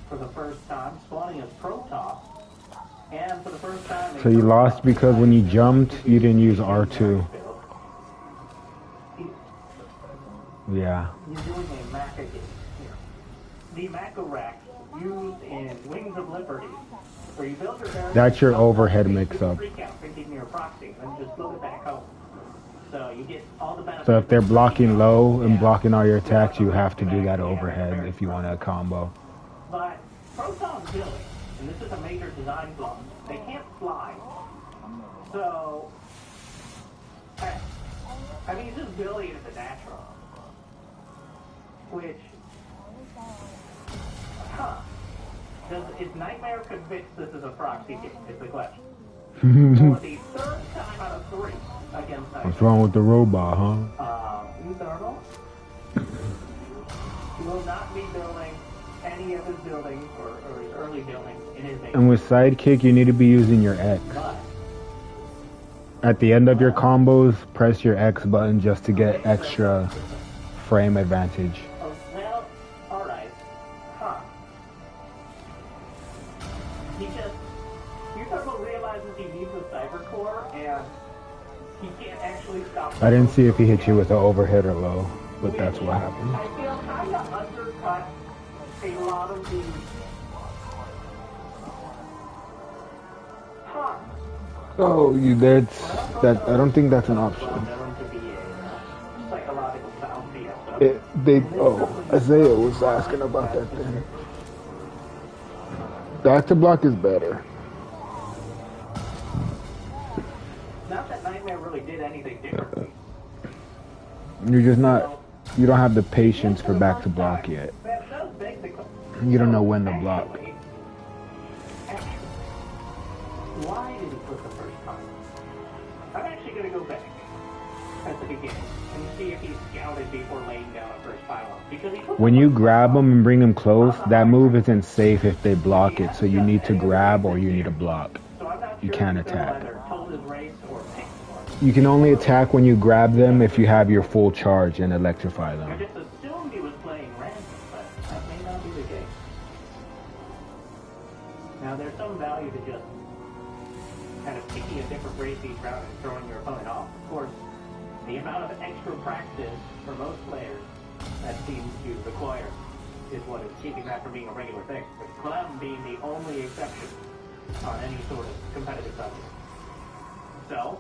for the first time, spawning as pro top, and for the first time. So you lost because when you jumped, you didn't use R2. Yeah. You're doing a Maca game here. The Maca rack used in Wings of Liberty, where you build your That's your overhead mix-up. So if they're blocking low and blocking all your attacks, you have to do that overhead if you want a combo. But Proton's Billy, and this is a major design flaw, they can't fly. So, I mean, this Billy is a natural. Which, is Nightmare convinced this is a proxy game, is the question. For the third time out of three against Nightmare. What's wrong with the robot, huh? Thermal, he will not be building any of his buildings or his early buildings in his base. And with Sidekick, you need to be using your X. At the end of your combos, press your X button just to get extra frame advantage. Well, alright. Huh. Thermal realizes he needs a cyber core, and he can't actually stop. I didn't see if he hit you with an overhead or low, but that's what happened. I feel kind of undercut a lot of the... Huh. Oh, that. I don't think that's an option. Isaiah was asking about that thing. Back to block is better. Not that Nightmare really did anything differently. You're just not. You don't have the patience for back to block yet. You don't know when to block. Why did he put the first time? I'm actually going to go back at the beginning and see if he scouted before laying down a first pylon. When you grab them and bring them close, that move isn't safe if they block it. So you need to grab or you need to block. You can't attack. You can only attack when you grab them if you have your full charge and electrify them. I just assumed he was playing random, but that may not be the case. Now, there's some value to just kind of picking a different race each round and throwing your opponent off. Of course, The amount of extra practice for most players that seems to require is what is keeping that from being a regular thing, with Clem being the only exception on any sort of competitive subject. So,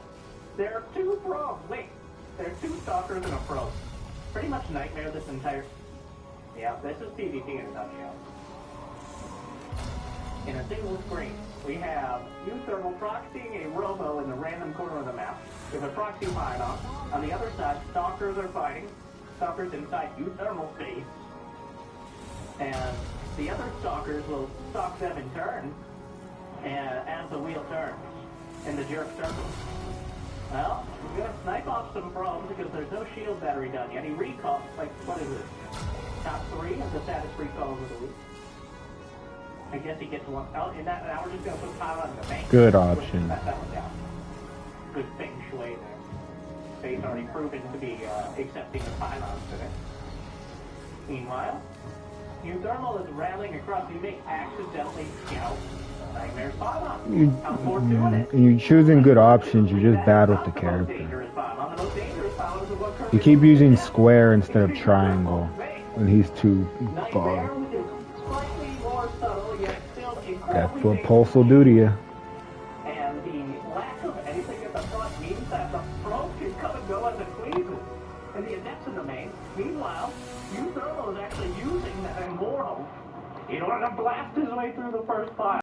there are two pros. Wait, there are two stalkers and a pro. Pretty much nightmare this entire... Yeah, this is PvP in a nutshell. In a single screen, we have U-Thermal proxying a robo in the random corner of the map. There's a proxy pylon. On the other side, stalkers are fighting. Stalkers inside U-Thermal space. And the other stalkers will stalk them in turn as the wheel turns in the jerk circle. Well, we're going to snipe off some probes because there's no shield battery done yet. He recalls, like, what is it? Top 3 of the saddest recalls of the week. I guess he gets one. Oh, and now we're just going to put pylon in the bank. Good option. That one down. Good feng shui there. Space already proven to be accepting of pylons today. Meanwhile, U-Thermal is rallying across. He may accidentally scout Nightmare's pylon. You're choosing good options. You just battle the character. You keep using square instead of triangle, and he's too far. That's what Pulse will do to you. And the lack of anything at the front means that the probe can come and go as it pleases. And the adepts in the main, meanwhile, U-Thermal is actually using that immortal in order to blast his way through the first pile.